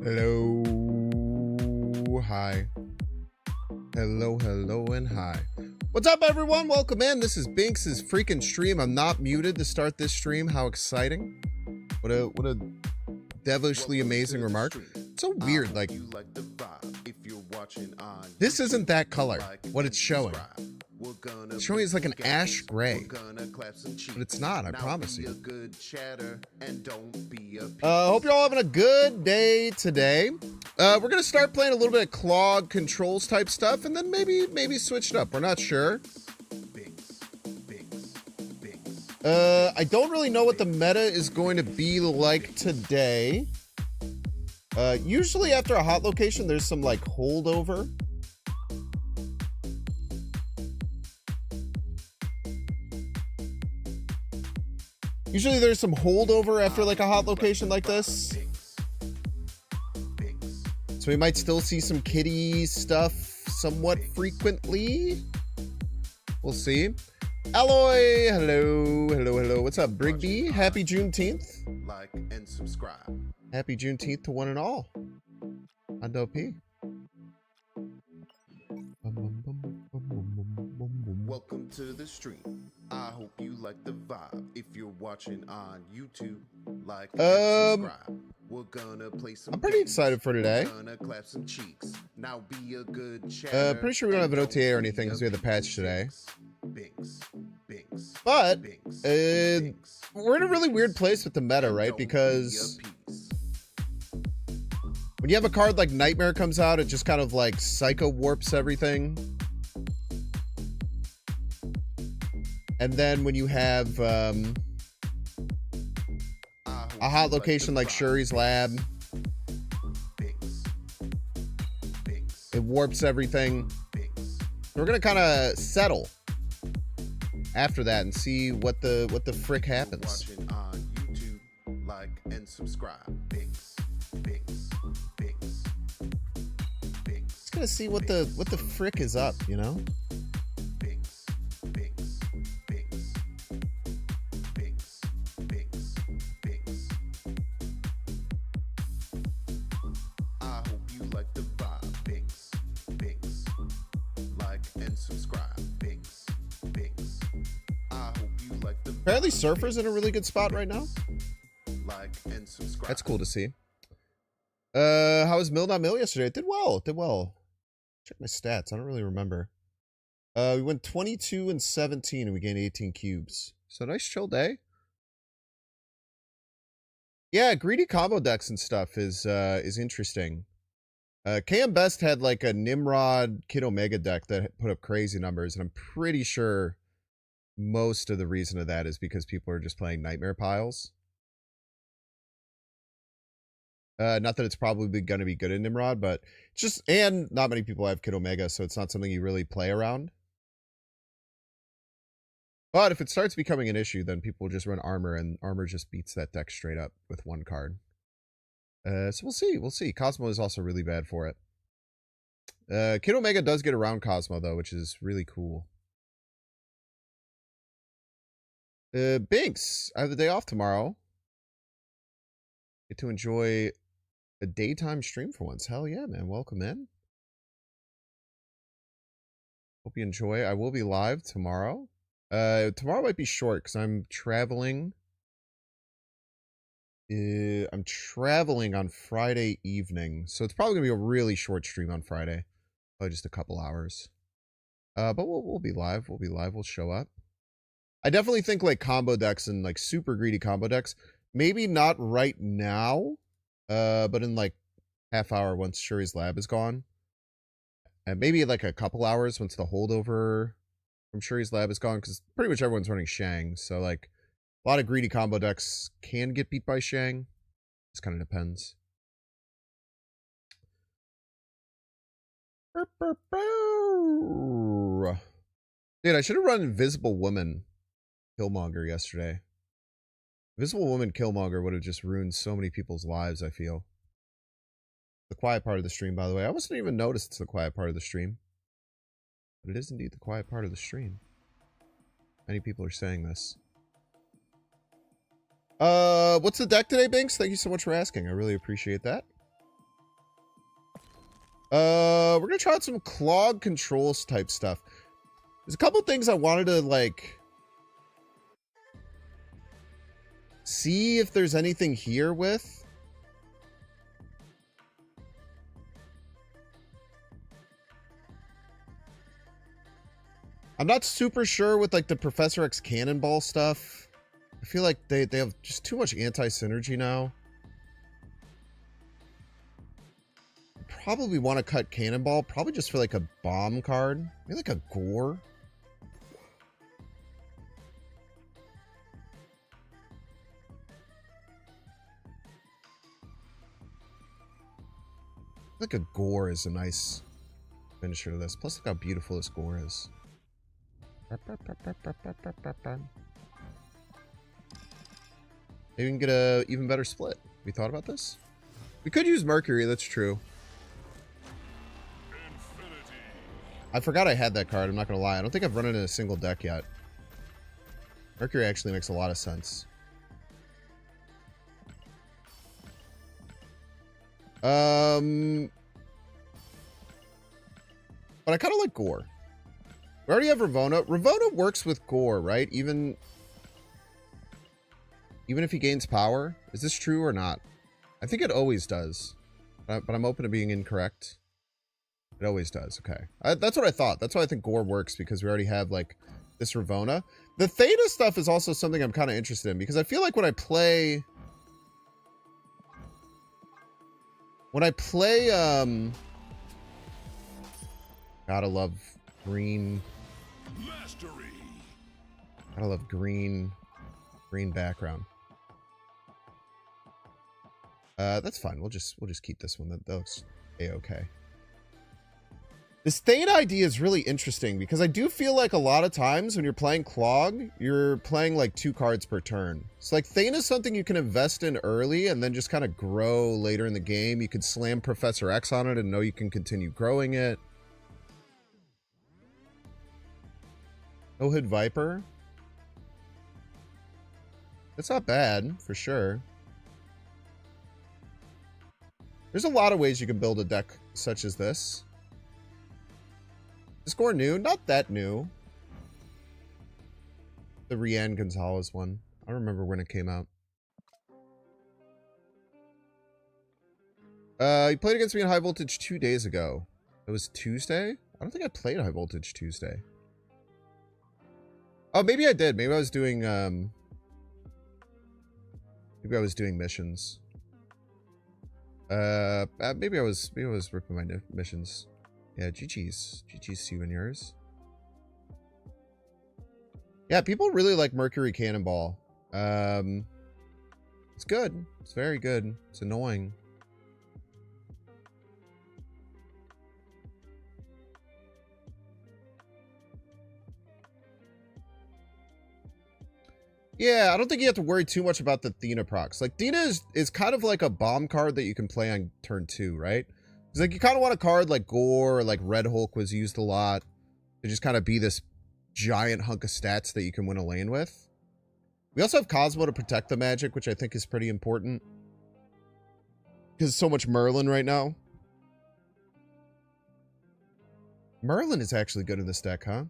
Hello. Hi. Hello, hello, and hi. What's up, everyone? Welcome in. This is Binks' freaking stream. I'm not muted to start this stream. How exciting. What a devilishly amazing remark. It's so weird, like, this isn't that color, what it's showing. It's showing it's like an ash gray. But it's not, I promise you. Hope you're all having a good day today. We're going to start playing a little bit of Clog-controls type stuff, and then maybe switch it up. We're not sure. I don't really know what the meta is going to be like today. Usually after a hot location, there's some, like, holdover. Usually there's some holdover after like a hot location like this. So we might still see some kitty stuff somewhat frequently. We'll see. Alloy, hello. What's up, Brigby? Happy Juneteenth. Like and subscribe. Happy Juneteenth to one and all. Hundo P. Welcome to the stream. I hope you like the vibe. If you're watching on YouTube, like and subscribe. We're gonna play some. I'm pretty excited for today. We're gonna clap some cheeks. Now be a good chatter. Pretty sure we don't have an OTA or anything because we had the patch today. Binks. But we're in a really weird place with the meta, right? Because when you have a card like Nightmare comes out, it just kind of like psycho warps everything. And then when you have a hot location like Shuri's Lab, it warps everything. So we're gonna kind of settle after that and see what the frick happens. Watching on YouTube, like and subscribe. Just gonna see what the frick is up, you know? Apparently Surfer's in a really good spot right now. Like and subscribe. That's cool to see. How was Mill Not Mill yesterday? It did well. Check my stats. I don't really remember. We went 22 and 17 and we gained 18 cubes. So nice chill day. Yeah, greedy combo decks and stuff is interesting. KM Best had like a Nimrod Kid Omega deck that put up crazy numbers, and I'm pretty sure most of the reason of that is because people are just playing Nightmare piles. Not that it's probably going to be good in Nimrod, but it's just, and not many people have Kid Omega, so it's not something you really play around. But if it starts becoming an issue, then people will just run Armor, and Armor just beats that deck straight up with one card. So we'll see. Cosmo is also really bad for it. Kid Omega does get around Cosmo, though, which is really cool. Binks, I have the day off tomorrow. Get to enjoy a daytime stream for once. Hell yeah, man. Welcome in. Hope you enjoy. I will be live tomorrow. Tomorrow might be short because I'm traveling. I'm traveling on Friday evening, so it's probably gonna be a really short stream on Friday. Probably just a couple hours. But we'll be live. We'll show up. I definitely think like combo decks and like super greedy combo decks, maybe not right now, but in like half hour once Shuri's Lab is gone. And maybe like a couple hours once the holdover from Shuri's Lab is gone, because pretty much everyone's running Shang. So like a lot of greedy combo decks can get beat by Shang. Just kind of depends. Dude, I should have run Invisible Woman Killmonger yesterday. Invisible Woman Killmonger would have just ruined so many people's lives, I feel. The quiet part of the stream, by the way. I wasn't even noticed it's the quiet part of the stream. But it is indeed the quiet part of the stream. Many people are saying this. What's the deck today, Binks? Thank you so much for asking. I really appreciate that. We're gonna try out some Clog-control type stuff. There's a couple things I wanted to, like, see if there's anything here with. I'm not super sure with, like, the Professor X Cannonball stuff. I feel like they have just too much anti-synergy now. Probably want to cut Cannonball, probably just for, like, a bomb card. Maybe, like, a Gore. Like a Gore is a nice finisher to this. Plus, look how beautiful this Gore is. Maybe we can get a even better split. We thought about this? We could use Mercury, that's true. Infinity. I forgot I had that card, I'm not gonna lie. I don't think I've run it in a single deck yet. Mercury actually makes a lot of sense. But I kind of like Gore. We already have Ravonna. Ravonna works with Gore, right? Even if he gains power? Is this true or not? I think it always does. But I'm open to being incorrect. It always does. Okay. That's what I thought. That's why I think Gore works, because we already have, like, this Ravonna. The Theta stuff is also something I'm kind of interested in, because I feel like when I play... Gotta love green... Mastery. Gotta love green background. That's fine. We'll just keep this one. That looks a-okay. This Thane idea is really interesting because I do feel like a lot of times when you're playing Clog, you're playing like 2 cards per turn. So like Thane is something you can invest in early and then just kind of grow later in the game. You could slam Professor X on it and know you can continue growing it. No-Hood Viper. That's not bad, for sure. There's a lot of ways you can build a deck such as this. Is Gore new? Not that new. The Rian Gonzalez one. I don't remember when it came out. He played against me in High Voltage 2 days ago. It was Tuesday? I don't think I played High Voltage Tuesday. Oh, maybe I did. Maybe I was doing, missions. Maybe I was ripping my missions. Yeah, GG's to you and yours. Yeah, people really like Mercury Cannonball. It's good. It's very good. It's annoying. Yeah, I don't think you have to worry too much about the Thena procs. Like, Thena is kind of like a bomb card that you can play on turn 2, right? It's like you kind of want a card like Gore or like Red Hulk was used a lot to just kind of be this giant hunk of stats that you can win a lane with. We also have Cosmo to protect the magic, which I think is pretty important. Because so much Merlin right now. Merlin is actually good in this deck, huh?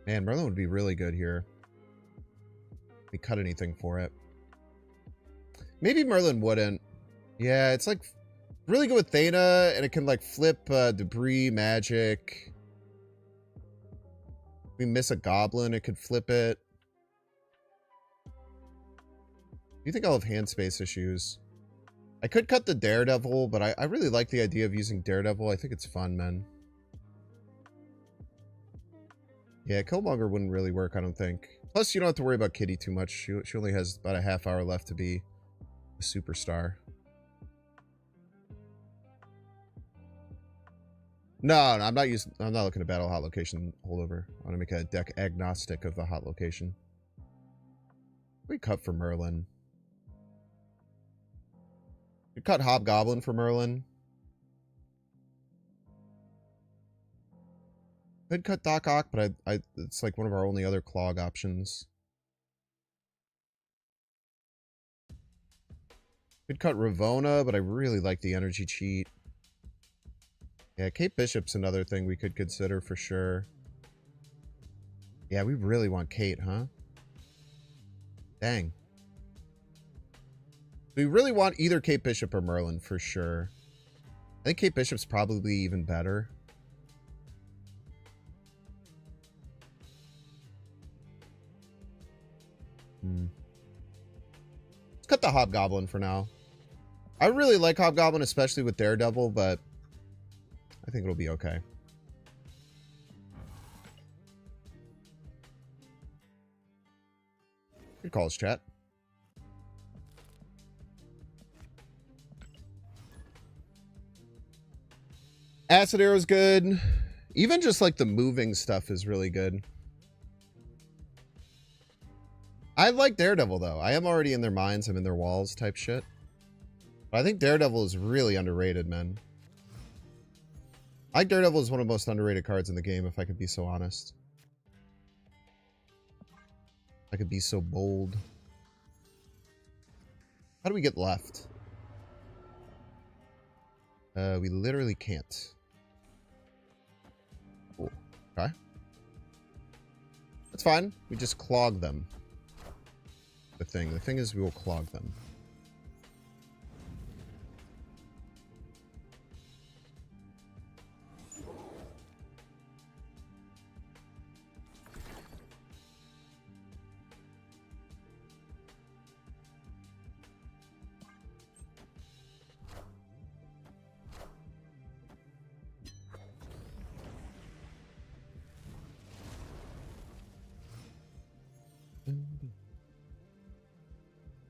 Man, Merlin would be really good here. If we cut anything for it. Maybe Merlin wouldn't. Yeah, it's like really good with Thena, and it can like flip debris, magic. If we miss a goblin, it could flip it. You think I'll have hand space issues? I could cut the Daredevil, but I really like the idea of using Daredevil. I think it's fun, man. Yeah, Killmonger wouldn't really work, I don't think. Plus, you don't have to worry about Kitty too much. She only has about a half hour left to be a superstar. No, I'm not looking to battle hot location holdover. I want to make a deck agnostic of the hot location. We cut for Merlin. We cut Hobgoblin for Merlin. Could cut Doc Ock, but it's like one of our only other Clog options. Could cut Ravona, but I really like the energy cheat. Yeah, Kate Bishop's another thing we could consider for sure. Yeah, we really want Kate, huh? Dang. We really want either Kate Bishop or Merlin for sure. I think Kate Bishop's probably even better. Let's cut the Hobgoblin for now. I really like Hobgoblin, especially with Daredevil, but I think it'll be okay. Good calls, chat. Acid Arrow's good. Even just like the moving stuff is really good. I like Daredevil though. I am already in their minds. I'm in their walls type shit. But I think Daredevil is really underrated, man. I think Daredevil is one of the most underrated cards in the game, if I could be so honest. I could be so bold. How do we get left? We literally can't. Cool. Okay. That's fine. We just clog them. The thing is we will clog them.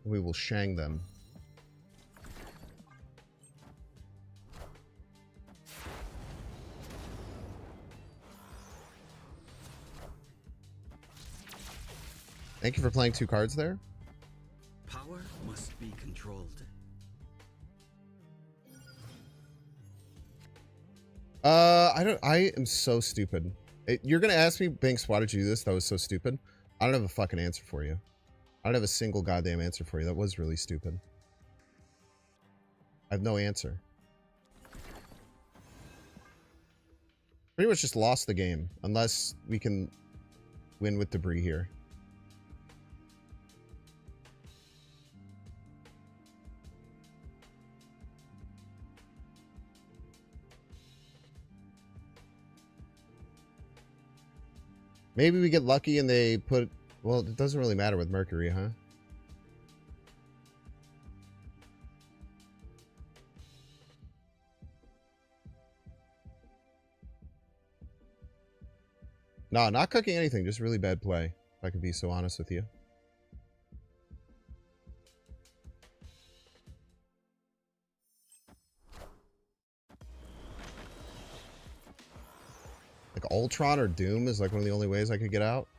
We will shang them. Thank you for playing 2 cards there. Power must be controlled. I am so stupid. You're gonna ask me, Binks, why did you do this? That was so stupid. I don't have a fucking answer for you. I don't have a single goddamn answer for you. That was really stupid. I have no answer. Pretty much just lost the game. Unless we can win with debris here. Maybe we get lucky and they put... Well, it doesn't really matter with Mercury, huh? No, not cooking anything. Just really bad play. If I could be so honest with you. Like Ultron or Doom is like one of the only ways I could get out.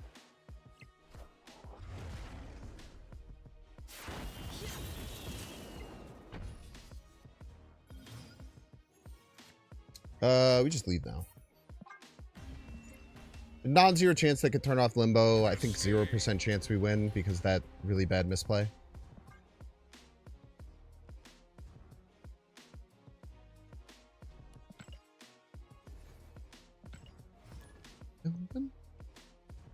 We just leave now. Non-zero chance they could turn off Limbo. I think 0% chance we win because that really bad misplay.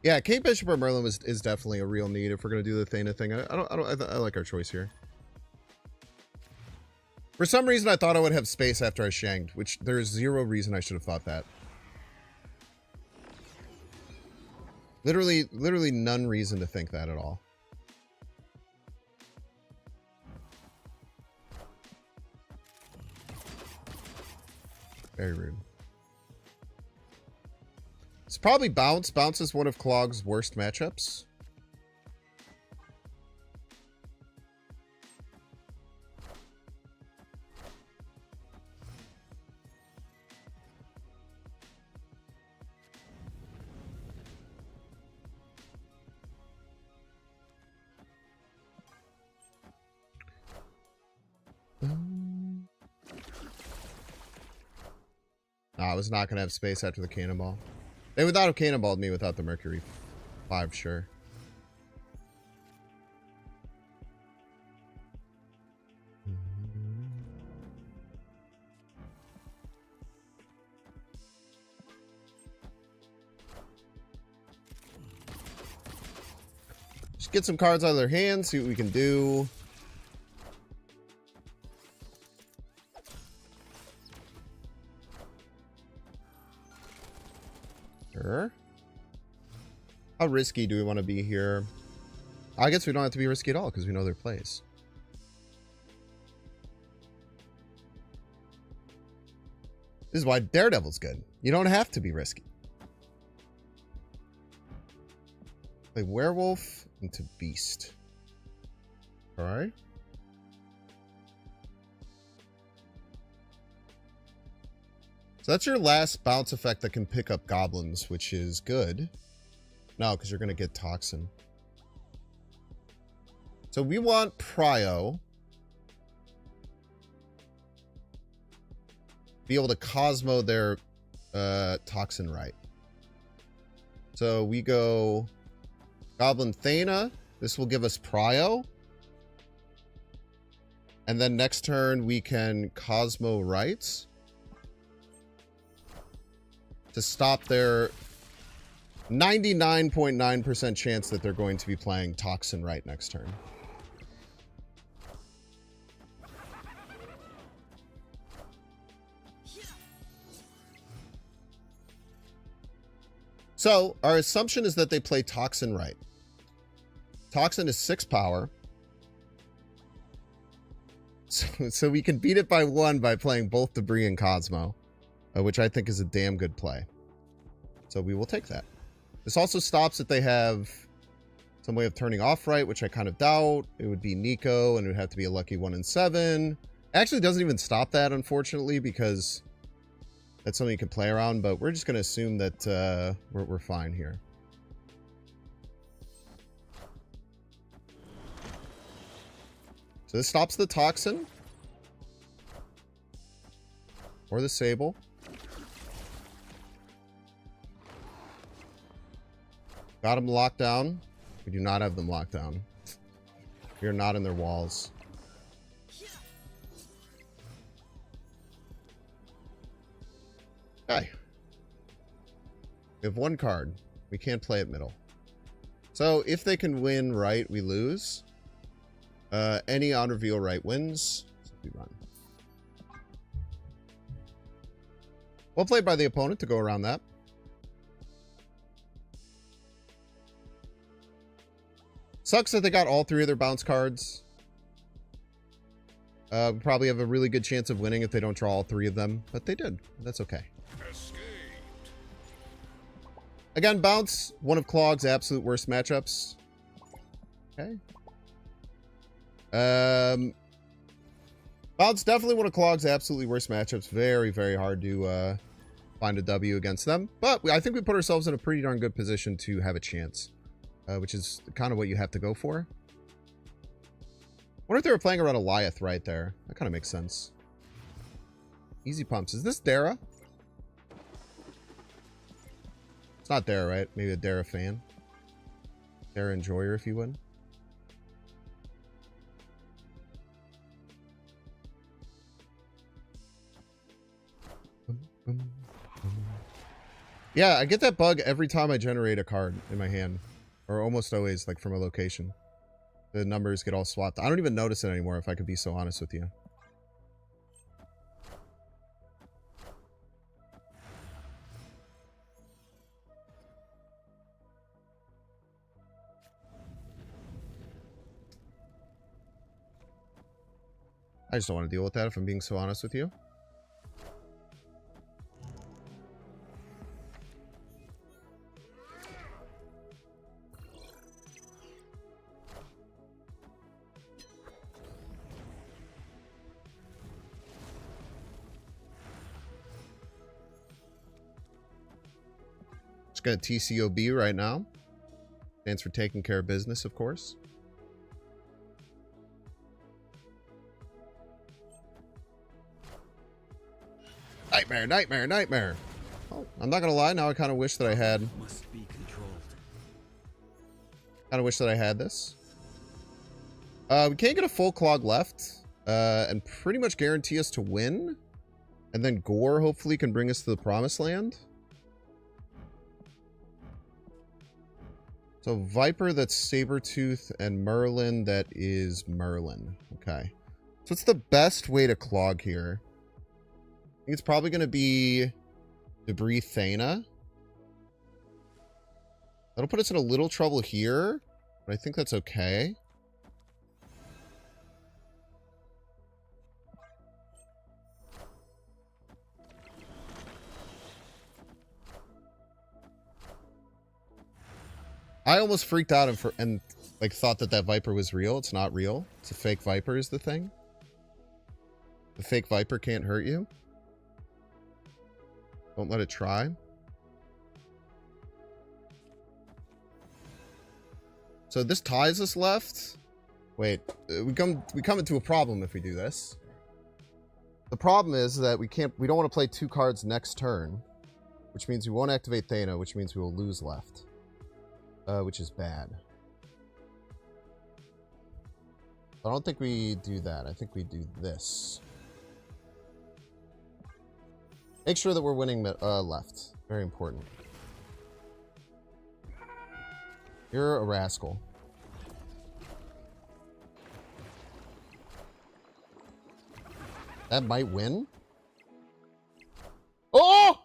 Yeah, Kate Bishop or Merlin is definitely a real need if we're gonna do the Thana thing. I like our choice here. For some reason, I thought I would have space after I shanked, which there is 0 reason I should have thought that. Literally none reason to think that at all. Very rude. It's probably Bounce. Bounce is one of Clog's worst matchups. No, I was not going to have space after the cannonball. They would not have cannonballed me without the Mercury 5, sure. Just get some cards out of their hands, see what we can do. Sure. How risky do we want to be here? I guess we don't have to be risky at all because we know their plays. This is why Daredevil's good. You don't have to be risky. Play Werewolf into Beast. Alright. So that's your last bounce effect that can pick up goblins, which is good. No, because you're going to get Toxin. So we want Prio. Be able to Cosmo their Toxin right. So we go Goblin Thana. This will give us Prio. And then next turn we can Cosmo right to stop their 99.9% chance that they're going to be playing Toxin right next turn. So, our assumption is that they play Toxin right. Toxin is 6 power. So we can beat it by 1 by playing both Debris and Cosmo, which I think is a damn good play. So we will take that. This also stops that they have some way of turning off right, which I kind of doubt. It would be Nico, and it would have to be a lucky 1 in 7. Actually, doesn't even stop that, unfortunately, because that's something you can play around, but we're just going to assume that we're fine here. So this stops the Toxin. Or the Sable. Got them locked down. We do not have them locked down. We are not in their walls. Okay. We have 1 card. We can't play at middle. So if they can win right, we lose. Any on reveal right wins. So we run. Well played by the opponent to go around that. Sucks that they got all 3 of their bounce cards. We probably have a really good chance of winning if they don't draw all 3 of them, but they did. That's okay. Again, bounce, one of Clog's absolute worst matchups. Okay. Bounce, definitely one of Clog's absolutely worst matchups. Very, very hard to find a W against them. But I think we put ourselves in a pretty darn good position to have a chance. Which is kind of what you have to go for. Wonder if they were playing around Eliath right there. That kind of makes sense. Easy pumps. Is this Dara? It's not Dara, right? Maybe a Dara fan. Dara enjoyer, if you would. Yeah, I get that bug every time I generate a card in my hand. Or almost always, like, from a location. The numbers get all swapped. I don't even notice it anymore, if I could be so honest with you. I just don't want to deal with that, if I'm being so honest with you. Got a TCOB right now. Stands for taking care of business, of course. Nightmare, nightmare, nightmare. Oh, I'm not gonna lie, now I kind of wish that I had. Must be controlled. Kind of wish that I had this. We can't get a full Clog left, and pretty much guarantee us to win. And then Gore hopefully can bring us to the promised land. So Viper, that's Sabretooth, and Merlin, that is Merlin. Okay. So what's the best way to clog here? I think it's probably going to be Debris Thana. That'll put us in a little trouble here, but I think that's okay. I almost freaked out and like thought that Viper was real. It's not real. It's a fake Viper is the thing. The fake Viper can't hurt you. Don't let it try. So this ties us left. Wait, we come into a problem if we do this. The problem is that we don't want to play 2 cards next turn, which means we won't activate Thana, which means we will lose left. Which is bad. I don't think we do that. I think we do this. Make sure that we're winning left. Very important. You're a rascal. That might win. Oh!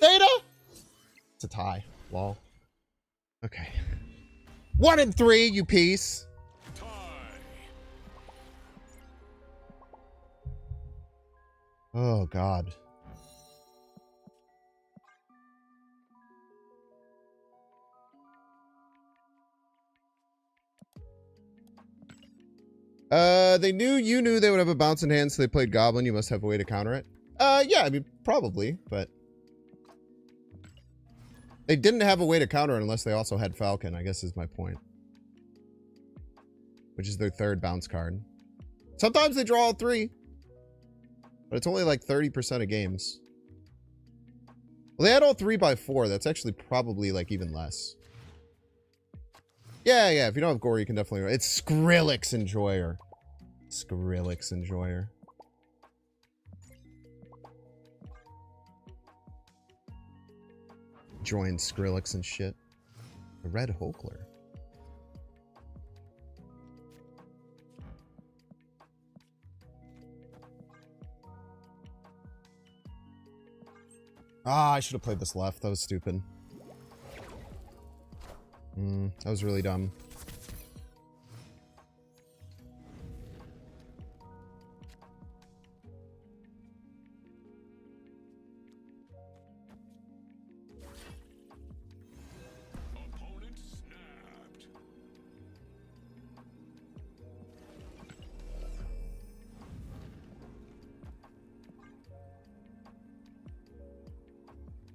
Theta! It's a tie. Lol. Okay. 1 and 3, you piece. Tie. Oh, God. You knew they would have a bounce in hand, so they played Goblin. You must have a way to counter it. Yeah, I mean, probably, but... They didn't have a way to counter it unless they also had Falcon, I guess is my point. Which is their 3rd bounce card. Sometimes they draw all 3. But it's only like 30% of games. Well, they had all 3 by 4. That's actually probably like even less. Yeah, if you don't have Gore, you can definitely... It's Skrillex Enjoyer. Skrillex Enjoyer. Join Skrillex and shit. A red Hoekler. Ah, I should have played this left. That was stupid. That was really dumb.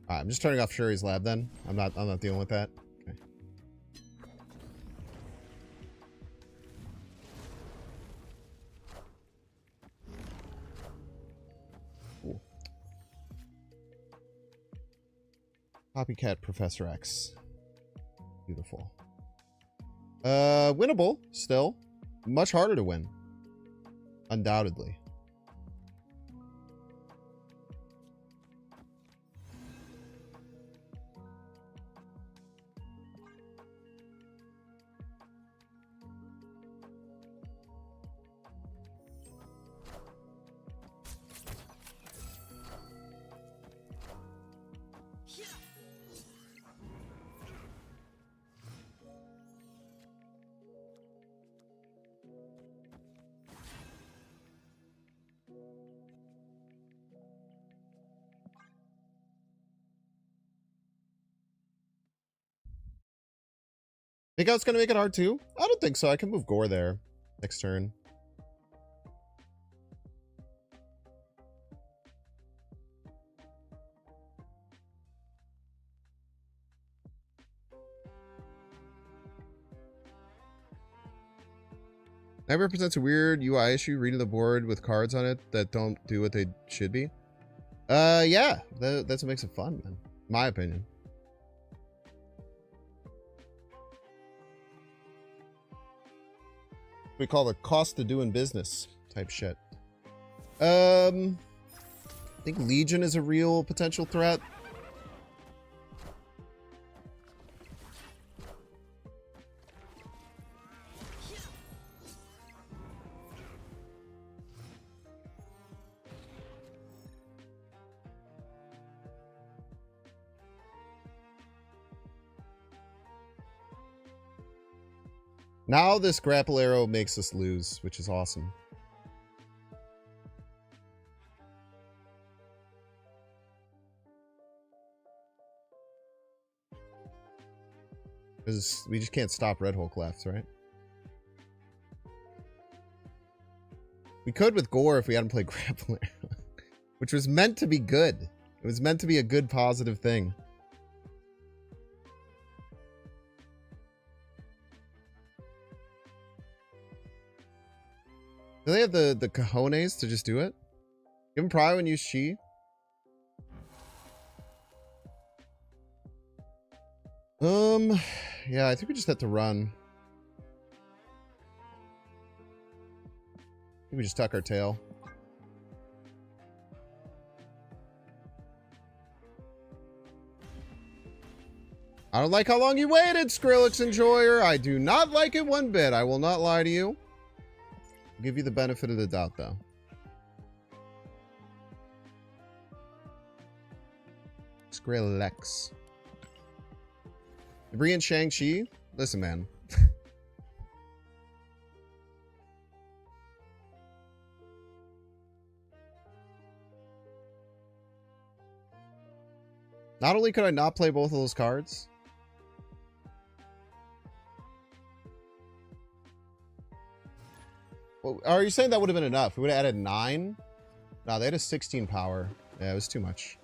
Alright, I'm just turning off Shuri's lab then. I'm not dealing with that. Okay. Cool. Copycat Professor X. Beautiful. Winnable, still. Much harder to win. Undoubtedly. Think I was gonna make it hard too? I don't think so. I can move Gore there next turn. That represents a weird UI issue, reading the board with cards on it that don't do what they should be. Yeah, that's what makes it fun, man. My opinion. We call the cost of doing business type shit. I think Legion is a real potential threat. Now this grapple arrow makes us lose, which is awesome. Because we just can't stop Red Hulk left, right? We could with Gore if we hadn't played grapple arrow. Which was meant to be good. It was meant to be a good, positive thing. Do they have the cojones to just do it? Give him Prio and use Chi. Yeah, I think we just have to run. I think we just tuck our tail. I don't like how long you waited, Skrillex Enjoyer. I do not like it one bit. I will not lie to you. I'll give you the benefit of the doubt, though. Skrillex. Debris and Shang-Chi? Listen, man. Not only could I not play both of those cards, well, are you saying that would have been enough? We would have added 9? No, they had a 16 power. Yeah, it was too much.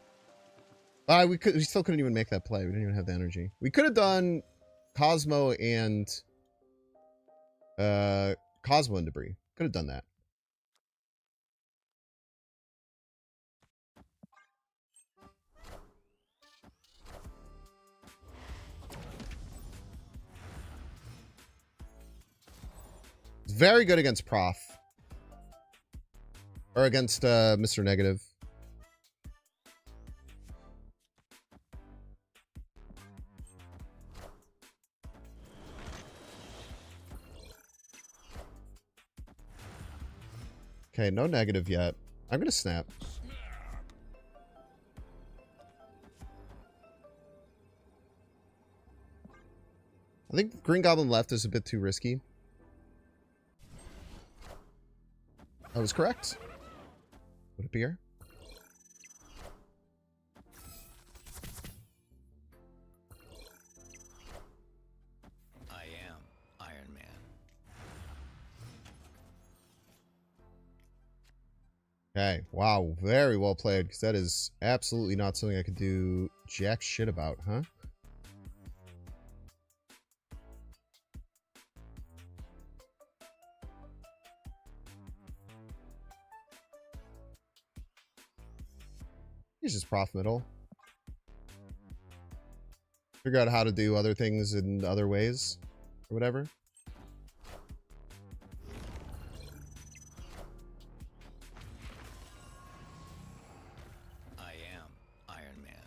We still couldn't even make that play. We didn't even have the energy. We could have done Cosmo and Cosmo and Debris. Could have done that. It's very good against Prof. Or against Mr. Negative. Okay, no negative yet. I'm gonna snap. I think Green Goblin left is a bit too risky. I was correct. Would appear. I am Iron Man. Okay, wow, very well played, because that is absolutely not something I could do jack shit about, huh? He's just Prof middle. Figure out how to do other things in other ways, or whatever. I am Iron Man.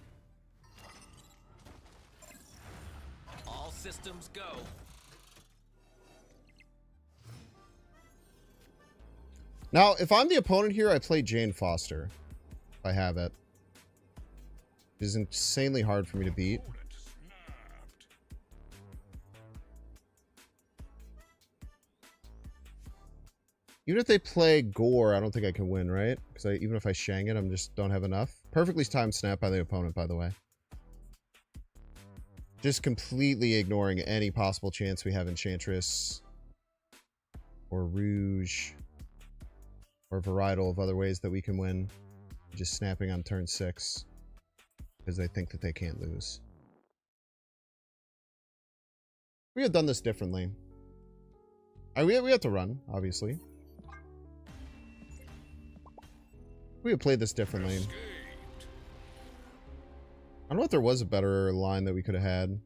All systems go. Now, if I'm the opponent here, I play Jane Foster. If I have it. It is insanely hard for me to beat. Even if they play Gore, I don't think I can win, right? Because even if I Shang it, I just don't have enough. Perfectly timed snap by the opponent, by the way. Just completely ignoring any possible chance we have Enchantress. Or Rouge. Or varietal of other ways that we can win. Just snapping on turn 6. Because they think that they can't lose. We have done this differently. We have to run, obviously. We have played this differently. I don't know if there was a better line that we could have had.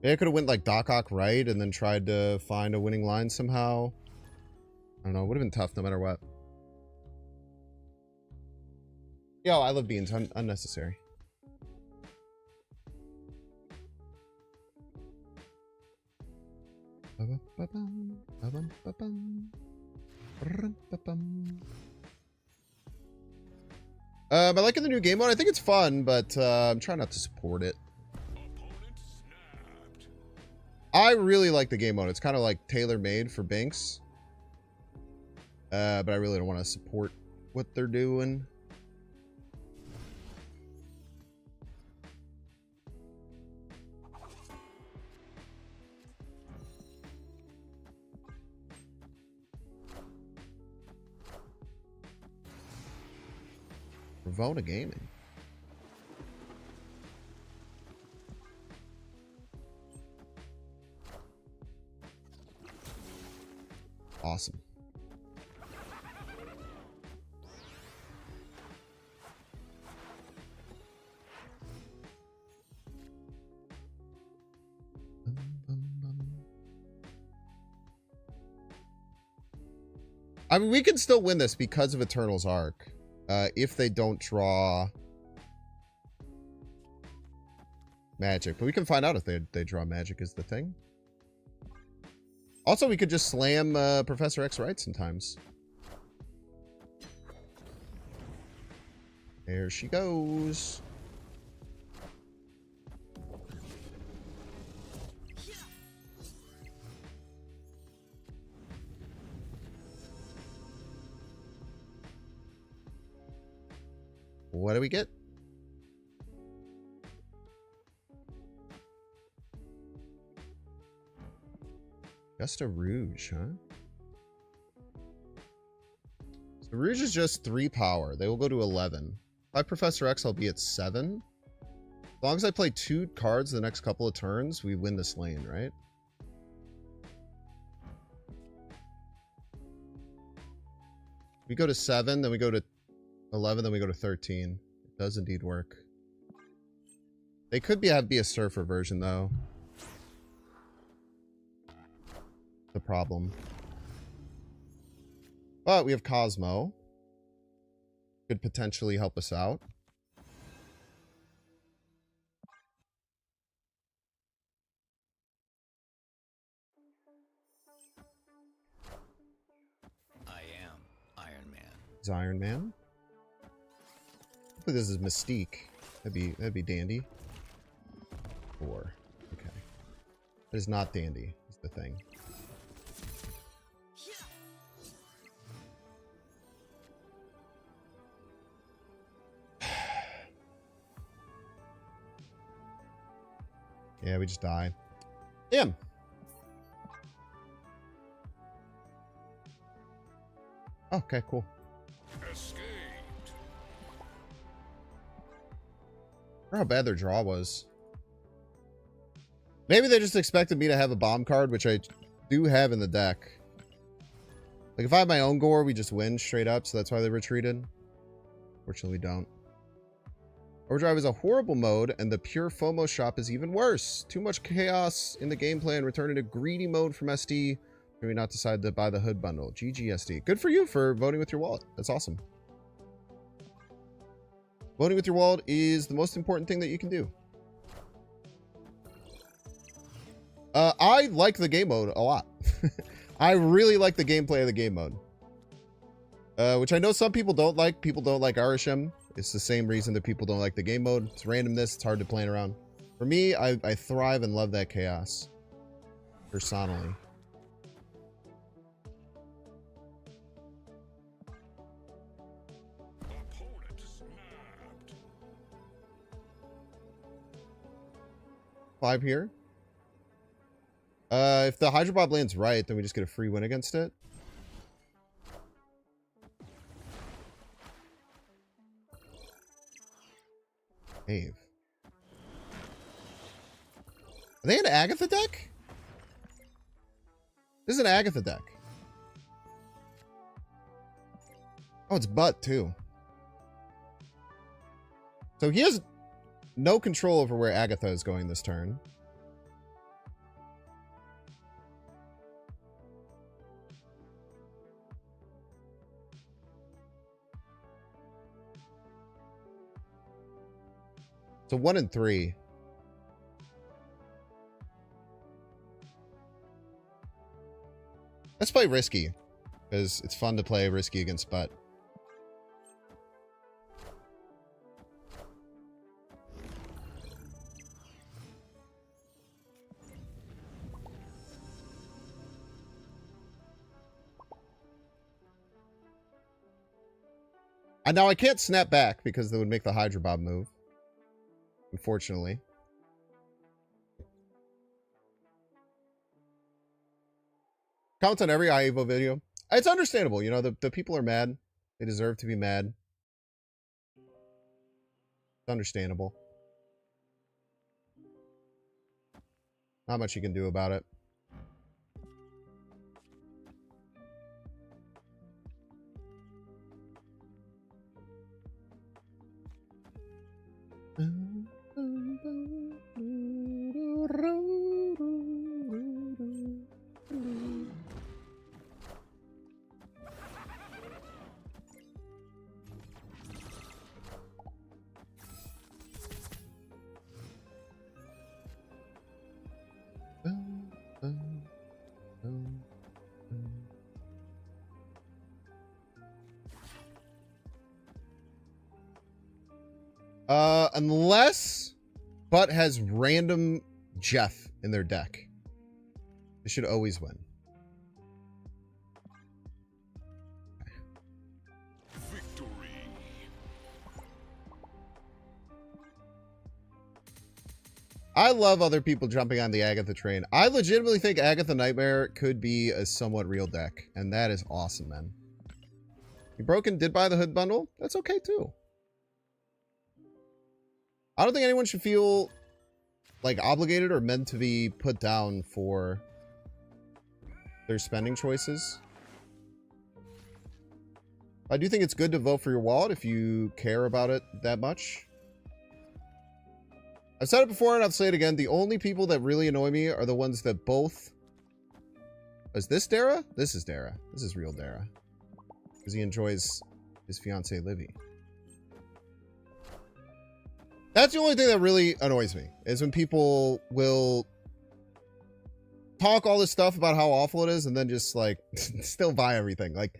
Maybe I could have went like Doc Ock right and then tried to find a winning line somehow. I don't know. It would have been tough no matter what. Yo, I love beans. Unnecessary. Am I liking the new game mode? I think it's fun, but I'm trying not to support it. I really like the game mode. It's kind of like tailor-made for Binks. But I really don't want to support what they're doing. Ravona Gaming. Awesome. I mean, we can still win this because of Eternal's Arc. If they don't draw magic. But we can find out if they draw magic is the thing. Also, we could just slam Professor X right sometimes. There she goes. What do we get? Just a Rouge, huh? So Rouge is just 3 power. They will go to 11. If I Professor X, I'll be at 7. As long as I play 2 cards the next couple of turns, we win this lane, right? We go to 7, then we go to 11, then we go to 13. It does indeed work. They could be a surfer version, though. The problem. But we have Cosmo. Could potentially help us out. I am Iron Man. Is Iron Man? Hopefully this is Mystique. That'd be dandy. 4. Okay. It is not dandy, is the thing. Yeah, we just died. Damn. Okay, cool. Escaped. I wonder how bad their draw was. Maybe they just expected me to have a bomb card, which I do have in the deck. Like, if I have my own gore, we just win straight up, so that's why they retreated. Fortunately, we don't. Overdrive is a horrible mode, and the pure FOMO shop is even worse. Too much chaos in the gameplay and returning to greedy mode from SD. Maybe not decide to buy the hood bundle. GG SD. Good for you for voting with your wallet. That's awesome. Voting with your wallet is the most important thing that you can do. I like the game mode a lot. I really like the gameplay of the game mode. Which I know some people don't like. People don't like Arishem. It's the same reason that people don't like the game mode. It's randomness. It's hard to plan around. For me, I thrive and love that chaos. Personally. Opponent snapped. 5 here. If the Hydro Bob lands right, then we just get a free win against it. Cave. Are they an Agatha deck? This is an Agatha deck. Oh, it's Butt, too. So he has no control over where Agatha is going this turn. So 1 and 3. Let's play Risky. Because it's fun to play Risky against Butt. Now I can't snap back because that would make the Hydra Bomb move. Unfortunately. Comment on every IEVO video. It's understandable, you know, the people are mad. They deserve to be mad. It's understandable. Not much you can do about it. Unless Butt has random Jeff in their deck. They should always win. Victory. I love other people jumping on the Agatha train. I legitimately think Agatha Nightmare could be a somewhat real deck, and that is awesome, man. You broken did buy the hood bundle? That's okay too. I don't think anyone should feel like obligated or meant to be put down for their spending choices. I do think it's good to vote for your wallet if you care about it that much. I've said it before and I'll say it again. The only people that really annoy me are the ones that both... Is this Dara? This is Dara. This is real Dara. Because he enjoys his fiancée Livy. That's the only thing that really annoys me, is when people will talk all this stuff about how awful it is and then just, like, still buy everything. Like,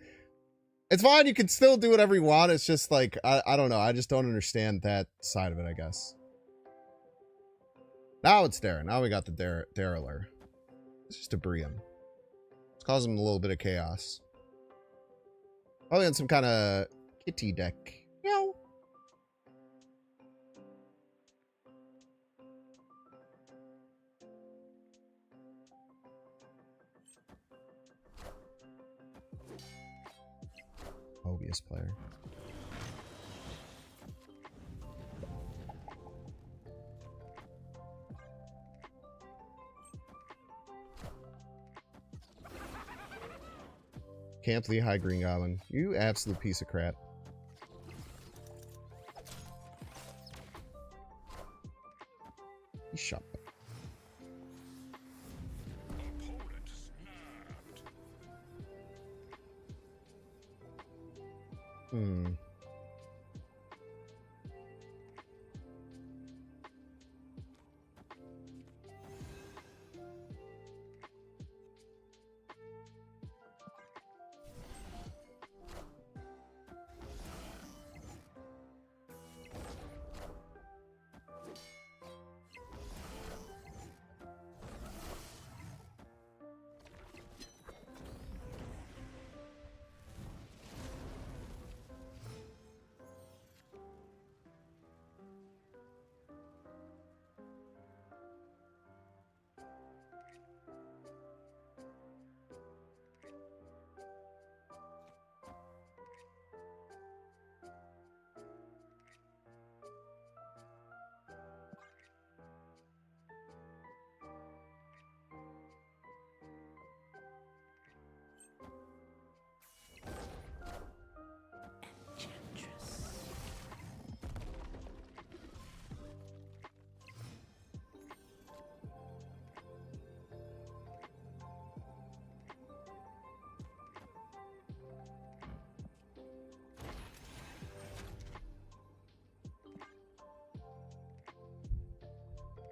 it's fine, you can still do whatever you want. It's just, like, I don't know. I just don't understand that side of it, I guess. Now it's Darren. Now we got the Daraler. Let's just debris him. Let's cause him a little bit of chaos. Probably on some kind of kitty deck. Meow. Mobius player. Camp the High Green Goblin. You absolute piece of crap. He's shot. Opponent snapped.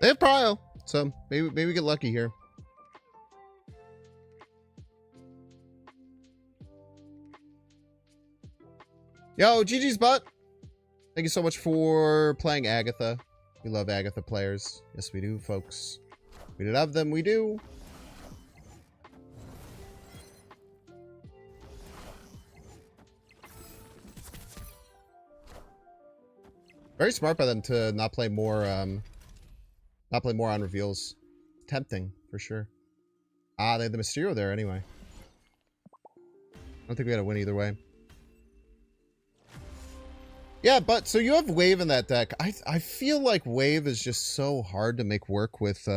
They have Prio, so maybe we get lucky here. Yo, GG's butt. Thank you so much for playing Agatha. We love Agatha players. Yes, we do, folks. We love them, we do. Very smart by them to not play more on reveals. Tempting, for sure. Ah, they had the Mysterio there anyway. I don't think we had to win either way. Yeah, but so you have Wave in that deck. I feel like Wave is just so hard to make work with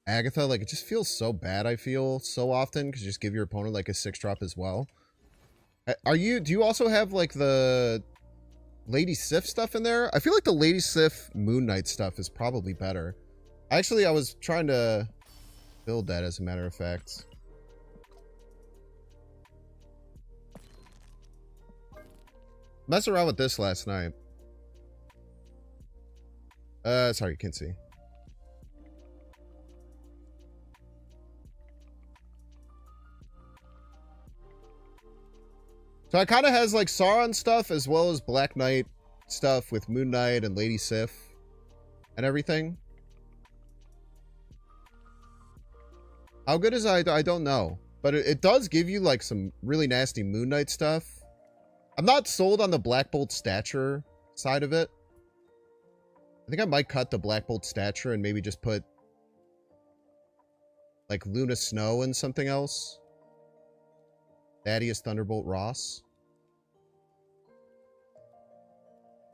Agatha. Like, it just feels so bad, I feel, so often, because you just give your opponent like a 6-drop as well. Do you also have like the Lady Sif stuff in there? I feel like the Lady Sif Moon Knight stuff is probably better. Actually, I was trying to build that, as a matter of fact. Messing around with this last night. Sorry, you can't see. So it kind of has like Sauron stuff as well as Black Knight stuff with Moon Knight and Lady Sif and everything. How good is it? I don't know. But it does give you like some really nasty Moon Knight stuff. I'm not sold on the Black Bolt Stature side of it. I think I might cut the Black Bolt Stature and maybe just put like Luna Snow and something else. Thaddeus Thunderbolt Ross.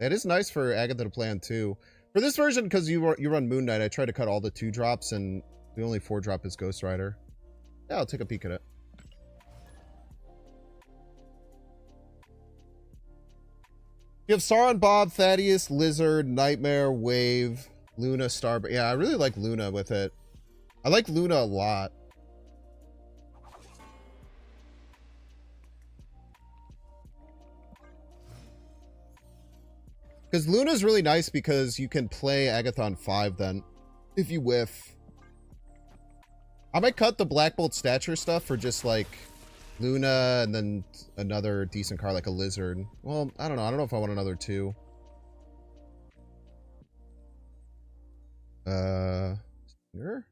That is nice for Agatha to play on too. For this version, because you run Moon Knight, I tried to cut all the 2-drops and the only 4-drop is Ghost Rider. Yeah, I'll take a peek at it. You have Sauron, Bob, Thaddeus, Lizard, Nightmare, Wave, Luna, Starburst. Yeah, I really like Luna with it. I like Luna a lot. Because Luna's really nice because you can play Agatha on 5 then, if you whiff. I might cut the Black Bolt Stature stuff for just like Luna and then another decent card like a Lizard. Well, I don't know. I don't know if I want another 2. Sure.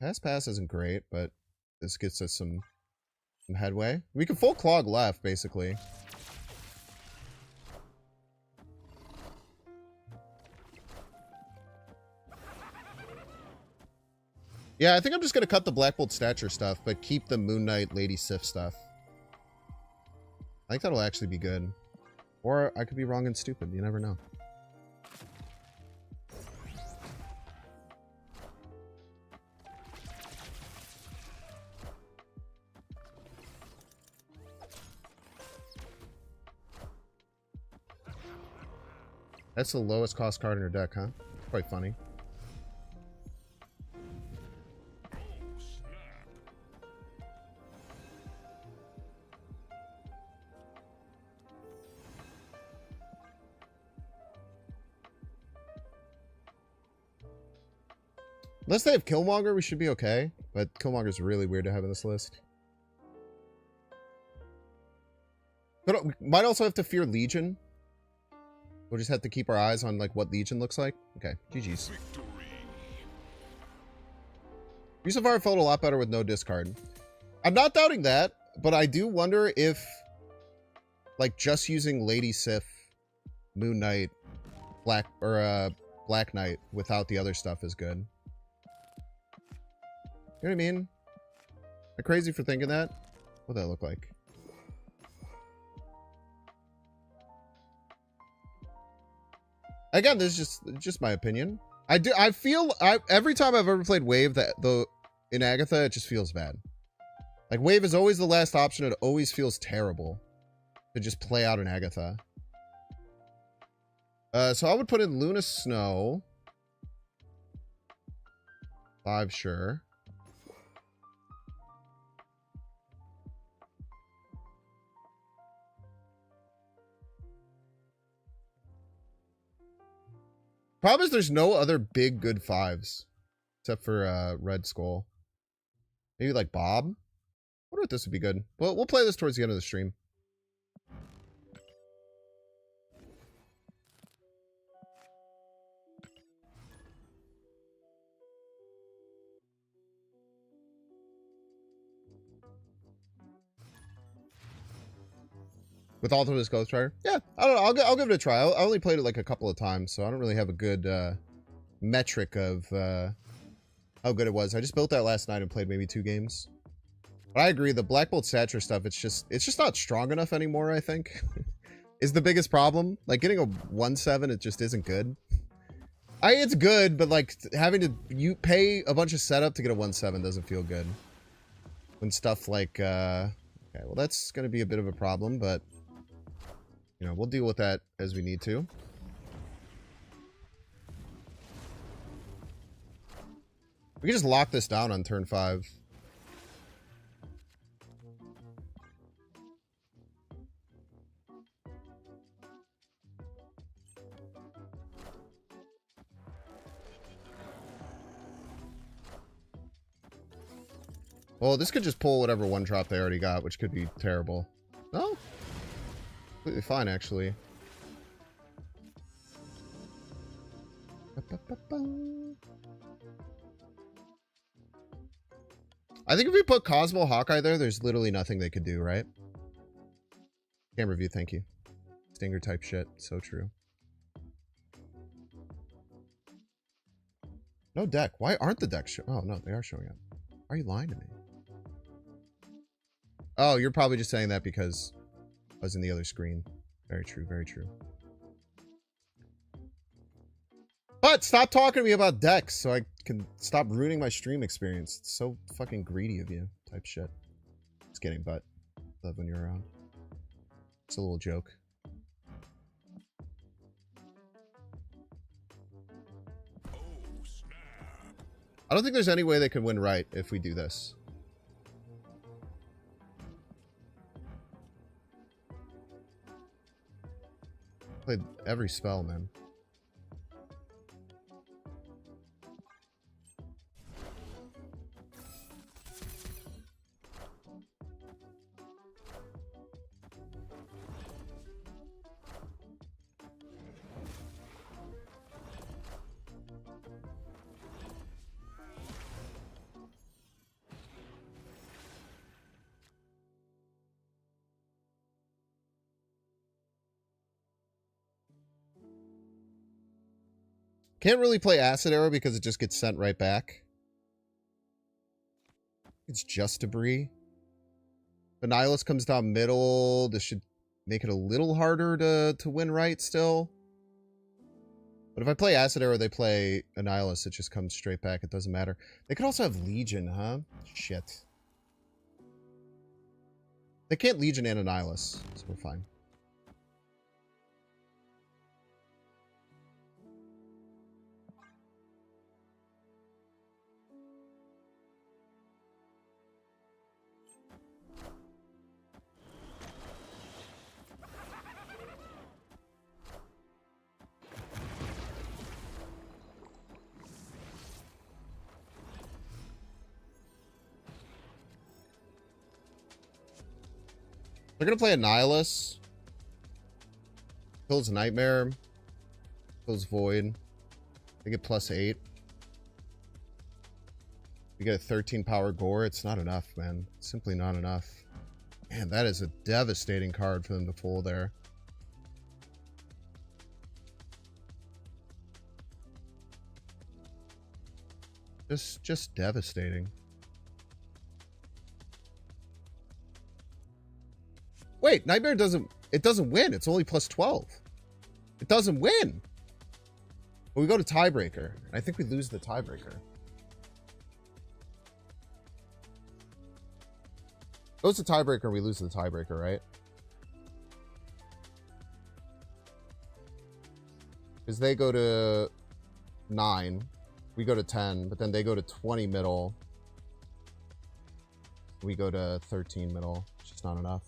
Pass isn't great, but this gets us some headway. We can full Clog left, basically. Yeah, I think I'm just going to cut the Black Bolt Stature stuff, but keep the Moon Knight Lady Sif stuff. I think that'll actually be good. Or I could be wrong and stupid. You never know. That's the lowest cost card in her deck, huh? Quite funny. Unless they have Killmonger, we should be okay. But Killmonger's really weird to have in this list. But we might also have to fear Legion. We'll just have to keep our eyes on like what Legion looks like. Okay, GG's. Yusufar felt a lot better with no discard. I'm not doubting that, but I do wonder if like just using Lady Sif, Moon Knight, Black Knight without the other stuff is good. You know what I mean? Am I crazy for thinking that? What'd that look like? Again, this is just my opinion. I feel every time I've ever played Wave that in Agatha, it just feels bad. Like Wave is always the last option. It always feels terrible to just play out in Agatha. So I would put in Luna Snow. 5, sure. Problem is there's no other big good 5s. Except for Red Skull. Maybe like Bob? I wonder if this would be good. Well, we'll play this towards the end of the stream. With Ultimate's Ghost Rider? Yeah, I don't know. I'll give it a try. I only played it like a couple of times, so I don't really have a good metric of how good it was. I just built that last night and played maybe 2 games. But I agree, the Black Bolt Stature stuff, it's just not strong enough anymore, I think. Is the biggest problem. Like, getting a 1-7, it just isn't good. It's good, but like, having to pay a bunch of setup to get a 1-7 doesn't feel good. When stuff like, okay, well, that's going to be a bit of a problem, but, you know, we'll deal with that as we need to. We can just lock this down on turn 5. Well, this could just pull whatever 1-drop they already got, which could be terrible. No? Completely fine, actually. I think if we put Cosmo Hawkeye there, there's literally nothing they could do, right? Camera view, thank you. Stinger type shit. So true. No deck. Why aren't the decks oh, no, they are showing up. Why are you lying to me? Oh, you're probably just saying that because I was in the other screen. Very true, very true. But stop talking to me about decks so I can stop ruining my stream experience. It's so fucking greedy of you type shit. Just kidding, but love when you're around. It's a little joke. I don't think there's any way they could win right if we do this. Played every spell, man. Can't really play Acid Arrow because it just gets sent right back. It's just debris. But Nihilus comes down middle. This should make it a little harder to win right still. But if I play Acid Arrow, they play Annihilus. It just comes straight back. It doesn't matter. They could also have Legion, huh? Shit. They can't Legion and Annihilus, so we're fine. They're gonna play Annihilus. Kills Nightmare. Kills Void. They get +8. We get a 13 power Gore. It's not enough, man. It's simply not enough. Man, that is a devastating card for them to pull there. Just devastating. Wait, Nightmare doesn't win. It's only +12. It doesn't win. But we go to tiebreaker. I think we lose the tiebreaker. Goes to tiebreaker, we lose the tiebreaker, right? Because they go to 9. We go to 10, but then they go to 20 middle. We go to 13 middle. It's just not enough.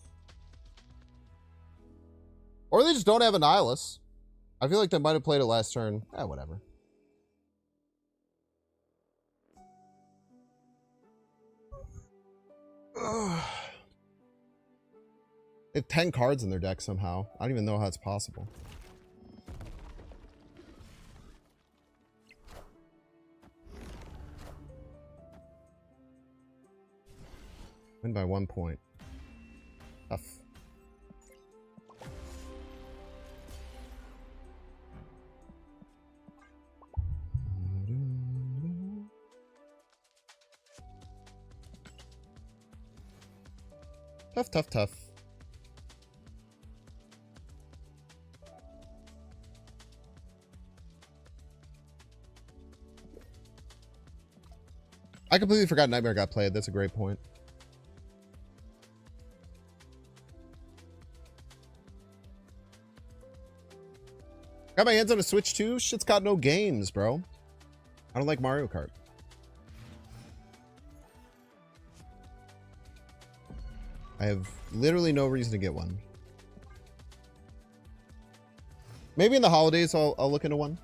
Or they just don't have Annihilus. I feel like they might have played it last turn. Whatever. They have 10 cards in their deck somehow. I don't even know how it's possible. Win by 1 point. Tough. Tough, tough, tough. I completely forgot Nightmare got played. That's a great point. Got my hands on a Switch 2. Shit's got no games, bro. I don't like Mario Kart. I have literally no reason to get one. Maybe in the holidays I'll look into one.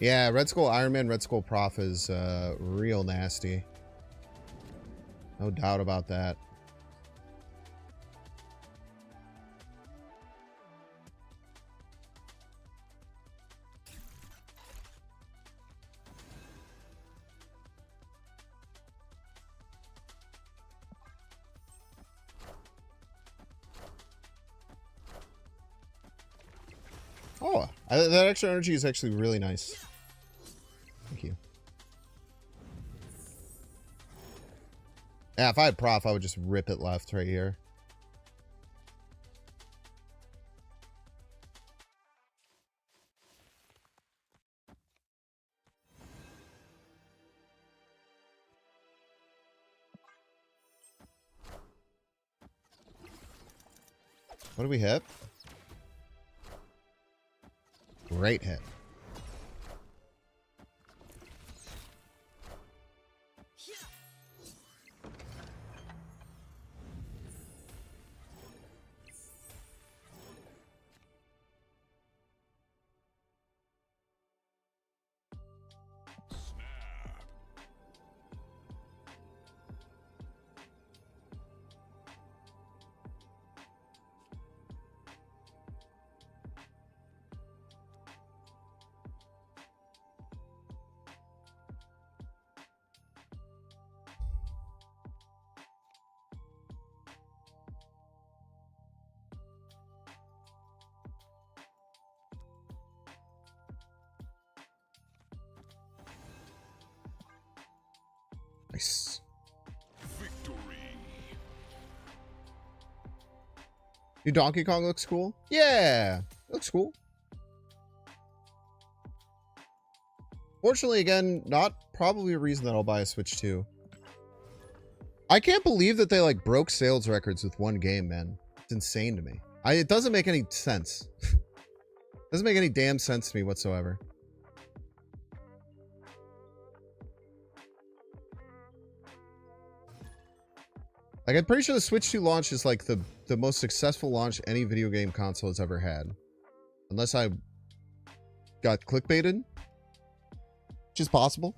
Yeah, Red Skull Iron Man, Red Skull Prof is real nasty. No doubt about that. Oh, that extra energy is actually really nice. Thank you. Yeah, if I had Prof, I would just rip it left right here. What do we hit? Great hit. Nice. Victory. New Donkey Kong looks cool. Yeah, looks cool. Fortunately, again, not probably a reason that I'll buy a Switch 2. I can't believe that they like broke sales records with one game, man. It's insane to me. It doesn't make any sense. Doesn't make any damn sense to me whatsoever. Like, I'm pretty sure the Switch 2 launch is like the most successful launch any video game console has ever had. Unless I got clickbaited. Which is possible.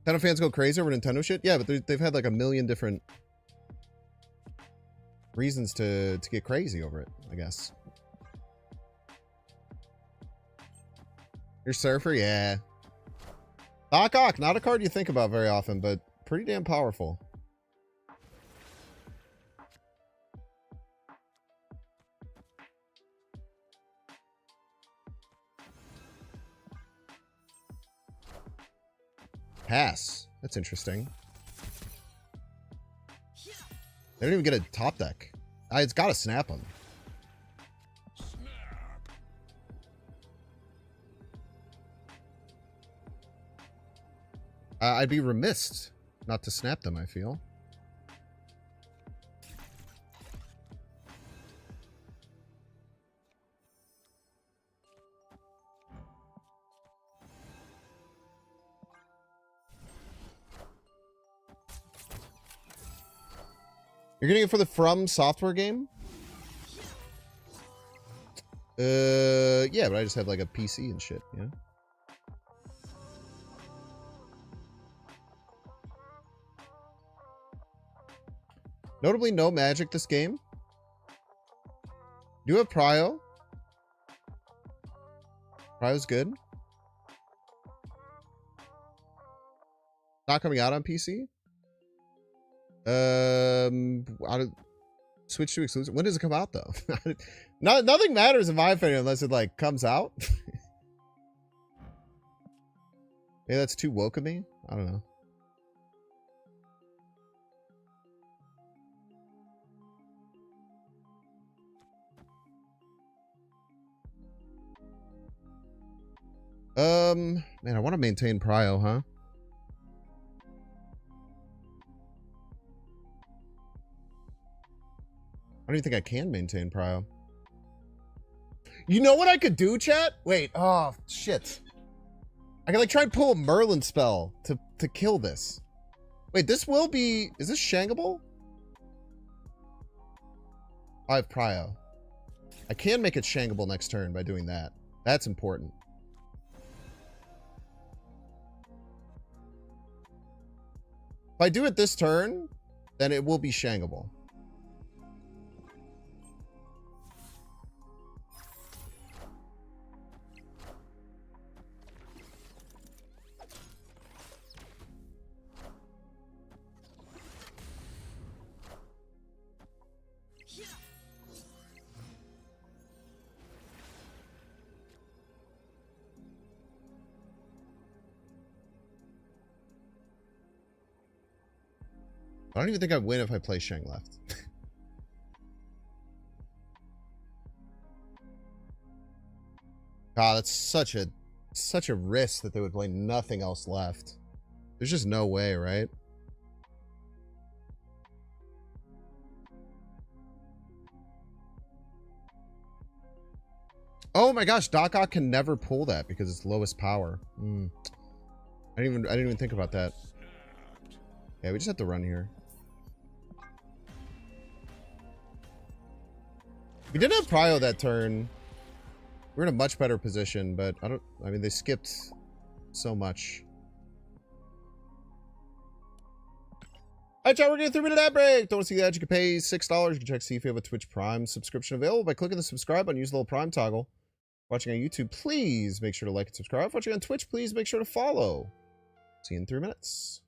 Nintendo fans go crazy over Nintendo shit? Yeah, but they've had like a million different reasons to get crazy over it, I guess. Your Surfer? Yeah. Doc, not a card you think about very often, but pretty damn powerful. Pass. That's interesting. They don't even get a top deck. It's got to snap them. I'd be remiss not to snap them, I feel. You're getting it for the From Software game? Yeah, but I just have like a PC and shit, you know? Notably, no magic this game. Do you have Prio? Prio's good. Not coming out on PC? I don't, Switch to exclusive. When does it come out though? Nothing matters in my opinion unless it like comes out. Maybe that's too woke of me. I don't know. Man, I want to maintain prio, huh? I don't even think I can maintain prio. You know what I could do, chat? Wait, oh, shit. I can like try and pull a Merlin spell to kill this. Wait, this will be... Is this shangable? I have prio. I can make it shangable next turn by doing that. That's important. If I do it this turn, then it will be shangable. I don't even think I'd win if I play Shang left. God, that's such a risk that they would play nothing else left. There's just no way, right? Oh my gosh, Doc Ock can never pull that because it's lowest power. I didn't even think about that. Yeah, we just have to run here. We didn't have prio that turn. We're in a much better position, but I mean, they skipped so much. Alright, chat, we're getting a 3-minute ad break. Don't want to see the ad? You can pay $6. You can check to see if you have a Twitch Prime subscription available by clicking the subscribe button. Use the little Prime toggle. Watching on YouTube, please make sure to like and subscribe. Watching on Twitch, please make sure to follow. See you in 3 minutes.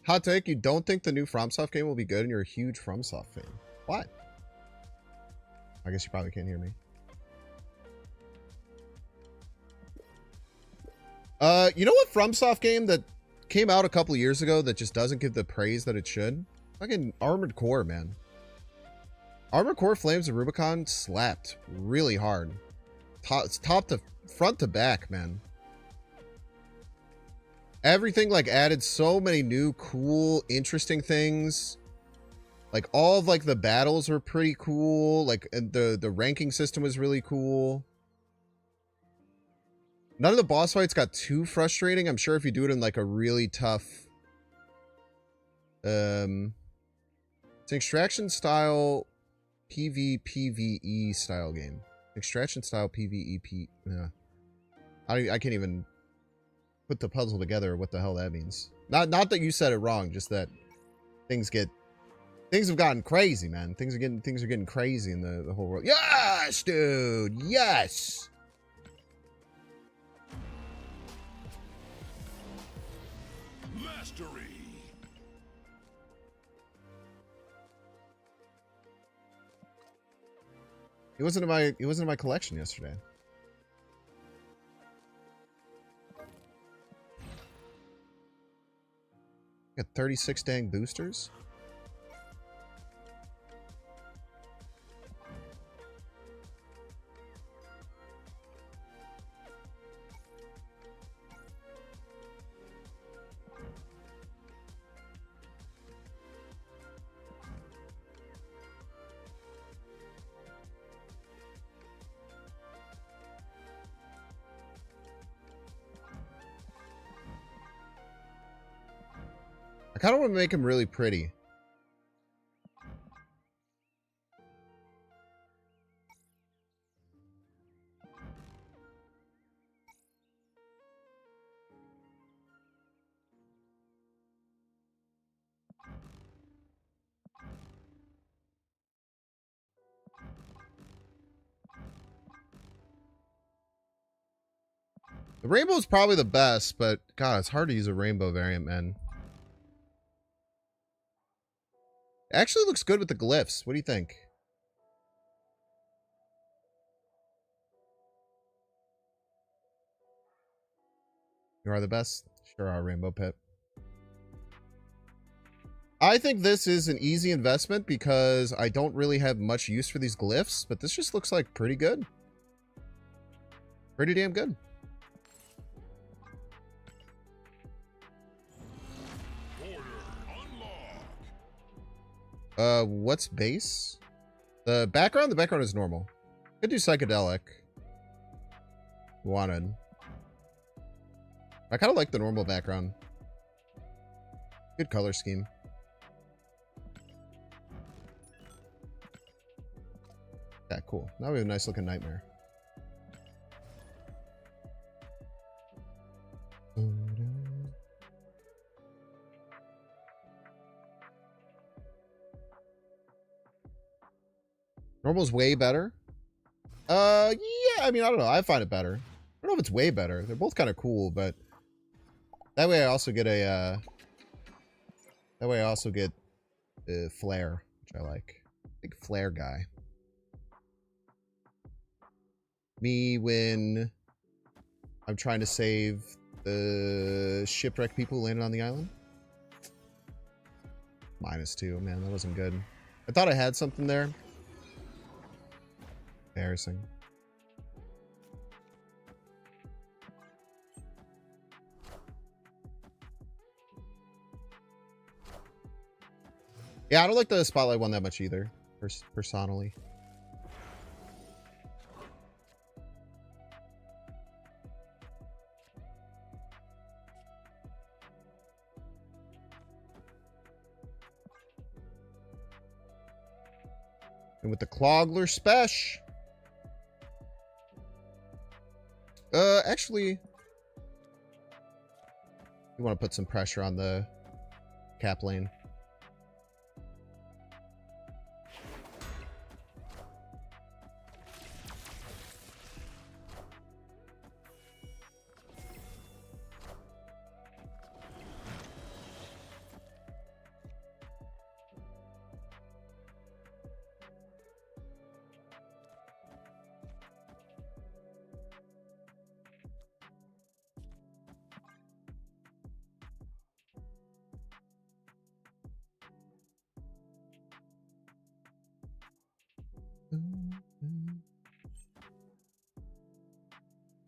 Hot take, you don't think the new FromSoft game will be good and you're a huge FromSoft fan. Why? I guess you probably can't hear me. You know what FromSoft game that came out a couple years ago that just doesn't get the praise that it should? Fucking Armored Core, man. Armored Core Flames of Rubicon slapped really hard. It's top to front to back, man. Everything like added so many new cool interesting things. Like all of like the battles were pretty cool, like and the ranking system was really cool. None of the boss fights got too frustrating. I'm sure if you do it in like a really tough it's an extraction style PvPvE style game. Extraction style PvEP. Yeah. I can't even put the puzzle together what the hell that means. Not that you said it wrong, just that things have gotten crazy, man. Things are getting crazy in the whole world. Yes, dude. Yes. Mastery. It wasn't in my collection yesterday. Got 36 dang boosters. I kind of want to make him really pretty. The rainbow is probably the best, but God, it's hard to use a rainbow variant, man. It actually looks good with the glyphs. What do you think? You are the best? Sure are, Rainbow Pip. I think this is an easy investment because I don't really have much use for these glyphs, but this just looks like pretty good. Pretty damn good. What's base? The background? The background is normal. Could do psychedelic. Wanted. I kind of like the normal background. Good color scheme. Yeah, cool. Now we have a nice looking nightmare. Normal's way better. Yeah, I mean, I don't know. I find it better. I don't know if it's way better. They're both kind of cool, but that way I also get a, that way I also get flare, which I like. Big flare guy. Me when I'm trying to save the shipwrecked people who landed on the island. -2, man, that wasn't good. I thought I had something there. Embarrassing. Yeah, I don't like the spotlight one that much either, personally. And with the Clogler Spesh. Actually, you want to put some pressure on the cap lane.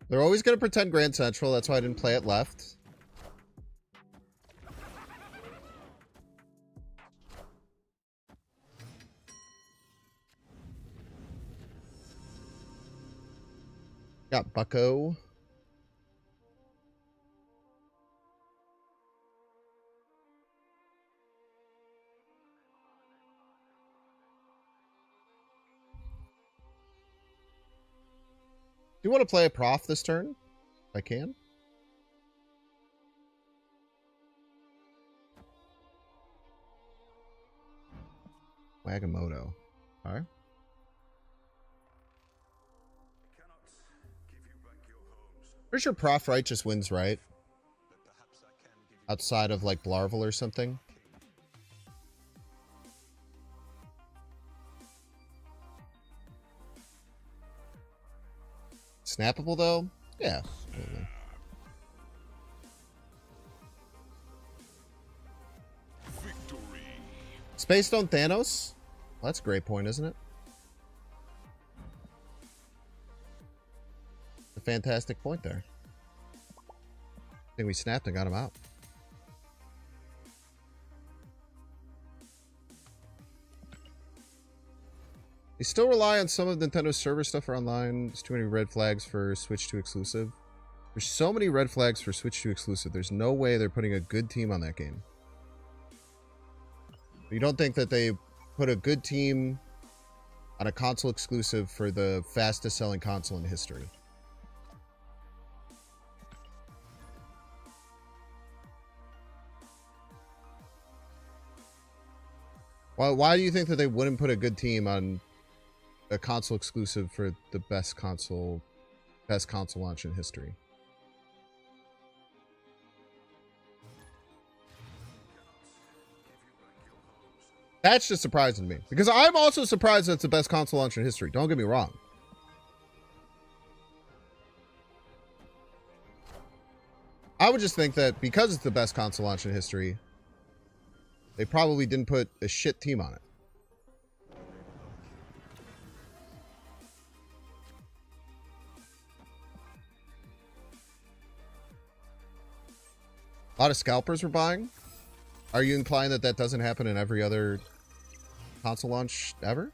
They're always going to pretend Grand Central. That's why I didn't play it left. Got Bucko. Do you want to play a prof this turn? If I can. Wagamoto. Alright. Pretty sure Prof Right just wins, right? Outside of like Blarvel or something. Snappable though? Yeah. Absolutely. Space Stone Thanos? Well, that's a great point, isn't it? A fantastic point there. I think we snapped and got him out. They still rely on some of Nintendo's server stuff for online. There's too many red flags for Switch 2 exclusive. There's so many red flags for Switch 2 exclusive. There's no way they're putting a good team on that game. You don't think that they put a good team on a console exclusive for the fastest selling console in history? Why do you think that they wouldn't put a good team on a console exclusive for the best console launch in history? That's just surprising to me. Because I'm also surprised that it's the best console launch in history. Don't get me wrong. I would just think that because it's the best console launch in history, they probably didn't put a shit team on it. A lot of scalpers were buying. Are you implying that that doesn't happen in every other console launch ever?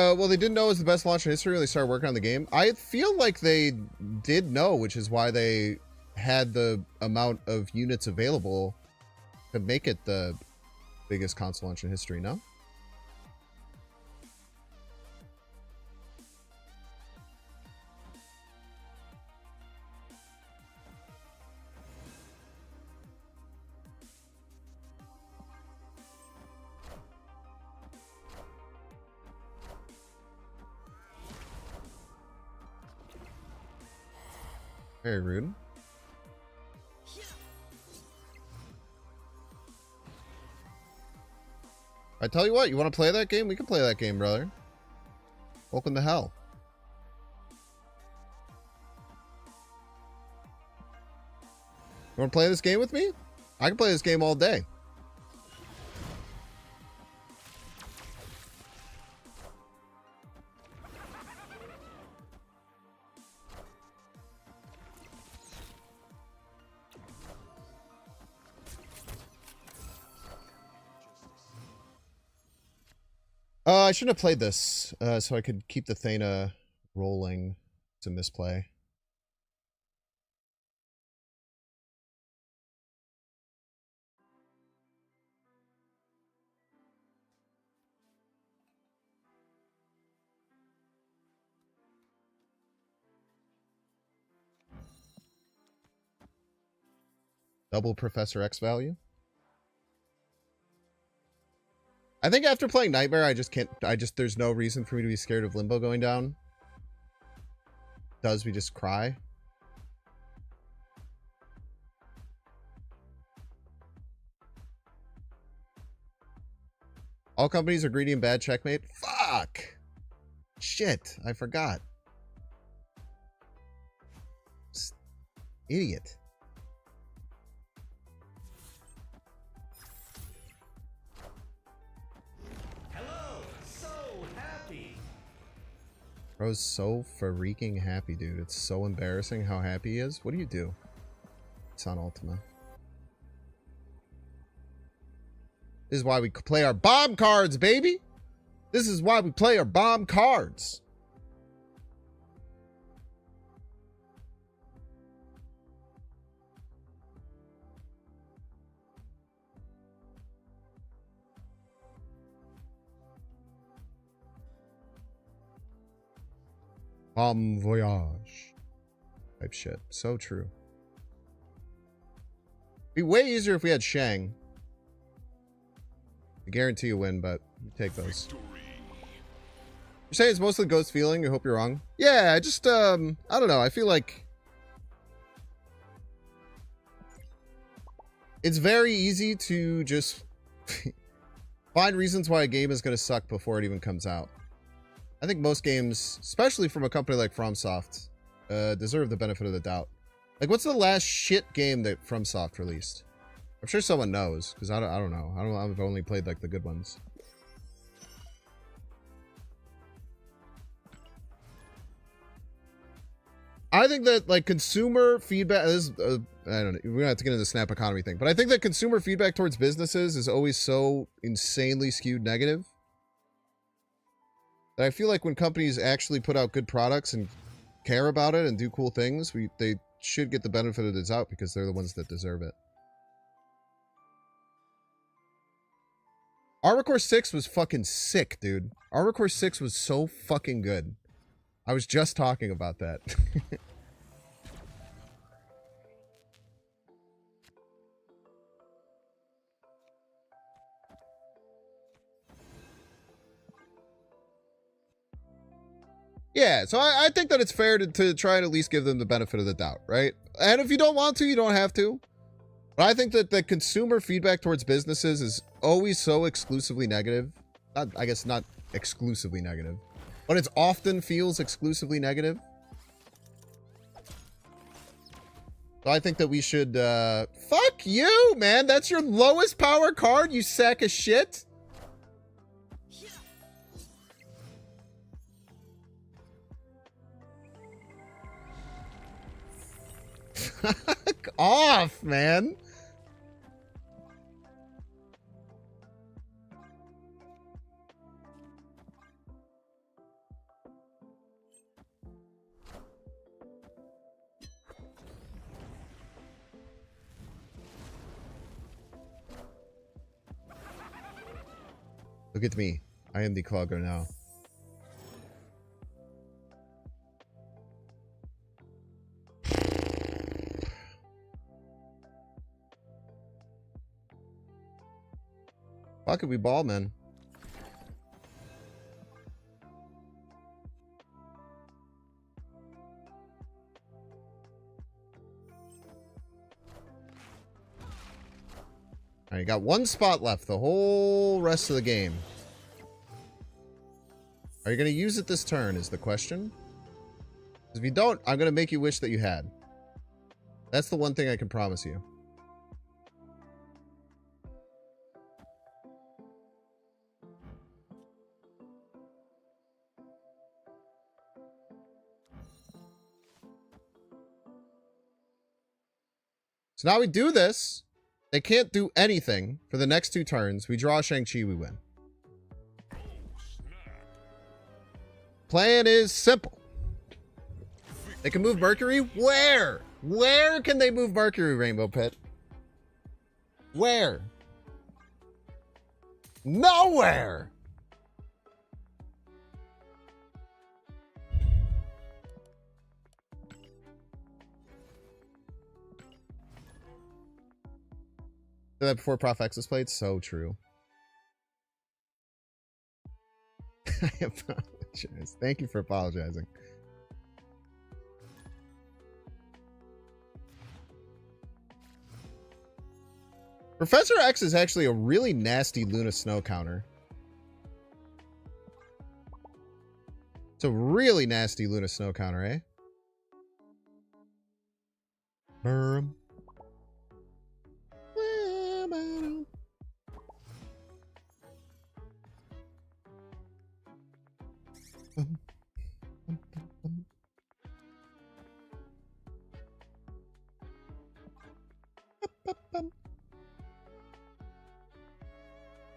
Well, they didn't know it was the best launch in history when they started working on the game. I feel like they did know, which is why they had the amount of units available to make it the biggest console launch in history, no? Very rude. I tell you what, you want to play that game? We can play that game, brother. Welcome to hell. You want to play this game with me? I can play this game all day. I shouldn't have played this, so I could keep the Thana rolling. It's a misplay. Double Professor X value. I think after playing Nightmare, I just can't, there's no reason for me to be scared of Limbo going down. Does we just cry? All companies are greedy and bad, checkmate? Fuck! Shit, I forgot. Idiot. Bro's so freaking happy, dude. It's so embarrassing how happy he is. What do you do? It's on Ultima. This is why we play our bomb cards, baby! This is why we play our bomb cards. Bon voyage. Type shit. So true. Be way easier if we had Shang. I guarantee you win, but you take those. You're saying it's mostly ghost feeling? I hope you're wrong. Yeah, I just, I don't know. I feel like it's very easy to just find reasons why a game is going to suck before it even comes out. I think most games, especially from a company like FromSoft, deserve the benefit of the doubt. Like, what's the last shit game that FromSoft released? I'm sure someone knows, because I don't know. I've only played, like, the good ones. I think that, like, consumer feedback, this is, I don't know, we're gonna have to get into the snap economy thing, but I think that consumer feedback towards businesses is always so insanely skewed negative. I feel like when companies actually put out good products and care about it and do cool things, they should get the benefit of the doubt because they're the ones that deserve it. Armor Core 6 was fucking sick, dude. Armor Core 6 was so fucking good. I was just talking about that. Yeah, so I think that it's fair to try and at least give them the benefit of the doubt, right? And if you don't want to, you don't have to. But I think that the consumer feedback towards businesses is always so exclusively negative. I guess not exclusively negative, but it often feels exclusively negative. So I think that we should, fuck you, man. That's your lowest power card, you sack of shit. Fuck off, man. Look at me. I am the Clogger now. Fuck it, we ball, man. Alright, you got one spot left the whole rest of the game. Are you going to use it this turn is the question. If you don't, I'm going to make you wish that you had. That's the one thing I can promise you. So now we do this. They can't do anything for the next 2 turns. We draw Shang-Chi, we win. Plan is simple. They can move Mercury. Where? Where can they move Mercury, Rainbow Pit? Where? Nowhere! That before Prof X was played? So true. I apologize. Thank you for apologizing. Professor X is actually a really nasty Luna Snow counter. It's a really nasty Luna Snow counter, eh? Burm.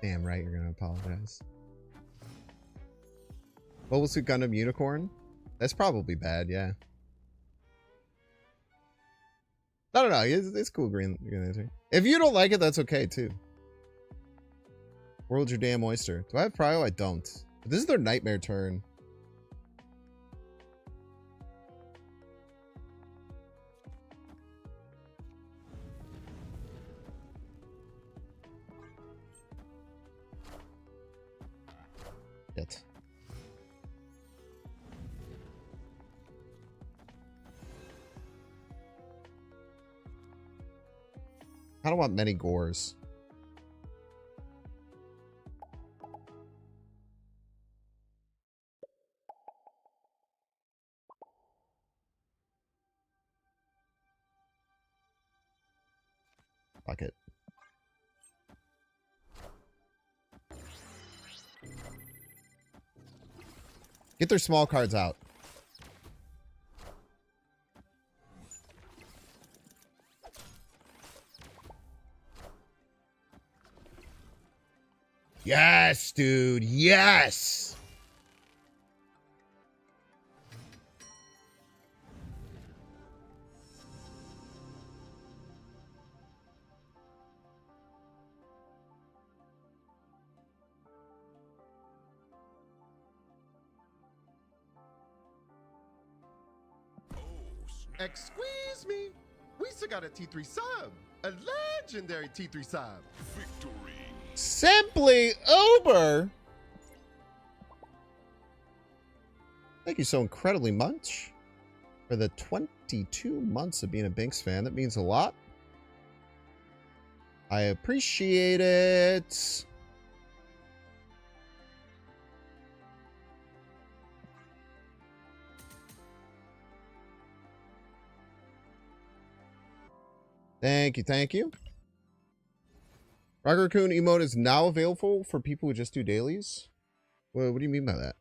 Damn right, you're gonna apologize. Mobile Suit Gundam Unicorn? That's probably bad, yeah. No, it's cool, Green Lantern. If you don't like it, that's okay, too. World's your damn oyster. Do I have Prio? I don't. But this is their nightmare turn. Yet. I don't want many gores. Fuck it. Get their small cards out. Yes, dude. Yes. Excuse me. We still got a T3 sub. A legendary T3 sub. Victory. Simply Uber. Thank you so incredibly much for the 22 months of being a Binks fan. That means a lot. I appreciate it. Thank you, thank you. Rocker Raccoon emote is now available for people who just do dailies. What do you mean by that?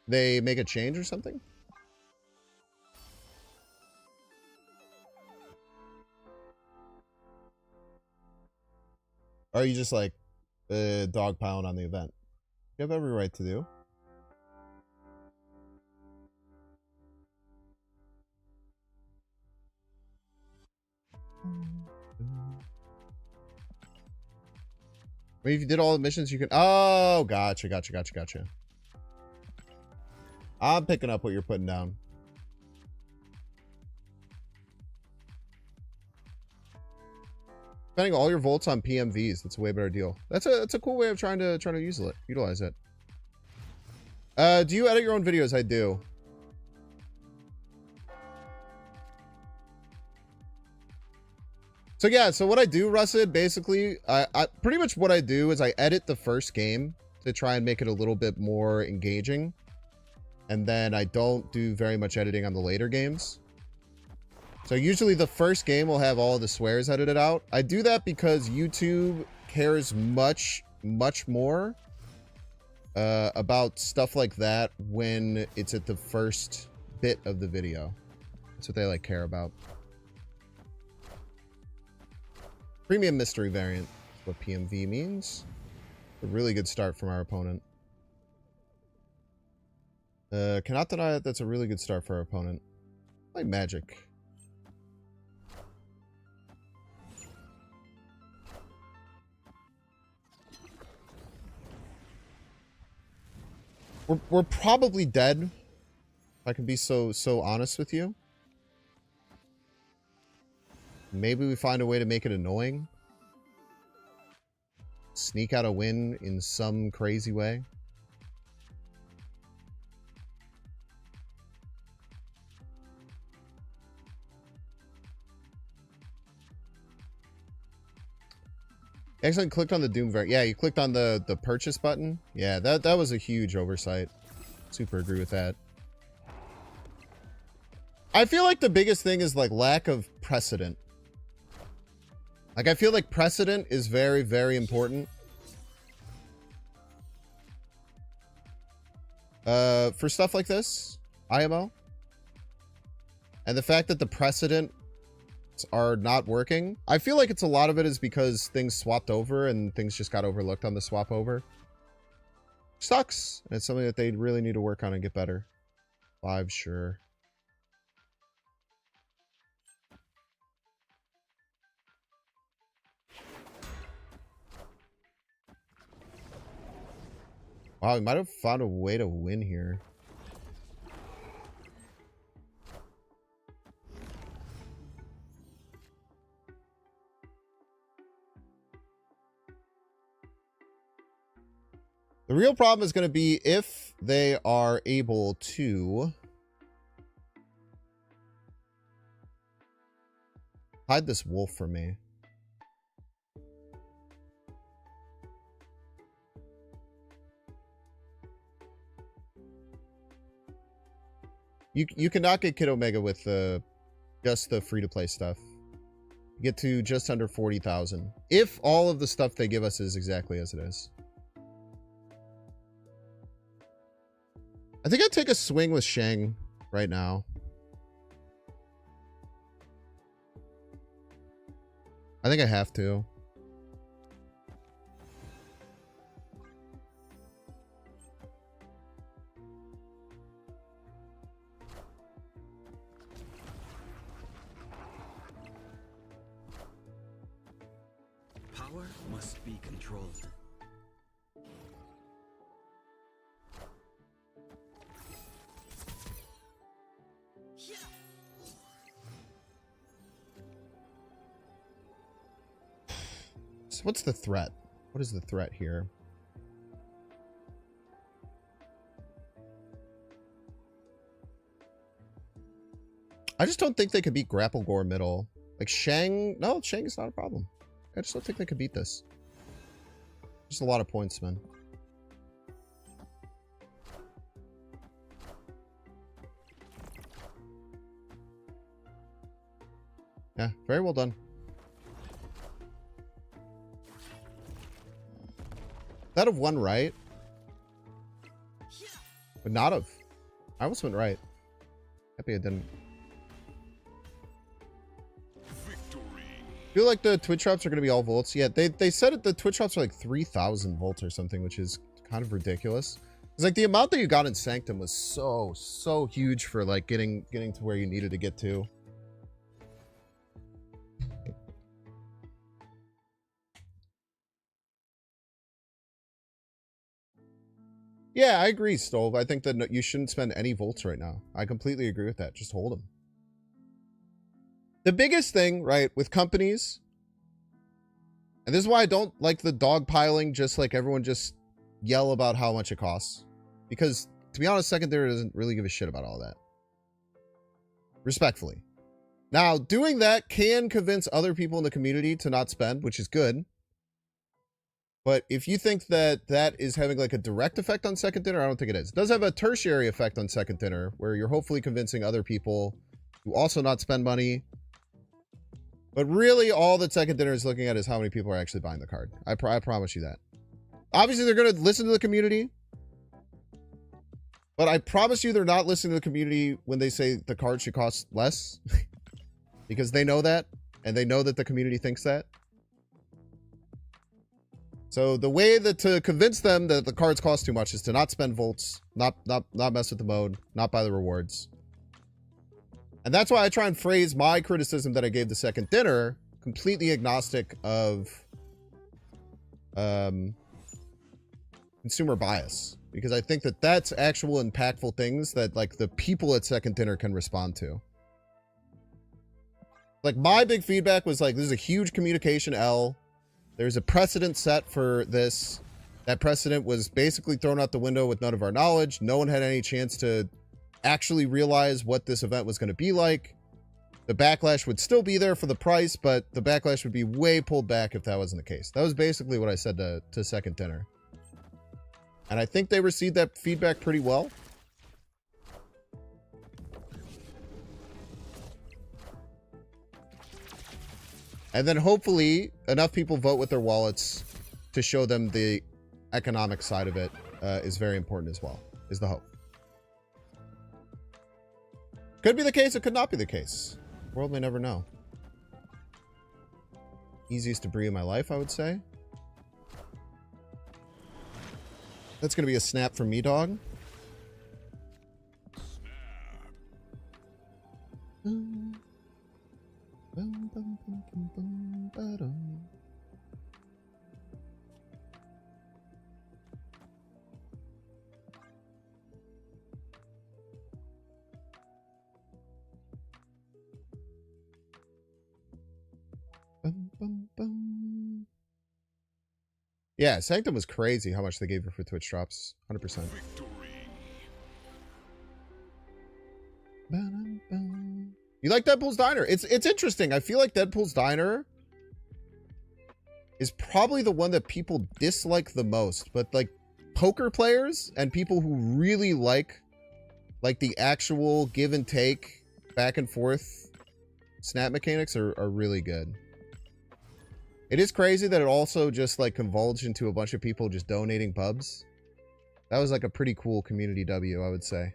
They make a change or something? Or are you just like dog piling on the event? You have every right to do. Wait, if you did all the missions, you can... Oh, gotcha. I'm picking up what you're putting down. Spending all your volts on PMVs. That's a way better deal. That's a cool way of trying to utilize it. Do you edit your own videos? I do. So yeah, so what I do, Russet, basically, I pretty much what I do is I edit the first game to try and make it a little bit more engaging. And then I don't do very much editing on the later games. So usually the first game will have all the swears edited out. I do that because YouTube cares much more about stuff like that when it's at the first bit of the video. That's what they like care about. Premium mystery variant is what PMV means. A really good start from our opponent. Cannot deny that that's a really good start for our opponent. Like magic. We're probably dead. If I can be so honest with you. Maybe we find a way to make it annoying. Sneak out a win in some crazy way. Excellent. Clicked on the Doom variant. Yeah, you clicked on the purchase button. Yeah, that was a huge oversight. Super agree with that. I feel like the biggest thing is like lack of precedent. Like, I feel like precedent is very, very important. For stuff like this, IMO. And the fact that the precedent are not working. I feel like it's a lot of it is because things swapped over and things just got overlooked on the swap over. Sucks. And it's something that they really need to work on and get better. 5, sure. Wow, we might have found a way to win here. The real problem is going to be if they are able to hide this wolf from me. You cannot get Kid Omega with just the free-to-play stuff. You get to just under 40,000. If all of the stuff they give us is exactly as it is. I think I'd take a swing with Shang right now. I think I have to. Power must be controlled. So what's the threat? What is the threat here? I just don't think they could beat Grapple Gore middle. Like Shang, no, Shang is not a problem. I just don't think they could beat this. Just a lot of points, man. Yeah, very well done. That have won right. Would not have. I almost went right. Happy I didn't. Victory. I feel like the Twitch drops are going to be all volts. Yeah, they said it, the Twitch drops are like 3,000 volts or something, which is kind of ridiculous. It's like the amount that you got in Sanctum was so huge for like getting to where you needed to get to. Yeah, I agree, Stove. I think that you shouldn't spend any volts right now. I completely agree with that. Just hold them. The biggest thing, right, with companies, and this is why I don't like the dogpiling, just like everyone just yell about how much it costs. Because, to be honest, Secondary doesn't really give a shit about all that. Respectfully. Now, doing that can convince other people in the community to not spend, which is good. But if you think that that is having like a direct effect on Second Dinner, I don't think it is. It does have a tertiary effect on Second Dinner, where you're hopefully convincing other people to also not spend money. But really, all that Second Dinner is looking at is how many people are actually buying the card. I promise you that. Obviously, they're going to listen to the community. But I promise you they're not listening to the community when they say the card should cost less. Because they know that. And they know that the community thinks that. So the way that to convince them that the cards cost too much is to not spend volts, not mess with the mode, not buy the rewards. And that's why I try and phrase my criticism that I gave the Second Dinner completely agnostic of consumer bias, because I think that that's actual impactful things that like the people at Second Dinner can respond to. Like my big feedback was like, this is a huge communication L. There's a precedent set for this. That precedent was basically thrown out the window with none of our knowledge. No one had any chance to actually realize what this event was going to be like. The backlash would still be there for the price, but the backlash would be way pulled back if that wasn't the case. That was basically what I said to Second Dinner. And I think they received that feedback pretty well. And then hopefully enough people vote with their wallets to show them the economic side of it is very important as well, is the hope. Could be the case, it could not be the case. The world may never know. Easiest debris in my life, I would say. That's going to be a snap from me, dog. Yeah, Sanctum was crazy how much they gave her for Twitch drops. 100%. Victory. You like Deadpool's Diner? It's interesting. I feel like Deadpool's Diner is probably the one that people dislike the most. But like poker players and people who really like the actual give and take, back and forth snap mechanics are really good. It is crazy that it also just like convulged into a bunch of people just donating pubs. That was like a pretty cool community W, I would say.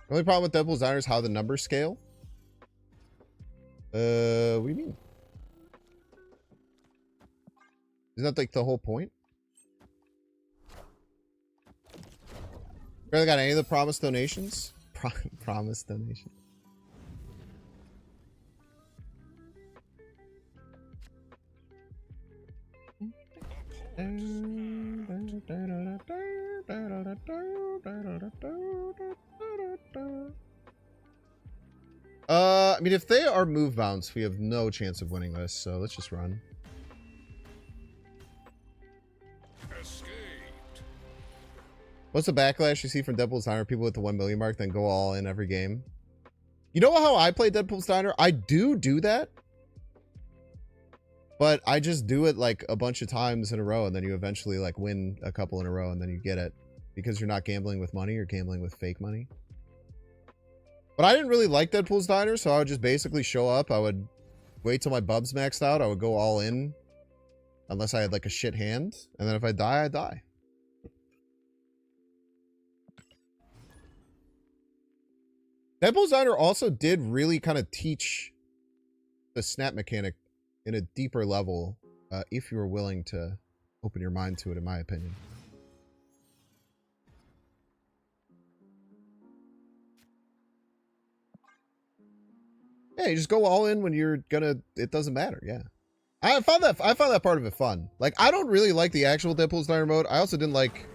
The only problem with Deadpool's Diner is how the numbers scale. What do you mean? Isn't that like the whole point? Really got any of the promised donations? Promised donations. I mean, if they are move bounce, we have no chance of winning this, so let's just run. Escaped. What's the backlash you see from Deadpool's Diner? People at the 1 million mark then go all in every game. You know how I play Deadpool's Diner? I do that. But I just do it like a bunch of times in a row, and then you eventually like win a couple in a row, and then you get it. Because you're not gambling with money, you're gambling with fake money. But I didn't really like Deadpool's Diner, so I would just basically show up. I would wait till my bubs maxed out. I would go all in. Unless I had like a shit hand. And then if I die, I die. Deadpool's Diner also did really kind of teach the snap mechanic in a deeper level. If you were willing to open your mind to it, in my opinion. Yeah, you just go all in when you're gonna. It doesn't matter. Yeah, I found that part of it fun. Like, I don't really like the actual Deadpool's Diner mode. I also didn't like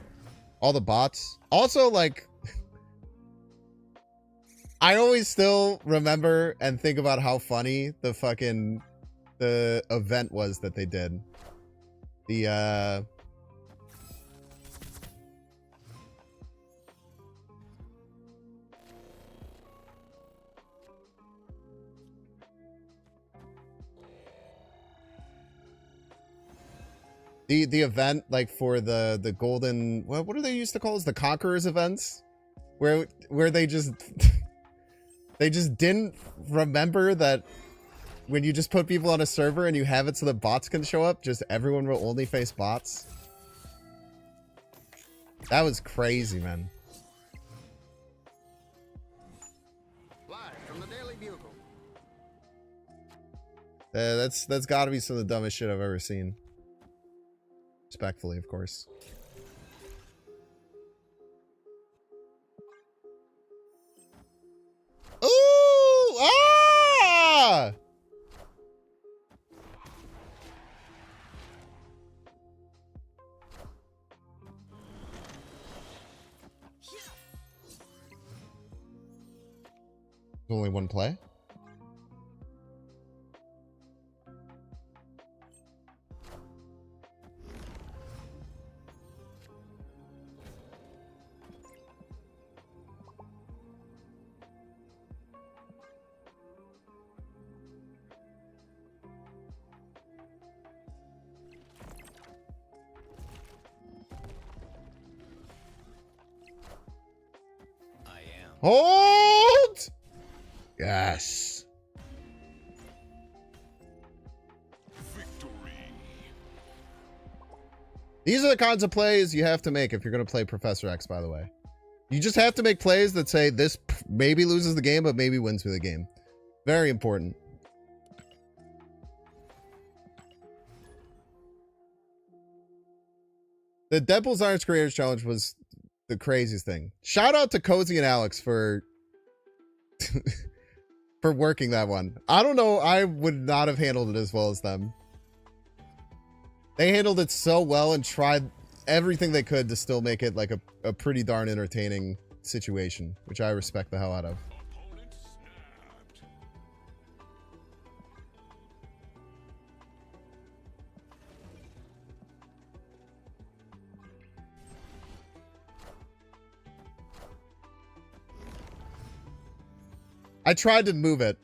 all the bots. Also, like, I always still remember and think about how funny the event was that they did. The event, like, for the golden, what do they used to call it? The Conquerors events, where they just they just didn't remember that when you just put people on a server and you have it so the bots can show up, just everyone will only face bots. That was crazy, man. Live from the Daily Bugle. That's got to be some of the dumbest shit I've ever seen. Respectfully, of course. Ooh! Ah! There's only one play? Hold! Yes. Victory. These are the kinds of plays you have to make if you're going to play Professor X, by the way. You just have to make plays that say this maybe loses the game, but maybe wins me the game. Very important. The Deadpool's Irons Creators Challenge was the craziest thing. Shout out to Cozy and Alex for for working that one. I don't know. I would not have handled it as well as them. They handled it so well and tried everything they could to still make it like a pretty darn entertaining situation, which I respect the hell out of. Opponent snapped. I tried to move it.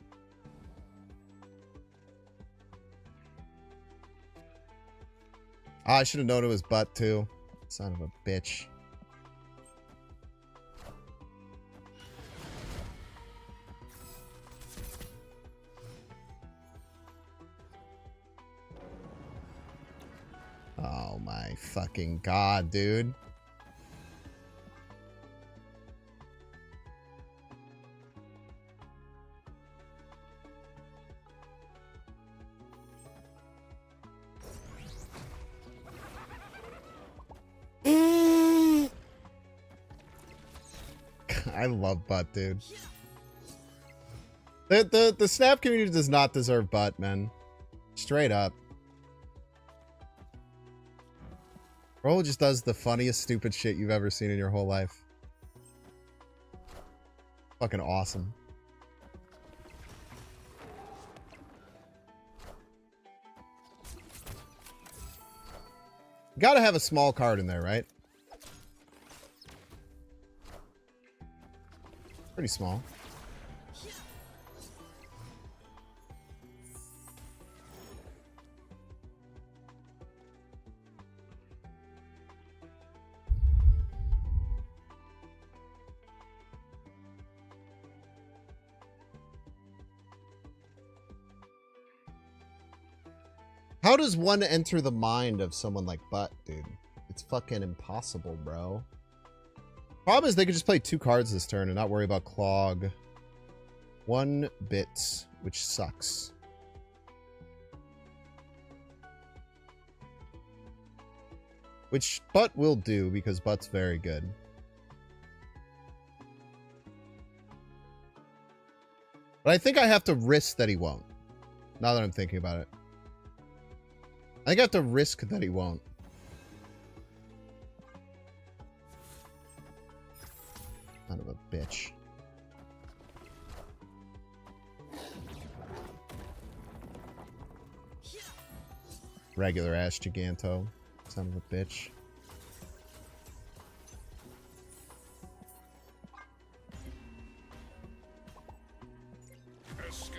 I should have known it was butt too. Son of a bitch. Oh my fucking god, dude. I love butt, dude. The snap community does not deserve butt, man. Straight up. Bro just does the funniest stupid shit you've ever seen in your whole life. Fucking awesome. Gotta have a small card in there, right? Pretty small. How does one enter the mind of someone like Butt, dude? It's fucking impossible, bro. Problem is they could just play 2 cards this turn and not worry about Clog. 1 bit, which sucks. Which Butt will do because Butt's very good. But I think I have to risk that he won't. Now that I'm thinking about it. I think I have to risk that he won't. Son of a bitch. Regular ass Giganto. Son of a bitch. Escaped.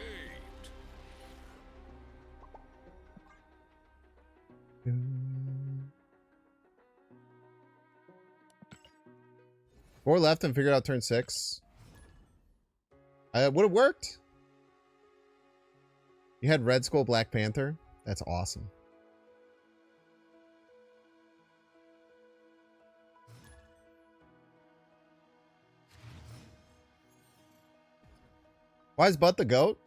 Four left and figured out turn 6. Would have worked. You had Red Skull, Black Panther. That's awesome. Why is Butt the GOAT?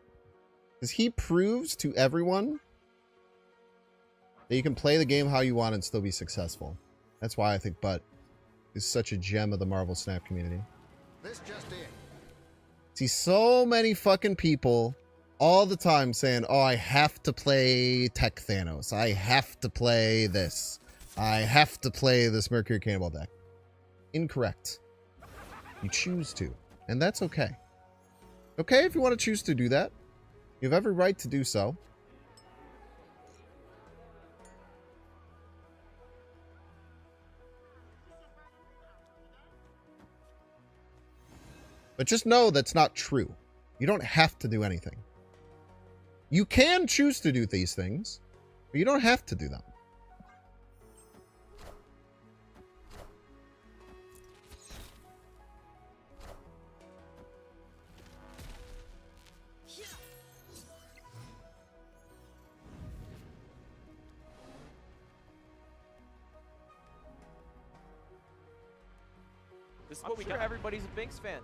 Because he proves to everyone that you can play the game how you want and still be successful. That's why I think Butt is such a gem of the Marvel Snap community. This just in. See so many fucking people all the time saying, oh, I have to play Tech Thanos. I have to play this. I have to play this Mercury Cannonball deck. Incorrect. You choose to. And that's okay. Okay if you want to choose to do that. You have every right to do so. But just know that's not true. You don't have to do anything. You can choose to do these things, but you don't have to do them. This is what we do. Everybody's a Binks fan.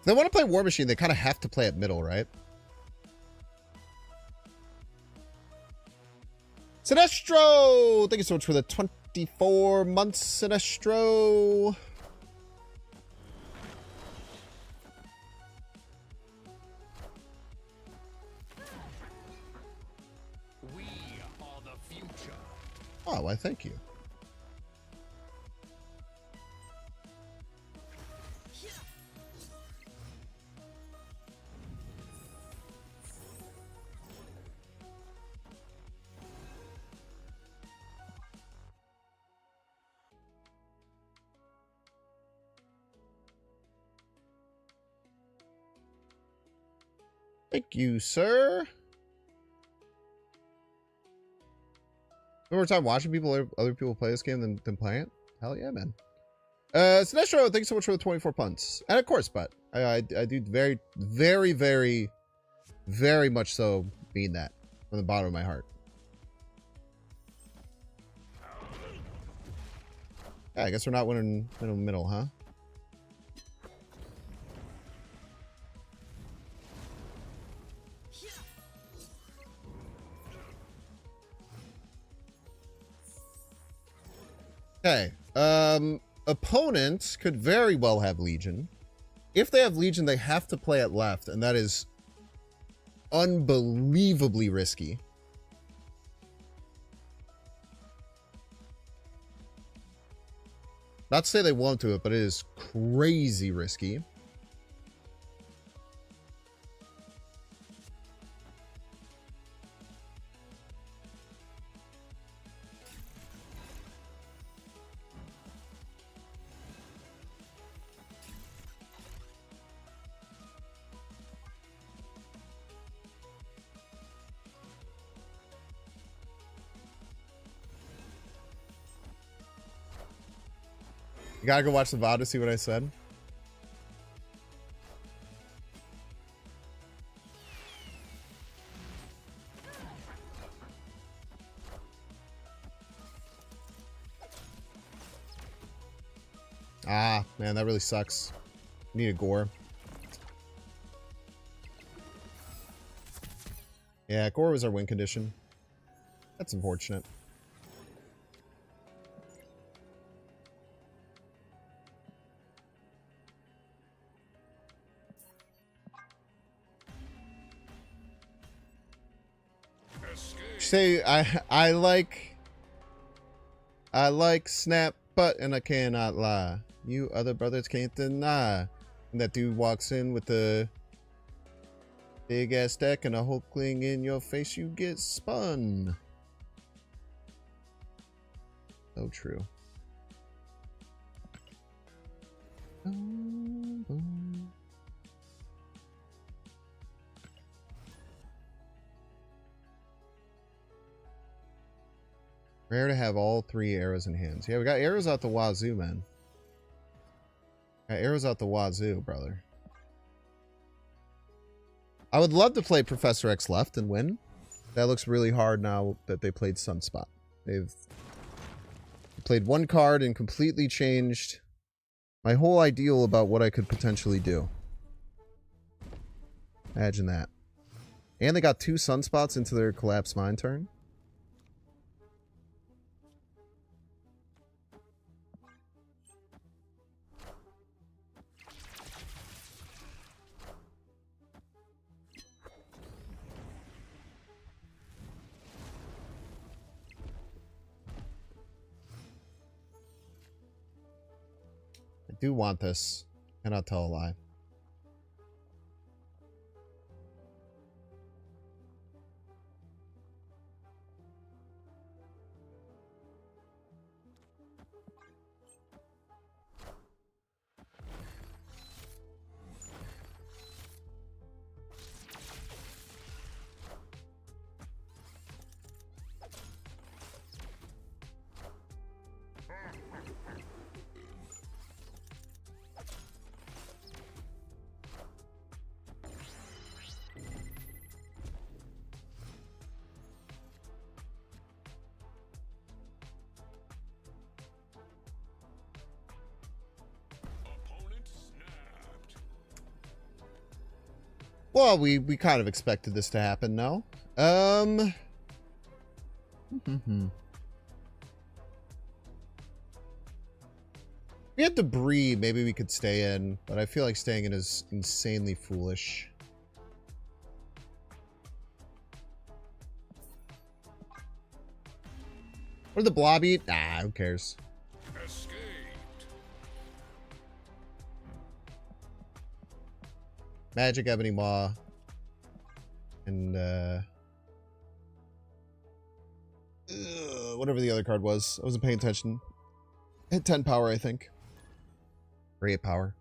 They want to play War Machine, they kind of have to play at middle, right? Sinestro! Thank you so much for the 24 months, Sinestro. We are the future. Oh, why thank you. Thank you, sir. More time watching other people play this game than playing it? Hell yeah, man. Sinestro, thanks so much for the 24 punts. And of course, but I do very, very, very, very much so mean that from the bottom of my heart. Yeah, I guess we're not winning middle, huh? Okay. Opponents could very well have Legion. If they have Legion, they have to play at left, and that is unbelievably risky. Not to say they won't do it, but it is crazy risky. You gotta go watch the VOD to see what I said. Ah, man, that really sucks. Need a gore. Yeah, gore was our win condition. That's unfortunate. Say I like snap butt and I cannot lie. You other brothers can't deny. And that dude walks in with the big ass deck and a whole cling in your face, you get spun. So true. Rare to have all 3 arrows in hands. Yeah, we got arrows out the wazoo, man. Got arrows out the wazoo, brother. I would love to play Professor X left and win. That looks really hard now that they played Sunspot. They've played one card and completely changed my whole ideal about what I could potentially do. Imagine that. And they got 2 Sunspots into their Collapse Mine turn. I do want this. Cannot tell a lie. Well, we kind of expected this to happen, no? We had debris, maybe we could stay in, but I feel like staying in is insanely foolish. What did the blob eat? Nah, who cares? Magic Ebony Maw. And, whatever the other card was. I wasn't paying attention. It had 10 power, I think. Or 8 power.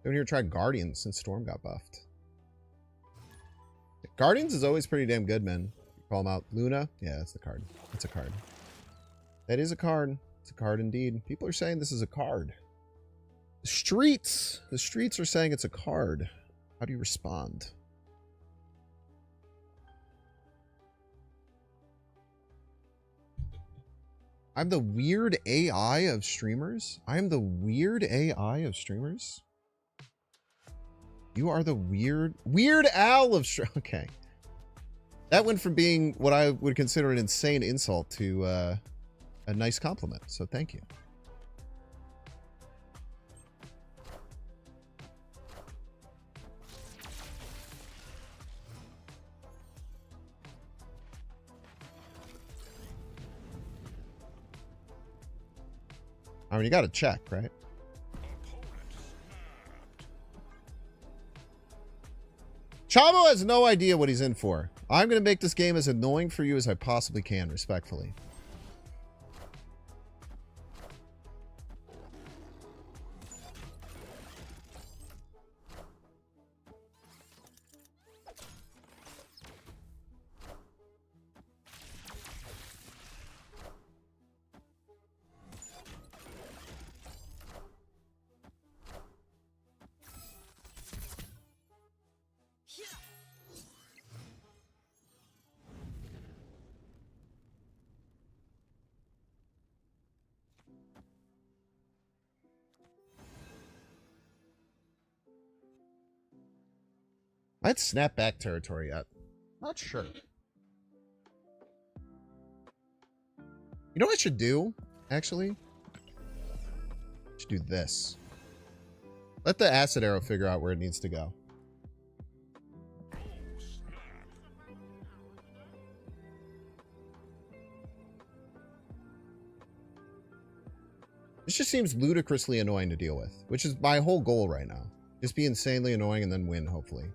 Haven't even tried Guardians since Storm got buffed. Guardians is always pretty damn good, man. You call them out. Luna? Yeah, that's the card. That's a card. That is a card. It's a card indeed. People are saying this is a card. The streets are saying it's a card. How do you respond? I'm the weird AI of streamers? I'm the weird AI of streamers? You are the weird Al of okay. That went from being what I would consider an insane insult to a nice compliment. So thank you. I mean, you got to check, right? Chavo has no idea what he's in for. I'm going to make this game as annoying for you as I possibly can, respectfully. I had snapback territory yet. Not sure. You know what I should do, actually? I should do this. Let the acid arrow figure out where it needs to go. This just seems ludicrously annoying to deal with, which is my whole goal right now. Just be insanely annoying and then win, hopefully.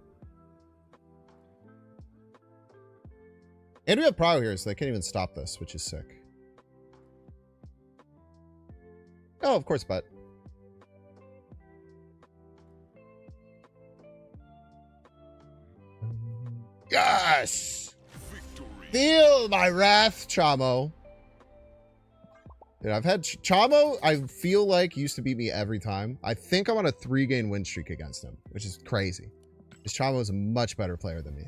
And we have Pro here, so they can't even stop this, which is sick. Oh, of course, but. Yes! Feel my wrath, Chamo. Dude, I've had Chamo, I feel like, used to beat me every time. I think I'm on a 3-game win streak against him, which is crazy. Because Chamo is a much better player than me.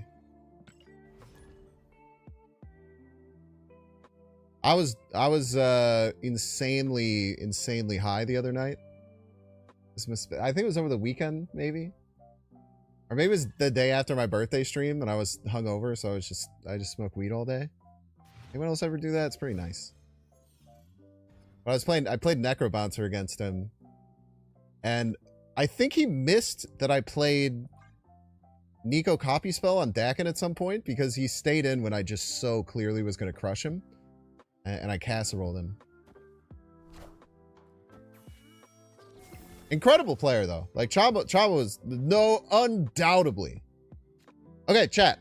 I was insanely high the other night. I think it was over the weekend, maybe. Or maybe it was the day after my birthday stream and I was hungover, so I just smoked weed all day. Anyone else ever do that? It's pretty nice. But I played Necrobouncer against him. And I think he missed that I played Nico Copy Spell on Dakin at some point because he stayed in when I just so clearly was going to crush him. And I casseroled him. Incredible player, though. Like, Chavo is undoubtedly. Okay, chat.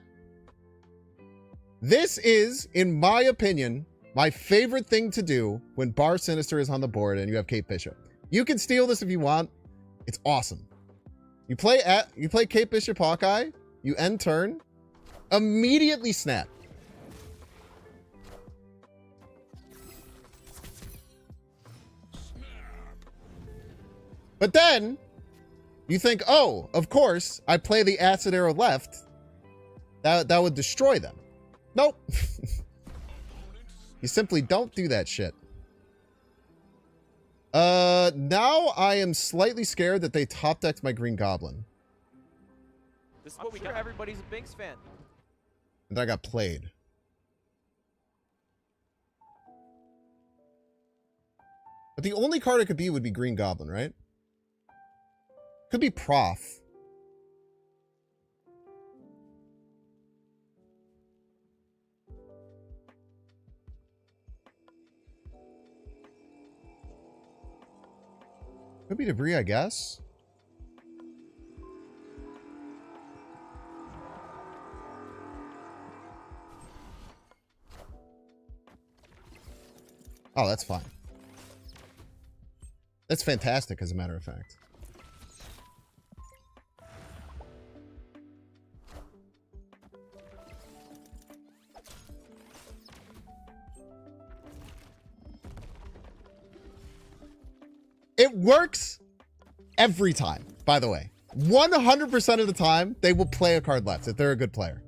This is, in my opinion, my favorite thing to do when Bar Sinister is on the board and you have Kate Bishop. You can steal this if you want. It's awesome. You play Kate Bishop Hawkeye, you end turn, immediately snap. But then, you think, oh, of course, I play the acid arrow left. That would destroy them. Nope. You simply don't do that shit. Now I am slightly scared that they top-decked my Green Goblin. This is what we got. Everybody's a Binks fan. And I got played. But the only card it could be would be Green Goblin, right? Could be Prof. Could be Debris, I guess. Oh, that's fine. That's fantastic, as a matter of fact. It works every time, by the way. 100% of the time, they will play a card left if they're a good player.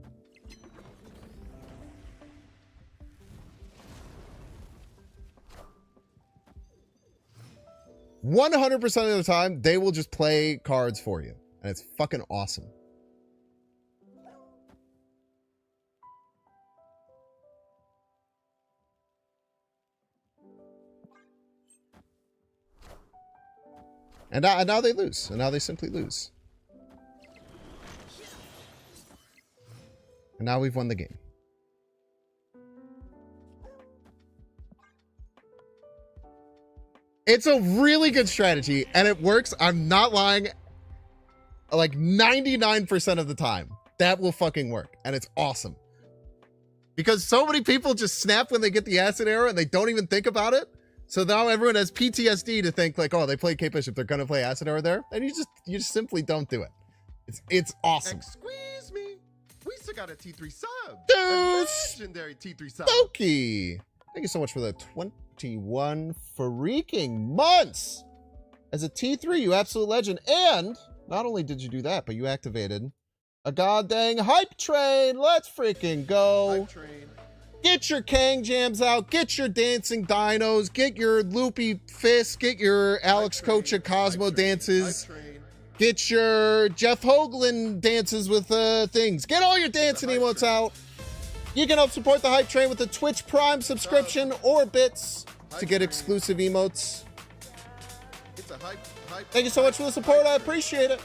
"100% of the time, they will just play cards for you. And it's fucking awesome. And now they lose. And now they simply lose. And now we've won the game. It's a really good strategy, and it works. I'm not lying. Like 99% of the time, that will fucking work, and it's awesome. Because so many people just snap when they get the acid arrow, and they don't even think about it. So now everyone has PTSD to think like, oh, they play Kate Bishop, they're gonna play acid arrow there, and you just simply don't do it. It's awesome. Excuse me. We still got a T3 sub. Dude, Legendary T3 sub. Stokey. Thank you so much for the 21 freaking months. As a T3, you absolute legend. And not only did you do that, but you activated a goddamn hype train. Let's freaking go. Hype train. Get your Kang jams out. Get your dancing dinos. Get your loopy fists. Get your Alex Kocha Cosmo dances. Get your Jeff Hoagland dances with things. Get all your dancing emotes out. You can help support the hype train with a Twitch Prime subscription or bits to get exclusive emotes. It's a hype. Thank you so much for the support. I appreciate it.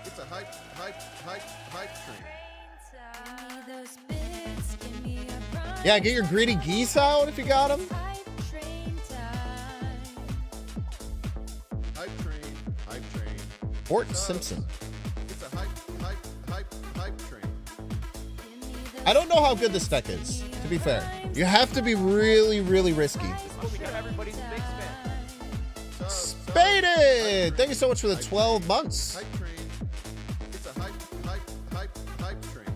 It's a hype train. Yeah, get your greedy geese out if you got them. Hype train. Fort Simpson. It's a hype train. I don't know how good this deck is, to be fair. You have to be really, really risky. This is what we got. Everybody's a Binks fan. Spaded! Thank you so much for the 12 months. Hype train. It's a hype train.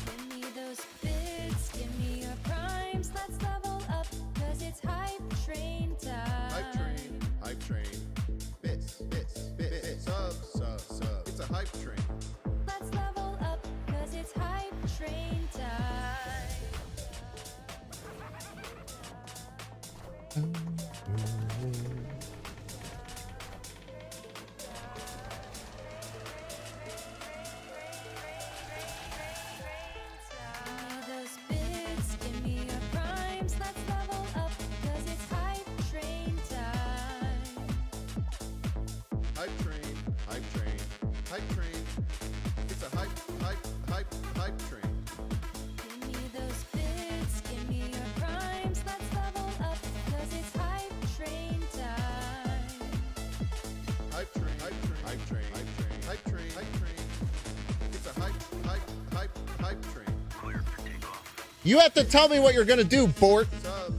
Give me those bits, give me your primes, let's level up, cause it's hype train time. Hype train. Bits. Sub. It's a hype train. Let's level up, cause it's hype train time. Hype train. It's a hype train. Give me those bits, give me your primes, let's level up, cause it's hype train time. Hype train. It's a hype train. You have to tell me what you're gonna do, Bort. Subs.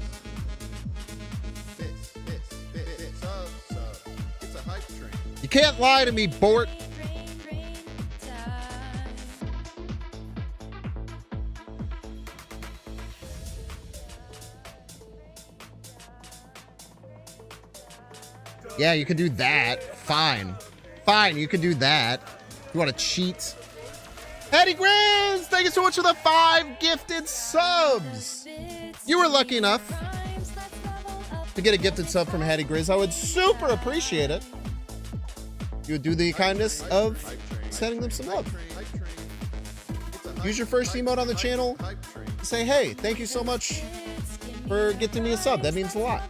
Bits. Subs. It's a hype train. You can't lie to me, Bort. Train time. Yeah, you can do that. Fine, you can do that. You want to cheat? Eddie Grizz, thank you so much for the 5 gifted subs. You were lucky enough to get a gifted sub from Hattie Grizz. I would super appreciate it. You would do the kindness of sending them some love. Use your first emote on the channel to say, hey, thank you so much for gifting me a sub. That means a lot.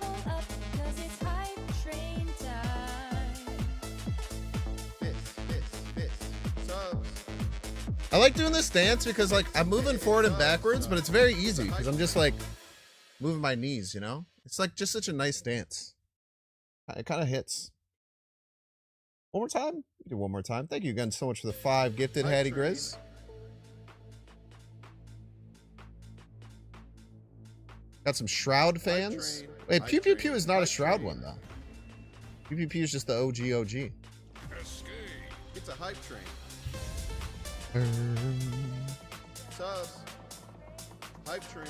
I like doing this dance because like I'm moving forward and backwards, but it's very easy because I'm just like moving my knees, you know? It's like just such a nice dance. It kind of hits. One more time? We do one more time. Thank you again so much for the 5 gifted, Hattie Grizz. Got some Shroud fans. Wait, Pew Pew Pew is not a Shroud one though. Pew Pew Pew is just the OG. It's a hype train. Subs. Hype train.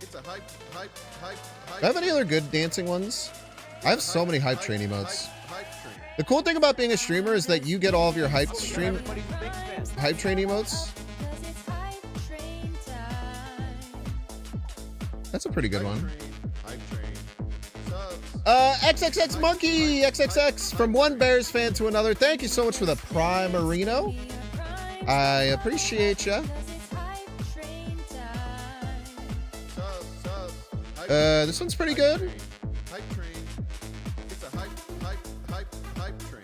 It's a hype. Do I have any other good dancing ones? I have so many hype train emotes. Hype train. The cool thing about being a streamer is that you get all of your hype train emotes. That's a pretty good one. Hype train. Subs. XXX Monkey XXX from one Bears fan to another. Thank you so much for the Prime Marino. I appreciate ya. This one's pretty good. Hype train. It's a hype train.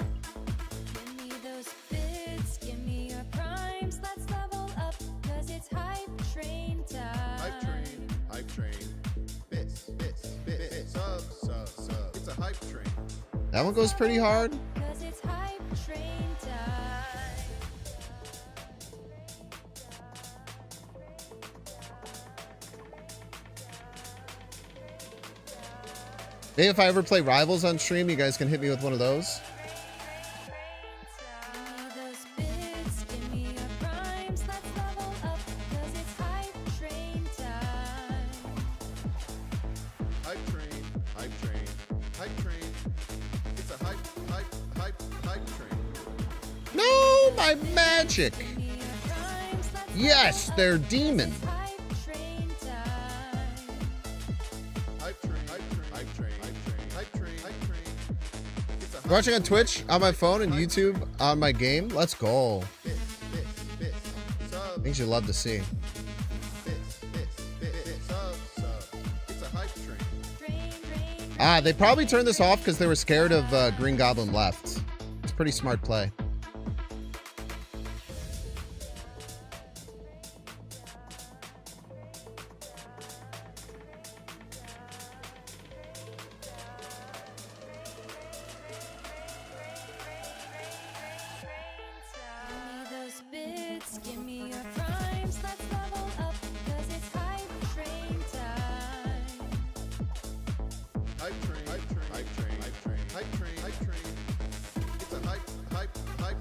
Give me those bits, give me your primes, let's level up, cause it's hype train time. Hype train. Bits. That one goes pretty hard. 'Cause it's hype train time. Maybe if I ever play Rivals on stream, you guys can hit me with one of those. Give me those bits, give me your primes, let's level up, 'cause it's hype train time. Hype train, hype train, hype train. It's a hype train. No, my magic. Give me your primes, let's Yes, level they're up, 'cause demon. it's hype train time. Hype train, hype train, hype train, hype train, hype train. It's a Watching on Twitch, on my phone, and YouTube on my game. Let's go. This, sub, Things you love to see. this, sub. It's a hype train. Ah, they probably turned this off because they were scared of Green Goblin left. It's a pretty smart play. Give me those bits, give me your primes, let's level up, 'cause it's hype train time. Hype train, hype train, hype train, hype train, hype train, hype train. It's a hype.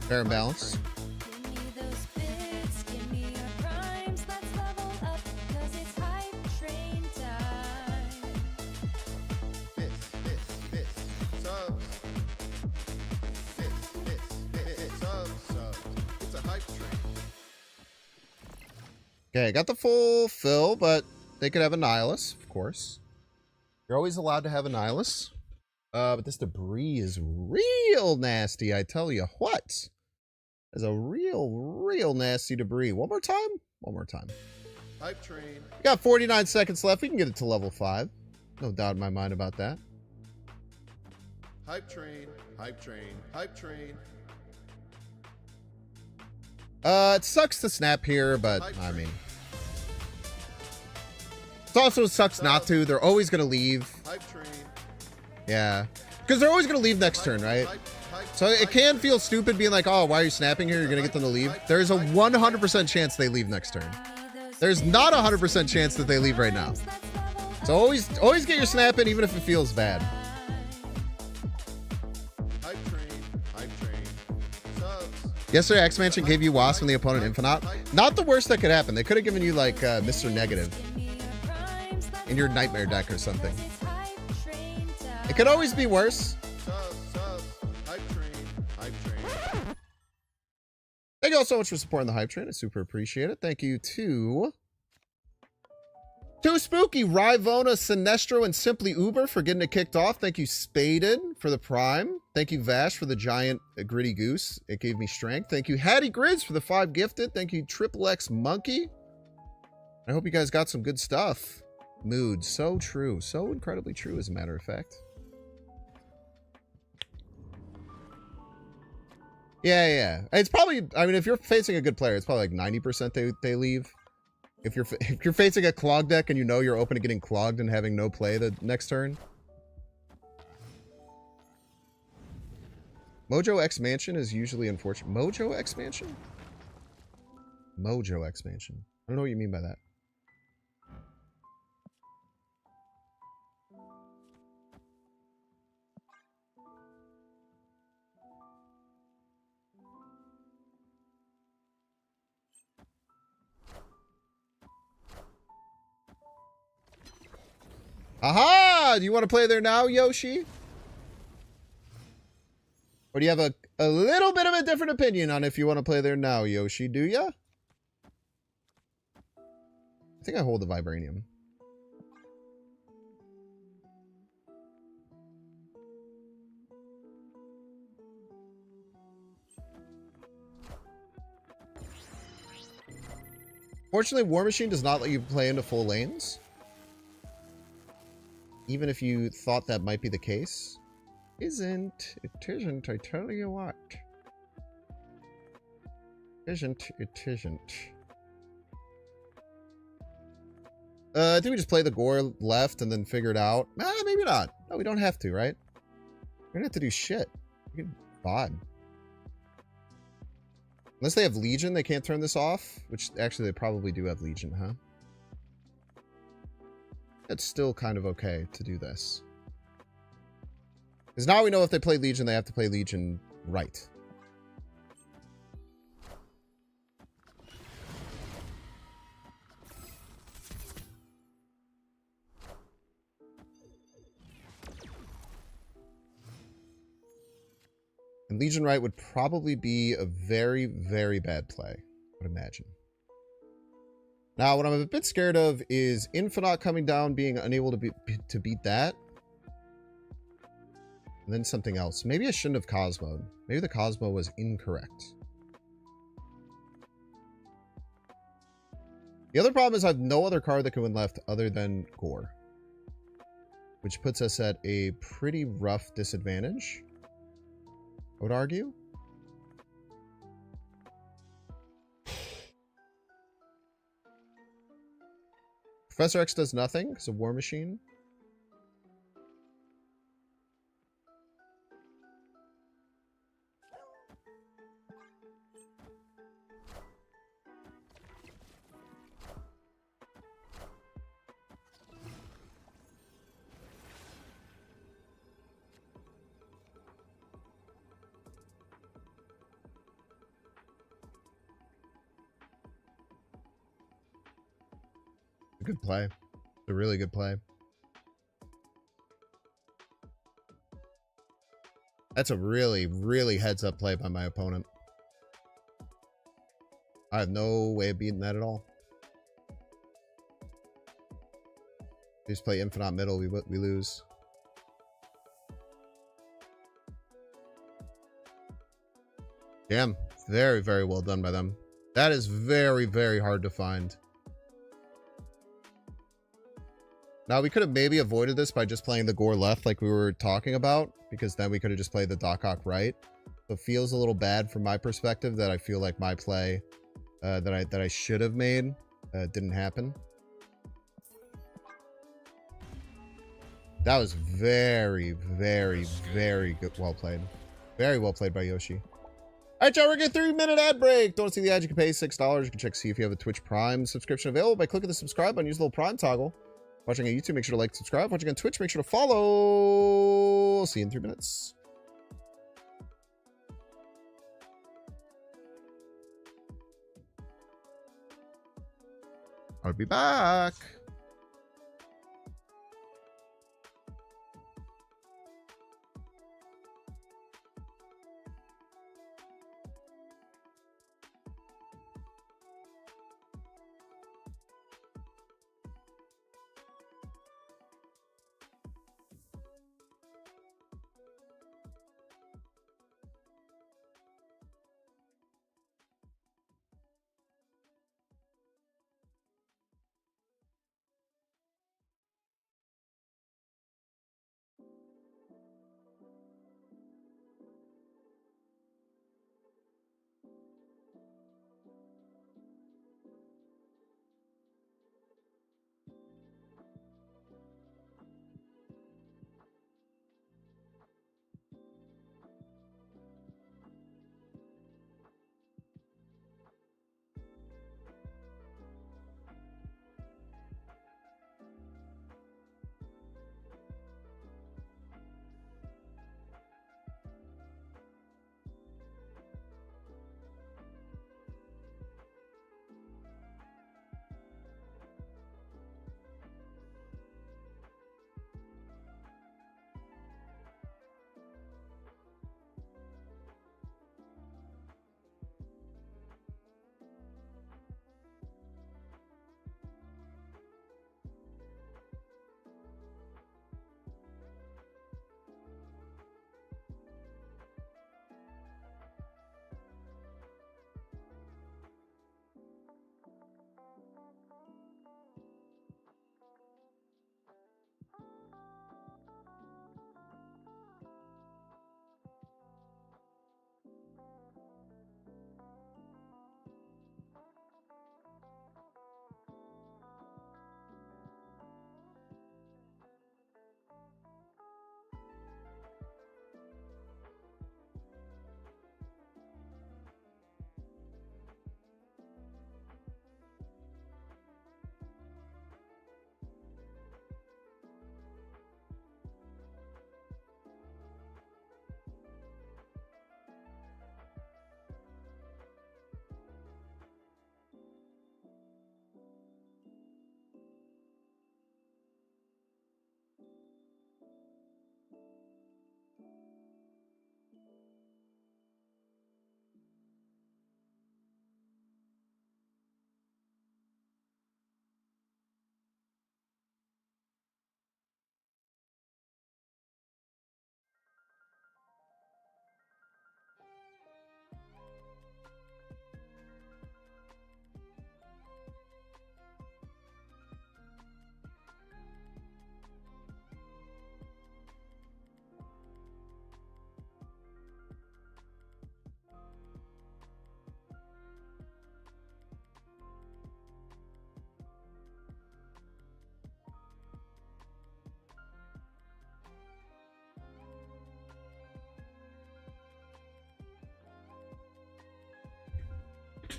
Fair and balanced. Give me those bits, give me your primes, let's level up, 'cause it's hype train time. This, subs. This, subs. It's a hype train. Okay, got the full fill, but they could have a Nihilus, of course. You're always allowed to have a Nihilus. But this debris is real nasty, I tell you what. There's a real nasty debris. One more time? One more time. Hype train. We got 49 seconds left. We can get it to level 5. No doubt in my mind about that. Hype train. Hype train. Hype train. It sucks to snap here, but I mean... It also sucks not to. They're always going to leave. Hype train. Yeah. Because they're always going to leave next turn, right? So it can feel stupid being like, oh, why are you snapping here? You're going to get them to leave. There's a 100% chance they leave next turn. There's not a 100% chance that they leave right now. So always get your snap in, even if it feels bad. Hype train. Hype train. Subs. Yesterday, X-Mansion gave you Wasp and the opponent Infinite. Not the worst that could happen. They could have given you, like, Mr. Negative in your Nightmare deck or something. It could always be worse. Subs. Hype train. Hype train. Thank you all so much for supporting the Hype Train. I super appreciate it. Thank you to Too Spooky, Rivona, Sinestro, and Simply Uber for getting it kicked off. Thank you, Spaded, for the Prime. Thank you, Vash, for the giant gritty goose. It gave me strength. Thank you, Hattie Grids, for the 5 gifted. Thank you, Triple X Monkey. I hope you guys got some good stuff. Mood, so true. So incredibly true, as a matter of fact. Yeah. It's probably, I mean, if you're facing a good player, it's probably like 90% they leave. If you're facing a clog deck and you know you're open to getting clogged and having no play the next turn. Mojo X Mansion is usually unfortunate. Mojo X Mansion? Mojo X Mansion. I don't know what you mean by that. Aha! Do you want to play there now, Yoshi? Or do you have a little bit of a different opinion on if you want to play there now, Yoshi? Do ya? I think I hold the Vibranium. Fortunately, War Machine does not let you play into full lanes. Even if you thought that might be the case. It isn't, I tell you what. It isn't. I think we just play the Gore left and then figure it out. Maybe not. No, we don't have to, right? don't have to do shit. You can vibe. Unless they have Legion, they can't turn this off. Which, actually, they probably do have Legion, huh? It's still kind of okay to do this. Because now we know if they play Legion, they have to play Legion right. And Legion right would probably be a very, very bad play, I would imagine. Now, what I'm a bit scared of is Infinite coming down, being unable to beat that. And then something else. Maybe I shouldn't have Cosmo'd. Maybe the Cosmo was incorrect. The other problem is I have no other card that can win left other than Gore. Which puts us at a pretty rough disadvantage, I would argue. Professor X does nothing. It's a war machine. A good play. A really good play. That's a really, really heads-up play by my opponent. I have no way of beating that at all. We just play Infinite Middle, we lose. Damn. Very, very well done by them. That is very, very hard to find. Now, we could have maybe avoided this by just playing the Gore left like we were talking about, because then we could have just played the Doc Ock right. So it feels a little bad from my perspective that I feel like my play that I should have made didn't happen. That was very, very, very good. Well played. Very well played by Yoshi. All right, y'all, we're getting a 3-minute ad break. Don't see the ad? You can pay $6. You can check to see if you have a Twitch Prime subscription available by clicking the subscribe button. Use the little Prime toggle. Watching on YouTube, make sure to like, subscribe. Watching on Twitch, make sure to follow. See you in 3 minutes. I'll be back.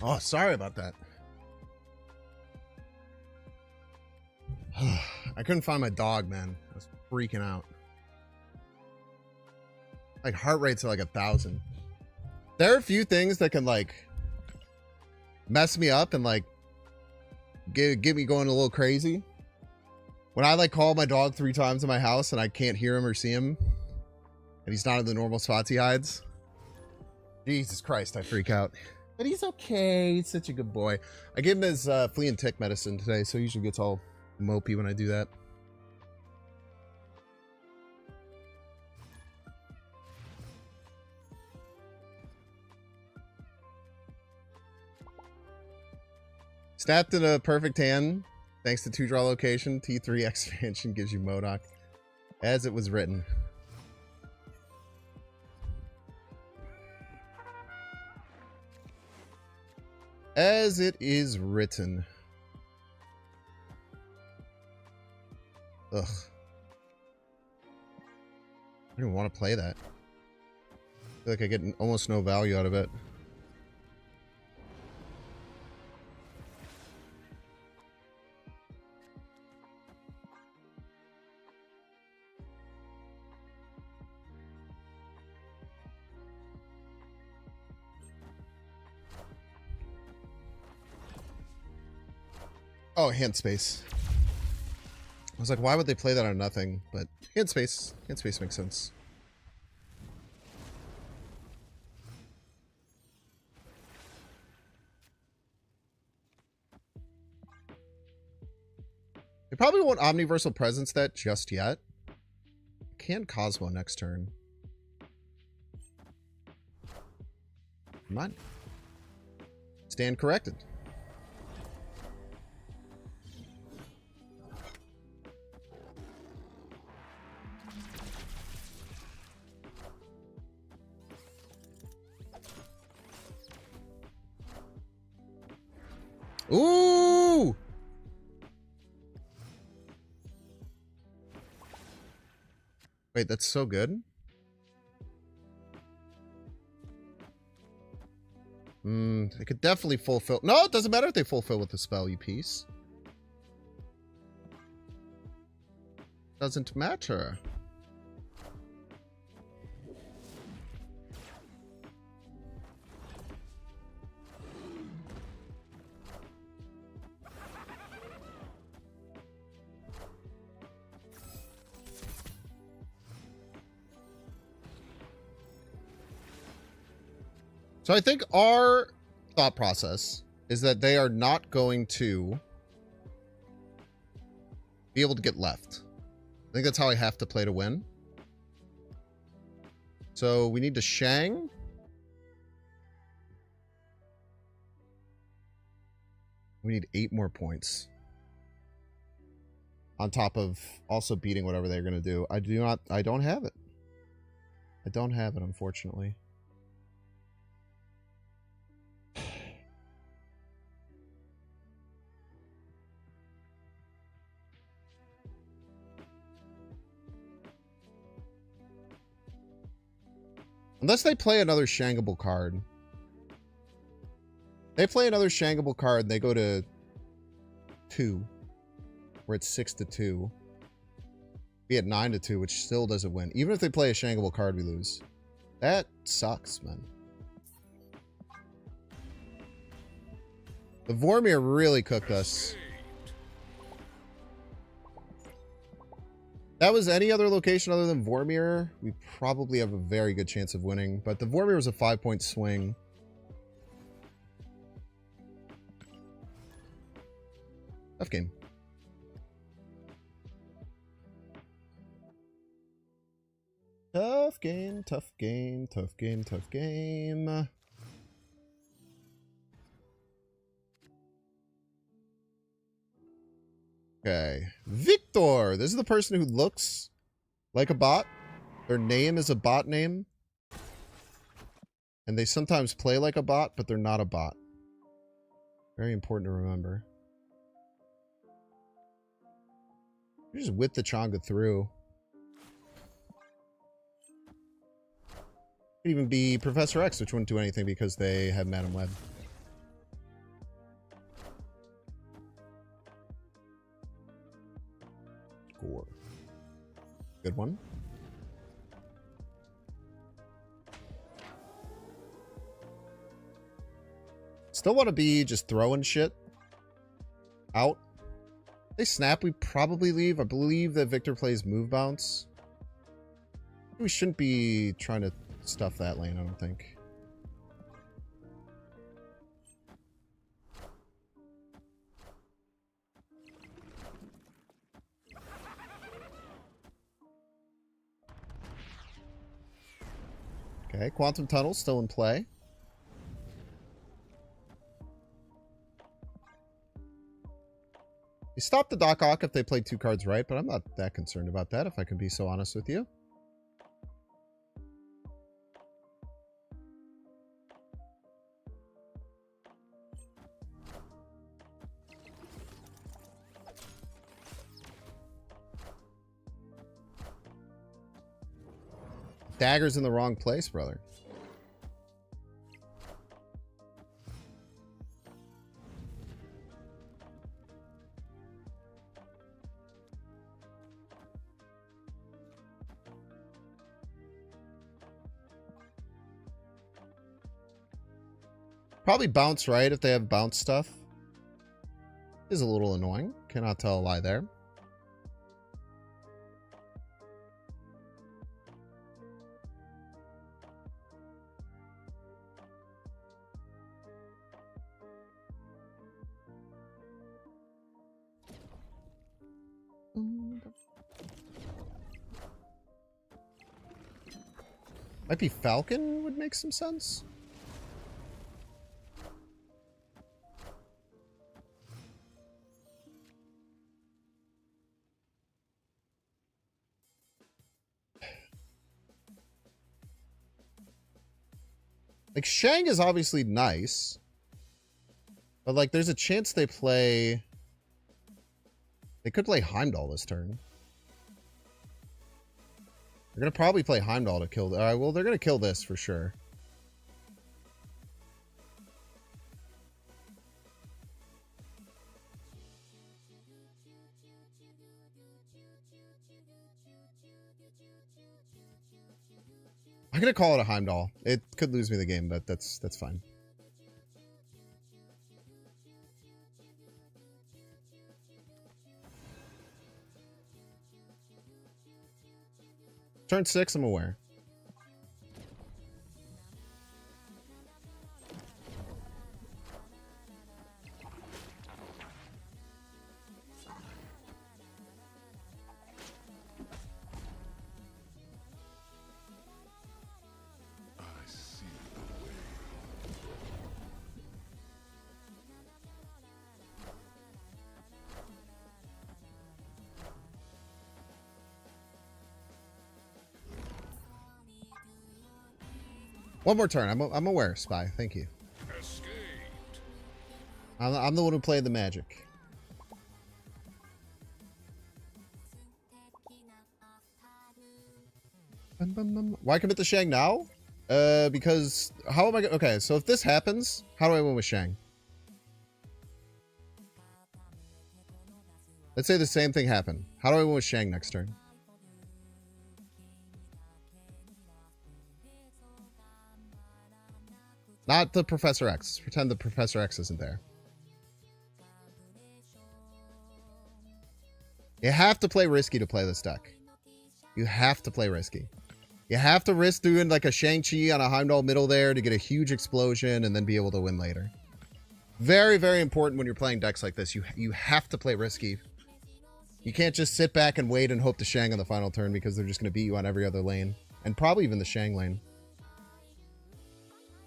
Oh, sorry about that. I couldn't find my dog, man. I was freaking out. Like, heart rates are like 1,000. There are a few things that can, like, mess me up and, like, get me going a little crazy. When I, like, call my dog 3 times in my house and I can't hear him or see him, and he's not in the normal spots he hides. Jesus Christ, I freak out. But he's okay. He's such a good boy. I gave him his flea and tick medicine today, so he usually gets all mopey when I do that. Snapped in a perfect hand. Thanks to 2-draw location, T3 expansion gives you Modok. As it was written. As it is written. Ugh. I don't even want to play that. I feel like I get almost no value out of it. Oh, hand space. I was like, why would they play that on nothing? But hand space makes sense. They probably won't Omniversal Presence that just yet. Can Cosmo next turn. Come on. Stand corrected. Ooh! Wait, that's so good. They could definitely fulfill. No, it doesn't matter if they fulfill with the spell, you piece. Doesn't matter. So I think our thought process is that they are not going to be able to get left. I think that's how I have to play to win. So we need to Shang. We need 8 more points. On top of also beating whatever they're going to do. I don't have it. I don't have it, unfortunately. Unless they play another Shangable card. They play another Shangable card and they go to 2. Where it's 6-2. Be at 9-2, which still doesn't win. Even if they play a Shangable card, we lose. That sucks, man. The Vormir really cooked us. That was any other location other than Vormir, we probably have a very good chance of winning. But the Vormir was a 5-point swing. Tough game. Tough game, tough game, tough game, tough game. Okay. Victor! This is the person who looks like a bot. Their name is a bot name. And they sometimes play like a bot, but they're not a bot. Very important to remember. You just whip the Changa through. Could even be Professor X, which wouldn't do anything because they have Madam Web. 4. Good one. Still want to be just throwing shit out. They snap, we probably leave. I believe that Victor plays move bounce. We shouldn't be trying to stuff that lane, I don't think. Okay, Quantum Tunnel still in play. You stop the Doc Ock if they play 2 cards right, but I'm not that concerned about that, if I can be so honest with you. Dagger's in the wrong place, brother. Probably bounce right if they have bounce stuff. Is a little annoying. Cannot tell a lie there. Might be Falcon would make some sense. Like, Shang is obviously nice. But, like, there's a chance they play... They could play Heimdall this turn. They're going to probably play Heimdall to kill... Alright, well, they're going to kill this for sure. I'm going to call it a Heimdall. It could lose me the game, but that's fine. Turn 6, I'm aware. One more turn. I'm aware, Spy. Thank you. I'm the one who played the magic. Why commit the Shang now? Because how am I gonna... Okay, so if this happens, how do I win with Shang? Let's say the same thing happened. How do I win with Shang next turn? Not the Professor X. Pretend the Professor X isn't there. You have to play risky to play this deck. You have to play risky. You have to risk doing like a Shang-Chi on a Heimdall middle there to get a huge explosion and then be able to win later. Very, very important when you're playing decks like this. You have to play risky. You can't just sit back and wait and hope to Shang on the final turn because they're just going to beat you on every other lane. And probably even the Shang lane.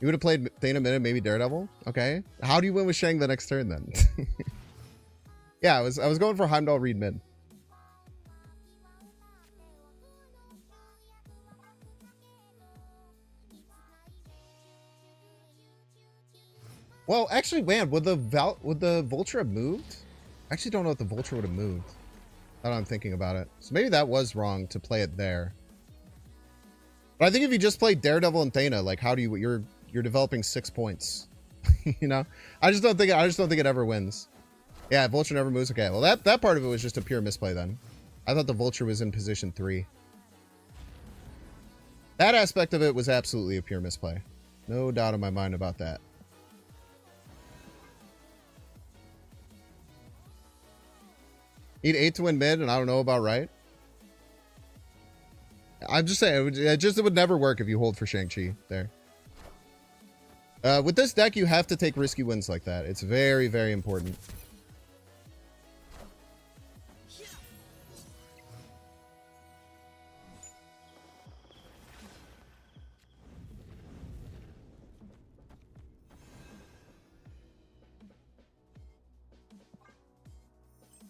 You would have played Thana Minute, maybe Daredevil? Okay. How do you win with Shang the next turn then? Yeah, I was going for Heimdall Reed mid. Well, actually, man, would the Vulture have moved? I actually don't know if the Vulture would have moved. Now that I'm thinking about it. So maybe that was wrong to play it there. But I think if you just play Daredevil and Thana, like how do you... You're developing 6 points. You know? I just don't think it ever wins. Yeah, Vulture never moves. Okay, well that part of it was just a pure misplay then. I thought the Vulture was in position 3. That aspect of it was absolutely a pure misplay. No doubt in my mind about that. Need 8 to win mid, and I don't know about right. I'm just saying, it would never work if you hold for Shang-Chi there. With this deck, you have to take risky wins like that. It's very, very important.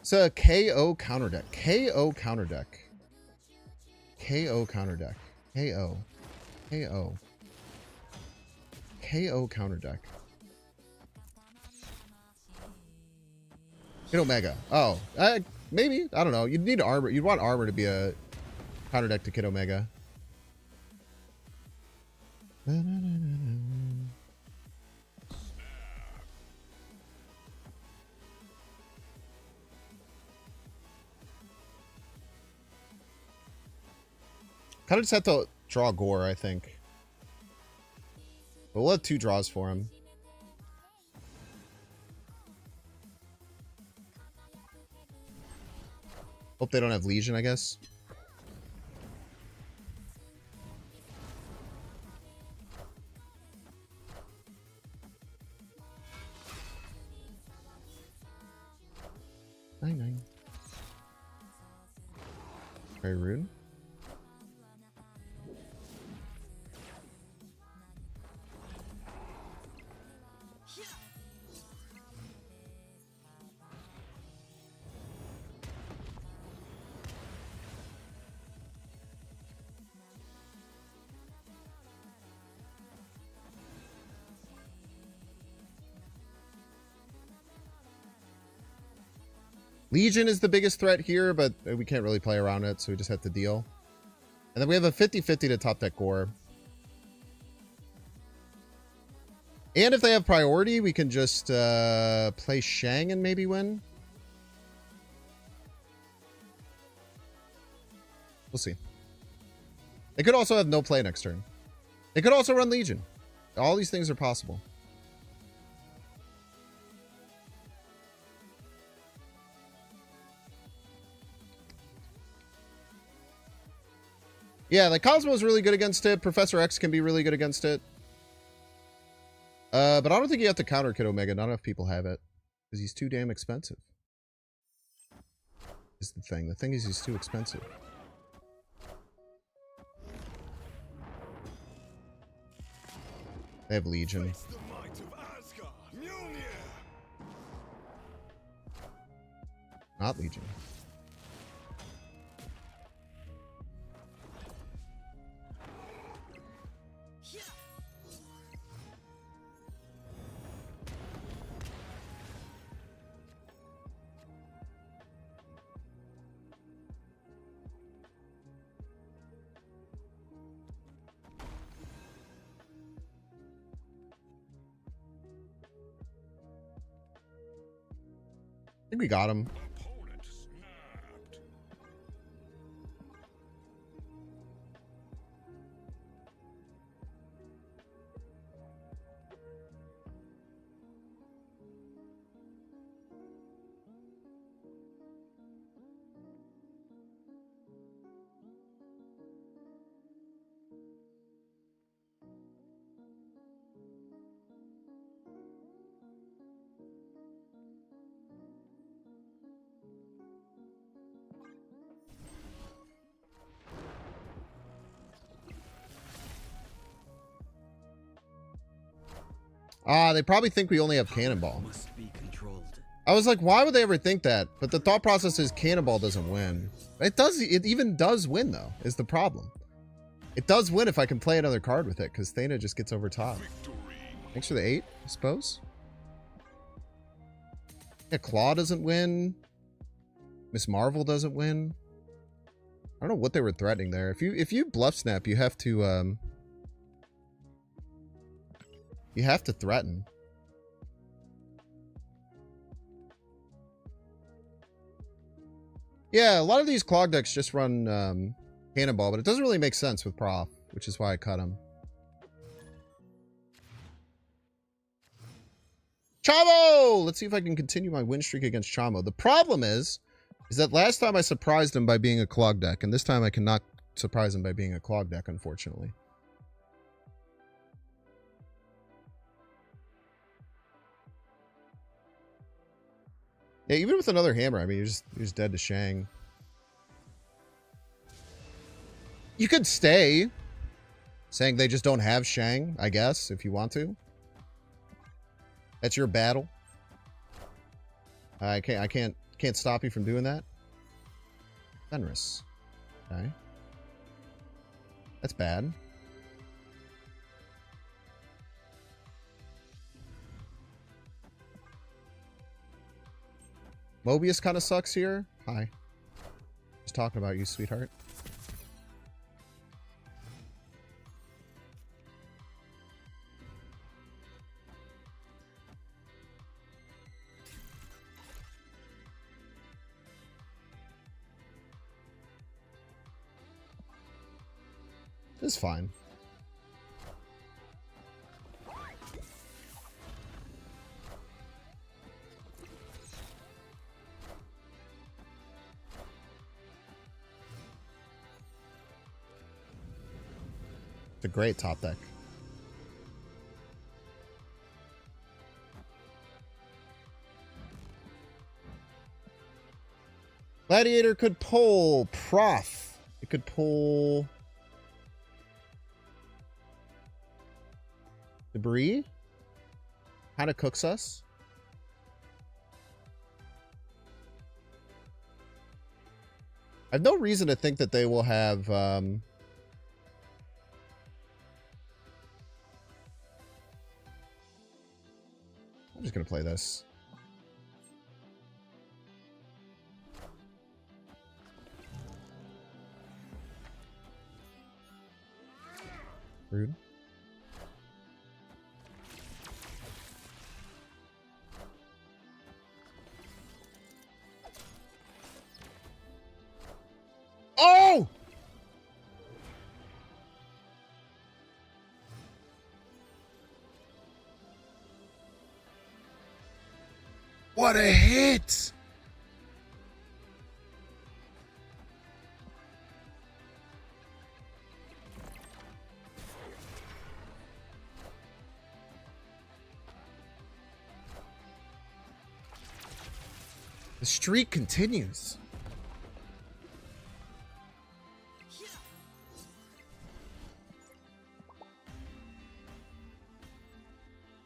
It's a KO counter deck. KO counter deck. KO counter deck. KO. KO. KO counter deck. Hit Omega. Oh, maybe. I don't know. You'd need armor. You'd want armor to be a counter deck to Kid Omega. Kind of just have to draw Gore, I think. But we'll have 2 draws for him. Hope they don't have Legion, I guess. Nine. Very rude. Legion is the biggest threat here, but we can't really play around it, so we just have to deal. And then we have a 50-50 to top deck Gore. And if they have priority, we can just play Shang and maybe win. We'll see. They could also have no play next turn. They could also run Legion. All these things are possible. Yeah, like Cosmo is really good against it. Professor X can be really good against it. But I don't think you have to counter Kid Omega. Not enough people have it. Because he's too damn expensive. Is the thing. The thing is he's too expensive. They have Legion. Not Legion. I think we got him. They probably think we only have Cannonball. Must be controlled. I was like, why would they ever think that? But the thought process is Cannonball doesn't win. It does. It even does win, though, is the problem. It does win if I can play another card with it, because Thana just gets over top. Thanks for the 8, I suppose. Yeah, Claw doesn't win. Miss Marvel doesn't win. I don't know what they were threatening there. If you bluff snap, you have to threaten. Yeah, a lot of these clog decks just run Cannonball, but it doesn't really make sense with Prof, which is why I cut him. Chamo! Let's see if I can continue my win streak against Chamo. The problem is that last time I surprised him by being a clog deck, and this time I cannot surprise him by being a clog deck, unfortunately. Yeah, even with another hammer, I mean, you're just dead to Shang. You could stay, saying they just don't have Shang, I guess, if you want to. That's your battle. I can't stop you from doing that. Fenris. Okay. That's bad. Mobius kind of sucks here. Hi. Just talking about you, sweetheart. It's fine. It's a great top deck. Gladiator could pull Prof. It could pull Debris. Kind of cooks us. I have no reason to think that they will have I'm just gonna play this. Rude. Oh! What a hit! The streak continues.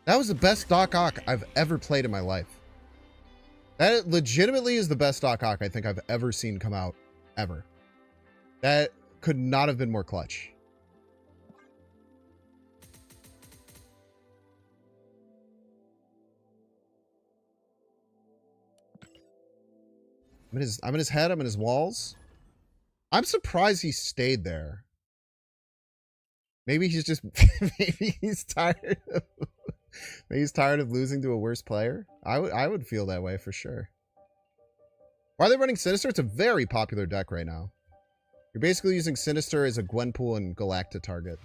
That was the best Doc Ock I've ever played in my life. That legitimately is the best Doc Ock I think I've ever seen come out, ever. That could not have been more clutch. I'm in his head, I'm in his walls. I'm surprised he stayed there. Maybe he's just maybe he's tired of maybe he's tired of losing to a worse player. I would feel that way for sure. Why are they running Sinister? It's a very popular deck right now. You're basically using Sinister as a Gwenpool and Galacta target.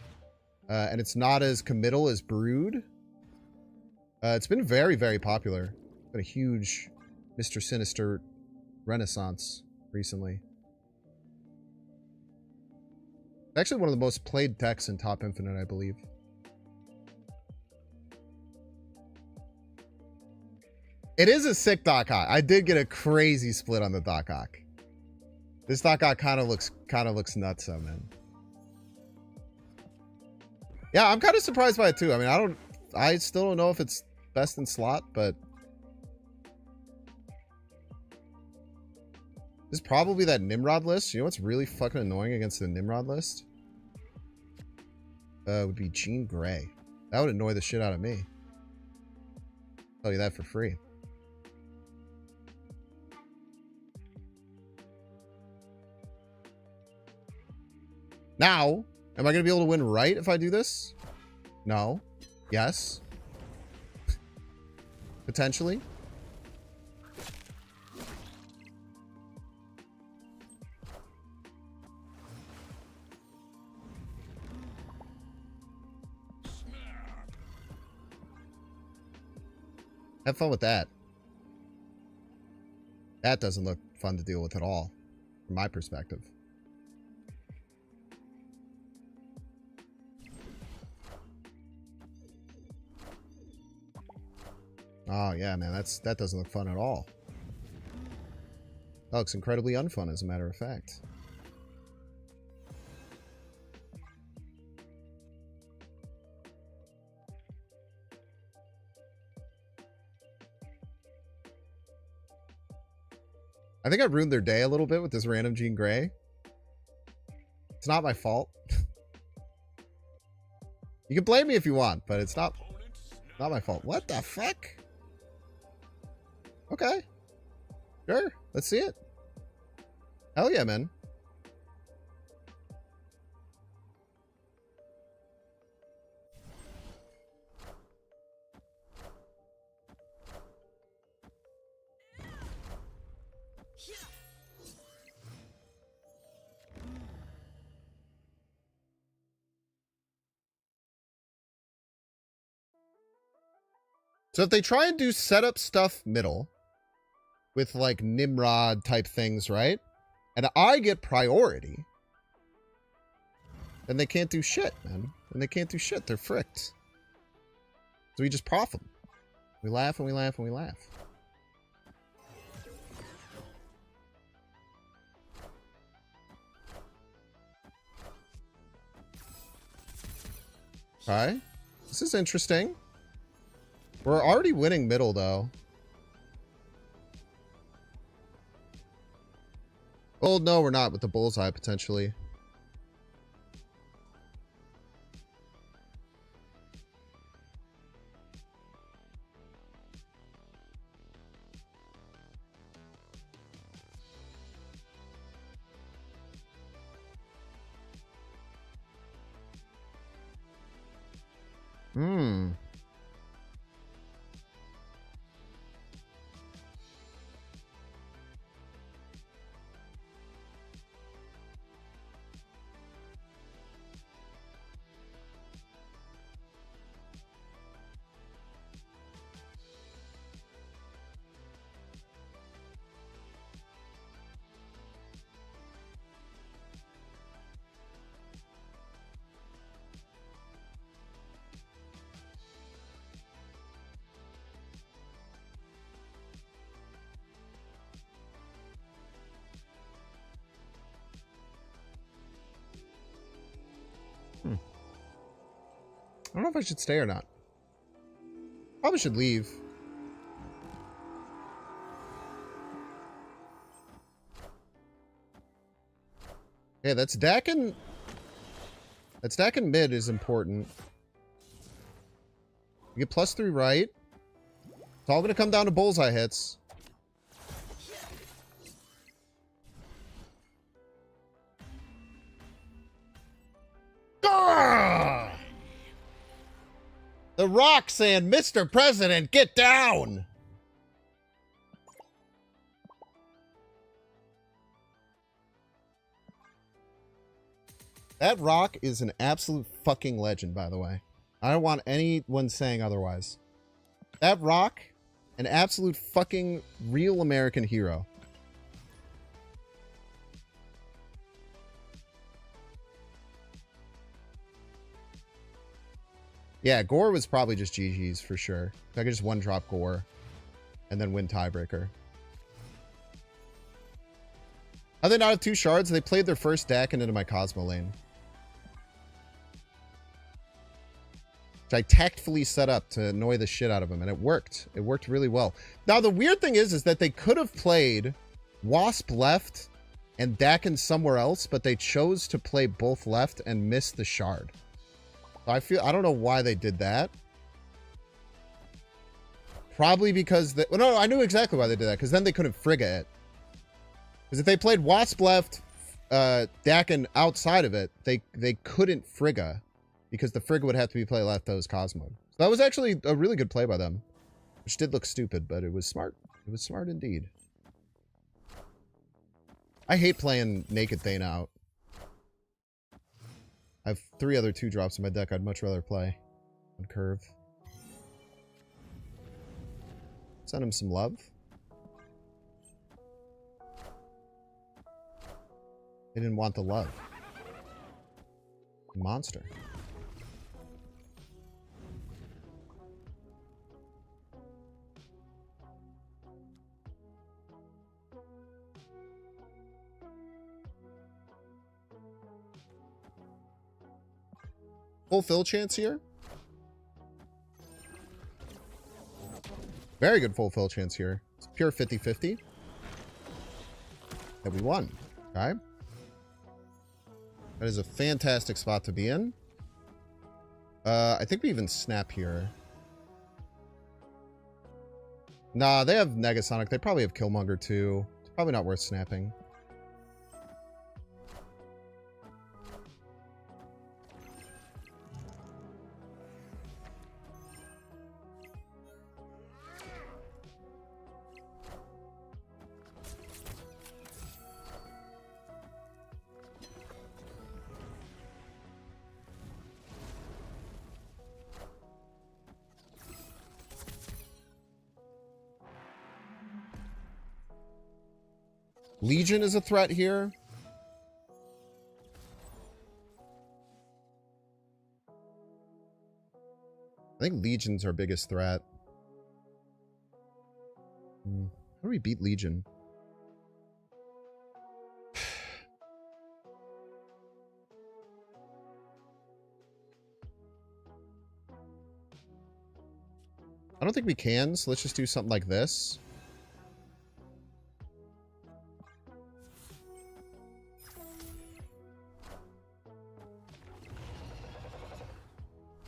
And it's not as committal as Brood. It's been very, very popular. Been a huge Mr. Sinister renaissance recently. Actually one of the most played decks in Top Infinite, I believe. It is a sick Doc Ock. I did get a crazy split on the Doc Ock. This Doc Ock kind of looks nuts, man. Yeah, I'm kind of surprised by it too. I mean, I still don't know if it's best in slot, but this is probably that Nimrod list. You know what's really fucking annoying against the Nimrod list? Would be Jean Grey. That would annoy the shit out of me. I'll tell you that for free. Now, am I going to be able to win right if I do this? No. Yes. Potentially. Have fun with that. That doesn't look fun to deal with at all, from my perspective. Oh, yeah, man, that doesn't look fun at all. That looks incredibly unfun, as a matter of fact. I think I ruined their day a little bit with this random Jean Grey. It's not my fault. You can blame me if you want, but it's not my fault. What the fuck? Okay. Sure. Let's see it. Hell yeah, man. So if they try and do setup stuff middle with like Nimrod type things, right? And I get priority, then they can't do shit, man. And they can't do shit. They're fricked. So we just prof them. We laugh and we laugh and we laugh. Okay. This is interesting. We're already winning middle, though. Oh, no, we're not with the bullseye, potentially. Hmm. I don't know if I should stay or not. Probably should leave. Yeah, that's Dakin. That's Dakin mid is important. You get +3 right. It's all gonna come down to bullseye hits. Gah! The Rock saying, Mr. President, get down! That Rock is an absolute fucking legend, by the way. I don't want anyone saying otherwise. That Rock, an absolute fucking real American hero. Yeah, Gore was probably just GG's for sure. I could just one-drop Gore and then win tiebreaker. How they not have 2 shards? They played their first Dakin into my Cosmo lane, which I tactfully set up to annoy the shit out of him, and it worked. It worked really well. Now, the weird thing is that they could have played Wasp left and Dakin somewhere else, but they chose to play both left and miss the shard. I don't know why they did that. Probably because well, no, I knew exactly why they did that, because then they couldn't Frigga it. Because if they played Wasp left, Dakin outside of it, they couldn't Frigga, because the Frigga would have to be played left. That was Cosmo. So that was actually a really good play by them, which did look stupid, but it was smart. It was smart indeed. I hate playing Naked Thana out. I have 3 other 2-drops in my deck I'd much rather play on curve. Send him some love. They didn't want the love. Monster. Full fill chance here. Very good full fill chance here. It's pure 50-50. That we won. Okay. That is a fantastic spot to be in. I think we even snap here. Nah, they have Negasonic. They probably have Killmonger too. It's probably not worth snapping. Legion is a threat here. I think Legion's our biggest threat. How do we beat Legion? I don't think we can, so let's just do something like this.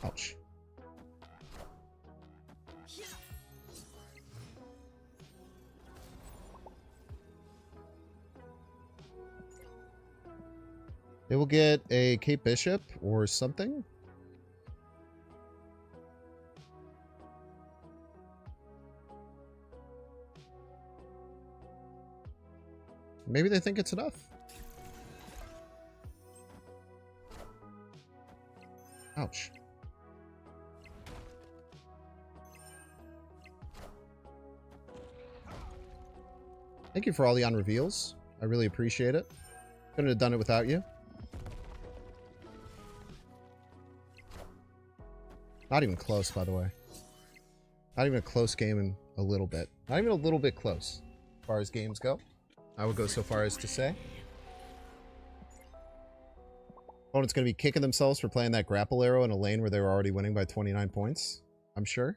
Ouch. They will get a Cape Bishop or something. Maybe they think it's enough. Ouch. Thank you for all the on-reveals. I really appreciate it. Couldn't have done it without you. Not even close, by the way. Not even a close game in a little bit. Not even a little bit close, as far as games go. I would go so far as to say. Opponent's going to be kicking themselves for playing that grapple arrow in a lane where they were already winning by 29 points, I'm sure.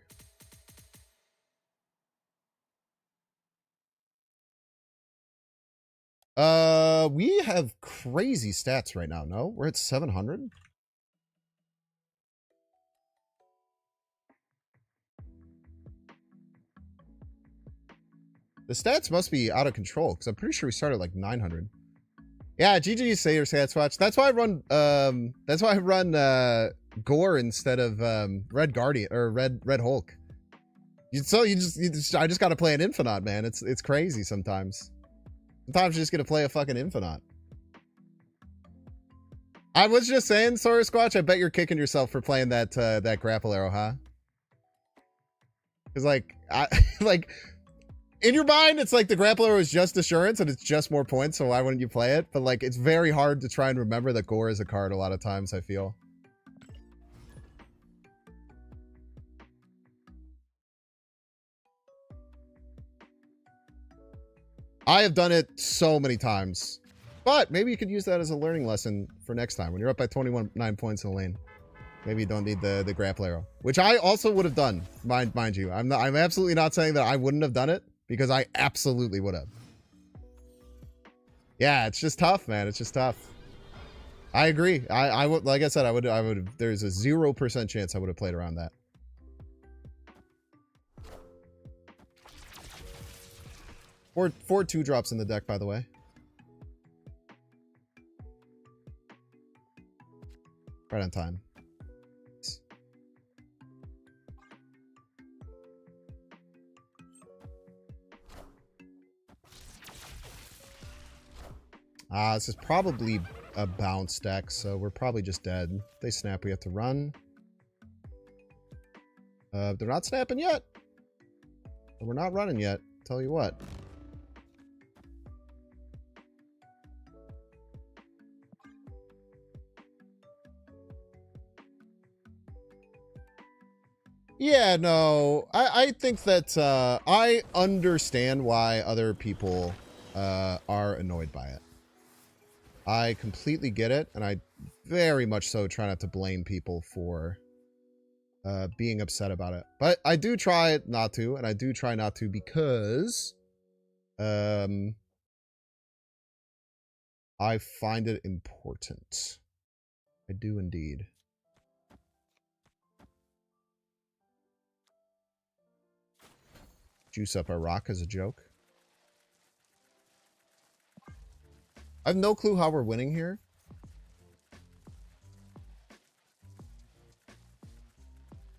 We have crazy stats right now, no? We're at 700? The stats must be out of control, because I'm pretty sure we started at like 900. Yeah, GG Sayer Stats Watch. That's why I run Gore instead of Red Guardian or Red Hulk. I just gotta play an Infinite, man. It's crazy sometimes. Sometimes you're just gonna play a fucking Infinite. I was just saying, Sawyer Squatch, I bet you're kicking yourself for playing that that grapple arrow, huh? Because like in your mind, it's like the grapple arrow is just assurance and it's just more points, so why wouldn't you play it? But like it's very hard to try and remember that Gore is a card a lot of times, I feel. I have done it so many times. But maybe you could use that as a learning lesson for next time. When you're up by 9 points in the lane. Maybe you don't need the grapple arrow. Which I also would have done, mind you. I'm absolutely not saying that I wouldn't have done it. Because I absolutely would have. Yeah, it's just tough, man. It's just tough. I agree. I would, like I said, I would, there's a 0% chance I would have played around that. Four 2-drops in the deck, by the way. Right on time. This is probably a bounce deck, so we're probably just dead. If they snap, we have to run. They're not snapping yet. we're not running yet. Tell you what. Yeah, no, I think that I understand why other people are annoyed by it. I completely get it, and I very much so try not to blame people for being upset about it. But I do try not to, and I do try not to because I find it important. I do indeed. Juice up our rock as a joke. I have no clue how we're winning here.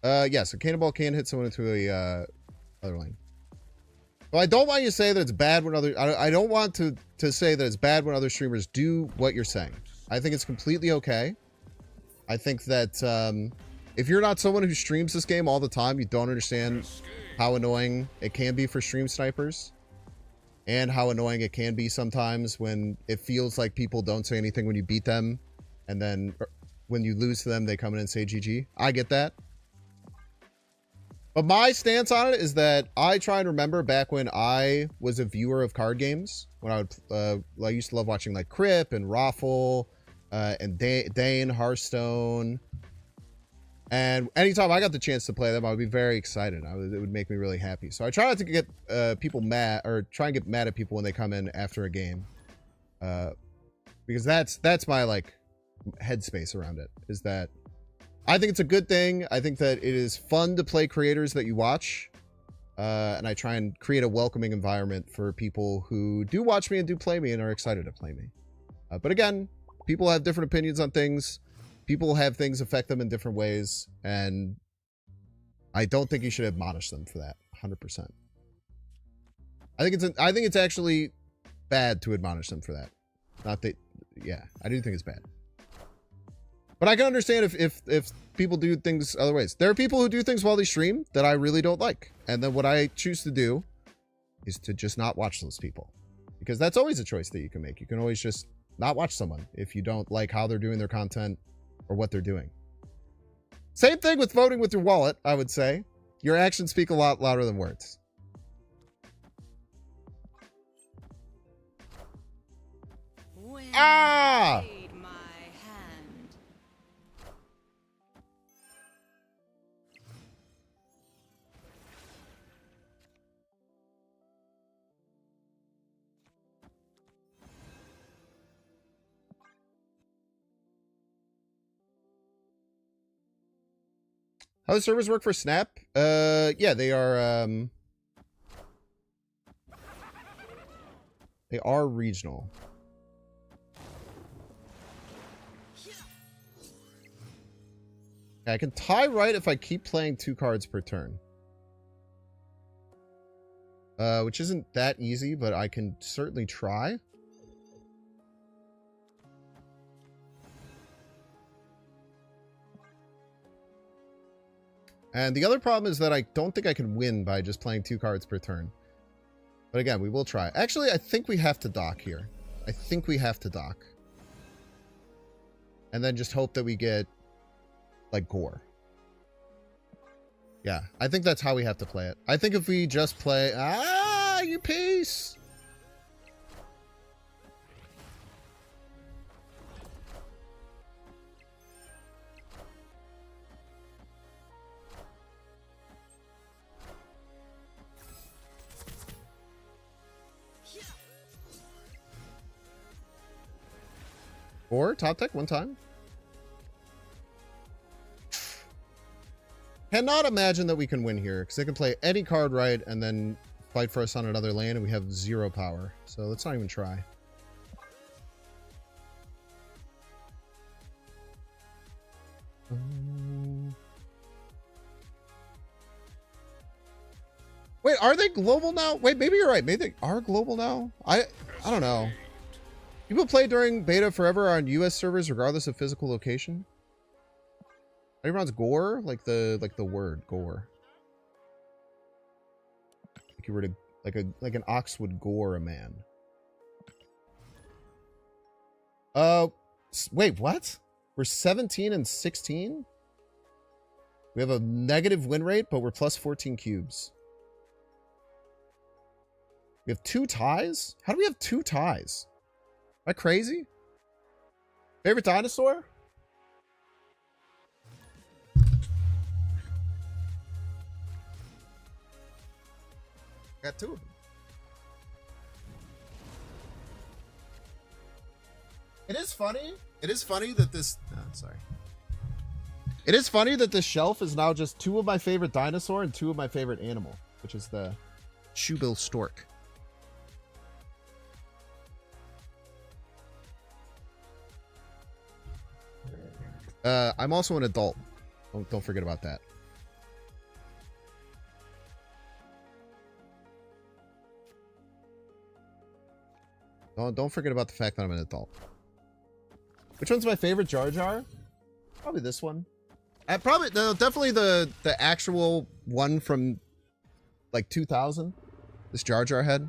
Yes, a cannonball can hit someone into a other lane. Well, I don't want you to say that it's bad when other... I don't want to say that it's bad when other streamers do what you're saying. I think it's completely okay. I think that if you're not someone who streams this game all the time, you don't understand how annoying it can be for stream snipers. And how annoying it can be sometimes when it feels like people don't say anything when you beat them. And then when you lose to them, they come in and say GG. I get that. But my stance on it is that I try and remember back when I was a viewer of card games. When I used to love watching like Crip and Raffle and Dane, Hearthstone. And anytime I got the chance to play them, I would be very excited. It would make me really happy. So I try not to get people mad, or try and get mad at people when they come in after a game, because that's my like headspace around it. Is that I think it's a good thing. I think that it is fun to play creators that you watch, and I try and create a welcoming environment for people who do watch me and do play me and are excited to play me. But again, people have different opinions on things. People have things affect them in different ways, and I don't think you should admonish them for that. 100%. I think it's actually bad to admonish them for that. Not that, yeah, I do think it's bad. But I can understand if people do things other ways. There are people who do things while they stream that I really don't like, and then what I choose to do is to just not watch those people, because that's always a choice that you can make. You can always just not watch someone if you don't like how they're doing their content or what they're doing. Same thing with voting with your wallet, I would say. Your actions speak a lot louder than words. When Ah! you played my hand. How do servers work for Snap? Yeah, they are regional. I can tie right if I keep playing 2 cards per turn. Which isn't that easy, but I can certainly try. And the other problem is that I don't think I can win by just playing 2 cards per turn. But again, we will try. Actually, I think we have to dock here. I think we have to dock. And then just hope that we get, like, gore. Yeah, I think that's how we have to play it. I think if we just play... Ah, you piece! Or top deck one time. Cannot imagine that we can win here, because they can play any card right and then fight for us on another lane, and we have 0 power. So let's not even try. Wait, are they global now? Wait, maybe you're right. Maybe they are global now. I don't know. People play during beta forever on US servers regardless of physical location. Everyone's gore? Like the word gore. Like you were to like an ox would gore a man. Wait, what? We're 17 and 16? We have a negative win rate, but we're plus 14 cubes. We have 2 ties? How do we have 2 ties? Am I crazy? Favorite dinosaur? Got 2 of them. It is funny. It is funny that this... Oh, sorry. It is funny that this shelf is now just 2 of my favorite dinosaur and 2 of my favorite animal, which is the shoebill stork. I'm also an adult. Don't forget about that. Don't forget about the fact that I'm an adult. Which one's my favorite Jar Jar? Probably this one. Definitely the actual one from like 2000. This Jar Jar head.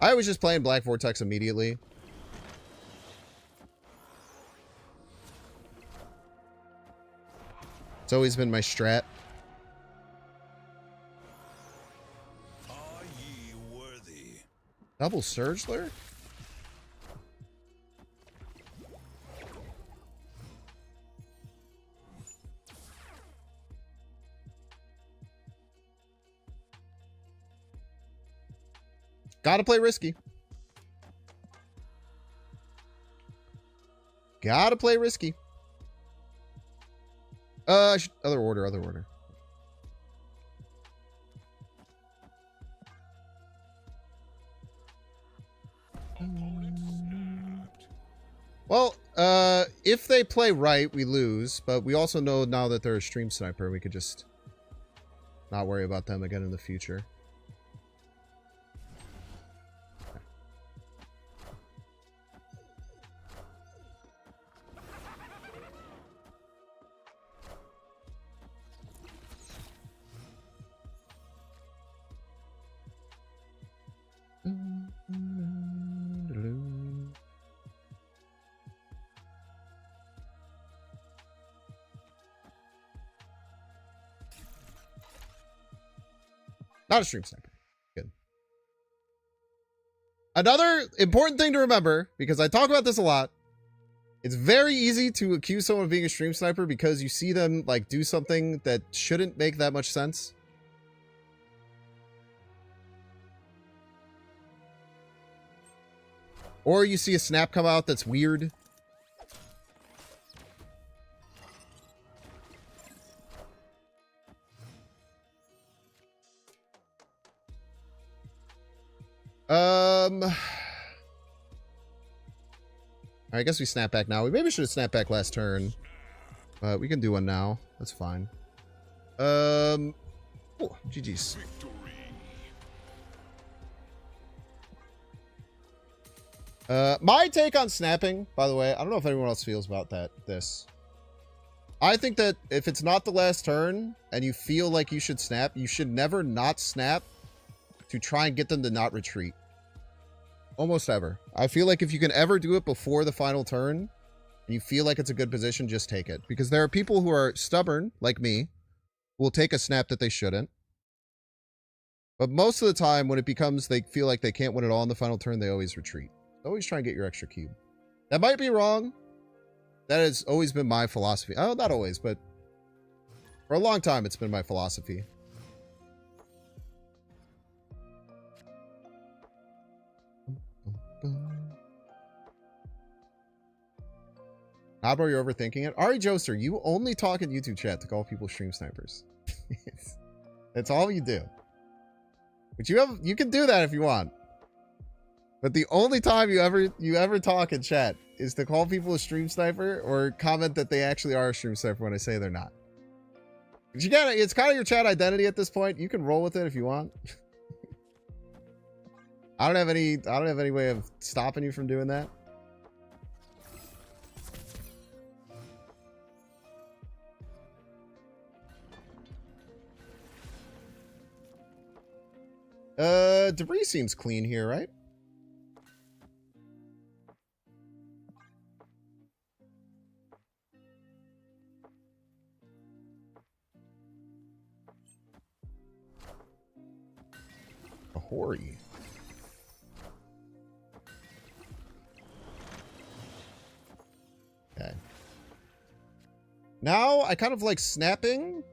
I was just playing Black Vortex immediately. It's always been my strat. Are ye worthy? Double Surgler? Gotta play risky. Gotta play risky. Other order. Well, if they play right, we lose, but we also know now that they're a stream sniper, we could just not worry about them again in the future. Not a stream sniper. Good. Another important thing to remember, because I talk about this a lot, it's very easy to accuse someone of being a stream sniper because you see them like do something that shouldn't make that much sense. Or you see a snap come out that's weird. I guess we snap back now. We maybe should have snapped back last turn. But we can do one now. That's fine. Oh, GG's. My take on snapping, by the way, I don't know if anyone else feels about this. I think that if it's not the last turn and you feel like you should snap, you should never not snap to try and get them to not retreat. Almost ever. I feel like if you can ever do it before the final turn and you feel like it's a good position, just take it. Because there are people who are stubborn, like me, who will take a snap that they shouldn't. But most of the time, when it becomes they feel like they can't win it all in the final turn, they always retreat. Always try and get your extra cube. That might be wrong. That has always been my philosophy. Oh, not always, but for a long time, it's been my philosophy. Nah, bro, you're overthinking it. Ari Joester, you only talk in YouTube chat to call people stream snipers. That's all you do. But you can do that if you want. But the only time you ever talk in chat is to call people a stream sniper or comment that they actually are a stream sniper when I say they're not. But it's kind of your chat identity at this point. You can roll with it if you want. I don't have any way of stopping you from doing that. Debris seems clean here, right? A Hori. Okay. Now I kind of like snapping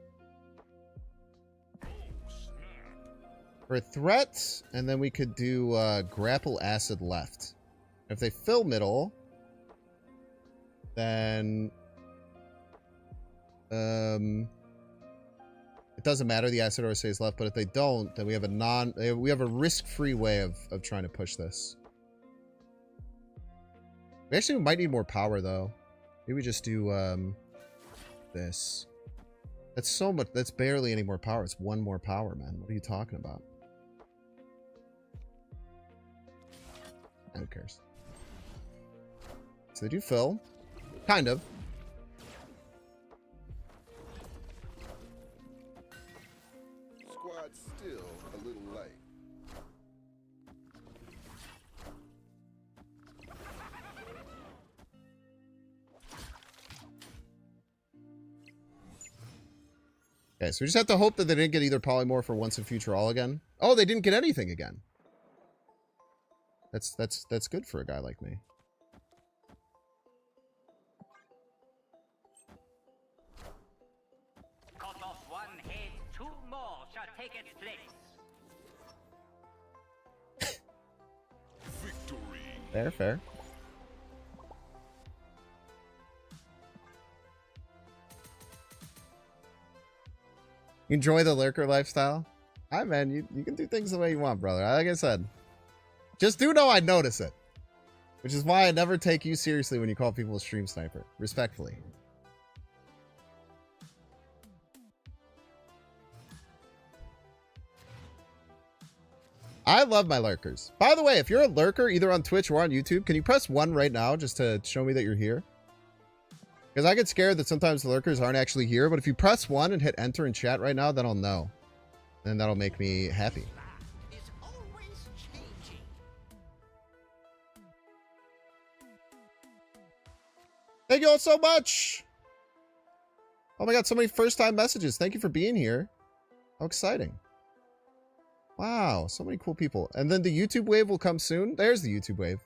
for threats, and then we could do grapple acid left. If they fill middle, then it doesn't matter. The acid always stays left, but if they don't, then we have a risk-free way of trying to push this. We actually might need more power though. Maybe we just do this. That's so much. That's barely any more power. It's one more power, man. What are you talking about? Who cares? So they do fill. Kind of. Squad's still a little light. Okay, so we just have to hope that they didn't get either polymorph or once in future all again. Oh, they didn't get anything again. That's good for a guy like me. Cut off one head, two more shall take its place. Victory. Fair, fair. You enjoy the lurker lifestyle? Hi, man. You can do things the way you want, brother. Like I said, just do know I notice it. Which is why I never take you seriously when you call people a stream sniper. Respectfully. I love my lurkers. By the way, if you're a lurker, either on Twitch or on YouTube, can you press 1 right now just to show me that you're here? Because I get scared that sometimes the lurkers aren't actually here, but if you press 1 and hit enter in chat right now, then I'll know. And that'll make me happy. Is always changing. Thank you all so much. Oh my god, so many first-time messages. Thank you for being here. How exciting. Wow, so many cool people. And then the YouTube wave will come soon. There's the YouTube wave.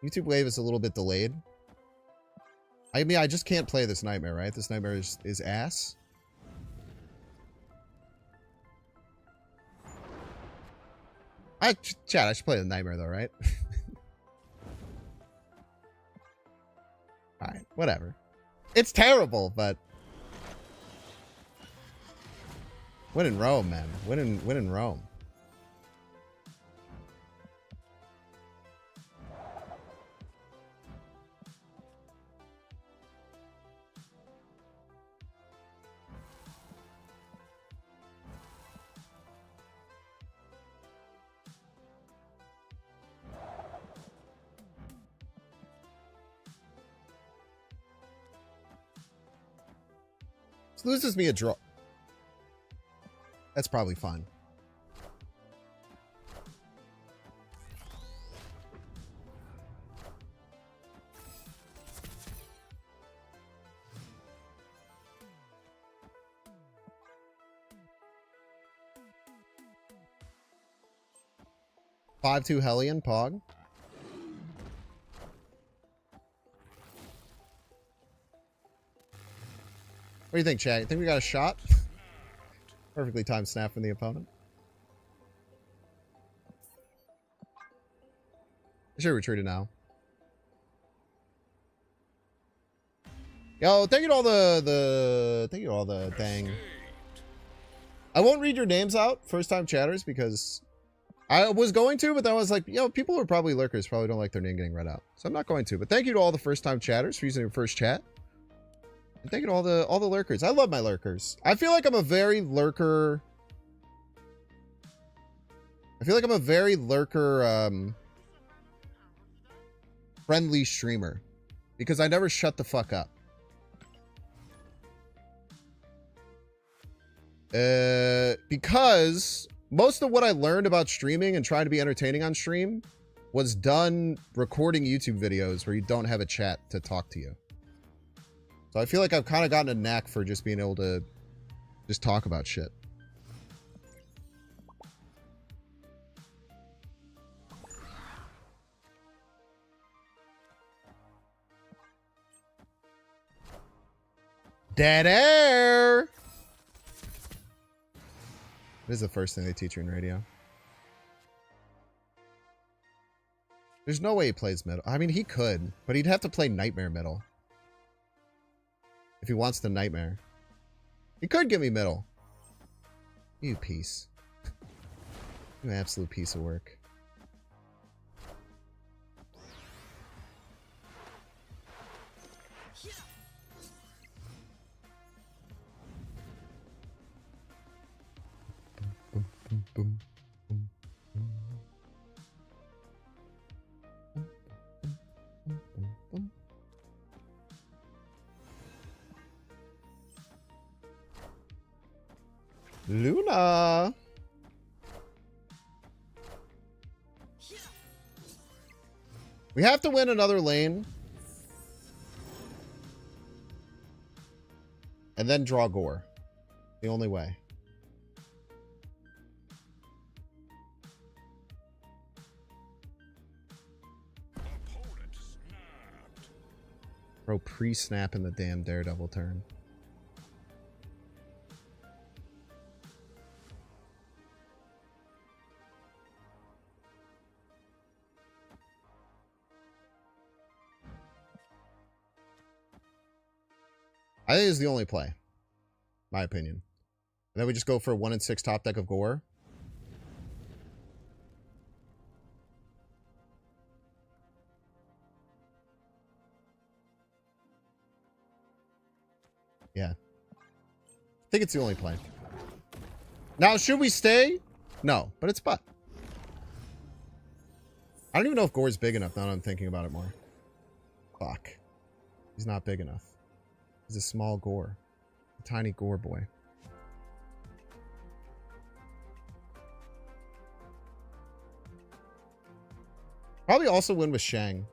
YouTube wave is a little bit delayed. I mean, I just can't play this nightmare, right? This nightmare is ass. Chat, I should play the nightmare though, right? Alright, whatever. It's terrible, but... Win in Rome, man. Win in Rome. This loses me a draw. That's probably fun. Five 2 Hellion Pog. What do you think, Chad? You think we got a shot? Perfectly timed snap from the opponent. I should have retreated now. Yo, thank you to all thank you to all the dang. I won't read your names out, first time chatters, because I was going to, but then I was like, yo, people who are probably lurkers probably don't like their name getting read out. So I'm not going to. But thank you to all the first time chatters for using your first chat. And thank you to all the lurkers. I love my lurkers. I feel like I'm a very lurker. Friendly streamer. Because I never shut the fuck up. Because most of what I learned about streaming and trying to be entertaining on stream was done recording YouTube videos where you don't have a chat to talk to you. So I feel like I've kind of gotten a knack for just being able to just talk about shit. Dead air! This is the first thing they teach you in radio. There's no way he plays middle. I mean, he could, but he'd have to play Nightmare middle. If he wants the Nightmare. He could give me middle. You piece. You absolute piece of work. Boom, boom, boom, boom, boom. Boom, boom, boom. Luna. We have to win another lane. And then draw Gore. The only way. Opponent snapped. Bro, pre-snap in the damn Daredevil turn. I think it's the only play. My opinion. And then we just go for a 1 and 6 top deck of Gore. Yeah. I think it's the only play. Now, should we stay? No, but it's butt. I don't even know if Gore's big enough now that I'm thinking about it more. Fuck. He's not big enough. He's a small Gore. A tiny Gore boy. Probably also win with Shang.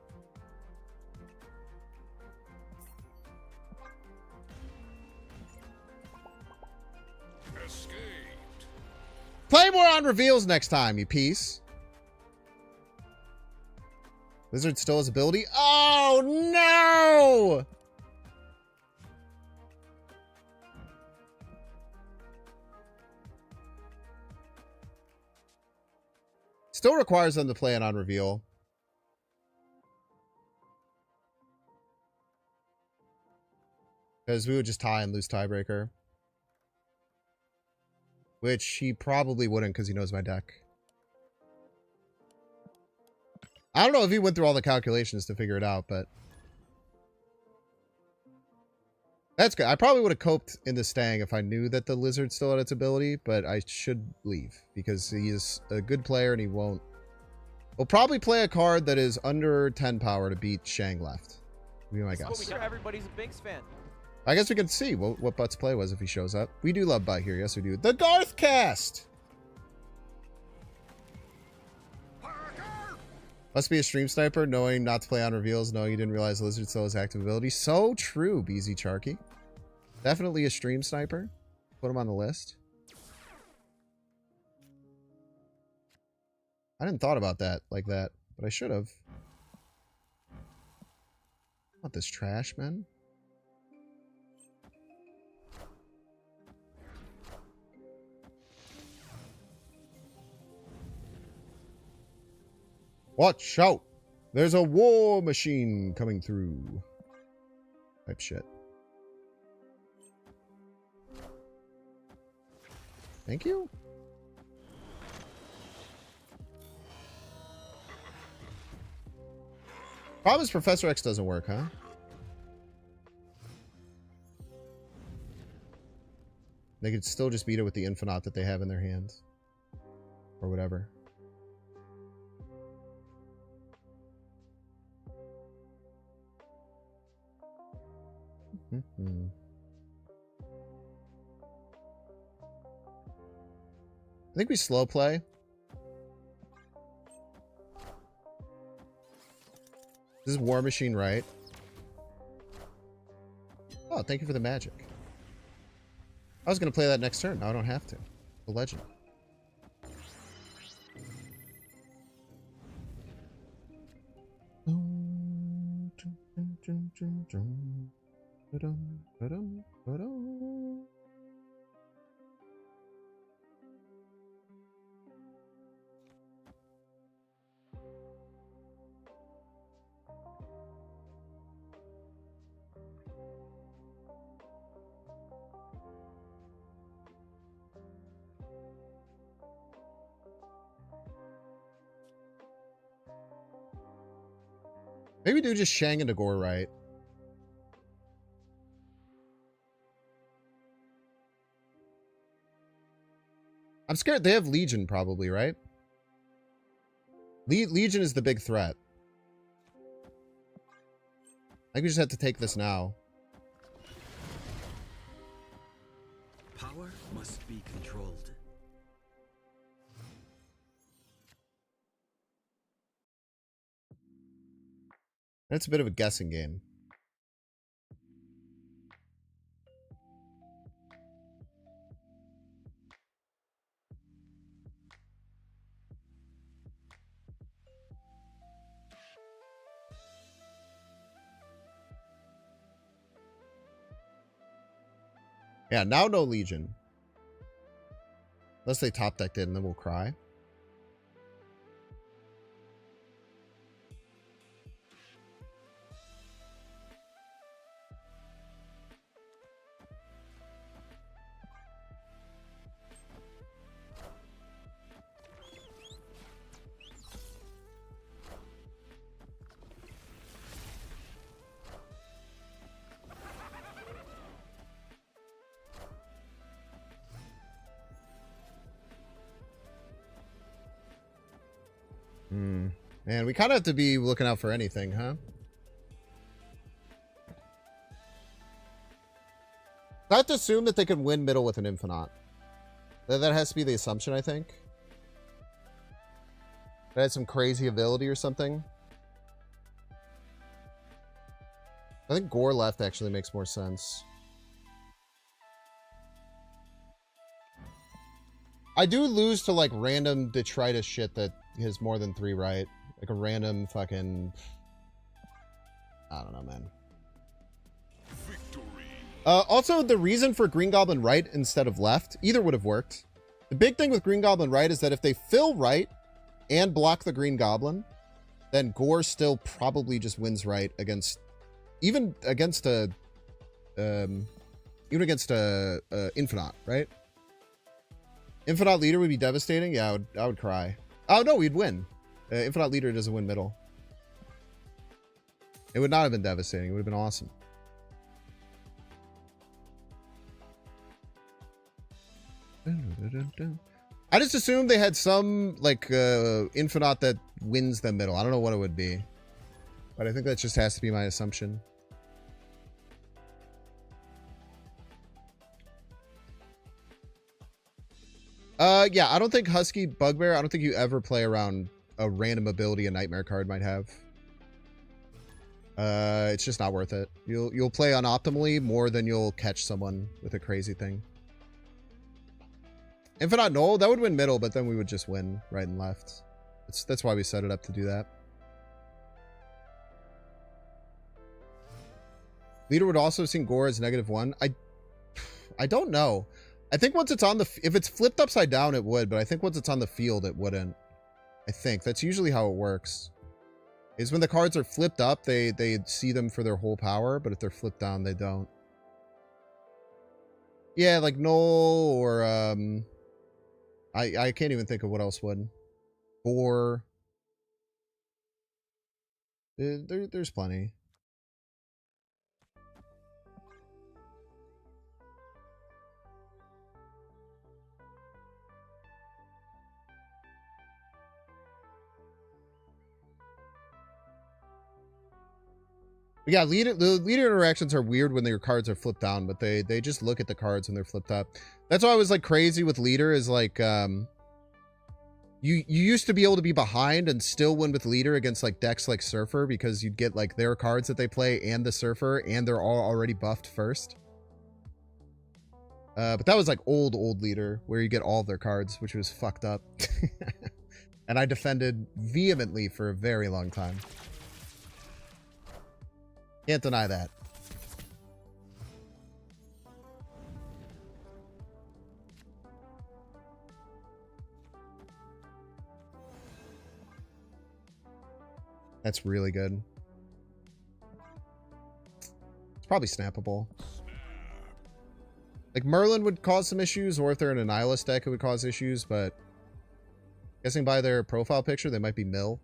Escaped. Play more on reveals next time, you piece. Lizard still has ability. Oh, no! Still requires them to play it on reveal. Because we would just tie and lose tiebreaker. Which he probably wouldn't because he knows my deck. I don't know if he went through all the calculations to figure it out, but... That's good. I probably would have coped into staying if I knew that the Lizard still had its ability, but I should leave because he is a good player and he won't... We'll probably play a card that is under 10 power to beat Shang left. Would be my guess. Everybody's a Binks fan. I guess we can see what Butt's play was if he shows up. We do love Butt here. Yes, we do. The Garth cast! Must be a stream sniper, knowing not to play on reveals, knowing you didn't realize Lizard still has active ability. So true, BZ Charky. Definitely a stream sniper. Put him on the list. I didn't thought about that like that, but I should have. Not this trash, man. Watch out! There's a war machine coming through. Type shit. Thank you. Problem is Professor X doesn't work, huh? They could still just beat it with the Infinite that they have in their hands. Or whatever. I think we slow play. This is War Machine, right? Oh, thank you for the magic. I was going to play that next turn. Now I don't have to. The legend. Maybe do just Shang into Gore, right? I'm scared they have Legion probably, right? Legion is the big threat. I think we just have to take this now. Power must be controlled. It's a bit of a guessing game. Yeah, now no Legion. Unless they top decked it and then we'll cry. Man, we kind of have to be looking out for anything, huh? I have to assume that they can win middle with an Infinite. That has to be the assumption, I think. That had some crazy ability or something. I think Gore left actually makes more sense. I do lose to like random detritus shit that has more than 3 right. Like a random fucking... I don't know, man. Victory. Also, the reason for Green Goblin right instead of left, either would have worked. The big thing with Green Goblin right is that if they fill right and block the Green Goblin, then Gore still probably just wins right against... Even against a Infinite, right? Infinite Leader would be devastating. Yeah, I would cry. Oh, no, we'd win. Infinite Leader doesn't win middle. It would not have been devastating. It would have been awesome. I just assumed they had some, like, Infinite that wins the middle. I don't know what it would be. But I think that just has to be my assumption. Yeah, I don't think Husky Bugbear, I don't think you ever play around a random ability a Nightmare card might have. It's just not worth it. You'll play unoptimally more than you'll catch someone with a crazy thing. Infinite Null, that would win middle, but then we would just win right and left. That's why we set it up to do that. Leader would also have seen Gore as -1. I don't know. I think once it's on the... If it's flipped upside down, it would. But I think once it's on the field, it wouldn't. I think. That's usually how it works. Is when the cards are flipped up, they see them for their whole power. But if they're flipped down, they don't. Yeah, like Null or... I can't even think of what else would. Or... There's plenty. Yeah, the leader interactions are weird when their cards are flipped down, but they just look at the cards when they're flipped up. That's why I was like crazy with leader is like You used to be able to be behind and still win with leader against like decks like Surfer because you'd get like their cards that they play and the Surfer and they're all already buffed first. But that was like old leader where you get all of their cards, which was fucked up. And I defended vehemently for a very long time. Can't deny that. That's really good. It's probably snappable. Like Merlin would cause some issues, or if they're in a Nihilist deck, it would cause issues, but guessing by their profile picture, they might be Mill,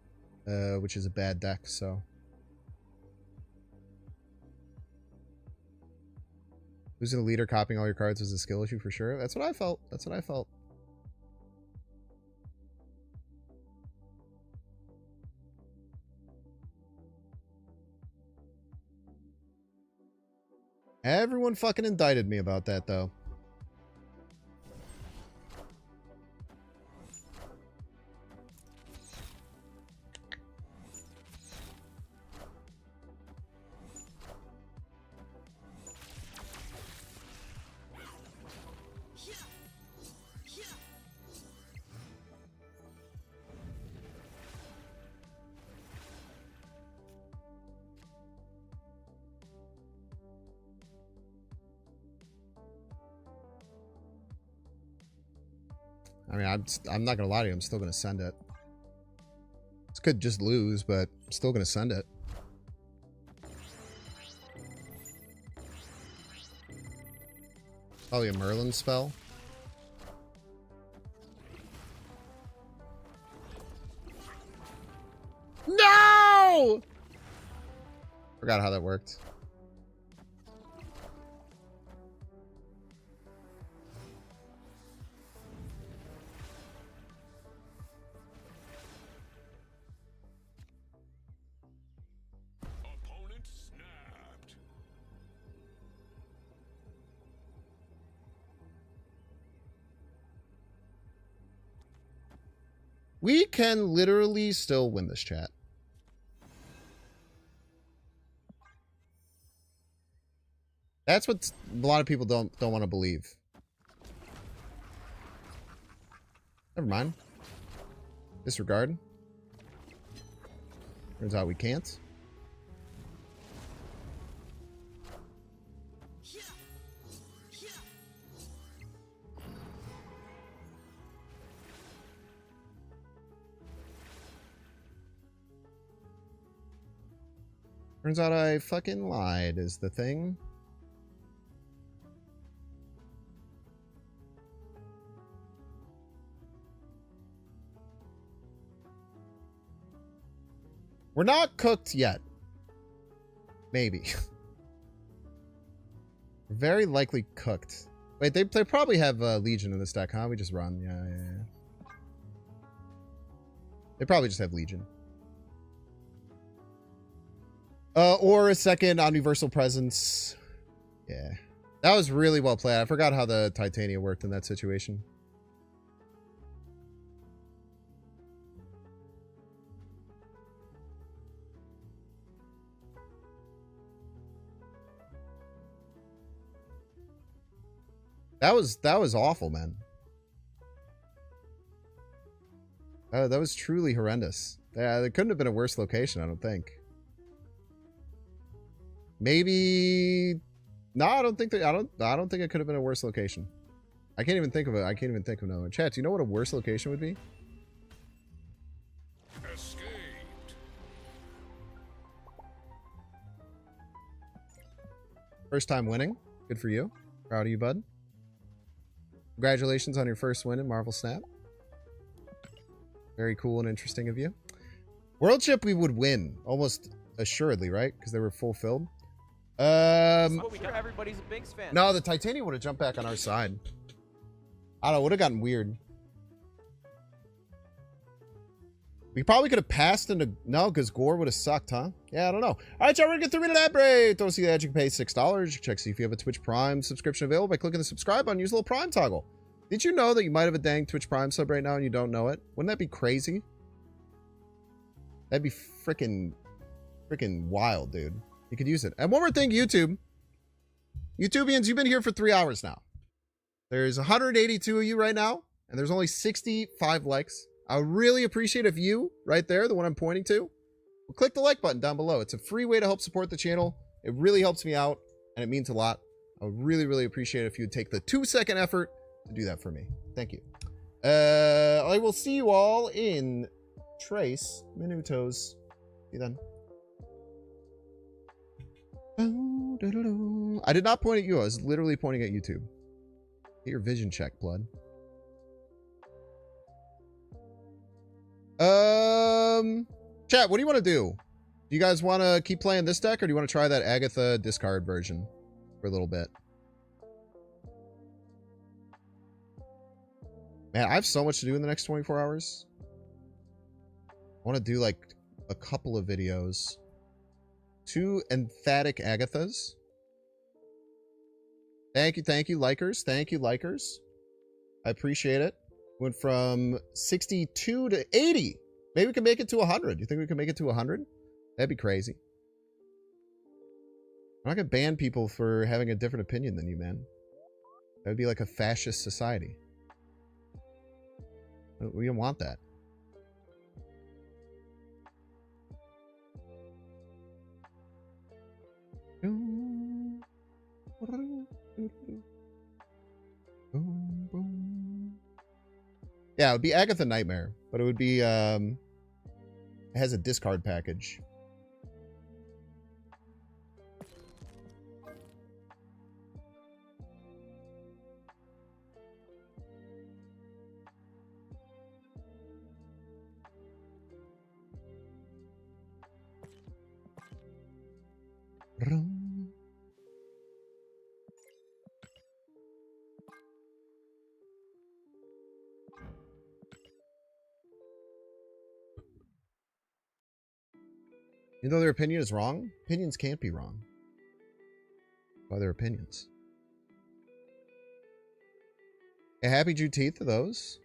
which is a bad deck, so. Losing the leader, copying all your cards was a skill issue for sure. That's what I felt. That's what I felt. Everyone fucking indicted me about that, though. I mean, I'm not gonna lie to you. I'm still gonna send it. This could just lose, but I'm still gonna send it. Probably a Merlin spell. No! Forgot how that worked. Opponent snapped. We can literally still win this chat. That's what a lot of people don't want to believe. Never mind. Disregard. Turns out we can't. Turns out I fucking lied is the thing. We're not cooked yet. Maybe. We're very likely cooked. Wait, they probably have Legion in this deck, huh? We just run. Yeah. They probably just have Legion. Or a second Omniversal Presence. Yeah. That was really well played. I forgot how the Titania worked in that situation. That was awful, man. That was truly horrendous. Yeah, there couldn't have been a worse location, I don't think. Maybe no, I don't think that I don't think it could have been a worse location. I can't even think of it. I can't even think of another one. Chat, do you know what a worse location would be? Escaped. First time winning. Good for you. Proud of you, bud. Congratulations on your first win in Marvel Snap. Very cool and interesting of you. World Chip we would win almost assuredly, right? Because they were fulfilled. Everybody's a Binks fan. No, the Titania would have jumped back on our side. I don't know, would have gotten weird. We probably could have passed into... No, because Gore would have sucked, huh? Yeah, I don't know. All right, y'all, we're going to get 3 minute ad break. Don't see that you can pay $6. You can check see if you have a Twitch Prime subscription available by clicking the subscribe button. Use a little Prime toggle. Did you know that you might have a dang Twitch Prime sub right now and you don't know it? Wouldn't that be crazy? That'd be freaking wild, dude. You could use it. And one more thing, YouTube. YouTubians, you've been here for 3 hours now. There's 182 of you right now, and there's only 65 likes. I would really appreciate if you, right there, the one I'm pointing to, will click the like button down below. It's a free way to help support the channel. It really helps me out, and it means a lot. I would really, really appreciate it if you would take the 2-second effort to do that for me. Thank you. I will see you all in Trace Minutos. See you then. I did not point at you. I was literally pointing at YouTube. Get your vision check, blood. Chat, what do you want to do? Do you guys want to keep playing this deck, or do you want to try that Agatha discard version for a little bit? Man, I have so much to do in the next 24 hours. I want to do like a couple of videos. 2 emphatic Agathas. Thank you, likers. Thank you, likers. I appreciate it. Went from 62 to 80. Maybe we can make it to 100. You think we can make it to 100? That'd be crazy. I'm not gonna ban people for having a different opinion than you, man. That would be like a fascist society. We don't want that. Yeah, it would be Agatha Nightmare, but it would be, it has a discard package. Even though their opinion is wrong, opinions can't be wrong. By their opinions. A happy Juneteenth to those.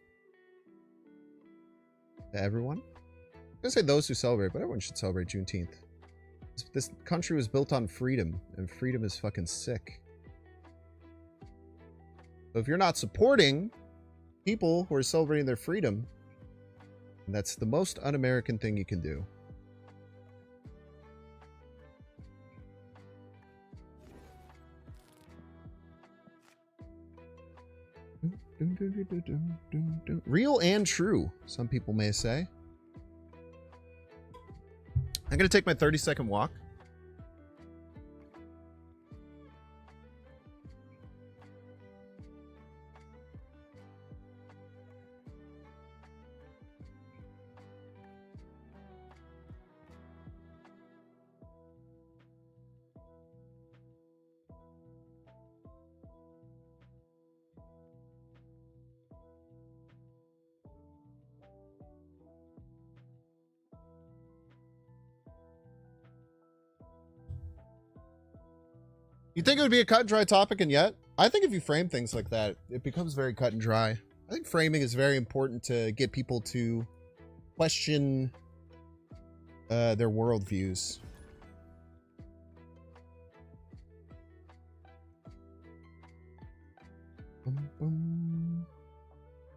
To everyone. I'm gonna say those who celebrate, but everyone should celebrate Juneteenth. This country was built on freedom, and freedom is fucking sick. So if you're not supporting people who are celebrating their freedom, that's the most un-American thing you can do. Real and true, some people may say. I'm going to take my 30-second walk. You think it would be a cut and dry topic, and yet I think if you frame things like that, it becomes very cut and dry. I think framing is very important to get people to question their worldviews.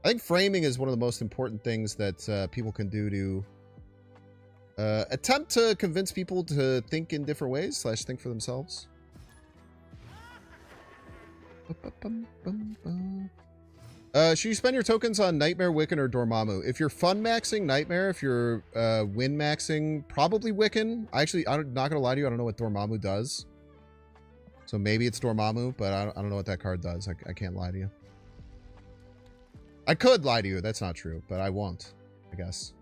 I think framing is one of the most important things that people can do to attempt to convince people to think in different ways / think for themselves. Should you spend your tokens on Nightmare, Wiccan, or Dormammu? If you're fun maxing Nightmare, if you're win maxing, probably Wiccan. I'm not gonna lie to you, I don't know what Dormammu does. So maybe it's Dormammu, but I don't know what that card does. I can't lie to you. I could lie to you, that's not true, but I won't, I guess.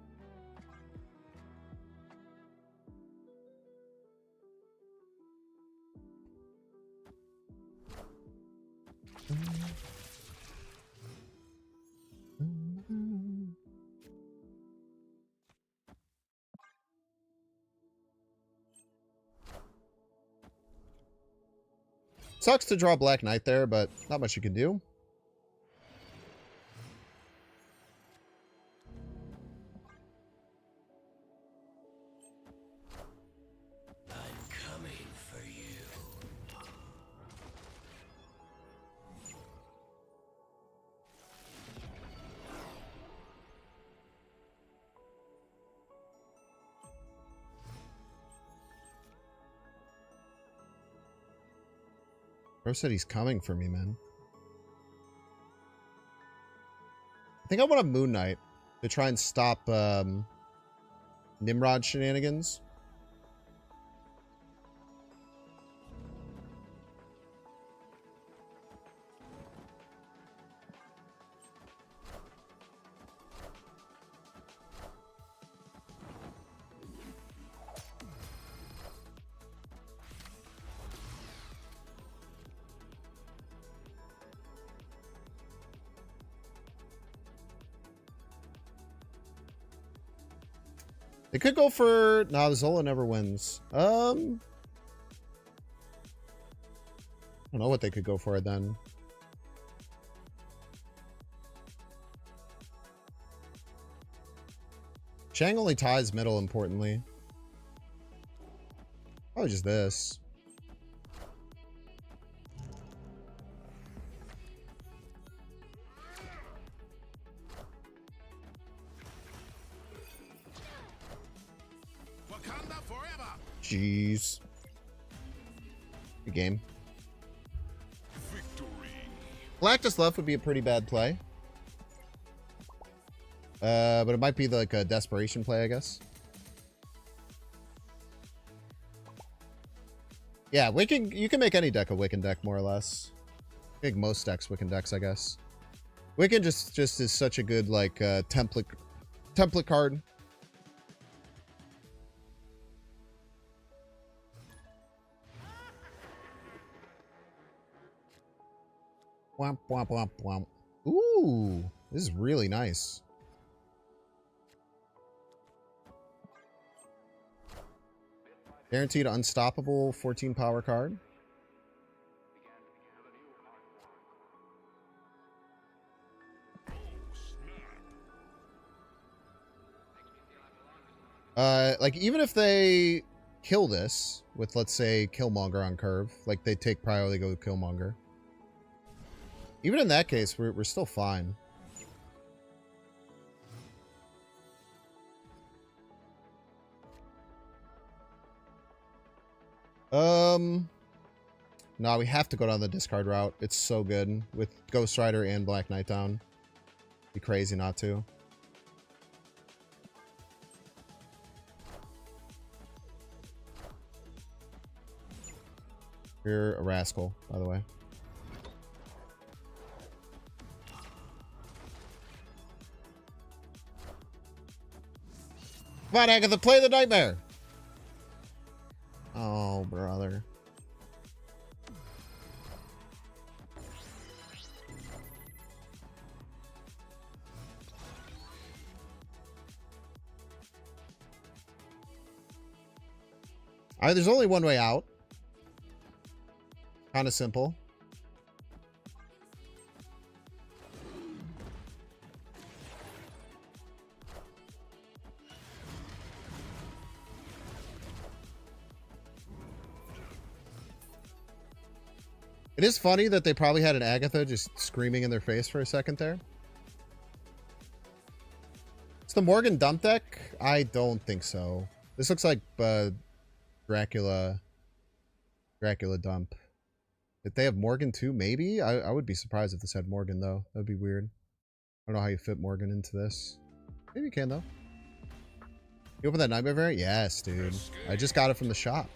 Sucks to draw Black Knight there, but not much you can do. Bro said he's coming for me, man. I think I want a Moon Knight to try and stop Nimrod shenanigans. They could go for... Nah, the Zola never wins. I don't know what they could go for then. Chang only ties middle, importantly. Probably just this. Wakanda forever. Jeez. Good game. Victory. Galactus Left would be a pretty bad play. But it might be like a desperation play, I guess. Yeah, Wiccan, you can make any deck a Wiccan deck, more or less. Make most decks Wiccan decks, I guess. Wiccan just is such a good, like, template card. Womp, womp, womp, womp. Ooh, this is really nice. Guaranteed unstoppable 14 power card. Like, even if they kill this with, let's say, Killmonger on curve, like, they take priority, go Killmonger. Even in that case, we're still fine. No, we have to go down the discard route. It's so good with Ghost Rider and Black Knight down. Be crazy not to. You're a rascal, by the way. Come on, Agatha, play the nightmare. Oh, brother. There's only one way out. Kind of simple. It is funny that they probably had an Agatha just screaming in their face for a second there. It's the Morgan dump deck? I don't think so. This looks like Dracula dump. Did they have Morgan too? Maybe? I would be surprised if this had Morgan though. That'd be weird. I don't know how you fit Morgan into this. Maybe you can though. You open that Nightmare variant? Yes, dude. I just got it from the shop.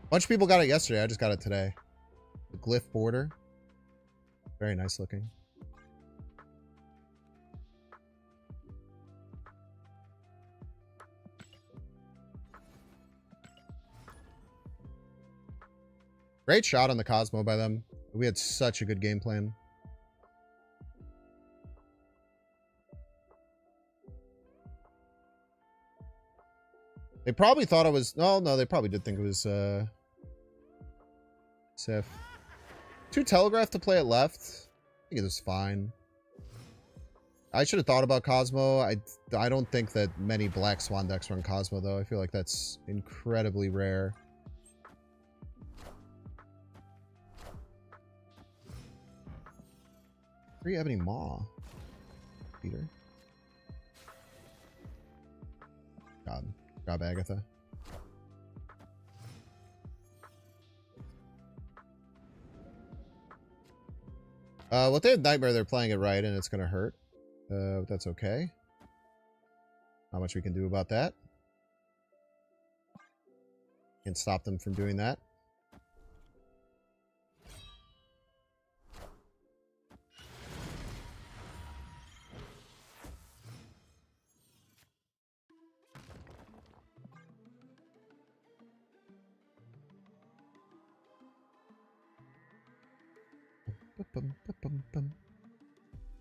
A bunch of people got it yesterday. I just got it today. The glyph border. Very nice looking. Great shot on the Cosmo by them. We had such a good game plan. They probably thought it was... Oh, no, they probably did think it was Sif. 2 Telegraph to play it left. I think it was fine. I should have thought about Cosmo. I don't think that many Black Swan decks run Cosmo, though. I feel like that's incredibly rare. Free Ebony Maw. Peter. Job Agatha. Well, if they have Nightmare, they're playing it right, and it's going to hurt. But that's okay. Not much we can do about that. Can stop them from doing that.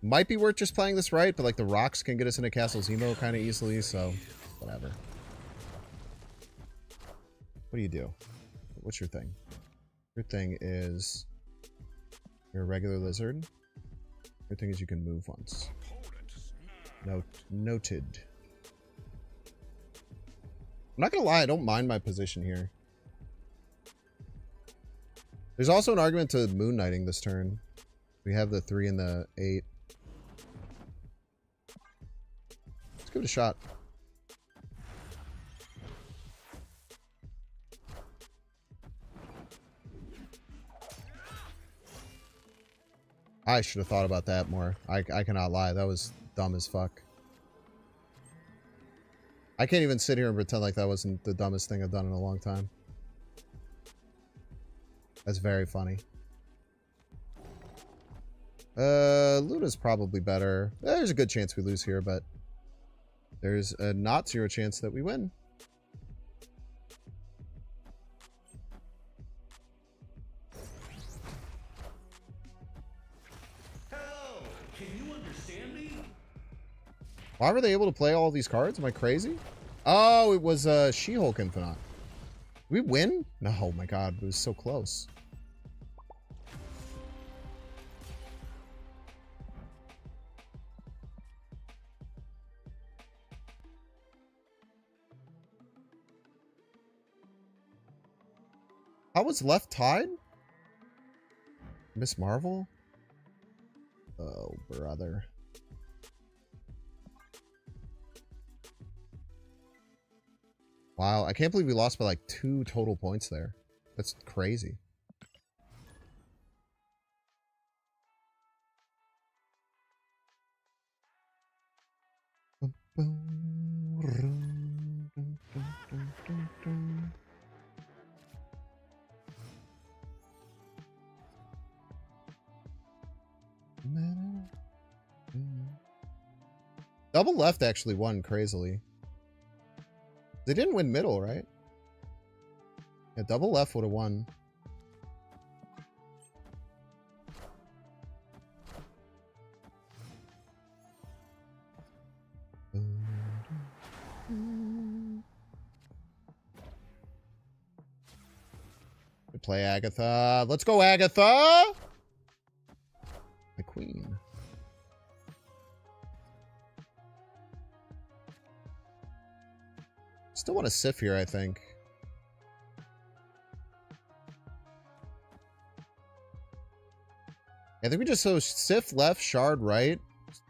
Might be worth just playing this right, but like the rocks can get us into Castle Zemo kind of easily, so whatever. What do you do? What's your thing? Your thing is you're a regular lizard. Your thing is you can move once. Noted. I'm not gonna lie, I don't mind my position here. There's also an argument to Moon Knighting this turn. We have the 3 and the 8. Let's give it a shot. I should have thought about that more. I cannot lie. That was dumb as fuck. I can't even sit here and pretend like that wasn't the dumbest thing I've done in a long time. That's very funny. Luna's probably better. There's a good chance we lose here, but there's a not 0 chance that we win. Hell, can you understand me? Why were they able to play all these cards? Am I crazy? Oh, it was She-Hulk Infinite. Did we win? No, oh my god, it was so close. How was left tied? Miss Marvel? Oh, brother. Wow, I can't believe we lost by like 2 total points there. That's crazy. Double left actually won crazily. They didn't win middle, right? Yeah, double left would have won. Good play, Agatha. Let's go, Agatha! My queen. Still want to Sif here, I think. I think we just so Sif left, Shard right,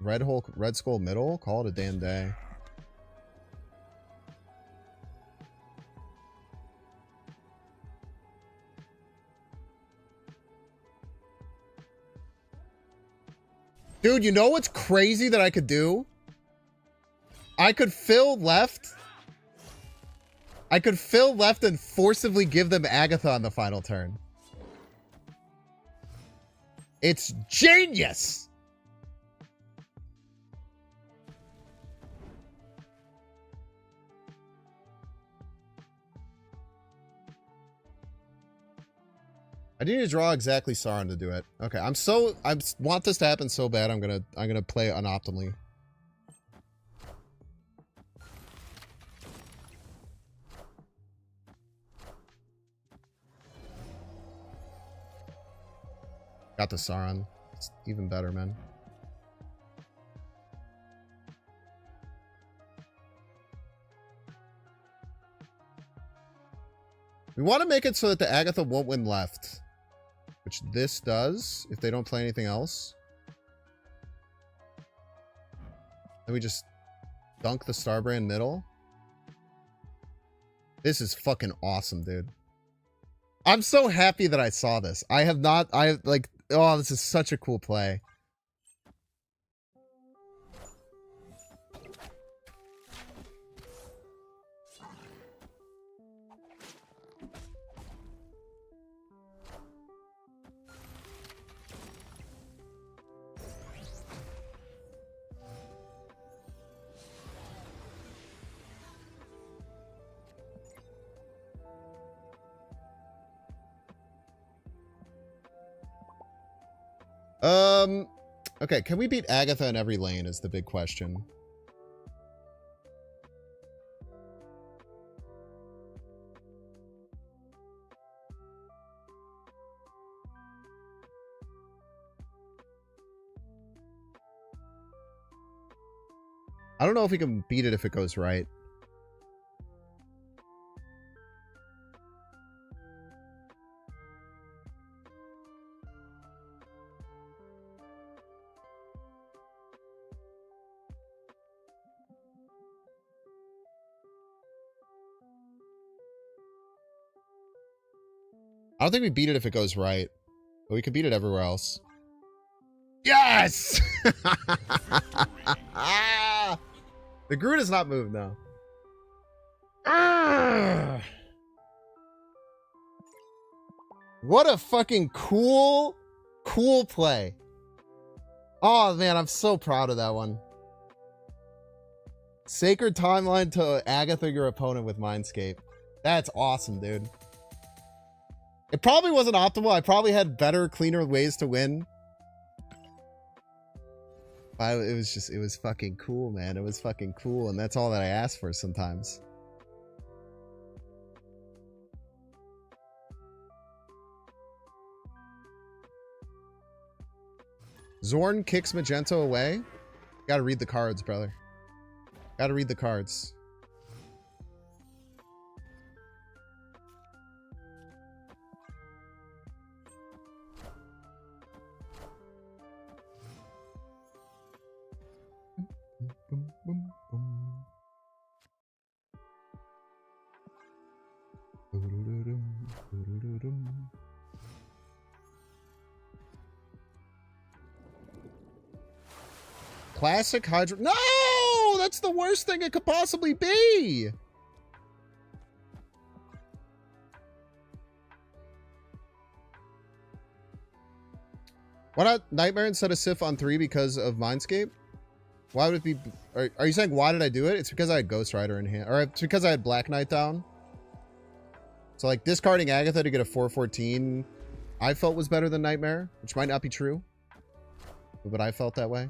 Red Skull middle. Call it a damn day. Dude, you know what's crazy that I could do? I could fill left. I could fill left and forcibly give them Agatha on the final turn. It's genius! I need to draw exactly Sauron to do it. Okay, I want this to happen so bad. I'm gonna play unoptimally. Got the Sauron. It's even better, man. We want to make it so that the Agatha won't win left. Which this does, if they don't play anything else. Then we just dunk the Starbrand middle. This is fucking awesome, dude. I'm so happy that I saw this. I have not, like, Oh, this is such a cool play. Okay, can we beat Agatha in every lane is the big question. I don't know if we can beat it if it goes right. I don't think we beat it if it goes right, but we could beat it everywhere else. Yes! The Groot has not moved, though. What a fucking cool play. Oh, man, I'm so proud of that one. Sacred timeline to Agatha your opponent with Mindscape. That's awesome, dude. It probably wasn't optimal. I probably had better, cleaner ways to win. But it was fucking cool, man. It was fucking cool, and that's all that I ask for sometimes. Zorn kicks Magento away. Gotta read the cards, brother. Gotta read the cards. Classic Hydro. No! That's the worst thing it could possibly be! Why not Nightmare instead of Sif on 3 because of Mindscape? Why would it be... Are you saying why did I do it? It's because I had Ghost Rider in hand. Or it's because I had Black Knight down. So like discarding Agatha to get a 4/14 I felt was better than Nightmare, which might not be true. But I felt that way.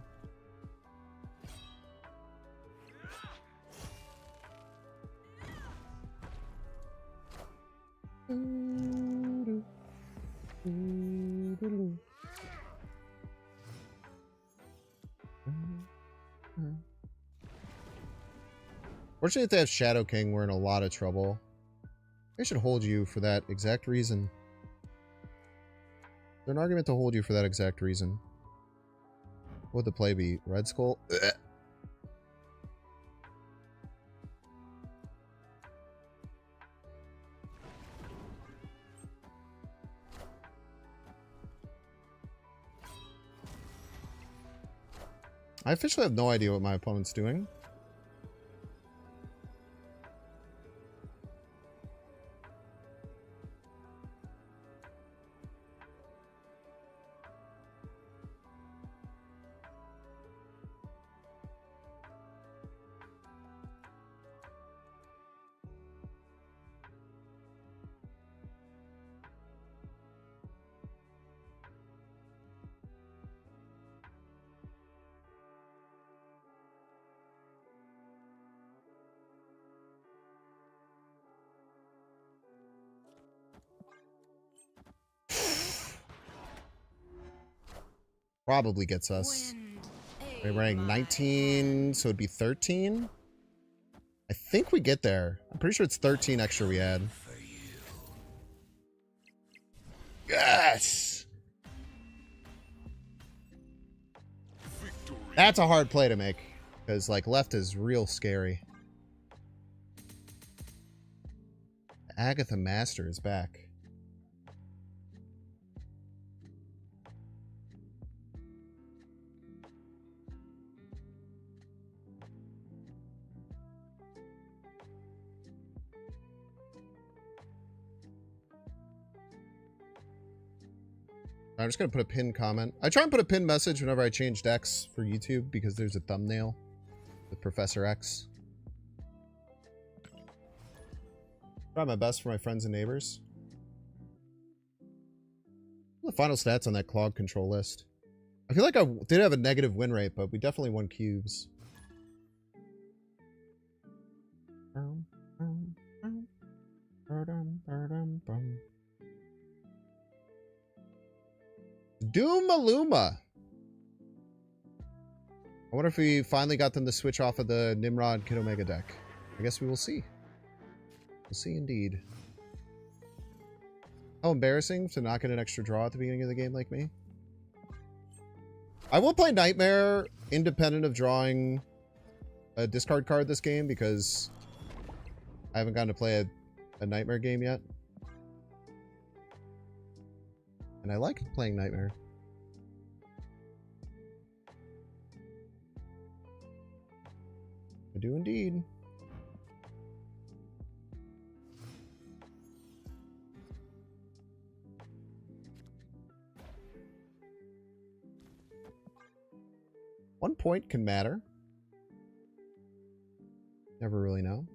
Fortunately, if they have Shadow King, we're in a lot of trouble. They should hold you for that exact reason. There's an argument to hold you for that exact reason. What would the play be? Red Skull? Ugh. I officially have no idea what my opponent's doing. Probably gets us. We're running 19, so it'd be 13. I think we get there. I'm pretty sure it's 13 extra we add. Yes! That's a hard play to make. Because, like, left is real scary. Agatha Master is back. I'm just going to put a pinned comment. I try and put a pinned message whenever I change decks for YouTube because there's a thumbnail with Professor X. Try my best for my friends and neighbors. The final stats on that Clog-control list. I feel like I did have a negative win rate, but we definitely won cubes. Doomaluma. I wonder if we finally got them to switch off of the Nimrod Kid Omega deck. I guess we will see. We'll see indeed. How embarrassing to not get an extra draw at the beginning of the game like me. I will play Nightmare independent of drawing a discard card this game because I haven't gotten to play a Nightmare game yet. And I like playing Nightmare. I do indeed. One point can matter. Never really know.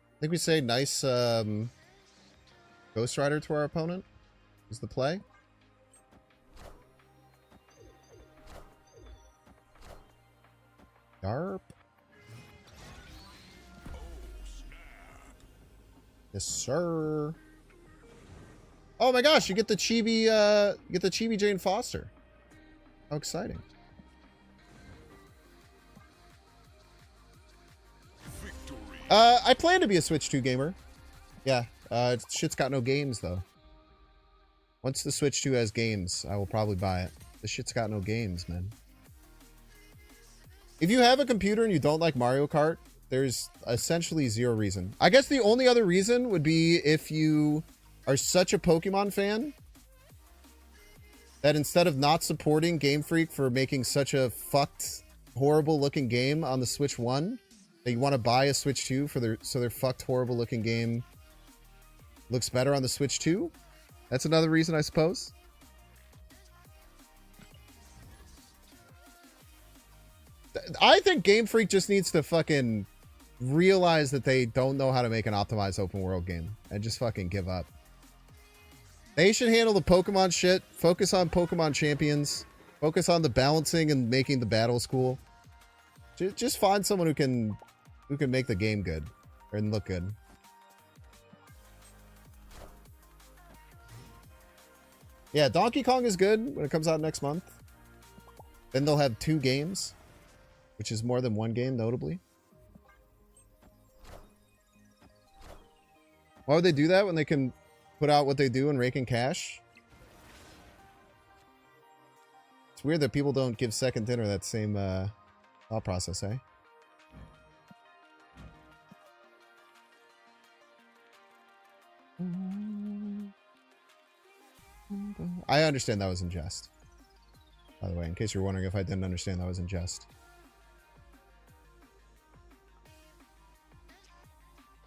I think we say nice Ghost Rider to our opponent is the play. Yarp. Yes, sir. Oh my gosh, you get the Chibi Jane Foster. How exciting. I plan to be a Switch 2 gamer. Yeah, shit's got no games, though. Once the Switch 2 has games, I will probably buy it. The shit's got no games, man. If you have a computer and you don't like Mario Kart, there's essentially zero reason. I guess the only other reason would be if you are such a Pokemon fan that instead of not supporting Game Freak for making such a fucked, horrible-looking game on the Switch 1... that you want to buy a Switch 2 for their fucked, horrible looking game looks better on the Switch 2. That's another reason, I suppose. I think Game Freak just needs to fucking realize that they don't know how to make an optimized open world game and just fucking give up. They should handle the Pokemon shit, focus on Pokemon champions, focus on the balancing and making the battles cool. Just find someone who can make the game good and look good. Yeah, Donkey Kong is good when it comes out next month. Then they'll have 2 games, which is more than one game, notably. Why would they do that when they can put out what they do and rake in cash? It's weird that people don't give Second Dinner that same thought process, eh? I understand that was in jest. By the way, in case you're wondering if I didn't understand that was in jest.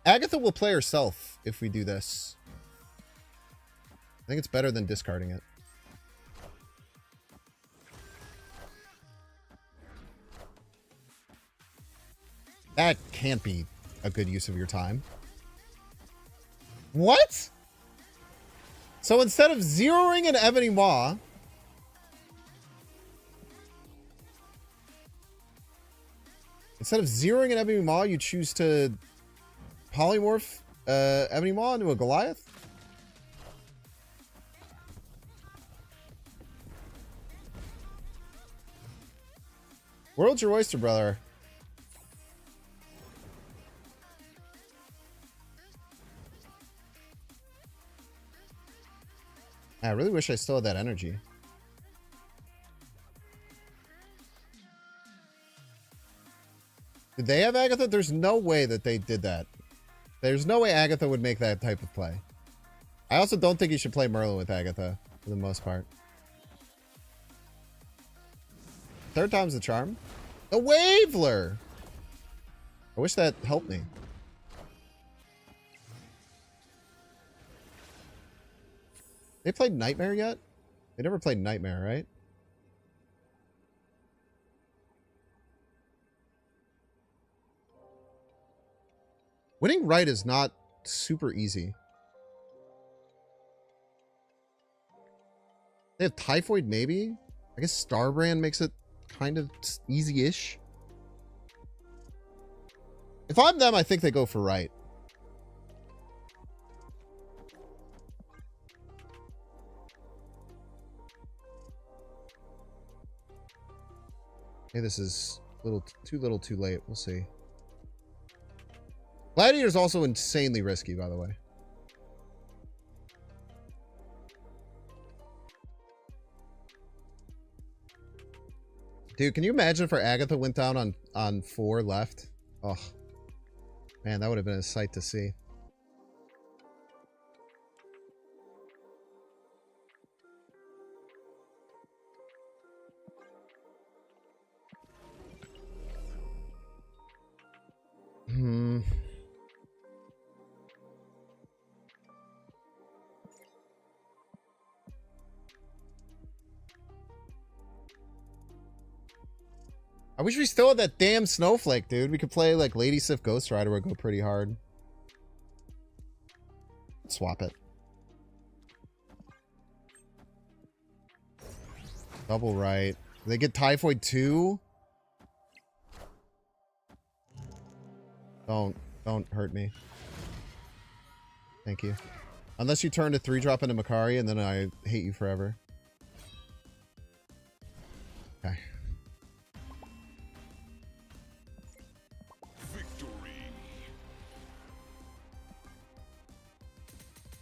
Agatha will play herself if we do this. I think it's better than discarding it. That can't be a good use of your time. What? So instead of zeroing an Ebony Maw, you choose to polymorph Ebony Maw into a Goliath? World's your oyster, brother. I really wish I still had that energy. Did they have Agatha? There's no way that they did that. There's no way Agatha would make that type of play. I also don't think you should play Merlin with Agatha, for the most part. Third time's the charm. The Waveler! I wish that helped me. They played Nightmare yet? They never played Nightmare, right? Winning right is not super easy. They have Typhoid, maybe? I guess Starbrand makes it kind of easy-ish. If I'm them, I think they go for right. Hey, this is too little too late. We'll see. Gladiator's also insanely risky, by the way. Dude, can you imagine if our Agatha went down on 4 left? Oh, man, that would have been a sight to see. I wish we still had that damn snowflake, dude. We could play like Lady Sif Ghost Rider would go pretty hard. Swap it. Double right. They get Typhoid too? Don't hurt me. Thank you. Unless you turn to 3-drop into Makari and then I hate you forever. Okay.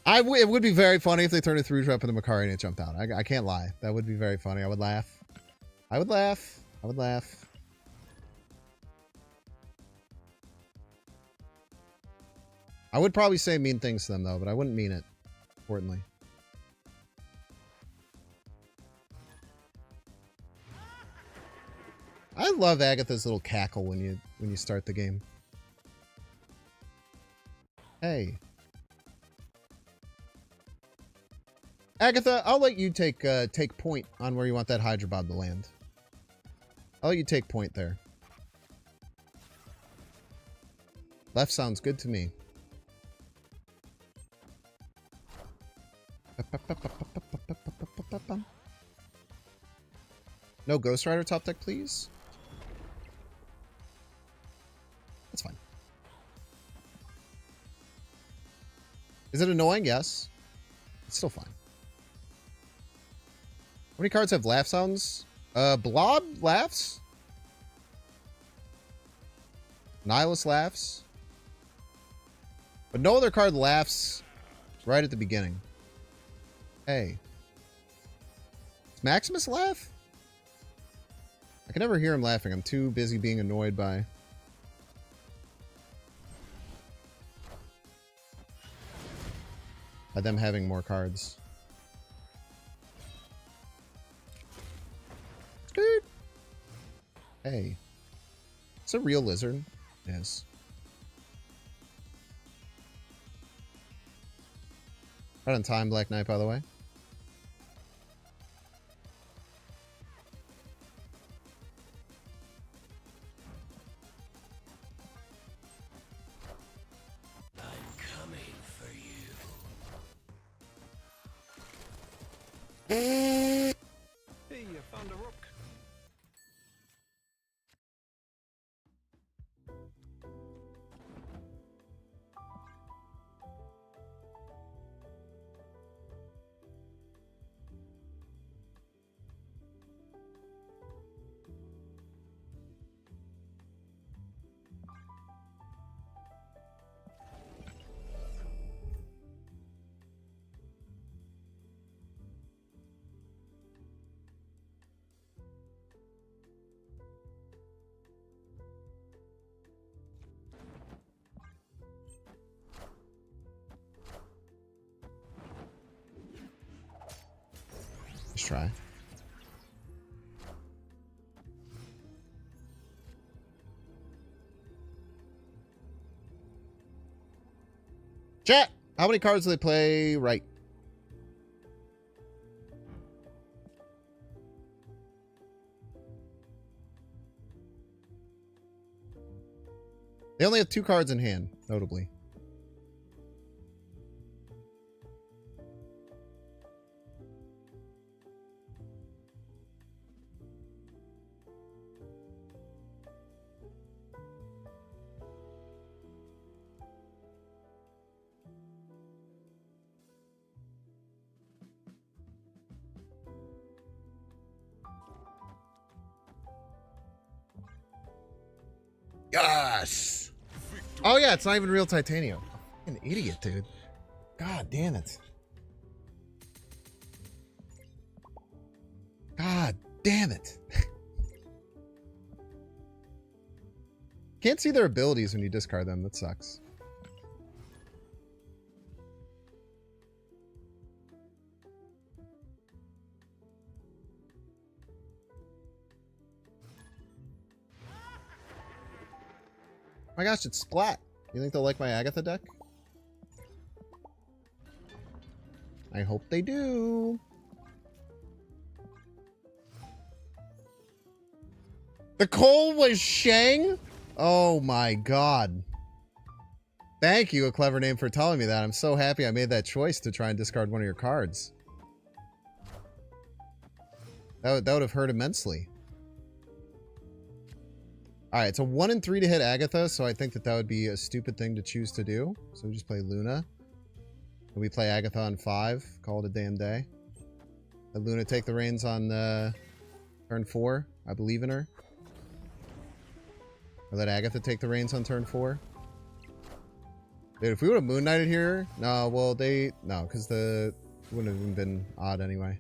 It would be very funny if they turned a 3-drop into Makari and it jumped out. I can't lie. That would be very funny. I would laugh. I would laugh. I would laugh. I would probably say mean things to them, though, but I wouldn't mean it, importantly. I love Agatha's little cackle when you start the game. Hey. Agatha, I'll let you take point on where you want that Hydra Bomb to land. I'll let you take point there. Left sounds good to me. No Ghost Rider top deck, please. That's fine. Is it annoying? Yes. It's still fine. How many cards have laugh sounds? Blob laughs. Nihilus laughs. But no other card laughs right at the beginning. Hey. Does Maximus laugh? I can never hear him laughing. I'm too busy being annoyed by... them having more cards. Good. Hey. It's a real lizard. Yes. Right on time, Black Knight, by the way. Hey, you found a rook. Let's try. Chat! How many cards do they play right? They only have 2 cards in hand, notably. Yes! Oh yeah, it's not even real titanium. An idiot, dude. God damn it. God damn it. Can't see their abilities when you discard them. That sucks. Oh my gosh, it's Splat. You think they'll like my Agatha deck? I hope they do. The coal was Shang? Oh my god. Thank you, a clever name, for telling me that. I'm so happy I made that choice to try and discard one of your cards. That would have hurt immensely. Alright, it's a 1 in 3 to hit Agatha, so I think that would be a stupid thing to choose to do. So we just play Luna. And we play Agatha on 5. Call it a damn day. Let Luna take the reins on turn 4. I believe in her. Or let Agatha take the reins on turn 4. Dude, if we would have Moon Knighted here... No, well, no, because it wouldn't have even been odd anyway.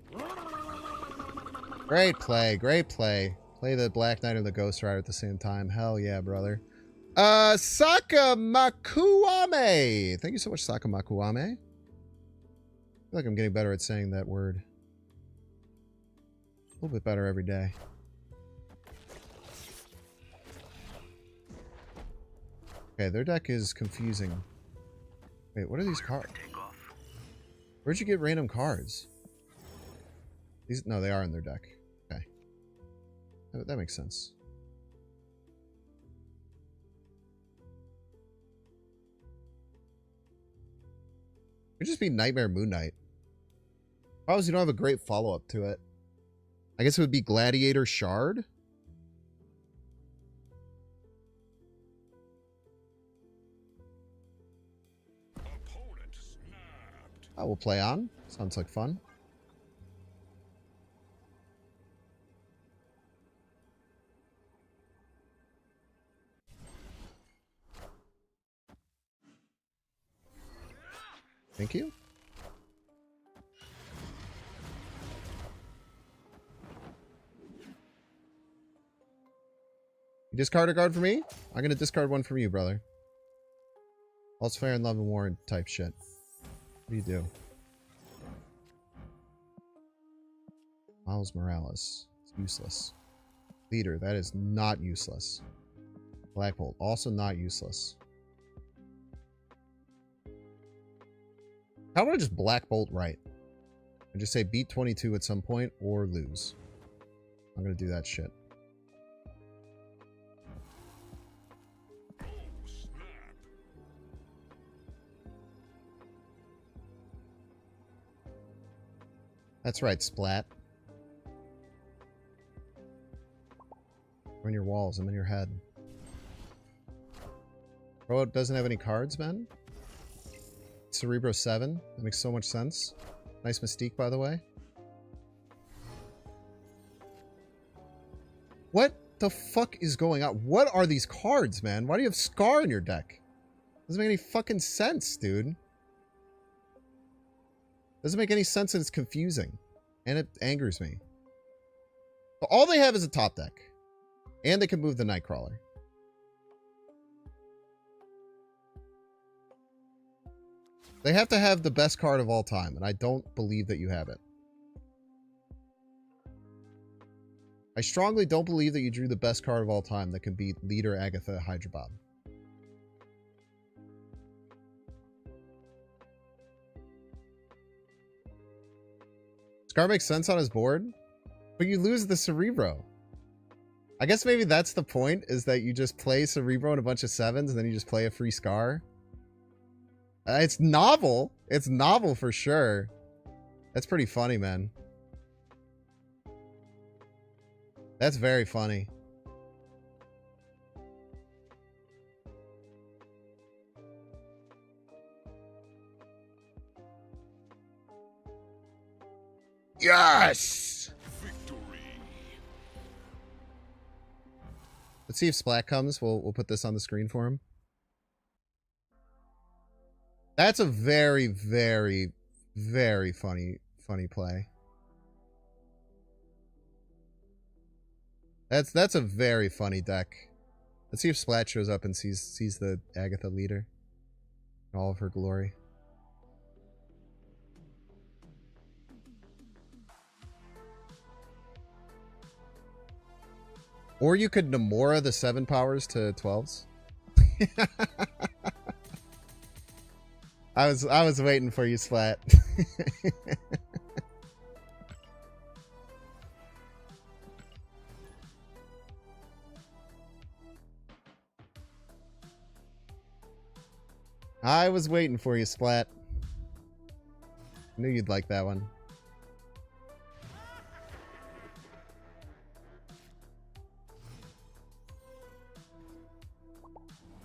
Great play, great play. Play the Black Knight and the Ghost Rider at the same time. Hell yeah, brother. Sakamakuame! Thank you so much, Sakamakuame. I feel like I'm getting better at saying that word. A little bit better every day. Okay, their deck is confusing. Wait, what are these cards? Where'd you get random cards? These, no, they are in their deck. Okay. That makes sense. It would just be Nightmare Moon Knight. Problem is you don't have a great follow-up to it. I guess it would be Gladiator Shard? I will play on. Sounds like fun. Thank you. You discard a card for me? I'm gonna discard one from you, brother. All's fair in love and war type shit. What do you do? Miles Morales. It's useless. Leader. That is not useless. Black Bolt. Also not useless. How about I just Black Bolt right? And just say beat 22 at some point or lose. I'm gonna do that shit. That's right, Splat. I'm in your walls. I'm in your head. Bro doesn't have any cards, man. Cerebro 7. That makes so much sense. Nice Mystique, by the way. What the fuck is going on? What are these cards, man? Why do you have Scar in your deck? Doesn't make any fucking sense, dude. Doesn't make any sense and it's confusing. And it angers me. But all they have is a top deck. And they can move the Nightcrawler. They have to have the best card of all time, and I don't believe that you have it. I strongly don't believe that you drew the best card of all time that can beat Leader Agatha Hydra Bomb. Scar makes sense on his board, but you lose the Cerebro. I guess maybe that's the point, is that you just play Cerebro and a bunch of 7s, and then you just play a free Scar. It's novel. It's novel for sure. That's pretty funny, man. That's very funny. Yes! Victory. Let's see if Splat comes. We'll put this on the screen for him. That's a very, very, very funny play. That's a very funny deck. Let's see if Splat shows up and sees the Agatha leader in all of her glory. Or you could Nomura the 7 powers to 12s. I was waiting for you, Splat. I was waiting for you, Splat. Knew you'd like that one.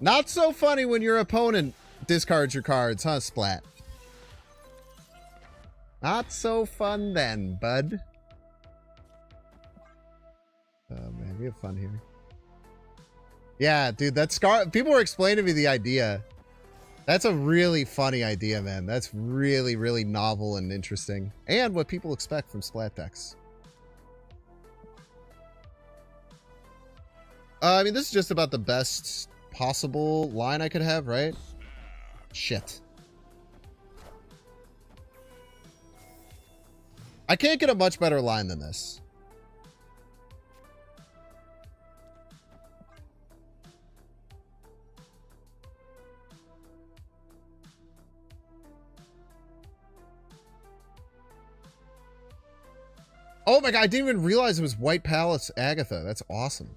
Not so funny when your opponent discards your cards, huh, Splat? Not so fun then, bud. Oh man, we have fun here. Yeah, dude, that Scar... People were explaining to me the idea. That's a really funny idea, man. That's really, really novel and interesting. And what people expect from Splat decks. I mean, this is just about the best possible line I could have, right? Shit. I can't get a much better line than this. Oh my god, I didn't even realize it was White Palace Agatha. That's awesome.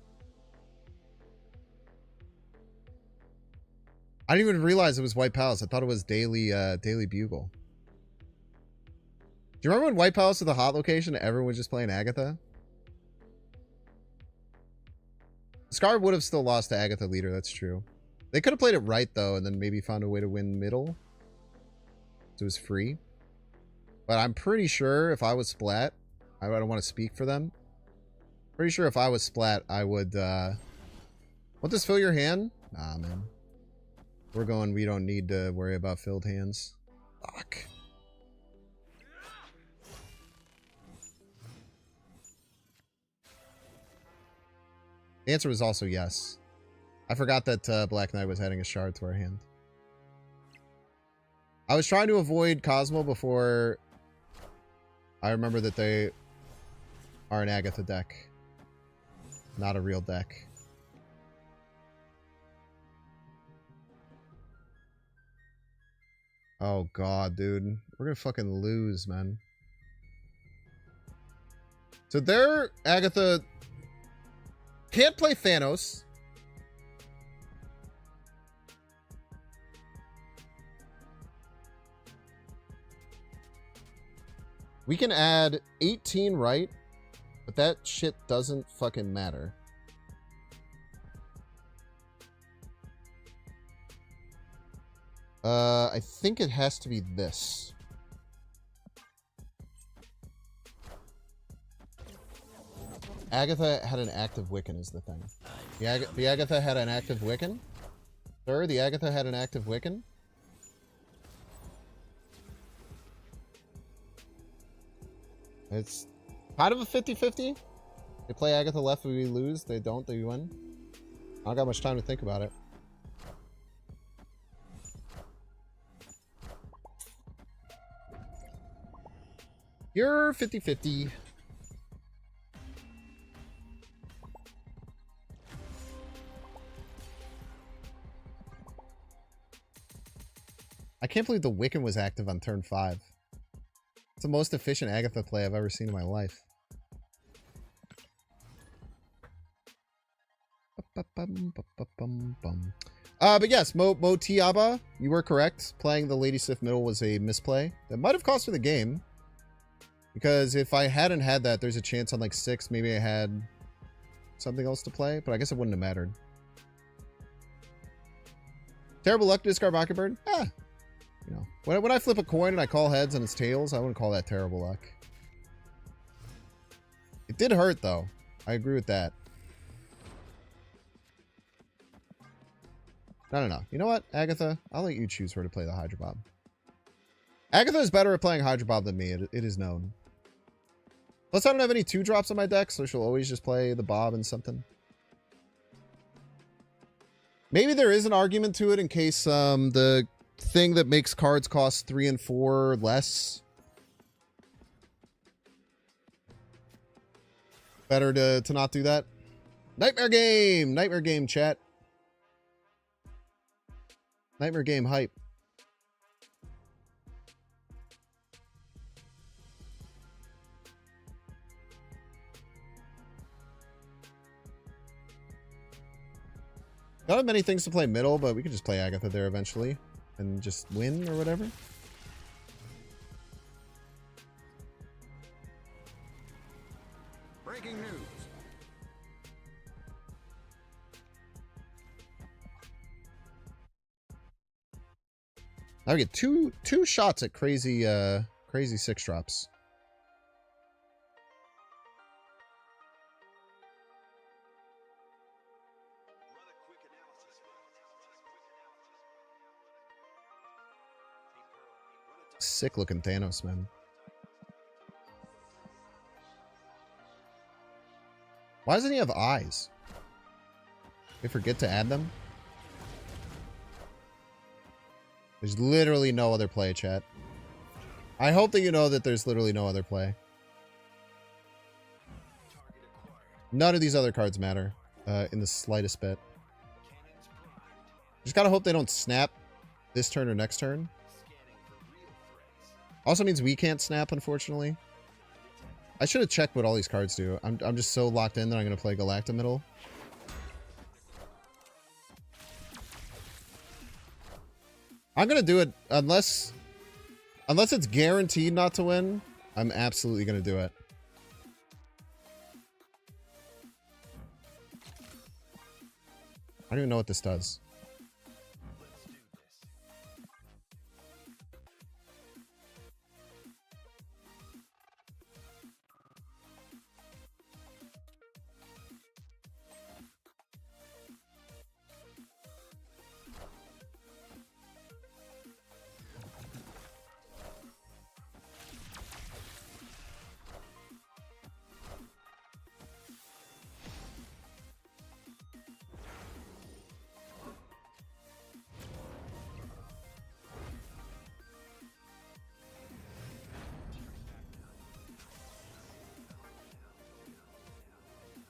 I didn't even realize it was White Palace. I thought it was Daily Bugle. Do you remember when White Palace was the hot location and everyone was just playing Agatha? Scar would have still lost to Agatha leader, that's true. They could have played it right though, and then maybe found a way to win middle. So it was free. But I'm pretty sure if I was Splat, I don't want to speak for them. Pretty sure if I was Splat, I would, want this fill your hand? Nah, man. We're going, we don't need to worry about filled hands. Fuck. The answer was also yes. I forgot that Black Knight was adding a shard to our hand. I was trying to avoid Cosmo before I remember that they are an Agatha deck. Not a real deck. Oh god, dude. We're gonna fucking lose, man. So their Agatha can't play Thanos. We can add 18 right, but that shit doesn't fucking matter. I think it has to be this. Agatha had an active Wiccan is the thing. The Agatha had an active Wiccan? Sir, the Agatha had an active Wiccan? It's kind of a 50-50. They play Agatha left, we lose. They don't, they win. I don't got much time to think about it. You're 50-50. I can't believe the Wiccan was active on turn 5. It's the most efficient Agatha play I've ever seen in my life. But yes, Mo Tiaba, you were correct. Playing the Lady Sif middle was a misplay. That might have cost me the game. Because if I hadn't had that, there's a chance on like 6, maybe I had something else to play. But I guess it wouldn't have mattered. Terrible luck to discard Mockingbird? Ah. You know, when I flip a coin and I call heads and it's tails, I wouldn't call that terrible luck. It did hurt, though. I agree with that. No. You know what, Agatha? I'll let you choose where to play the Hydro Bob. Agatha is better at playing Hydro Bob than me. It is known. Plus, I don't have any 2-drops on my deck, so she'll always just play the Bob and something. Maybe there is an argument to it in case the thing that makes cards cost 3 and 4 less. Better to not do that. Nightmare game! Nightmare game, chat. Nightmare game hype. Don't have many things to play middle, but we could just play Agatha there eventually and just win or whatever. Breaking news. Now we get two shots at crazy 6-drops. Sick looking Thanos, man. Why doesn't he have eyes? They forget to add them? There's literally no other play, chat. I hope that you know that there's literally no other play. None of these other cards matter in the slightest bit. Just gotta hope they don't snap this turn or next turn. Also means we can't snap, unfortunately. I should have checked what all these cards do. I'm just so locked in that I'm going to play Galacta middle. I'm going to do it unless it's guaranteed not to win. I'm absolutely going to do it. I don't even know what this does.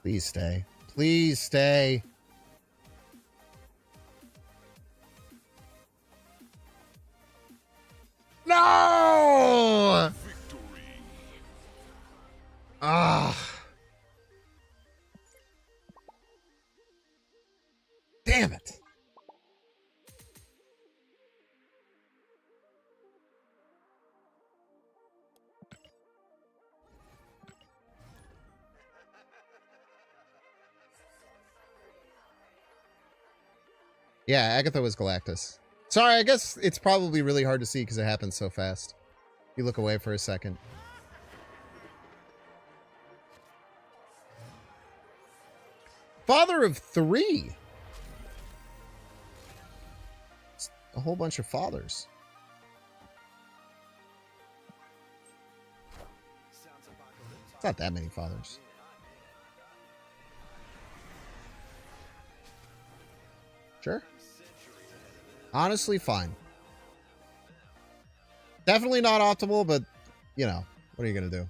Please stay. Please stay. No! Ah. Damn it. Yeah, Agatha was Galactus. Sorry, I guess it's probably really hard to see because it happens so fast. You look away for a second. Father of 3. It's a whole bunch of fathers. It's not that many fathers. Sure. Honestly, fine. Definitely not optimal, but, you know, what are you going to do?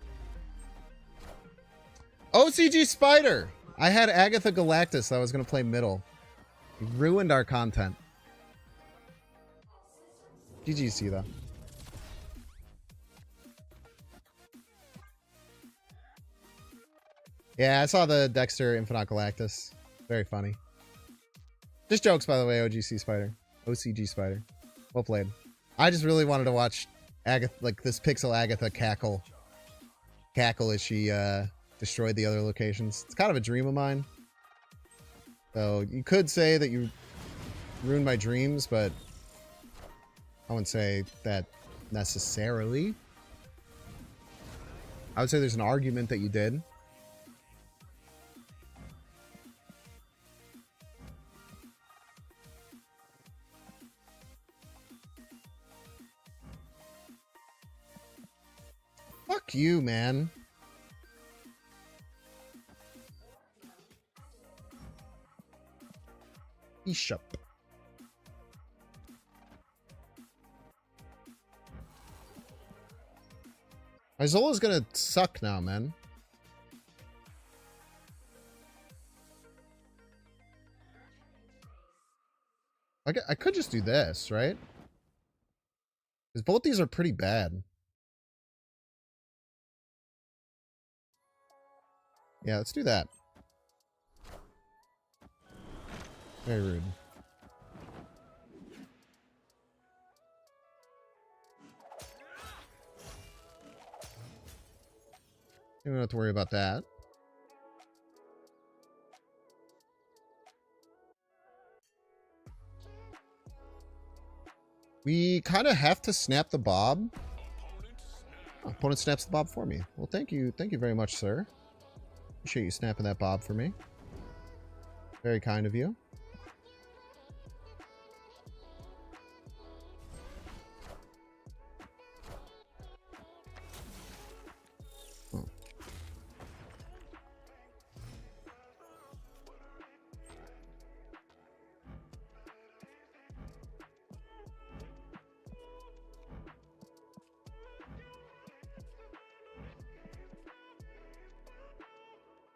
OCG Spider! I had Agatha Galactus that I was going to play middle. You ruined our content. GGC though. Yeah, I saw the Dexter Infinite Galactus. Very funny. Just jokes, by the way, OGC Spider. OCG Spider. Well played. I just really wanted to watch Agatha, like this pixel Agatha cackle as she destroyed the other locations. It's kind of a dream of mine. So you could say that you ruined my dreams, but I wouldn't say that necessarily. I would say there's an argument that you did. Fuck you, man. Bishop. Izola's gonna suck now, man. I could just do this, right? Because both these are pretty bad. Yeah, let's do that. Very rude. You don't have to worry about that. We kind of have to snap the bob. Opponent snaps the bob for me. Well, thank you. Thank you very much, sir. Appreciate you snapping that bob for me. Very kind of you. Oh.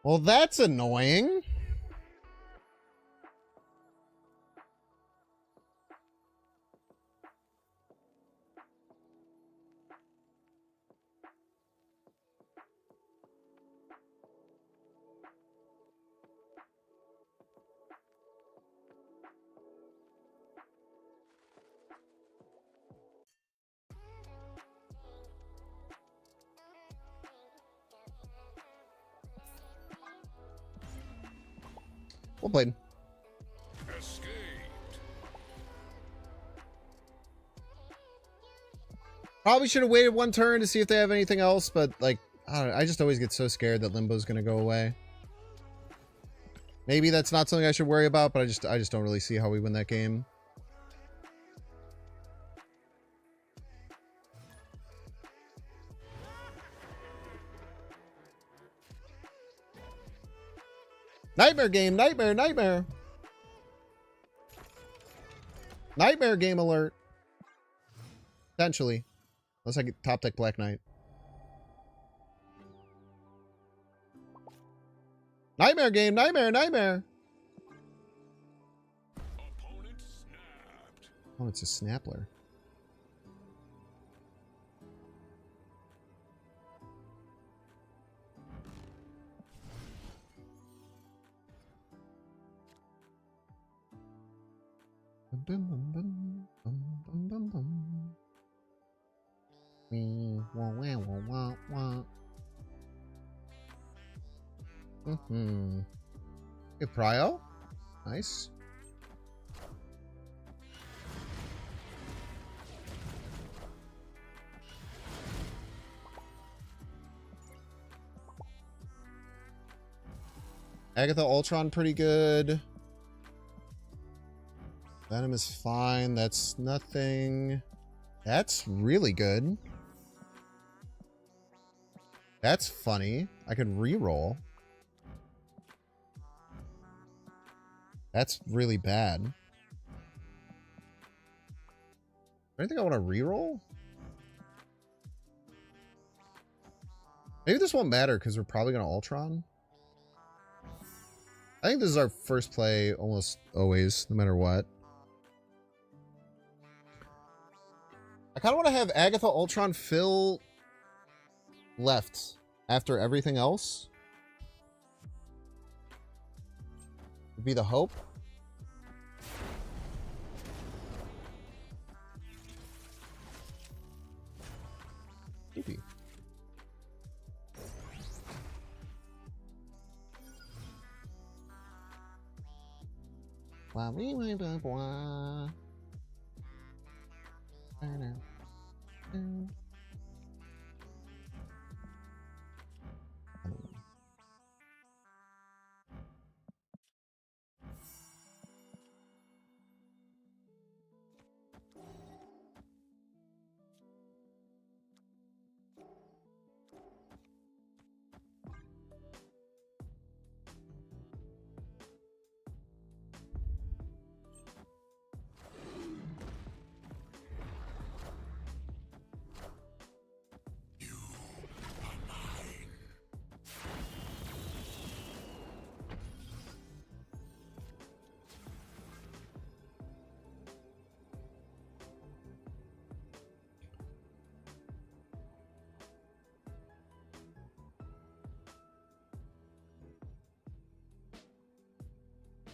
Well, that's annoying. Well played. Escaped. Probably should have waited one turn to see if they have anything else, but like, I don't know, I just always get so scared that Limbo's gonna go away. Maybe that's not something I should worry about, but I just don't really see how we win that game. Nightmare game, nightmare, nightmare. Nightmare game alert. Potentially. Unless I get top deck Black Knight. Nightmare game, nightmare, nightmare. Opponent snapped. Oh, it's a Snappler. Bum, bum, bum, bum, bum, bum, bum. Wee, wah, wah, wah, wah, wah. Good prio. Nice. Agatha Ultron pretty good. Venom is fine. That's nothing. That's really good. That's funny. I could reroll. That's really bad. I think I want to reroll. Maybe this won't matter because we're probably going to Ultron. I think this is our first play almost always, no matter what. I kind of want to have Agatha, Ultron, Phil left after everything else. Would be the hope. Maybe. Blah, blah, blah, blah, blah.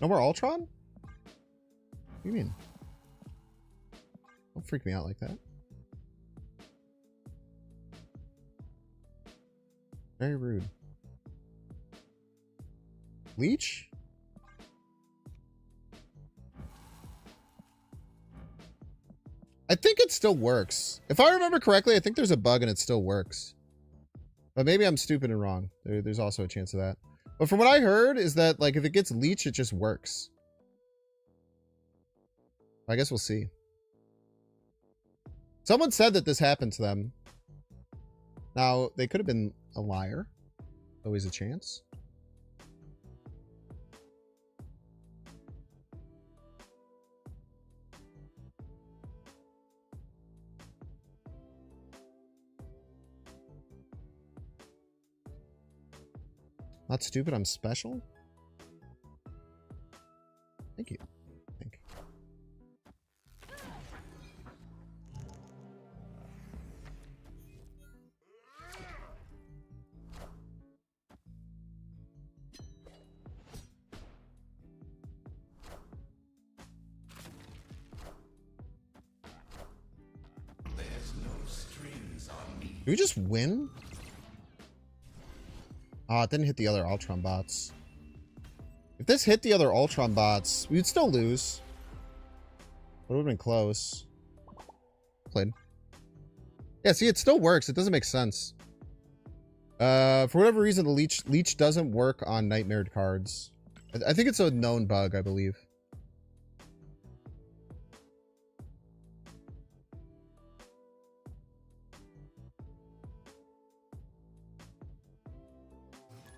No more Ultron? What do you mean? Don't freak me out like that. Very rude. Leech? I think it still works. If I remember correctly, I think there's a bug and it still works. But maybe I'm stupid and wrong. There's also a chance of that. But from what I heard is that, like, if it gets leech, it just works. I guess we'll see. Someone said that this happened to them. Now, they could have been a liar. Always a chance. Not stupid, I'm special? Thank you. Thank you. Do we just win? Oh, it didn't hit the other Ultron bots. If this hit the other Ultron bots, we'd still lose. But it would have been close. Played. Yeah, see, it still works. It doesn't make sense. For whatever reason, the leech doesn't work on nightmare cards. I think it's a known bug, I believe.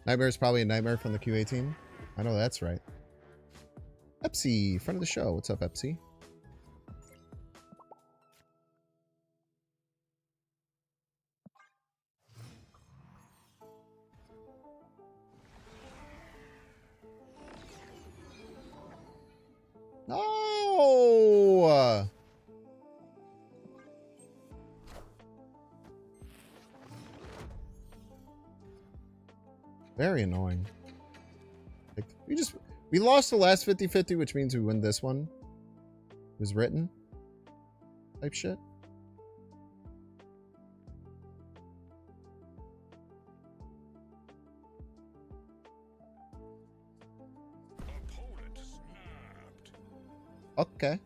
Nightmare is probably a nightmare from the Q18. I know that's right. Epsy, friend of the show. What's up, Epsy? No! Very annoying. Like, we lost the last 50-50, which means we win this one. It was written. Type shit. Opponent snapped. Okay.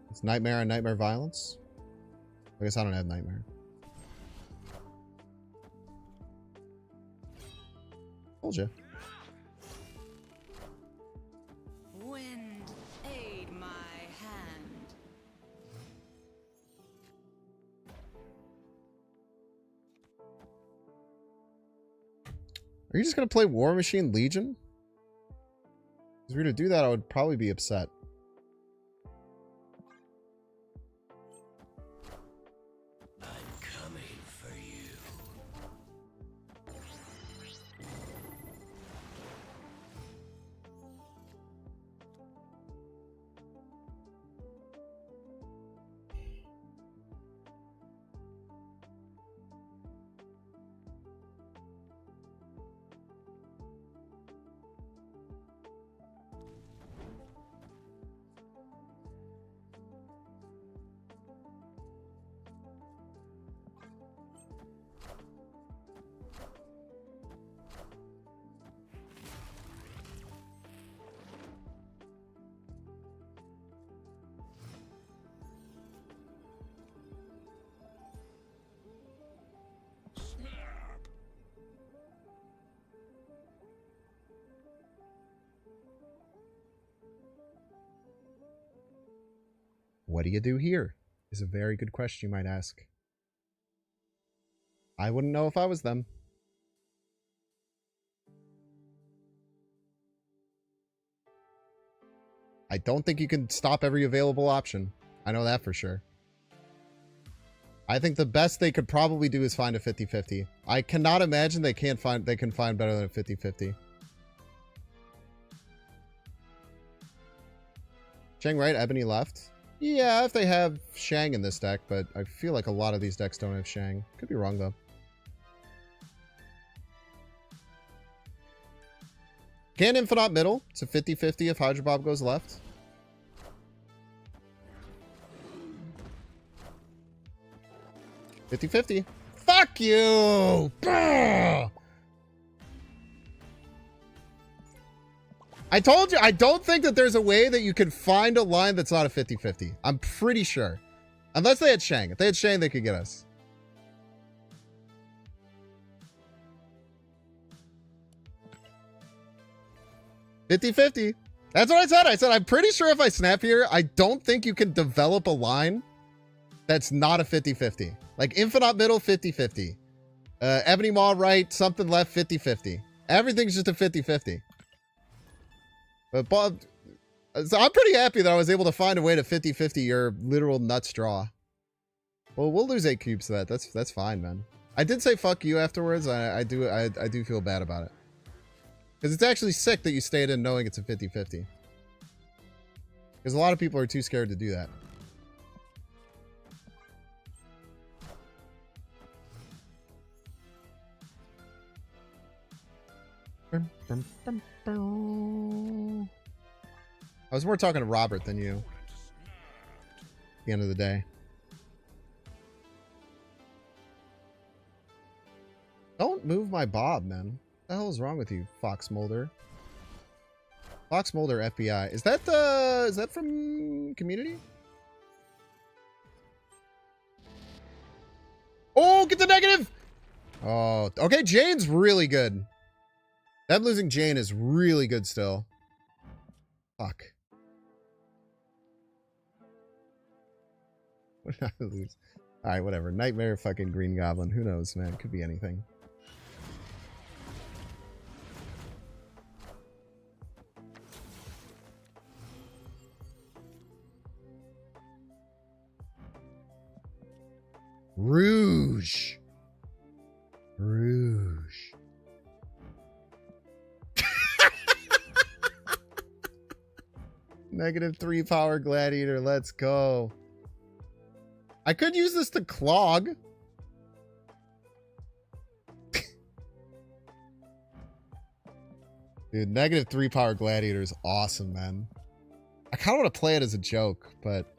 It's Nightmare and Nightmare Violence. I guess I don't have Nightmare. Told you. Wind, aid my hand. Are you just gonna play War Machine Legion? If we were to do that, I would probably be upset. I'm coming for you. What do you do here? Is a very good question you might ask. I wouldn't know if I was them. I don't think you can stop every available option. I know that for sure. I think the best they could probably do is find a 50-50. I cannot imagine they can find better than a 50-50. Shang right, Ebony left. Yeah, if they have Shang in this deck, but I feel like a lot of these decks don't have Shang. Could be wrong though. Can Infinite middle. It's a 50-50 if Hydro Bob goes left. $50-50. Fuck you! Brr! I told you, I don't think that there's a way that you can find a line that's not a 50-50. I'm pretty sure. Unless they had Shang. If they had Shang, they could get us. $50-50. That's what I said. I said, I'm pretty sure if I snap here, I don't think you can develop a line that's not a 50-50. Like Infinite middle, 50-50. Ebony Maw right, something left, 50-50. Everything's just a 50-50. But Bob, so I'm pretty happy that I was able to find a way to 50-50 your literal nuts draw. Well, we'll lose 8 cubes to that. That's fine, man. I did say fuck you afterwards. I do feel bad about it. Because it's actually sick that you stayed in knowing it's a 50-50. Because a lot of people are too scared to do that. I was more talking to Robert than you. At the end of the day. Don't move my Bob, man. What the hell is wrong with you, Fox Mulder? Fox Mulder FBI. Is that from Community? Oh, get the negative! Oh, okay, Jane's really good. Them losing Jane is really good still. Fuck. What did I lose? Alright, whatever. Nightmare fucking Green Goblin. Who knows, man? Could be anything. Rouge. Rouge. -3 power gladiator. Let's go. I could use this to clog. Dude, -3 power gladiator is awesome, man. I kind of want to play it as a joke, but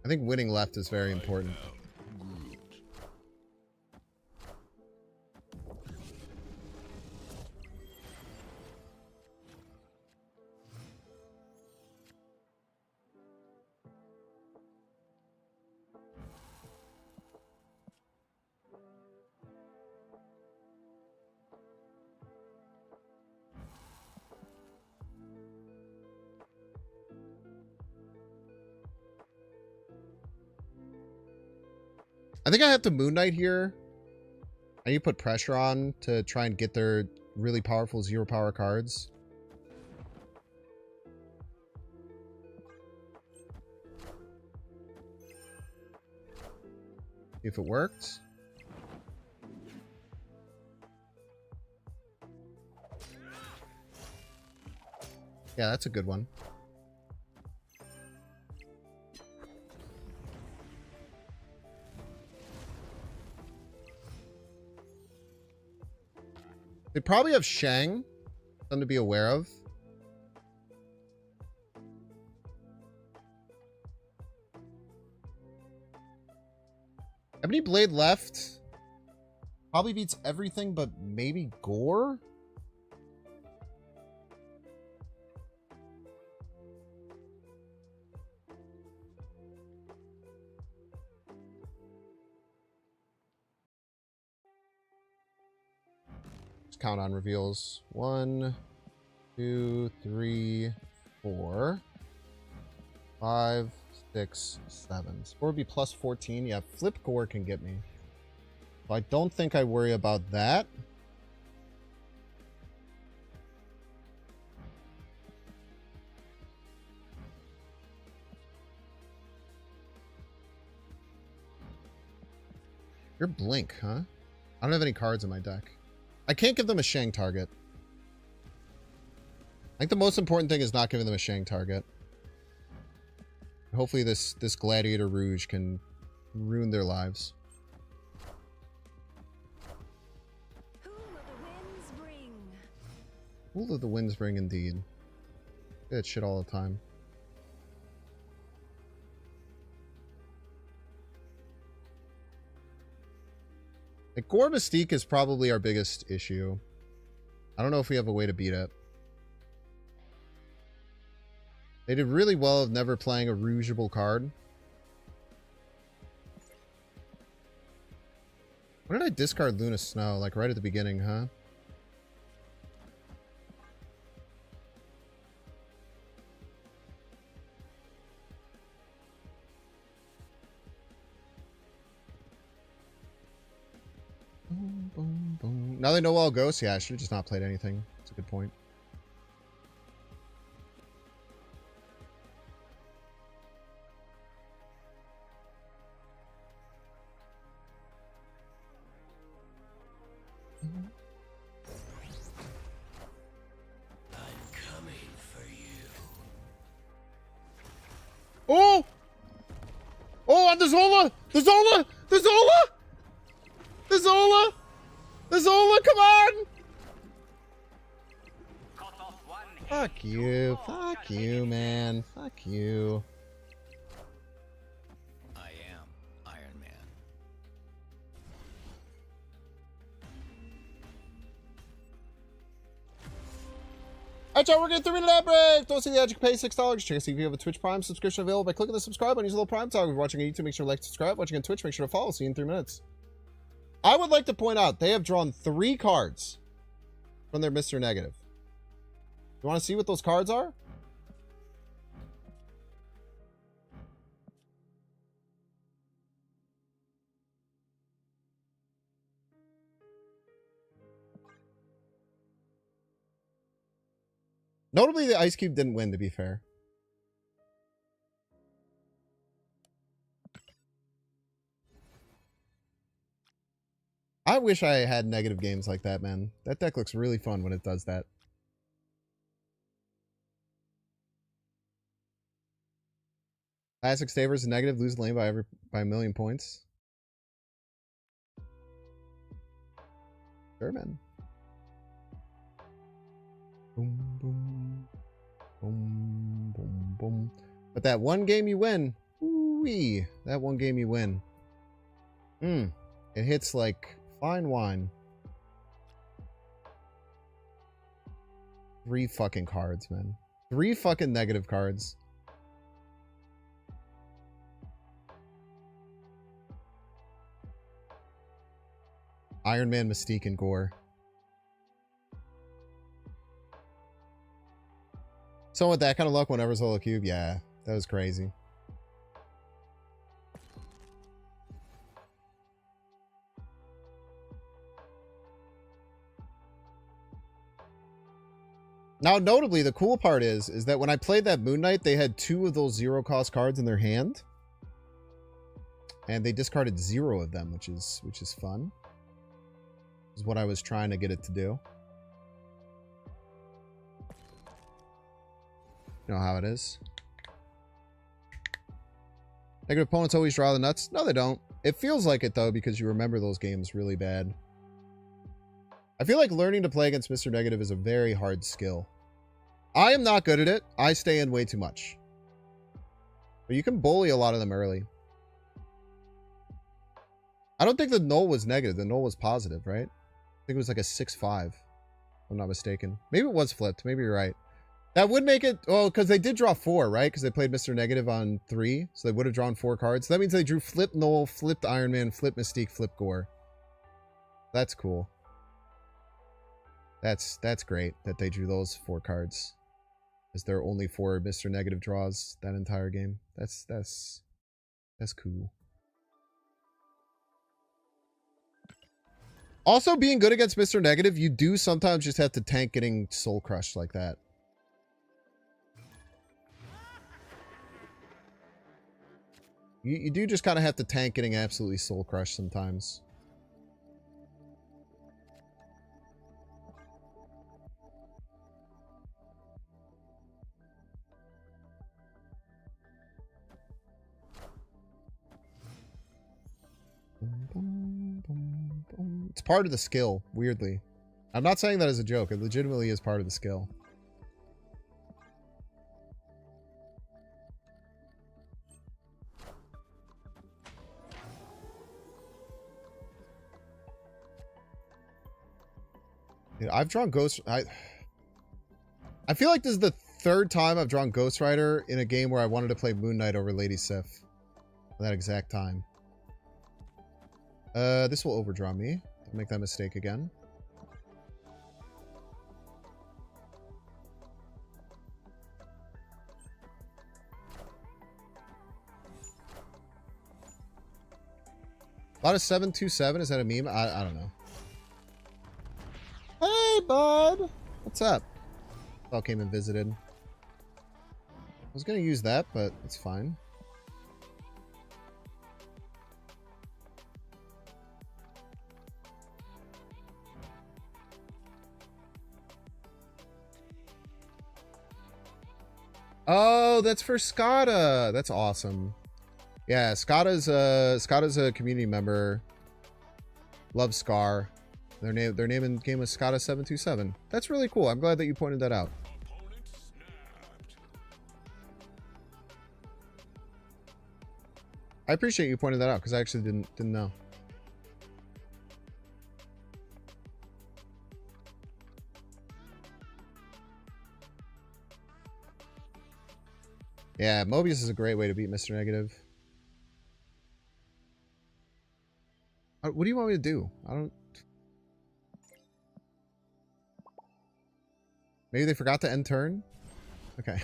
I think winning left is very important. I think I have to Moon Knight here. I need to put pressure on to try and get their really powerful 0 power cards. If it worked. Yeah, that's a good one. They probably have Shang. Something to be aware of. Ebony Blade left. Probably beats everything but maybe Gore. Count on reveals. 1, 2, 3, 4, 5, 6, 7. Score would be plus 14. Yeah, flip gore can get me. So I don't think I worry about that. You're blink, huh? I don't have any cards in my deck. I can't give them a Shang target. I think the most important thing is not giving them a Shang target. Hopefully this Gladiator Rouge can ruin their lives. Who will the winds bring? Who will the winds bring indeed? That shit all the time. Like, Gore Mystique is probably our biggest issue. I don't know if we have a way to beat it. They did really well of never playing a rougeable card. When did I discard Luna Snow? Like right at the beginning, huh? Boom, boom, boom. Now they know all ghosts. Yeah, I should have just not played anything. That's a good point. I'm coming for you. Oh! Oh, and the Zola! The Zola! The Zola! The Zola! The Zola, come on! Cut off one head. Fuck you. Fuck you, man. Fuck you. I am Iron Man. Alright, y'all, we're getting 3-minute break. Don't see the ad, you can pay $6. Check out see if you have a Twitch Prime subscription available by clicking the subscribe button. Use a little Prime Talk. If you're watching on YouTube, make sure to like, subscribe. Watching on Twitch, make sure to follow. See you in 3 minutes. I would like to point out they have drawn 3 cards from their Mr. Negative. You want to see what those cards are? Notably, the Ice Cube didn't win, to be fair. I wish I had negative games like that, man. That deck looks really fun when it does that. Classic Stavers is negative, lose the lane by a million points. Sure, man. Boom, boom, boom, boom, boom. But that one game you win, ooh-wee, that one game you win. It hits like fine wine. 3 fucking cards, man. 3 fucking negative cards. Iron Man, Mystique, and Gore. So with that kind of luck, whenever Zola Cube, yeah, that was crazy. Now, notably, the cool part is that when I played that Moon Knight, they had 2 of those 0-cost cards in their hand, and they discarded 0 of them, which is fun. Is what I was trying to get it to do. You know how it is. Negative opponents always draw the nuts. No, they don't. It feels like it, though, because you remember those games really bad. I feel like learning to play against Mr. Negative is a very hard skill. I am not good at it. I stay in way too much. But you can bully a lot of them early. I don't think the null was negative. The null was positive, right? I think it was like a 6-5. If I'm not mistaken. Maybe it was flipped. Maybe you're right. That would make it... Oh, because they did draw 4, right? Because they played Mr. Negative on 3. So they would have drawn 4 cards. So that means they drew flip Null, flipped Iron Man, flip Mystique, flip Gore. That's cool. That's great that they drew those 4 cards. Is there only 4 Mr. Negative draws that entire game? That's cool. Also, being good against Mr. Negative, you do sometimes just have to tank getting soul crushed like that. You do just kind of have to tank getting absolutely soul crushed sometimes. It's part of the skill, weirdly. I'm not saying that as a joke. It legitimately is part of the skill. Dude, I've drawn Ghost... I feel like this is the 3rd time I've drawn Ghost Rider in a game where I wanted to play Moon Knight over Lady Sif. At that exact time. This will overdraw me. Don't make that mistake again. A lot of 727. Is that a meme? I don't know. Hey, bud. What's up? All came and visited. I was going to use that, but it's fine. Oh, that's for Skada. That's awesome. Yeah, Skada's a community member. Loves Scar. Their name in game was Skada727. That's really cool. I'm glad that you pointed that out. Opponent snapped. I appreciate you pointing that out because I actually didn't know. Yeah, Mobius is a great way to beat Mr. Negative. What do you want me to do? I don't... Maybe they forgot to end turn? Okay.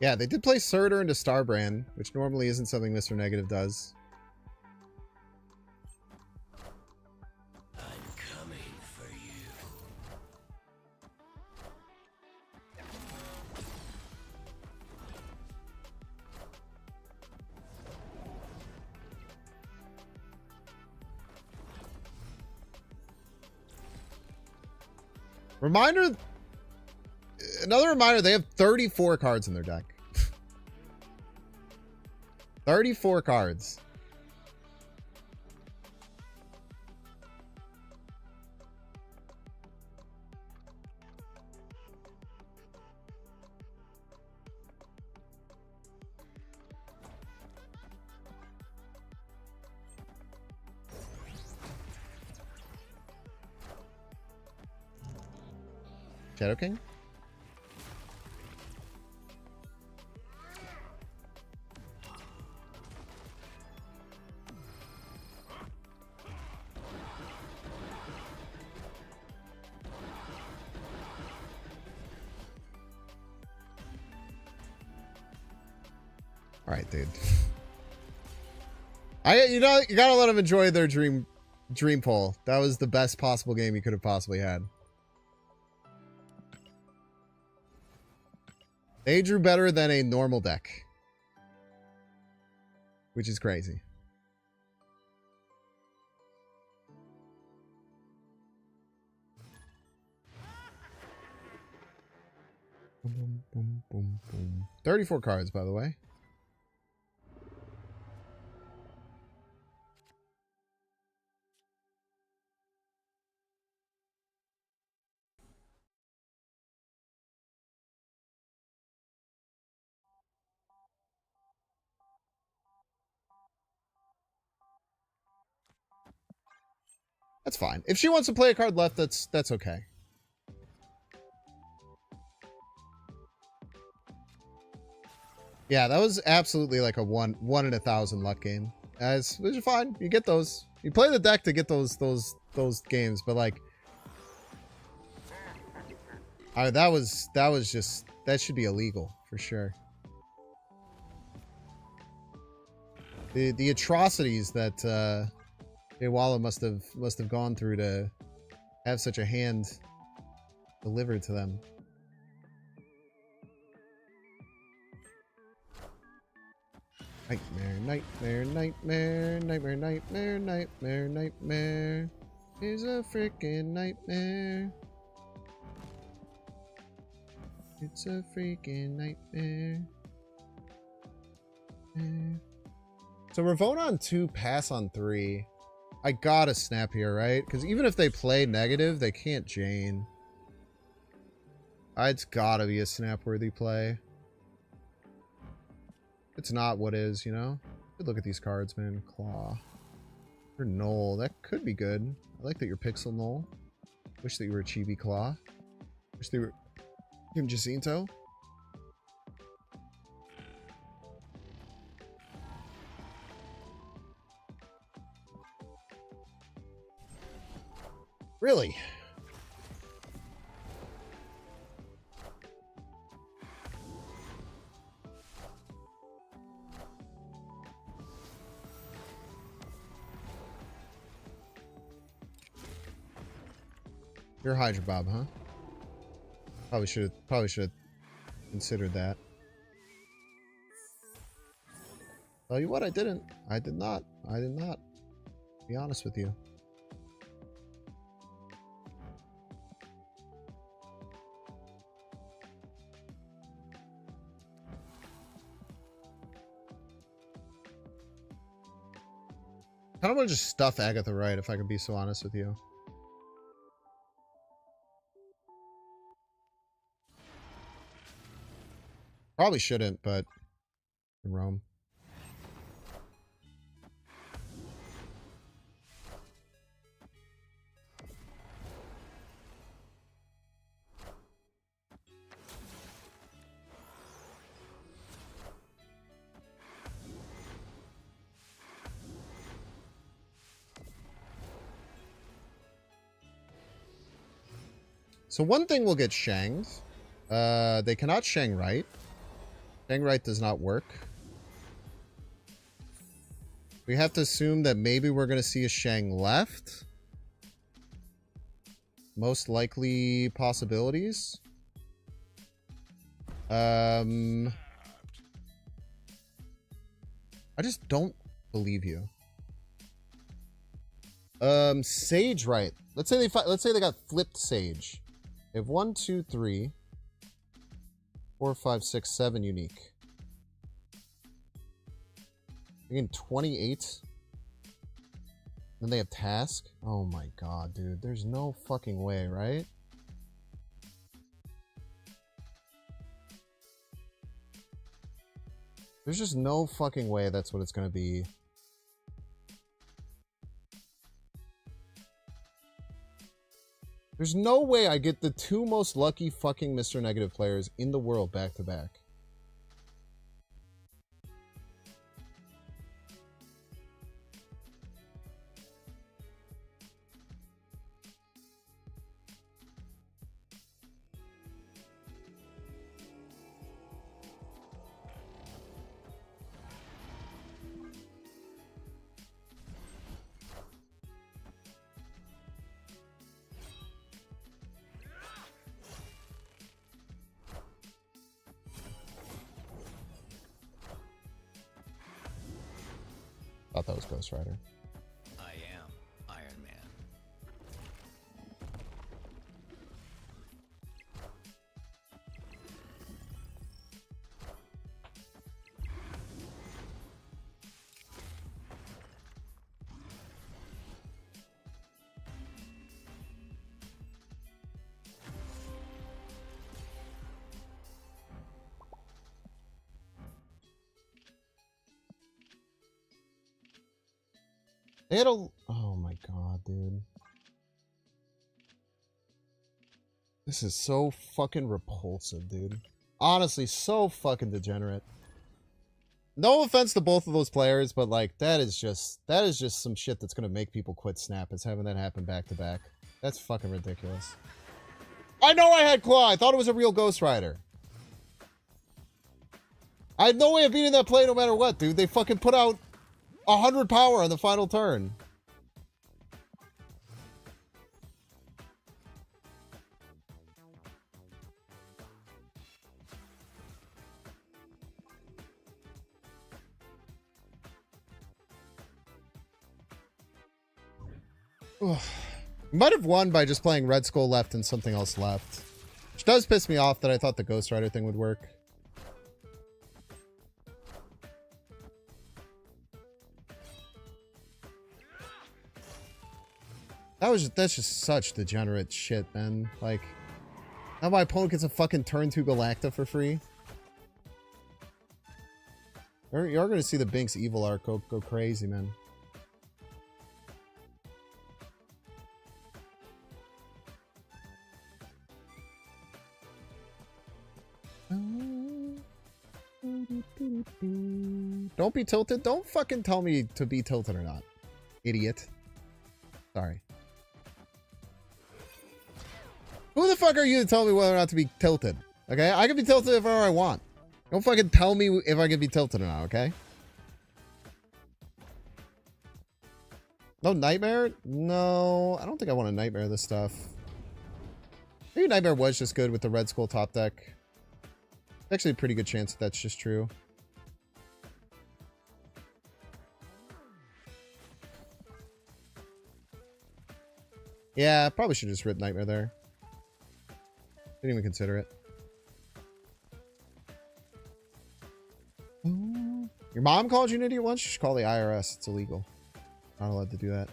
Yeah, they did play Surtur into Starbrand, which normally isn't something Mr. Negative does. I'm coming for you. Reminder... Another reminder, they have 34 cards in their deck. 34 cards. Shadow King? All right, dude. You gotta let them enjoy their dream poll. That was the best possible game you could have possibly had. They drew better than a normal deck, which is crazy. Boom, boom, boom, boom. 34 cards, by the way. That's fine. If she wants to play a card left, that's okay. Yeah, that was absolutely like a one in 1,000 luck game. Which is fine. You get those. You play the deck to get those games, but like, that was just, that should be illegal for sure. The atrocities that Iwala must have gone through to have such a hand delivered to them. Nightmare, nightmare, nightmare, nightmare, nightmare, nightmare, nightmare is a freaking nightmare. It's a freaking nightmare. So we're voting on 2, pass on 3. I gotta snap here, right? Because even if they play negative, they can't Jane. It's gotta be a snap-worthy play. It's not what is, you know? Good look at these cards, man. Claw. Or Knoll. That could be good. I like that you're Pixel Knoll. Wish that you were a Chibi Claw. Wish they were Kim Jacinto. Really? You're Hydra Bob, huh? Probably should have considered that. Tell you what, I didn't. I did not. Be honest with you. I don't want to just stuff Agatha right, if I can be so honest with you. Probably shouldn't, but in Rome. So one thing will get shanged. They cannot shang right. Shang right does not work. We have to assume that maybe we're going to see a shang left. Most likely possibilities. I just don't believe you. Sage right. Let's say they got flipped Sage. They have 1, 2, 3, 4, 5, 6, 7 unique. Again, 28. Then they have task. Oh my god, dude. There's no fucking way, right? There's just no fucking way that's what it's gonna be. There's no way I get the 2 most lucky fucking Mr. Negative players in the world back to back. Thought that was Ghost Rider. I am Iron Man. They had a... Oh my god, dude. This is so fucking repulsive, dude. Honestly, so fucking degenerate. No offense to both of those players, but like that is just some shit that's gonna make people quit Snap. Is having that happen back to back. That's fucking ridiculous. I know I had Claw. I thought it was a real Ghost Rider. I had no way of beating that play no matter what, dude. They fucking put out 100 power on the final turn. Might have won by just playing Red Skull left and something else left. Which does piss me off that I thought the Ghost Rider thing would work. That's just such degenerate shit, man. Like, now my opponent gets a fucking turn 2 Galacta for free. You're gonna see the Binks evil arc go crazy, man. Don't be tilted. Don't fucking tell me to be tilted or not. Idiot. Sorry. Who the fuck are you to tell me whether or not to be tilted? Okay? I can be tilted if I want. Don't fucking tell me if I can be tilted or not, okay? No Nightmare? No. I don't think I want to Nightmare this stuff. Maybe Nightmare was just good with the Red Skull top deck. Actually a pretty good chance that that's just true. Yeah, probably should just rip Nightmare there. Didn't even consider it. Your mom called you an idiot once? You should call the IRS. It's illegal. Not allowed to do that.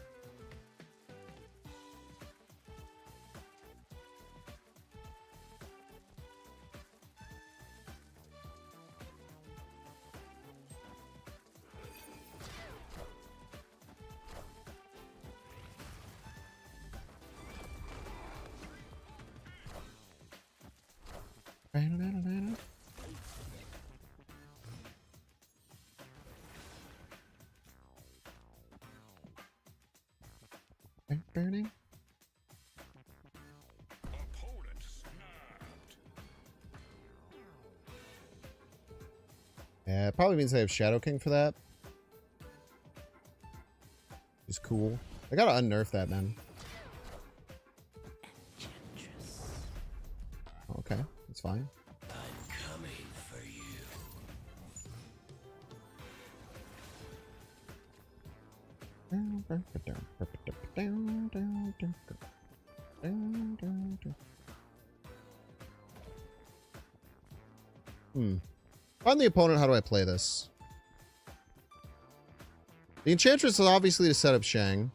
Burning. Opponent snapped. Yeah, it probably means they have Shadow King for that. It's cool. I gotta unnerf that, man. Okay, that's fine. I'm coming for you. Find the opponent, how do I play this? The Enchantress is obviously to set up Shang.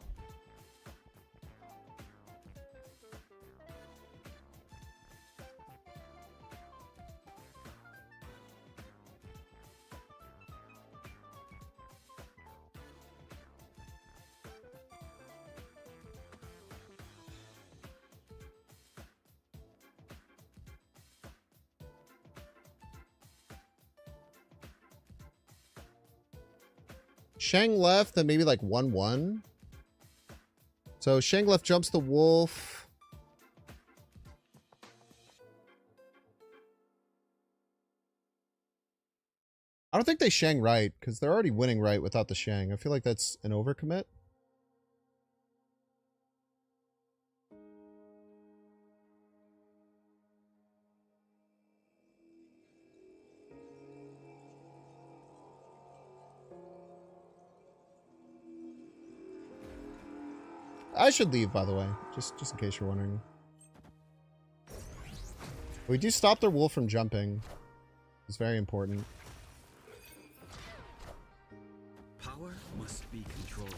Shang left, then maybe like 1-1. So Shang left jumps the wolf. I don't think they Shang right, because they're already winning right without the Shang. I feel like that's an overcommit. I should leave, by the way, just in case you're wondering. We do stop their wolf from jumping. It's very important. Power must be controlled.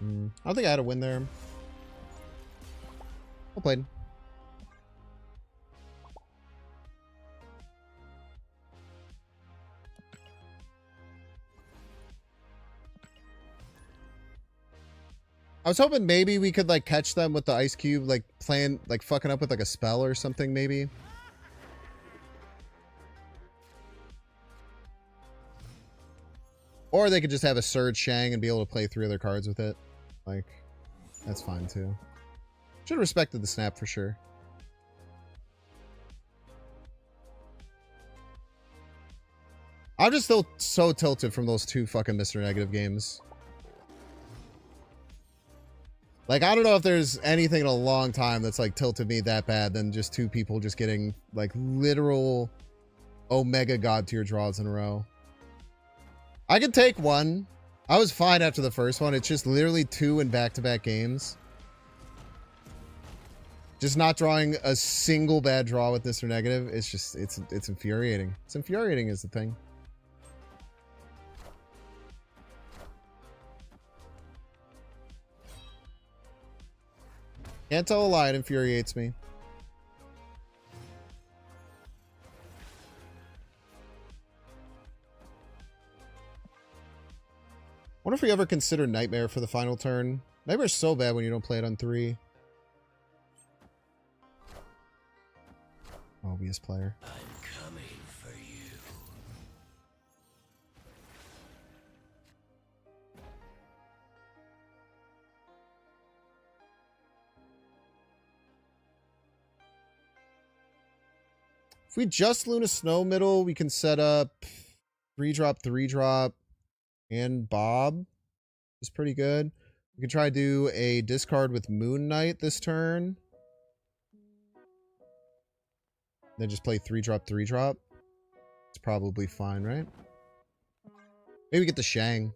I don't think I had a win there. Well played. I was hoping maybe we could like catch them with the ice cube, like playing, like fucking up with like a spell or something maybe. Or they could just have a Surge Shang and be able to play 3 other cards with it. Like, that's fine too. Should have respected the snap for sure. I'm just still so tilted from those 2 fucking Mr. Negative games. Like, I don't know if there's anything in a long time that's like tilted me that bad than just 2 people just getting like literal Omega God tier draws in a row. I could take 1. I was fine after the first one. It's just literally 2 in back-to-back games. Just not drawing a single bad draw with Mr. Negative. It's just, it's infuriating. It's infuriating is the thing. Can't tell a lie, it infuriates me. Wonder if we ever consider Nightmare for the final turn. Nightmare's so bad when you don't play it on 3. Obvious player. I'm coming for you. If we just Luna Snow middle, we can set up 3-drop, 3-drop, and Bob. Is pretty good. We can try to do a discard with Moon Knight this turn. Then just play 3-drop, 3-drop. It's probably fine, right? Maybe get the Shang.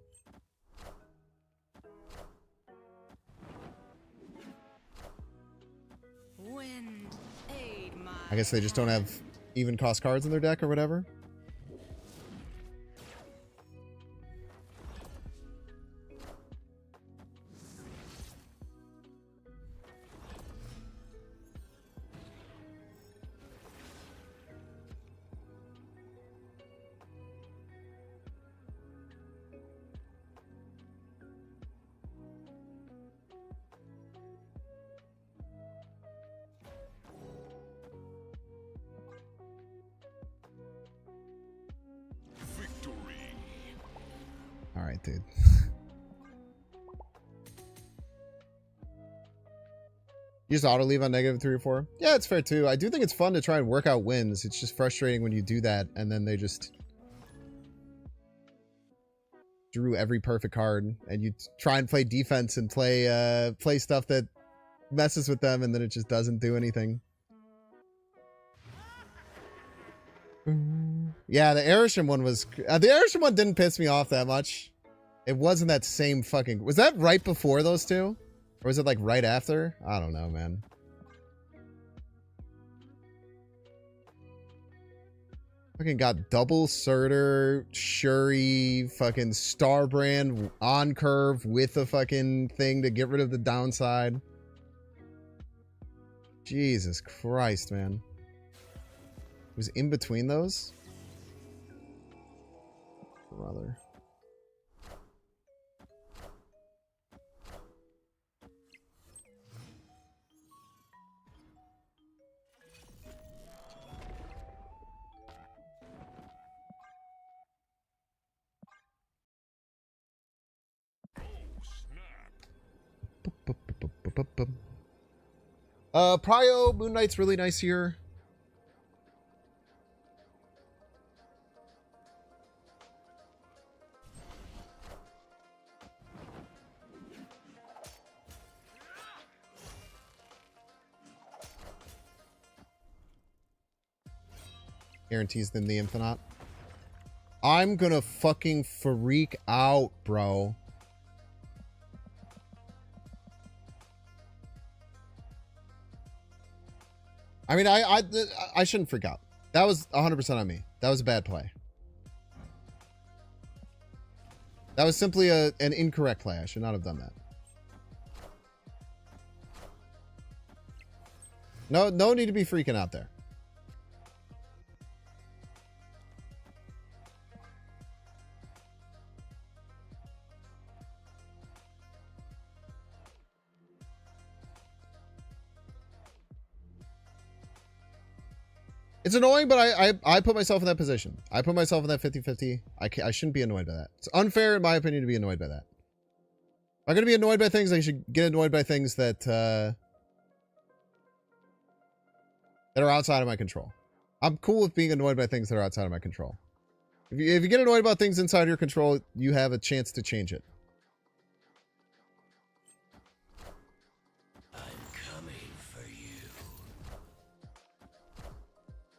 Wind, aid my I guess they just don't have even cost cards in their deck or whatever. Victory. All right, dude. You just auto leave on -3 or 4. Yeah, it's fair too. I do think it's fun to try and work out wins. It's just frustrating when you do that and then they just drew every perfect card and you try and play defense and play play stuff that messes with them and then it just doesn't do anything. Yeah, the Arishem one was... the Arishem one didn't piss me off that much. It wasn't that same fucking... Was that right before those two? Or was it like right after? I don't know, man. Fucking got double Surtur, Shuri, fucking Starbrand on curve with a fucking thing to get rid of the downside. Jesus Christ, man. It was in between those? Brother. Prio, Moon Knight's really nice here. Guarantees them the infinite. I'm gonna fucking freak out, bro. I mean, I shouldn't freak out. That was 100% on me. That was a bad play. That was simply an incorrect play. I should not have done that. No need to be freaking out there. It's annoying, but I put myself in that position. I put myself in that 50-50. I shouldn't be annoyed by that. It's unfair, in my opinion, to be annoyed by that. If I'm going to be annoyed by things, I should get annoyed by things that are outside of my control. I'm cool with being annoyed by things that are outside of my control. If you get annoyed about things inside your control, you have a chance to change it. I'm coming for you.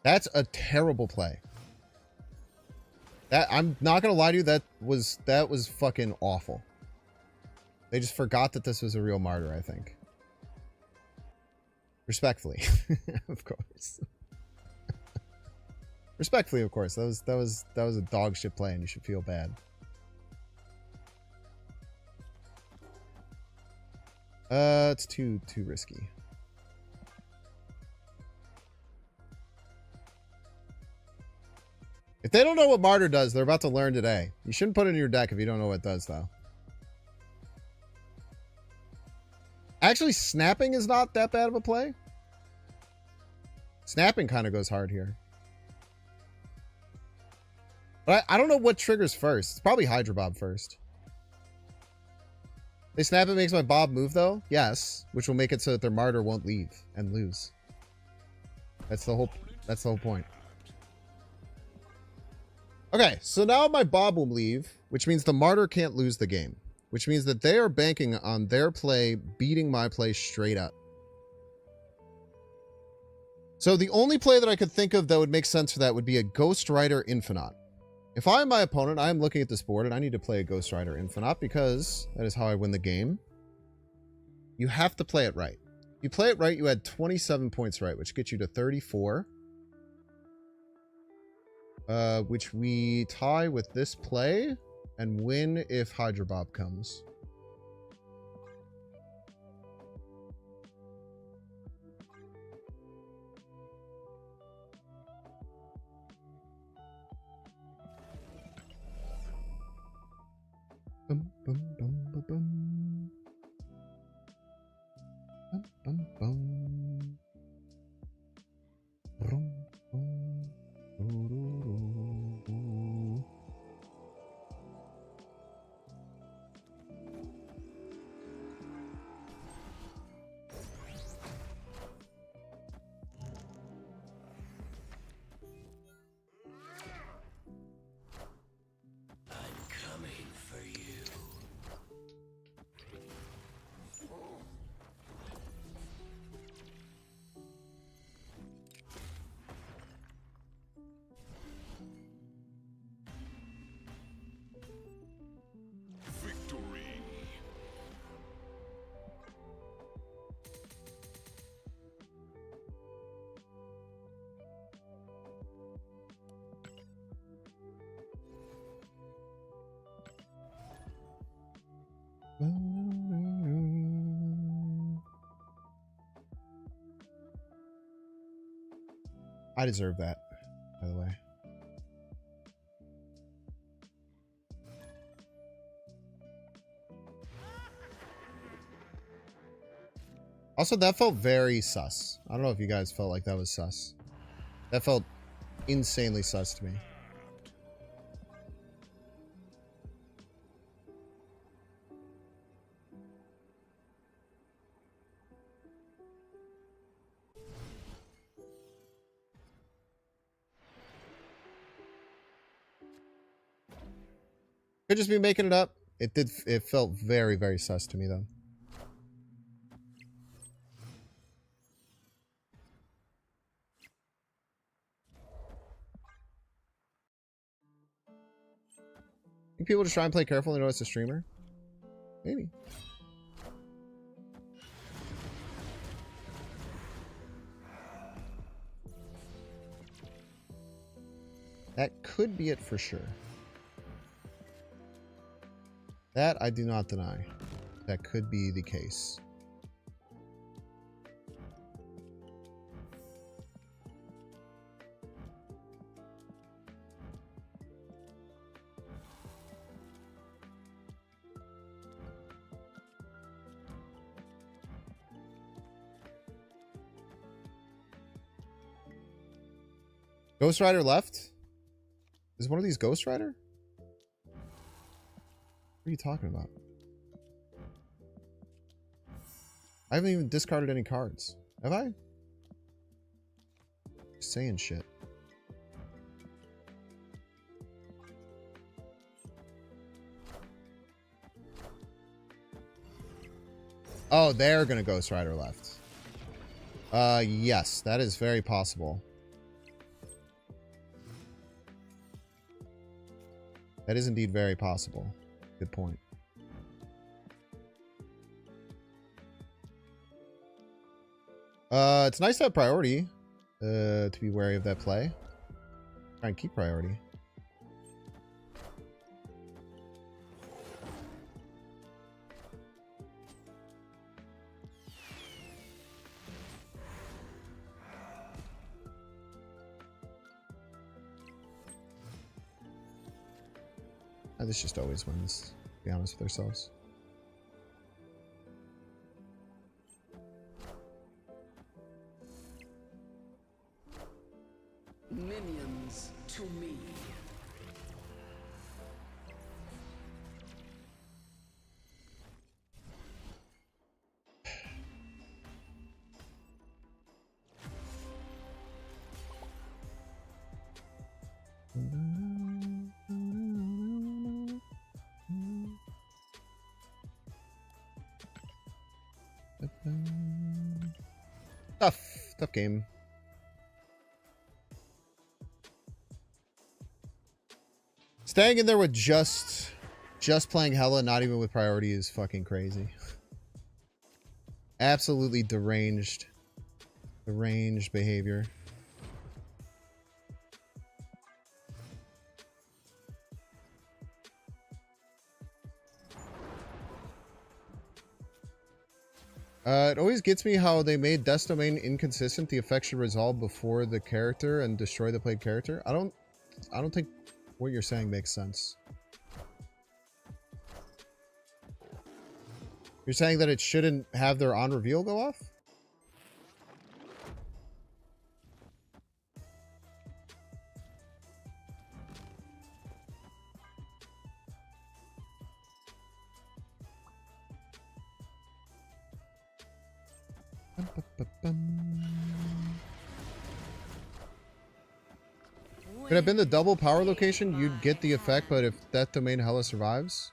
That's a terrible play. I'm not gonna lie to you, that was fucking awful. They just forgot that this was a real martyr, I think. Respectfully. Of course. Respectfully, of course. That was a dog shit play and you should feel bad. It's too risky. If they don't know what Martyr does, they're about to learn today. You shouldn't put it in your deck if you don't know what it does, though. Actually, snapping is not that bad of a play. Snapping kind of goes hard here. But I don't know what triggers first. It's probably Hydra Bob first. They snap it makes my Bob move, though? Yes. Which will make it so that their Martyr won't leave and lose. That's the whole point. Okay, so now my Bob will leave, which means the Martyr can't lose the game. Which means that they are banking on their play beating my play straight up. So the only play that I could think of that would make sense for that would be a Ghost Rider Infinite. If I am my opponent, I am looking at this board and I need to play a Ghost Rider Infinite because that is how I win the game. You have to play it right. If you play it right, you add 27 points right, which gets you to 34. Which we tie with this play and win if Hydra Bob comes. Bum, bum, bum, bum, bum. Bum, bum, bum. Brum, bum. Doo-doo-doo. I'm coming for you. Victory. I deserve that, by the way. Also, that felt very sus. I don't know if you guys felt like that was sus. That felt insanely sus to me. Could just be making it up. It felt very, very sus to me, though. Think people just try and play careful and know it's a streamer? Maybe. That could be it for sure. That I do not deny. That could be the case. Ghost Rider left? Is one of these Ghost Rider? What are you talking about? I haven't even discarded any cards. Have I? Just saying shit. Oh, they're gonna Ghost Rider left. Yes, that is very possible. That is indeed very possible. Good point. It's nice to have priority. To be wary of that play. Try and keep priority. This just always wins, to be honest with ourselves. Minions to me. Tough game. Staying in there with just playing Hella, not even with priority, is fucking crazy. Absolutely deranged behavior. It always gets me how they made Death's Domain inconsistent. The effect should resolve before the character and destroy the played character. I don't think what you're saying makes sense. You're saying that it shouldn't have their on reveal go off? Could have been the double power location, you'd get the effect, but if Death Domain Hella survives?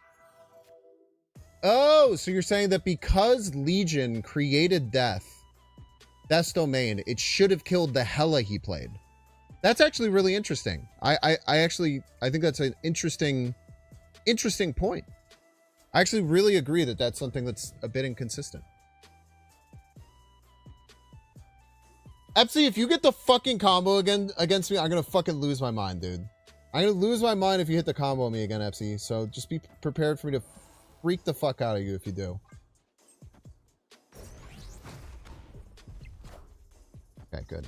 Oh, so you're saying that because Legion created Death's Domain, it should have killed the Hella he played. That's actually really interesting. I think that's an interesting point. I actually really agree that that's something that's a bit inconsistent. Epsy, if you get the fucking combo again against me, I'm gonna fucking lose my mind, dude. I'm gonna lose my mind if you hit the combo on me again, Epsy. So just be prepared for me to freak the fuck out of you if you do. Okay, good.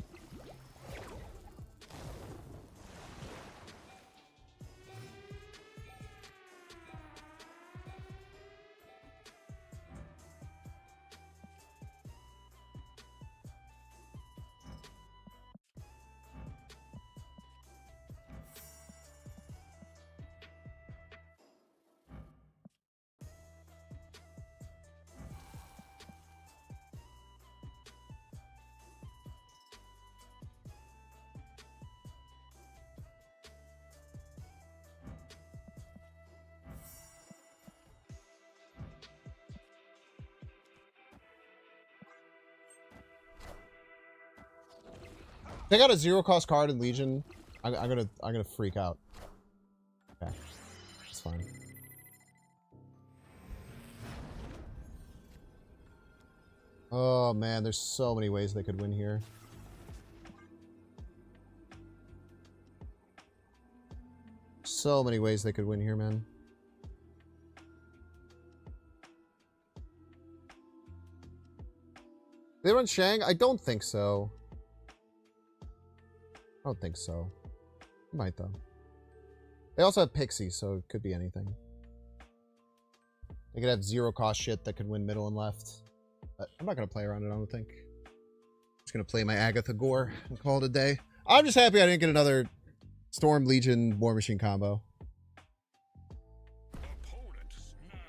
They got a zero cost card in Legion. I'm gonna freak out. Okay, it's fine. Oh man, there's so many ways they could win here. So many ways they could win here, man. They run Shang? I don't think so. I don't think so. Might though. They also have Pixie, so it could be anything. They could have zero cost shit that could win middle and left. But I'm not gonna play around it, I don't think. I'm just gonna play my Agatha Gore and call it a day. I'm just happy I didn't get another Storm Legion War Machine combo. Opponent snapped.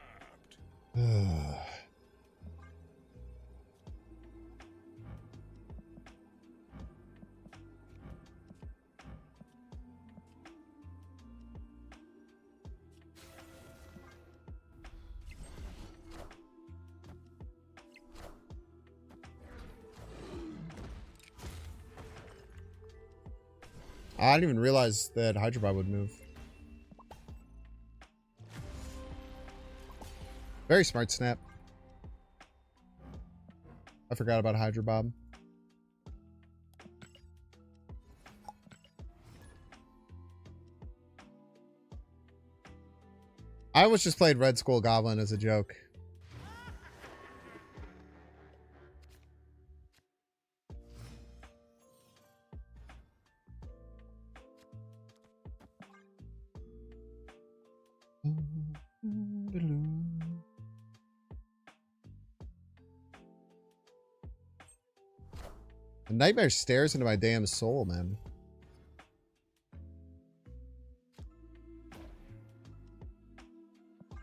I didn't even realize that Hydro Bob would move. Very smart snap. I forgot about Hydro Bob. I almost just played Red Skull Goblin as a joke. The nightmare stares into my damn soul, man. I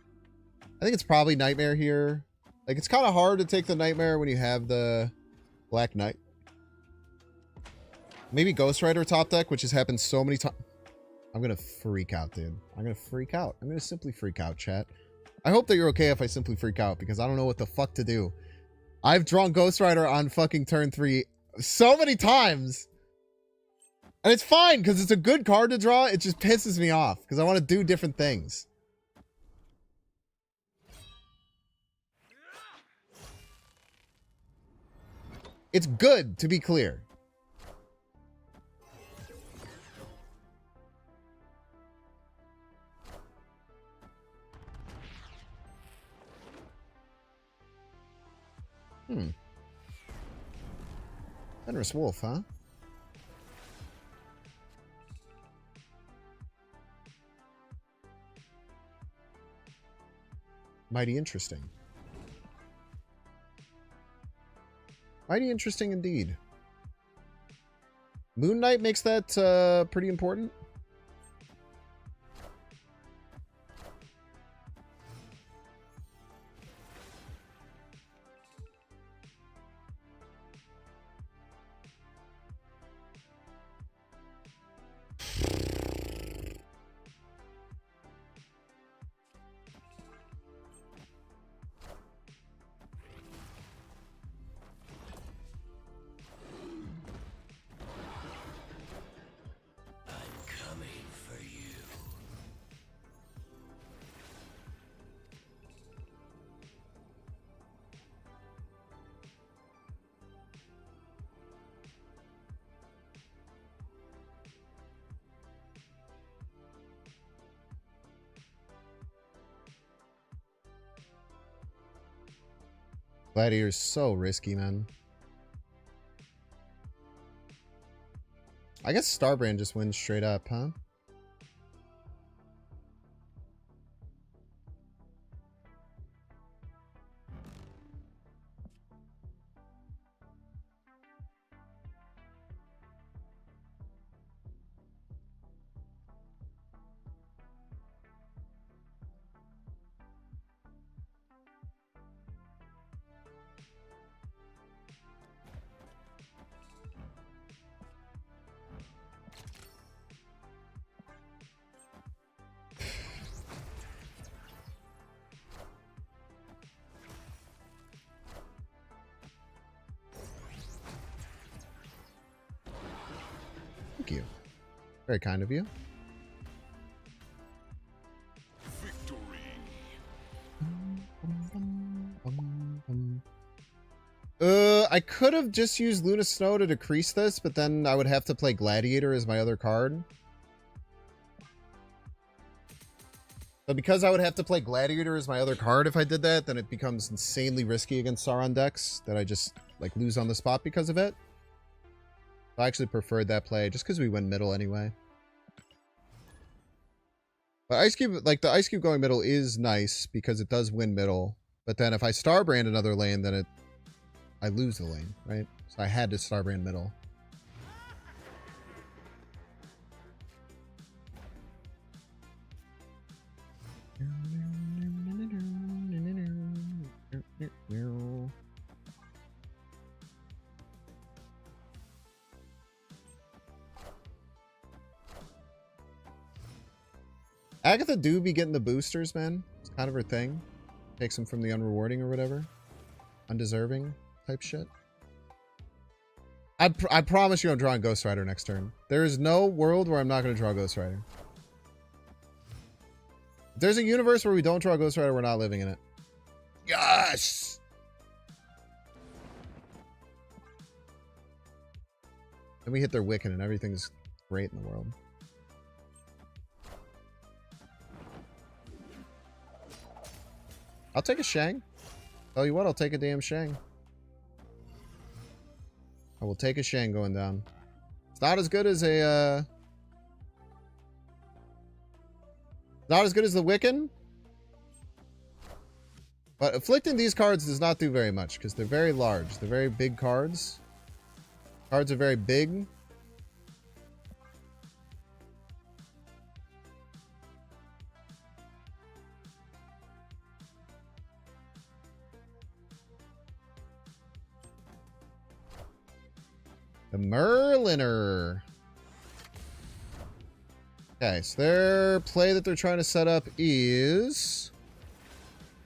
think it's probably Nightmare here. Like, it's kind of hard to take the Nightmare when you have the Black Knight. Maybe Ghost Rider top deck, which has happened so many times. I'm going to freak out, dude. I'm going to freak out. I'm going to simply freak out, chat. I hope that you're okay if I simply freak out, because I don't know what the fuck to do. I've drawn Ghost Rider on fucking turn 3 so many times. And it's fine, because it's a good card to draw. It just pisses me off, because I want to do different things. It's good, to be clear. Generous Wolf, huh? Mighty interesting. Mighty interesting indeed. Moon Knight makes that pretty important. Gladiator's so risky, man. I guess Starbrand just wins straight up, huh? Thank you. Very kind of you. Victory. I could have just used Luna Snow to decrease this, but then I would have to play Gladiator as my other card. But because I would have to play Gladiator as my other card if I did that, then it becomes insanely risky against Sauron decks that I just, like, lose on the spot because of it. I actually preferred that play just because we win middle anyway. But Ice Cube, like, the Ice Cube going middle is nice because it does win middle. But then if I Starbrand another lane, then I lose the lane, right? So I had to Starbrand middle. Agatha do be getting the boosters, man. It's kind of her thing. Takes them from the unrewarding or whatever. Undeserving type shit. I promise you I'm drawing Ghost Rider next turn. There is no world where I'm not going to draw Ghost Rider. If there's a universe where we don't draw Ghost Rider, we're not living in it. Yes! And we hit their Wiccan and everything's great in the world. I'll take a Shang. Tell you what, I'll take a damn Shang. I will take a Shang going down. It's not as good as a, not as good as the Wiccan. But afflicting these cards does not do very much because they're very large. They're very big cards. Cards are very big. The Merliner. Okay, so their play that they're trying to set up is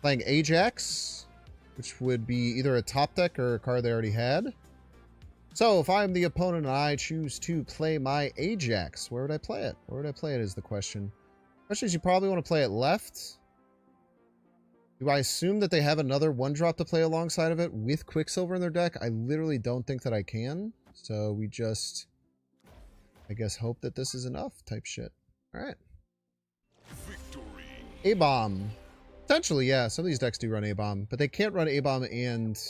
playing Ajax, which would be either a top deck or a card they already had. So if I'm the opponent and I choose to play my Ajax, where would I play it? Where would I play it is the question. Question is, you probably want to play it left. Do I assume that they have another 1-drop to play alongside of it with Quicksilver in their deck? I literally don't think that I can. So we just, I guess, hope that this is enough type shit. All right. Victory. A-Bomb. Potentially, yeah. Some of these decks do run A-Bomb, but they can't run A-Bomb and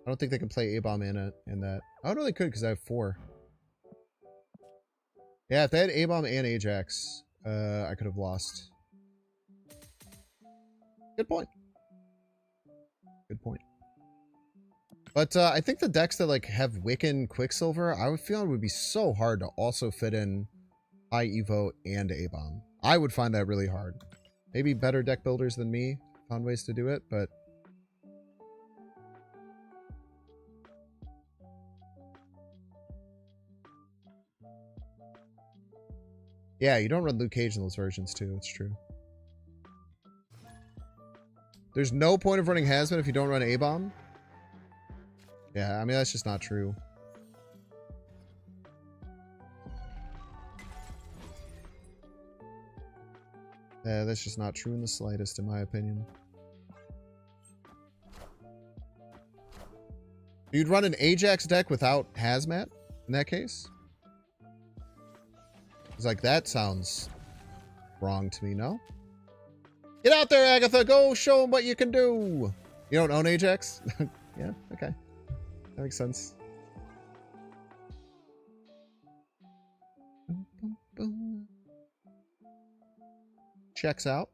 I don't think they can play A-Bomb in that. Oh, no, they could because I have 4. Yeah, if they had A-Bomb and Ajax, I could have lost. Good point. Good point. But I think the decks that like have Wiccan Quicksilver, I would feel it would be so hard to also fit in High Evo and A-Bomb. I would find that really hard. Maybe better deck builders than me found ways to do it, but yeah, you don't run Luke Cage in those versions too. It's true. There's no point of running Hazmat if you don't run A-Bomb. Yeah, I mean, that's just not true. Yeah, that's just not true in the slightest, in my opinion. You'd run an Ajax deck without Hazmat in that case? It's like, that sounds wrong to me, no? Get out there, Agatha! Go show them what you can do! You don't own Ajax? Yeah, okay. That makes sense. Checks out.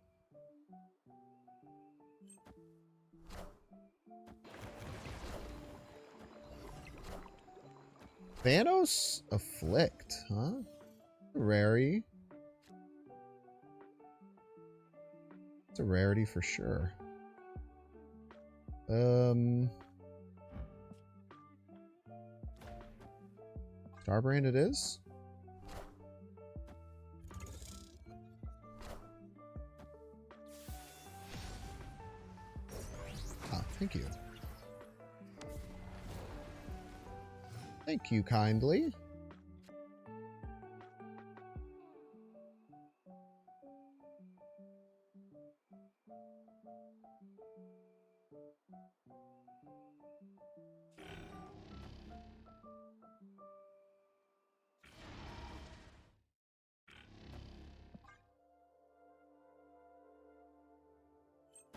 Thanos Afflict, huh? Rarity. It's a rarity for sure. Starbrand it is. Ah, thank you. Thank you kindly.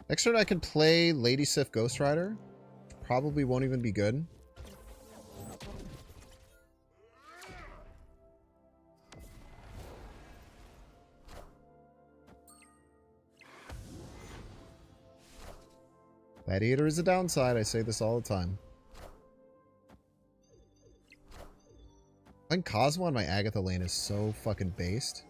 Next turn I can play Lady Sif Ghost Rider. Probably won't even be good. Gladiator is a downside. I say this all the time. Playing Cosmo on my Agatha lane is so fucking based.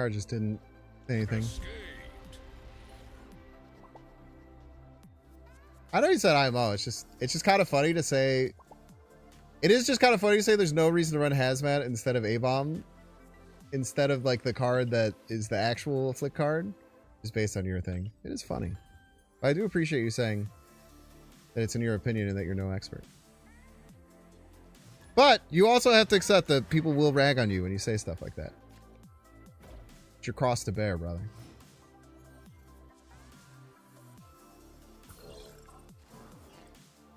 card just didn't say anything. I know you said IMO. It's just kind of funny to say. It is just kind of funny to say there's no reason to run Hazmat instead of A-Bomb. Instead of like the card that is the actual Afflict card. Just based on your thing. It is funny. But I do appreciate you saying that it's in your opinion and that you're no expert. But you also have to accept that people will rag on you when you say stuff like that. It's your cross to bear, brother.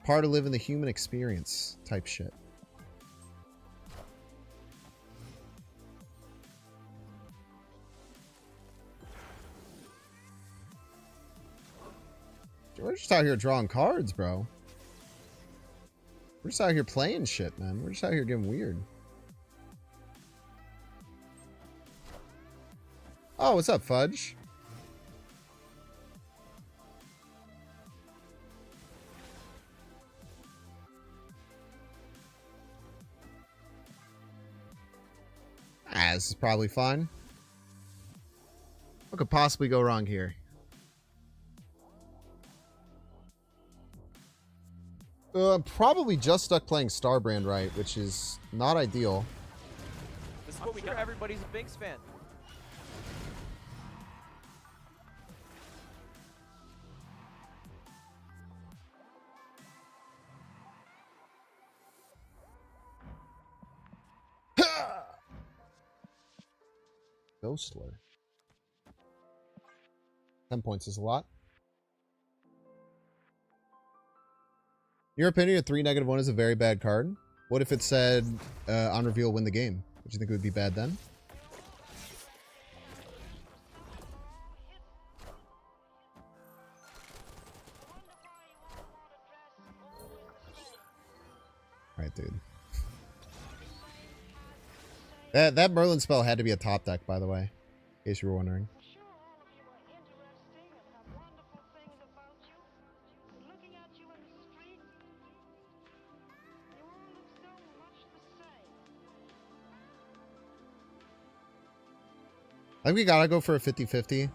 Part of living the human experience type shit. We're just out here drawing cards, bro. We're just out here playing shit, man. We're just out here getting weird. Oh, what's up, Fudge? This is probably fine. What could possibly go wrong here? I'm probably just stuck playing Starbrand right, which is not ideal. This is what we do. Everybody's a Binks fan. Ghostler. 10 points is a lot. Your opinion, a 3-1 is a very bad card. What if it said on reveal win the game? Would you think it would be bad then? Alright, dude. That Merlin spell had to be a top deck, by the way. In case you were wondering. I think we gotta go for a 50-50.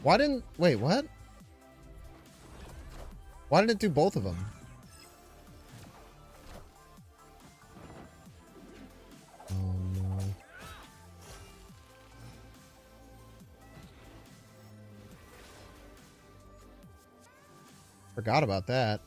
Why didn't... Wait, what? Why didn't it do both of them? Oh, no. Forgot about that.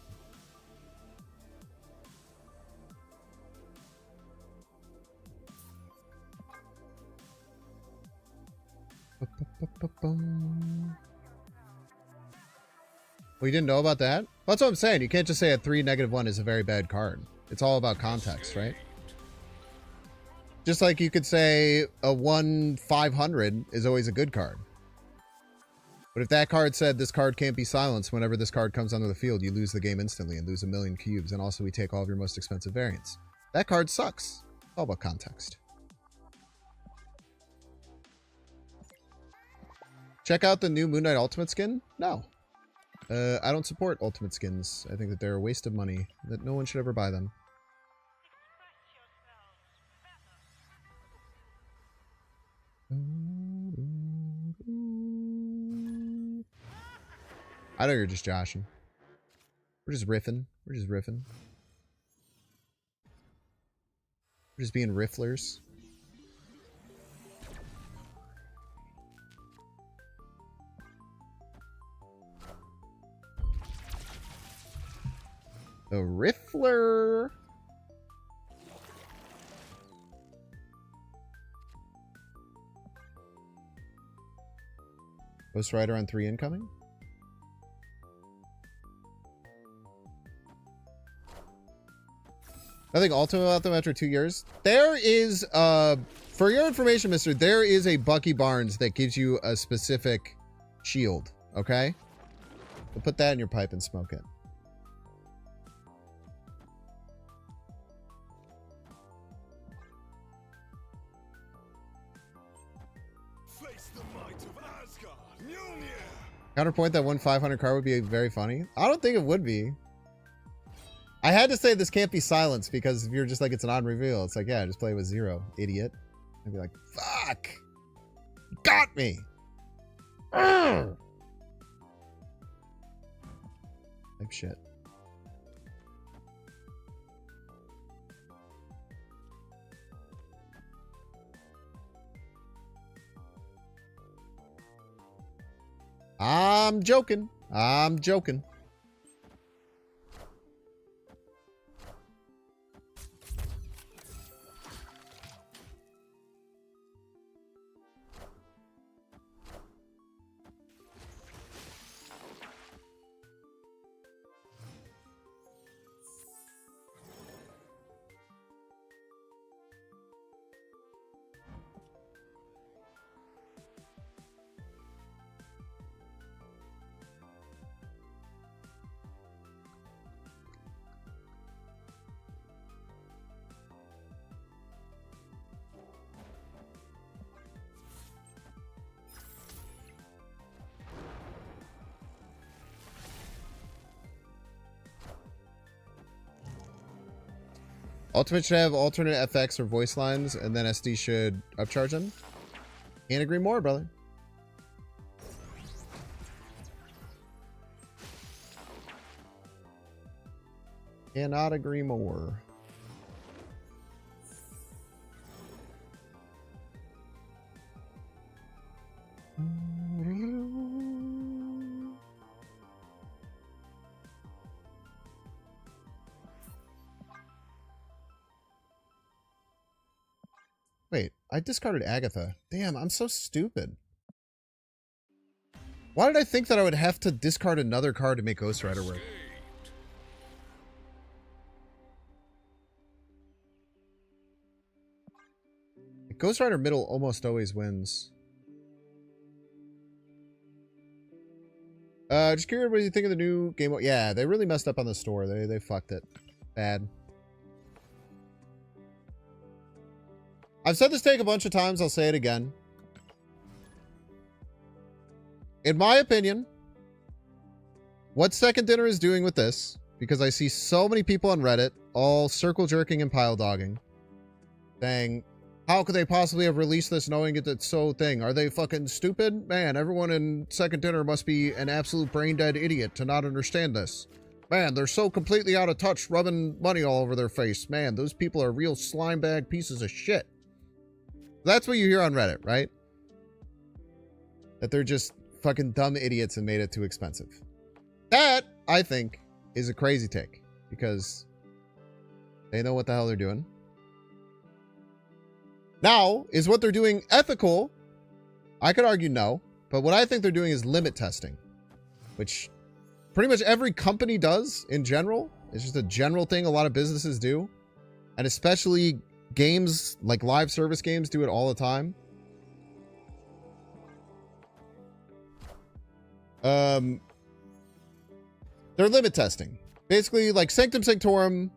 Well, you didn't know about that? That's what I'm saying. You can't just say a 3-1 is a very bad card. It's all about context, right? Just like you could say a 1-500 is always a good card. But if that card said this card can't be silenced whenever this card comes onto the field, you lose the game instantly and lose 1,000,000 cubes. And also we take all of your most expensive variants. That card sucks. It's all about context. Check out the new Moon Knight Ultimate skin? No. I don't support Ultimate skins. I think that they're a waste of money. That no one should ever buy them. I know you're just joshing. We're just riffing. We're just riffing. We're just being rifflers. The Riffler. Ghost Rider on 3 incoming. Nothing ultimate about them after 2 years. There is, for your information, mister, there is a Bucky Barnes that gives you a specific shield, okay? We'll put that in your pipe and smoke it. Counterpoint that one 500 card would be very funny. I don't think it would be. I had to say this can't be silenced because if you're just like, it's an odd reveal, it's like, yeah, just play with 0, idiot. I'd be like, fuck! Got me! Type shit. I'm joking. I'm joking. Ultimate should have alternate FX or voice lines, and then SD should upcharge them. Can't agree more, brother. Cannot agree more. Wait, I discarded Agatha. Damn, I'm so stupid. Why did I think that I would have to discard another card to make Ghost Rider work? Ghost Rider middle almost always wins. Just curious what you think of the new game. Yeah, they really messed up on the store. They fucked it. Bad. I've said this take a bunch of times. I'll say it again. In my opinion, what Second Dinner is doing with this, because I see so many people on Reddit all circle jerking and pile dogging, saying, how could they possibly have released this knowing it's so thing? Are they fucking stupid? Man, everyone in Second Dinner must be an absolute brain dead idiot to not understand this. Man, they're so completely out of touch, rubbing money all over their face. Man, those people are real slime bag pieces of shit. That's what you hear on Reddit, right? That they're just fucking dumb idiots and made it too expensive. That, I think, is a crazy take. Because they know what the hell they're doing. Now, is what they're doing ethical? I could argue no. But what I think they're doing is limit testing. Which pretty much every company does in general. It's just a general thing a lot of businesses do. And especially games, like live service games, do it all the time. They're limit testing. Basically, like Sanctum Sanctorum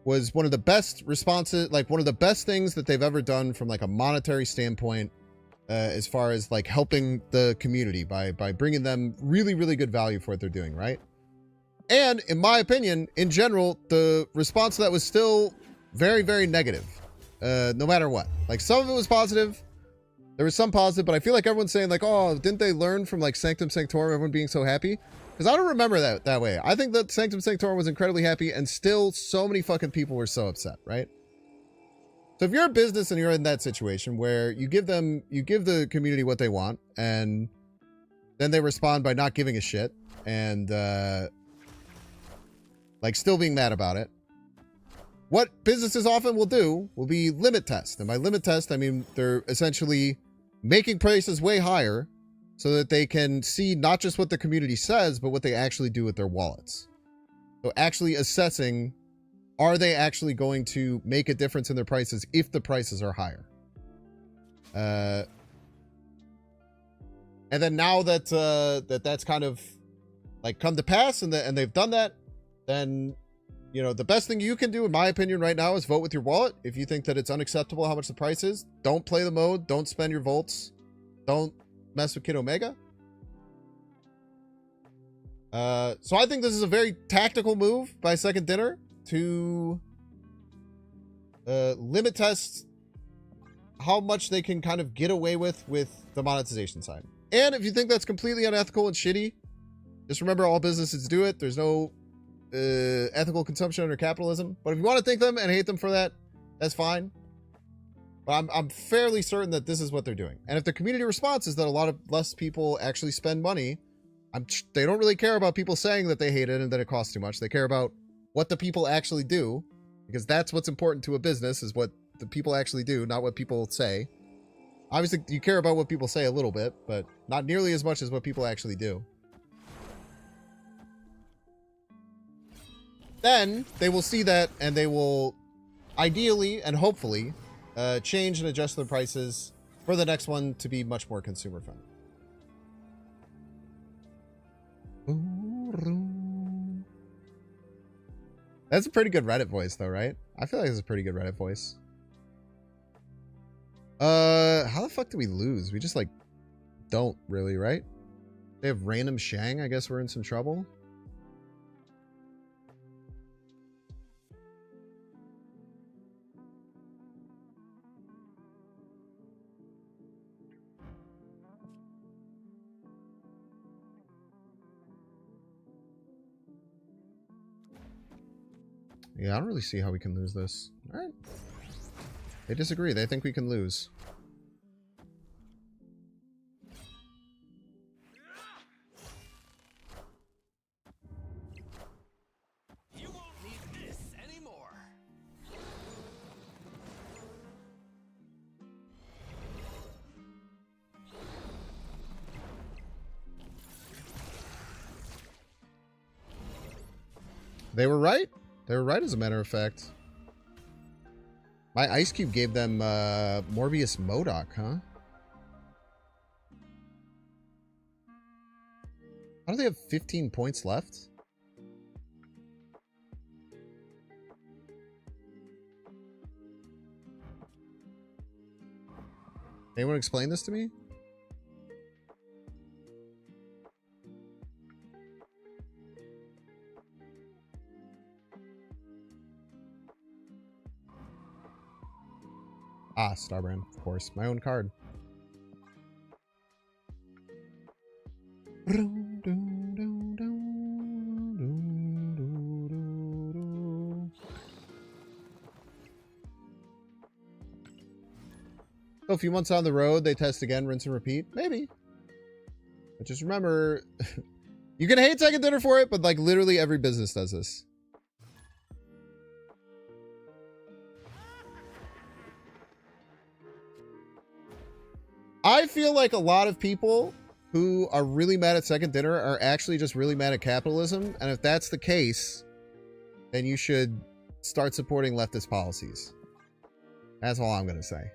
was one of the best responses, like one of the best things that they've ever done from like a monetary standpoint, as far as like helping the community by bringing them really, really good value for what they're doing, right? And in my opinion, in general, the response to that was still very, very negative. No matter what. Like, some of it was positive. There was some positive, but I feel like everyone's saying, like, oh, didn't they learn from, like, Sanctum Sanctorum, everyone being so happy? Because I don't remember that way. I think that Sanctum Sanctorum was incredibly happy, and still so many fucking people were so upset, right? So if you're a business and you're in that situation where you give the community what they want, and then they respond by not giving a shit, and, like, still being mad about it, what businesses often will do will be limit test. And by limit test, I mean they're essentially making prices way higher so that they can see not just what the community says, but what they actually do with their wallets. So actually assessing, are they actually going to make a difference in their prices if the prices are higher? And then now that that's kind of like come to pass and they've done that, then, you know, the best thing you can do, in my opinion, right now is vote with your wallet. If you think that it's unacceptable how much the price is, don't play the mode. Don't spend your volts. don't mess with Kid Omega. So I think this is a very tactical move by Second Dinner to limit test how much they can kind of get away with the monetization side. And if you think that's completely unethical and shitty, just remember all businesses do it. There's no ethical consumption under capitalism. But if you want to thank them and hate them for that, that's fine. But I'm fairly certain that this is what they're doing. And if the community response is that a lot of less people actually spend money, they don't really care about people saying that they hate it and that it costs too much. They care about what the people actually do, because that's what's important to a business, is what the people actually do, not what people say. Obviously, you care about what people say a little bit, but not nearly as much as what people actually do. Then they will see that, and they will ideally and hopefully change and adjust their prices for the next one to be much more consumer friendly. That's a pretty good Reddit voice, though, right? I feel like it's a pretty good Reddit voice. How the fuck do we lose? We just, like, don't really, right? They have random Shang. I guess we're in some trouble. Yeah, I don't really see how we can lose this. All right. They disagree. They think we can lose. You won't need this anymore. They were right. They were right, as a matter of fact. My Ice Cube gave them Morbius MODOK, huh? How do they have 15 points left? Anyone explain this to me? Ah, Starbrand, of course. My own card. So a few months on the road, they test again, rinse and repeat? Maybe. But just remember, you can hate Second Dinner for it, but like literally every business does this. I feel like a lot of people who are really mad at Second Dinner are actually just really mad at capitalism. And if that's the case, then you should start supporting leftist policies. That's all I'm going to say.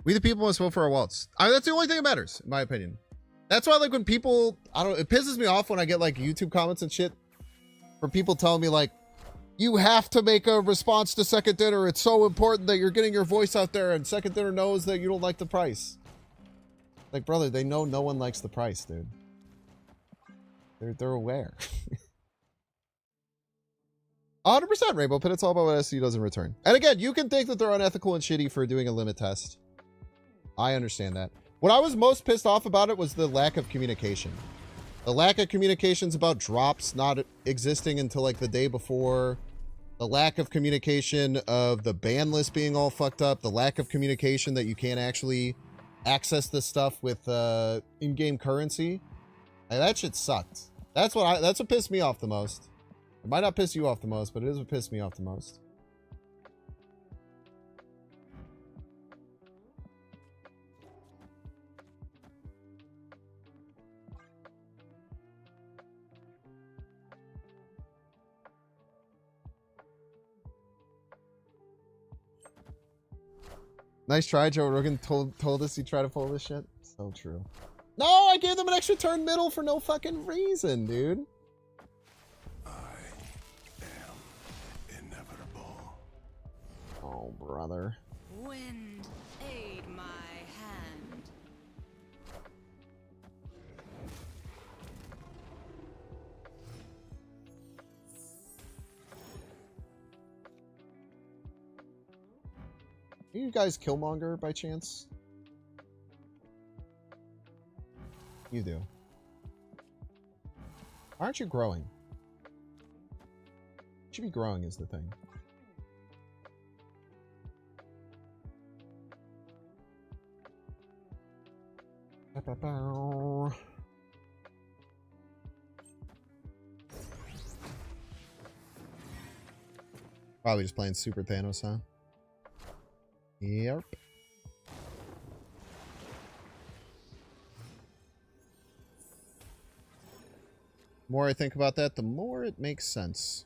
We the people must vote for our wallets. That's the only thing that matters, in my opinion. That's why, like, when people, it pisses me off when I get, like, YouTube comments and shit from people telling me, like, you have to make a response to Second Dinner. It's so important that you're getting your voice out there, and Second Dinner knows that you don't like the price. Like, brother, they know no one likes the price, dude. They're aware. 100% Rainbow Pit. It's all about what SC does in return. And again, you can think that they're unethical and shitty for doing a limit test. I understand that. What I was most pissed off about it was the lack of communication. The lack of communications about drops not existing until like the day before. The lack of communication of the ban list being all fucked up. The lack of communication that you can't actually access this stuff with in-game currency. Like, that shit sucked. That's what pissed me off the most. It might not piss you off the most, but it is what pissed me off the most. Nice try, Joe Rogan told us he tried to pull this shit. So true. No, I gave them an extra turn middle for no fucking reason, dude. I am inevitable. Oh, brother. Wind, aid my hand. Are you guys Killmonger by chance? You do. Why aren't you growing? You should be growing is the thing. Probably just playing Super Thanos, huh? Yep. The more I think about that, the more it makes sense.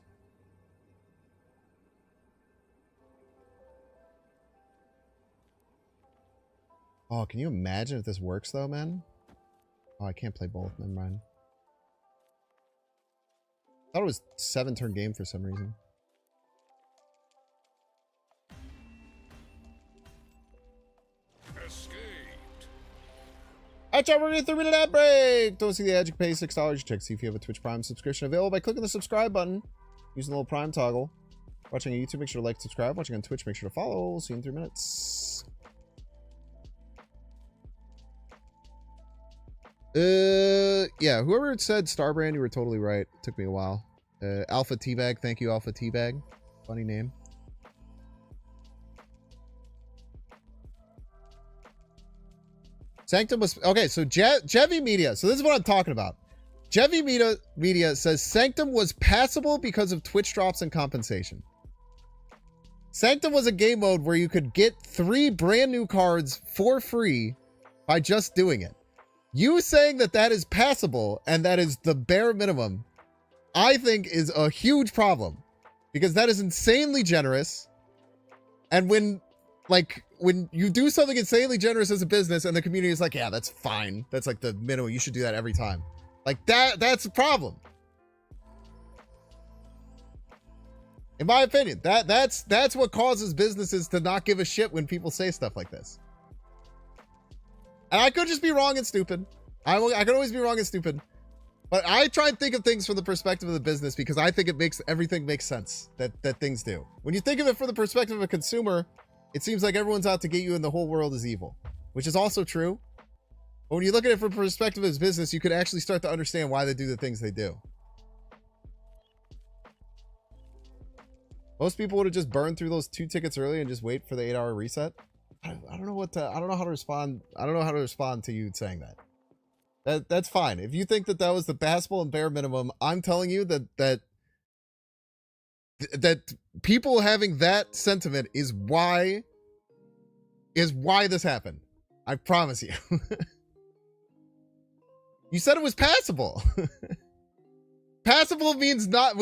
Oh, can you imagine if this works though, man? Oh, I can't play both. Never mind. I thought it was 7-turn game for some reason. Escaped. Alright, y'all, we're gonna get 3-minute ad break. Don't see the ad, you can pay $6. Check to see if you have a Twitch Prime subscription available by clicking the subscribe button. Using the little Prime toggle. Watching on YouTube, make sure to like, subscribe. Watching on Twitch, make sure to follow. See you in 3 minutes. Yeah, whoever said Starbrand, you were totally right. It took me a while. Alpha Teabag, thank you, Alpha Teabag. Funny name. Sanctum was okay. So Jevy Media. So this is what I'm talking about. Jevy Media says Sanctum was passable because of Twitch drops and compensation. Sanctum was a game mode where you could get 3 brand new cards for free by just doing it. You saying that that is passable and that is the bare minimum, I think is a huge problem because that is insanely generous. And when you do something insanely generous as a business and the community is like, yeah, that's fine. That's like the minimum. You should do that every time. Like that's a problem. In my opinion, that's what causes businesses to not give a shit when people say stuff like this. And I could just be wrong and stupid. I could always be wrong and stupid. But I try and think of things from the perspective of the business because I think everything makes sense that things do. When you think of it from the perspective of a consumer, it seems like everyone's out to get you and the whole world is evil, which is also true. But when you look at it from the perspective of business, you could actually start to understand why they do the things they do. Most people would have just burned through those 2 tickets early and just wait for the 8-hour reset. I don't know how to respond. I don't know how to respond to you saying that. That's fine. If you think that was the passable and bare minimum, I'm telling you that people having that sentiment is why this happened. I promise you. You said it was passable. Passable means not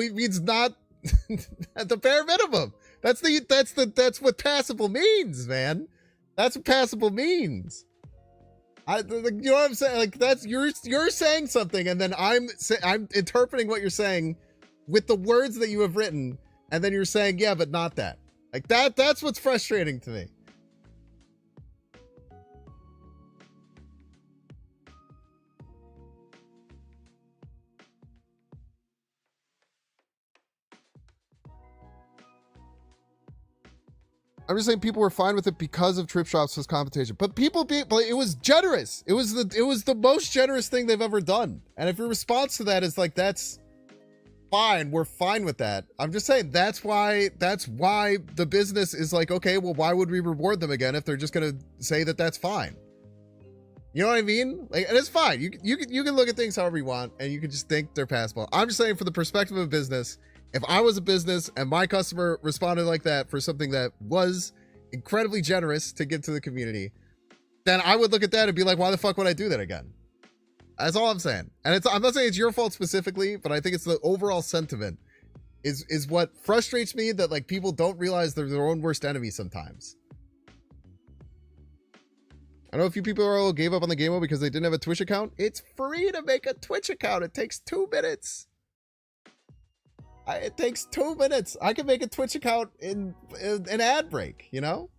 at the bare minimum. That's what passable means, man. That's what passable means. You know what I'm saying? Like that's you're saying something, and then I'm interpreting what you're saying with the words that you have written, and then you're saying, yeah, but not that. Like that's what's frustrating to me. I'm just saying people were fine with it because of trip shops was compensation. But it was generous. It was the most generous thing they've ever done. And if your response to that is like, that's fine, we're fine with that. I'm just saying that's why the business is like, okay, well, why would we reward them again if they're just gonna say that that's fine? You know what I mean? Like, and it's fine. You can look at things however you want, and you can just think they're passable. I'm just saying, from the perspective of business, if I was a business and my customer responded like that for something that was incredibly generous to give to the community, then I would look at that and be like, why the fuck would I do that again? That's all I'm saying. And I'm not saying it's your fault specifically, but I think it's the overall sentiment is what frustrates me, that like people don't realize they're their own worst enemy sometimes. I know a few people gave up on the game mode because they didn't have a Twitch account. It's free to make a Twitch account. It takes 2 minutes. It takes 2 minutes. I can make a Twitch account in an ad break, you know?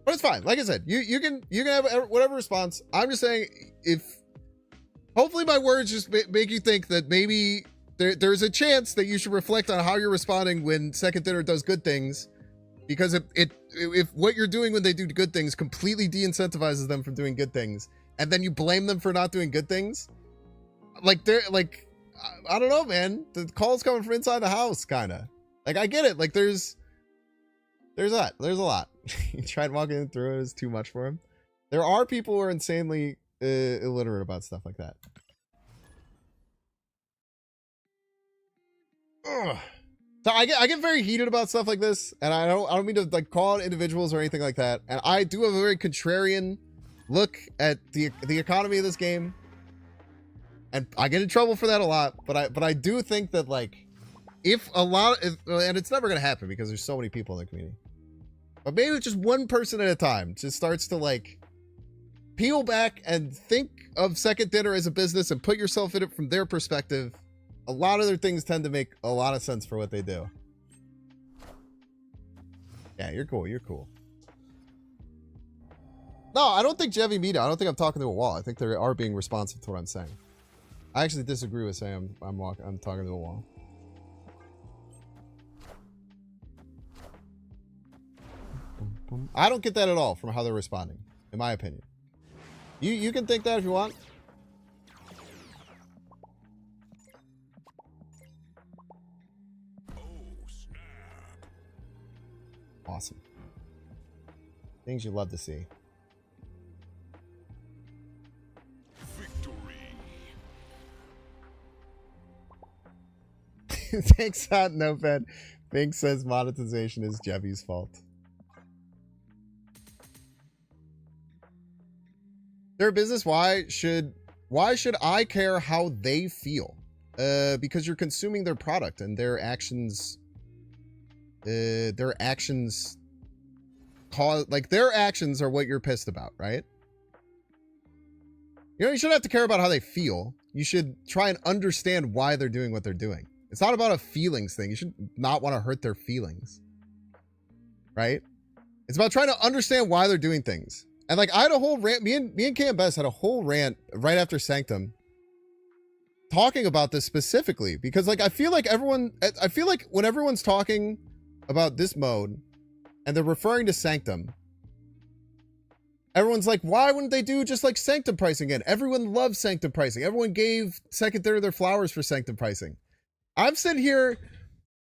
But it's fine. Like I said, you can have whatever response. I'm just saying, hopefully my words just make you think that maybe there's a chance that you should reflect on how you're responding when Second Dinner does good things, because if what you're doing when they do good things completely de-incentivizes them from doing good things, and then you blame them for not doing good things, like they're like, I don't know, man. The call's coming from inside the house, kind of. Like, I get it. Like, there's a lot. You tried walking through it is too much for him. There are people who are insanely illiterate about stuff like that. Ugh. So I get very heated about stuff like this, and I don't mean to like call out individuals or anything like that. And I do have a very contrarian look at the economy of this game, and I get in trouble for that a lot. But I do think that, like, and it's never gonna happen because there's so many people in the community. But maybe just one person at a time just starts to, like, peel back and think of Second Dinner as a business and put yourself in it from their perspective. A lot of their things tend to make a lot of sense for what they do. Yeah, you're cool. You're cool. No, I don't think Jevy Mita. I don't think I'm talking to a wall. I think they are being responsive to what I'm saying. I actually disagree with saying I'm talking to a wall. I don't get that at all from how they're responding, in my opinion. You can think that if you want. Awesome. Things you love to see. Victory. Takes out Notepad. Bink says monetization is Jevy's fault. Their business, why should I care how they feel? Because you're consuming their product, and their actions cause, like, their actions are what you're pissed about, right? You know, you shouldn't have to care about how they feel. You should try and understand why they're doing what they're doing. It's not about a feelings thing. You should not want to hurt their feelings, right? It's about trying to understand why they're doing things. And, like, I had a whole rant. Me and Cam Best had a whole rant right after Sanctum talking about this specifically, because, like, I feel like when everyone's talking about this mode and they're referring to Sanctum, everyone's like, why wouldn't they do just like Sanctum pricing again? Everyone loves Sanctum pricing. Everyone gave Second Dinner their flowers for Sanctum pricing. I'm sitting here,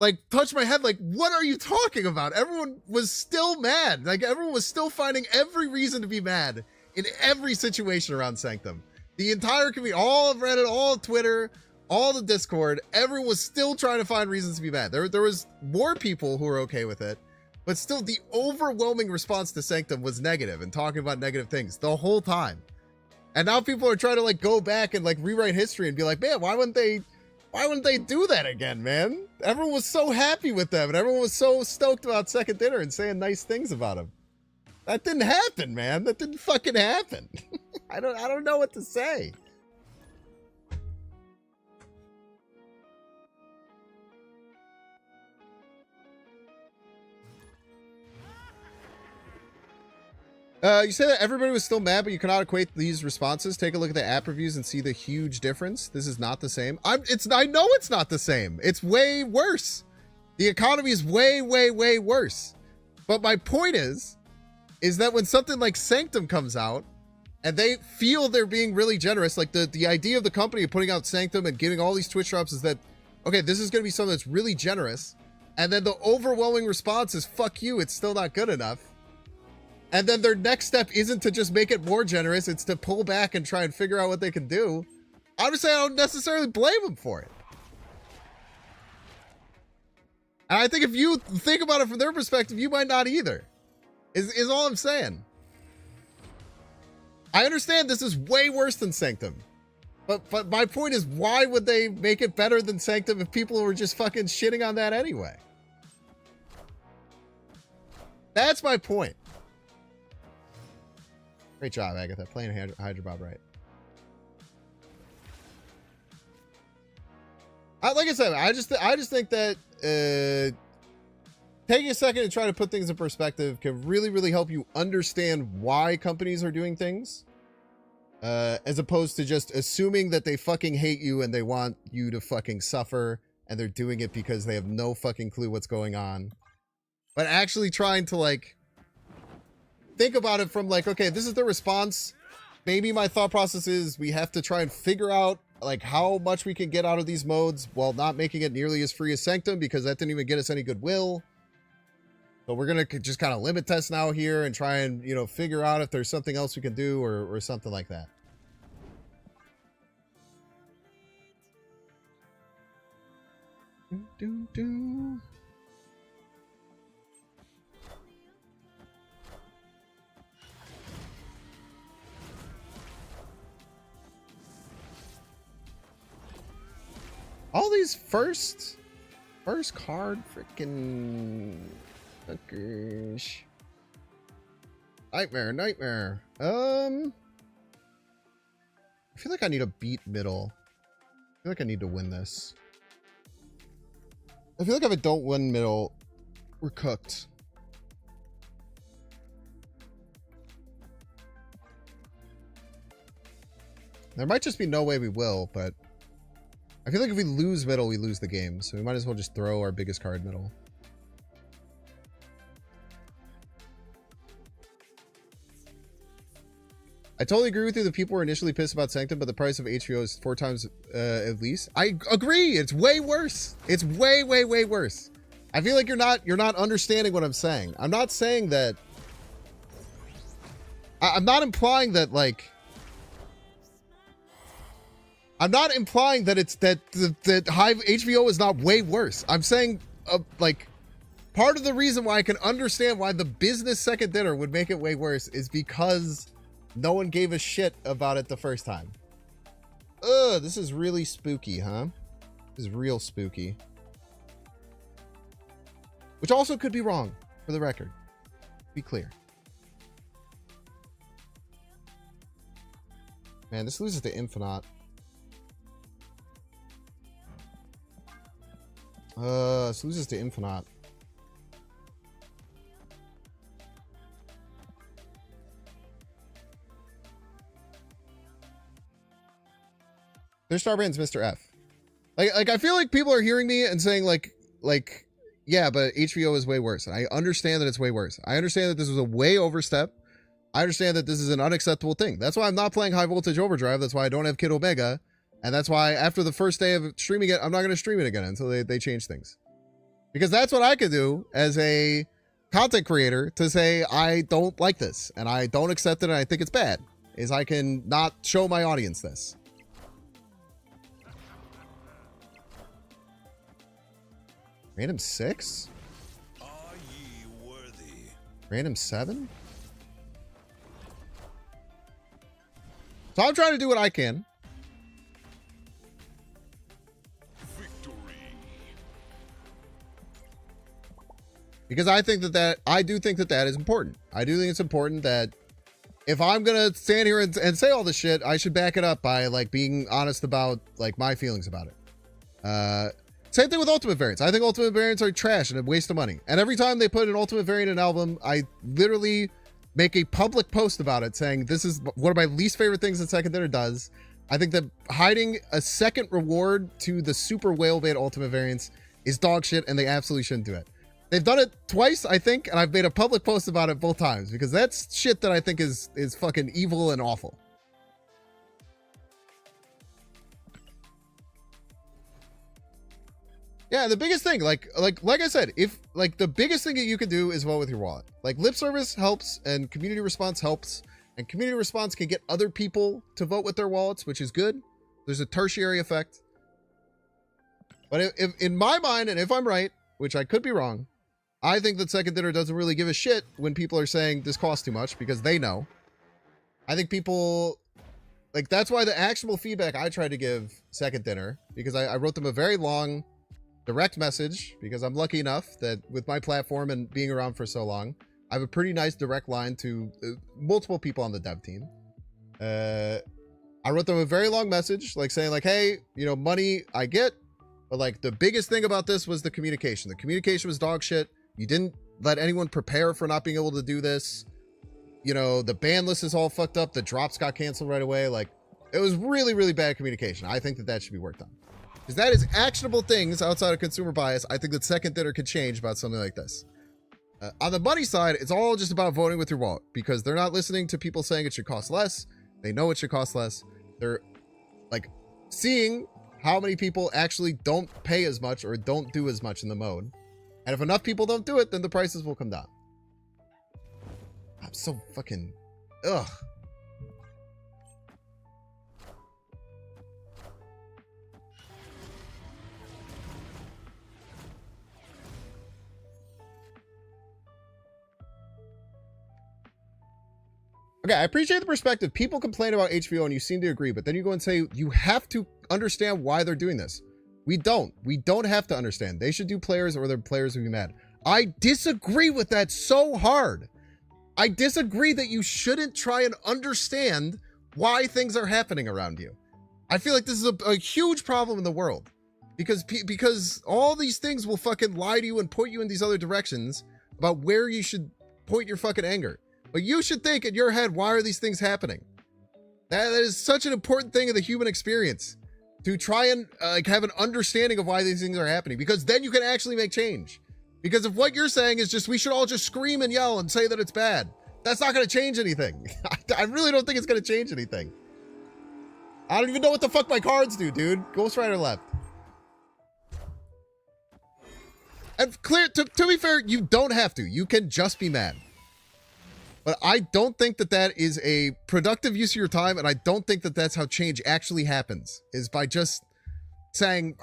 like, touch my head, like, what are you talking about? Everyone was still mad. Like, everyone was still finding every reason to be mad in every situation around Sanctum. The entire community, all of Reddit, all of Twitter, all the Discord, everyone was still trying to find reasons to be mad. There was more people who were okay with it, but still the overwhelming response to Sanctum was negative and talking about negative things the whole time. And now people are trying to, like, go back and, like, rewrite history and be like, man, why wouldn't they do that again, man? Everyone was so happy with them, and everyone was so stoked about Second Dinner and saying nice things about them. That didn't happen, man. That didn't fucking happen. I don't know what to say. You say that everybody was still mad, but you cannot equate these responses. Take a look at the app reviews and see the huge difference. This is not the same. I know it's not the same. It's way worse. The economy is way, way, way worse. But my point is that when something like Sanctum comes out and they feel they're being really generous, like the idea of the company of putting out Sanctum and giving all these Twitch drops is that, okay, this is going to be something that's really generous. And then the overwhelming response is, fuck you, it's still not good enough. And then their next step isn't to just make it more generous, it's to pull back and try and figure out what they can do. Obviously, I don't necessarily blame them for it. And I think if you think about it from their perspective, you might not either. Is all I'm saying. I understand this is way worse than Sanctum. But my point is, why would they make it better than Sanctum if people were just fucking shitting on that anyway? That's my point. Great job, Agatha, playing Hydra Bob right. Like I said, I just think that taking a second to try to put things in perspective can really, really help you understand why companies are doing things, as opposed to just assuming that they fucking hate you and they want you to fucking suffer and they're doing it because they have no fucking clue what's going on. But actually trying to, like, think about it from, like, okay, this is the response. Maybe my thought process is we have to try and figure out, like, how much we can get out of these modes while not making it nearly as free as Sanctum, because that didn't even get us any goodwill. So we're going to just kind of limit test now here and try and, you know, figure out if there's something else we can do or something like that. Do, do, do. All these first card freaking fuckers. Nightmare. I feel like I need to beat middle. I feel like I need to win this. I feel like if I don't win middle, we're cooked. There might just be no way we will, but I feel like if we lose middle, we lose the game. So we might as well just throw our biggest card middle. I totally agree with you that people were initially pissed about Sanctum, but the price of HBO is 4 times at least. I agree. It's way worse. It's way worse. I feel like you're not understanding what I'm saying. I'm not saying that. I'm not implying that, like. I'm not implying that it's that Hive HBO is not way worse. I'm saying, like, part of the reason why I can understand why the business second dinner would make it way worse is because no one gave a shit about it the first time. Ugh, this is really spooky, huh? This is real spooky. Which also could be wrong, for the record. Be clear. Man, this loses to Infinite. This loses to Infinite. Their star brand's Mr. F. Like I feel like people are hearing me and saying like, yeah, but HBO is way worse. And I understand that it's way worse. I understand that this was a way overstep. I understand that this is an unacceptable thing. That's why I'm not playing High Voltage Overdrive. That's why I don't have Kid Omega. And that's why after the first day of streaming it, I'm not going to stream it again until they change things. Because that's what I could do as a content creator to say, I don't like this and I don't accept it and I think it's bad, is I can not show my audience this. Random 6? Are ye worthy? Random 7? So I'm trying to do what I can. Victory. Because I think I do think that is important. I do think it's important that if I'm going to stand here and say all this shit, I should back it up by, like, being honest about, like, my feelings about it. Same thing with Ultimate Variants. I think Ultimate Variants are trash and a waste of money. And every time they put an Ultimate Variant in an album, I literally make a public post about it saying this is one of my least favorite things that Second Dinner does. I think that hiding a second reward to the Super Whale Bait Ultimate Variants is dog shit and they absolutely shouldn't do it. They've done it twice, I think, and I've made a public post about it both times because that's shit that I think is fucking evil and awful. Yeah, the biggest thing, like I said, if like the biggest thing that you can do is vote with your wallet. Like lip service helps and community response helps, and community response can get other people to vote with their wallets, which is good. There's a tertiary effect. But if in my mind, and if I'm right, which I could be wrong, I think that Second Dinner doesn't really give a shit when people are saying this costs too much because they know. I think people, like, that's why the actionable feedback I tried to give Second Dinner, because I wrote them a very long direct message, because I'm lucky enough that with my platform and being around for so long, I have a pretty nice direct line to multiple people on the dev team. I wrote them a very long message, like saying like, hey, you know, money I get, but like the biggest thing about this was the communication. The communication was dog shit. You didn't let anyone prepare for not being able to do this. You know, the ban list is all fucked up. The drops got canceled right away. Like, it was really, really bad communication. I think that that should be worked on. Because that is actionable things outside of consumer bias. I think that second dinner could change about something like this. On the money side, it's all just about voting with your wallet. Because they're not listening to people saying it should cost less. They know it should cost less. They're, like, seeing how many people actually don't pay as much or don't do as much in the mode. And if enough people don't do it, then the prices will come down. I'm so fucking... Ugh. Okay, I appreciate the perspective. People complain about HBO and you seem to agree, but then you go and say you have to understand why they're doing this. We don't. We don't have to understand. They should do players or their players will be mad. I disagree with that so hard. I disagree that you shouldn't try and understand why things are happening around you. I feel like this is a huge problem in the world because all these things will fucking lie to you and point you in these other directions about where you should point your fucking anger. But you should think in your head, why are these things happening? That is such an important thing in the human experience to try and like have an understanding of why these things are happening, because then you can actually make change. Because if what you're saying is just, we should all just scream and yell and say that it's bad, that's not going to change anything. I really don't think it's going to change anything. I don't even know what the fuck my cards do, dude. Ghost right or left. And clear, to be fair, you don't have to. You can just be mad. But I don't think that that is a productive use of your time, and I don't think that that's how change actually happens, is by just saying,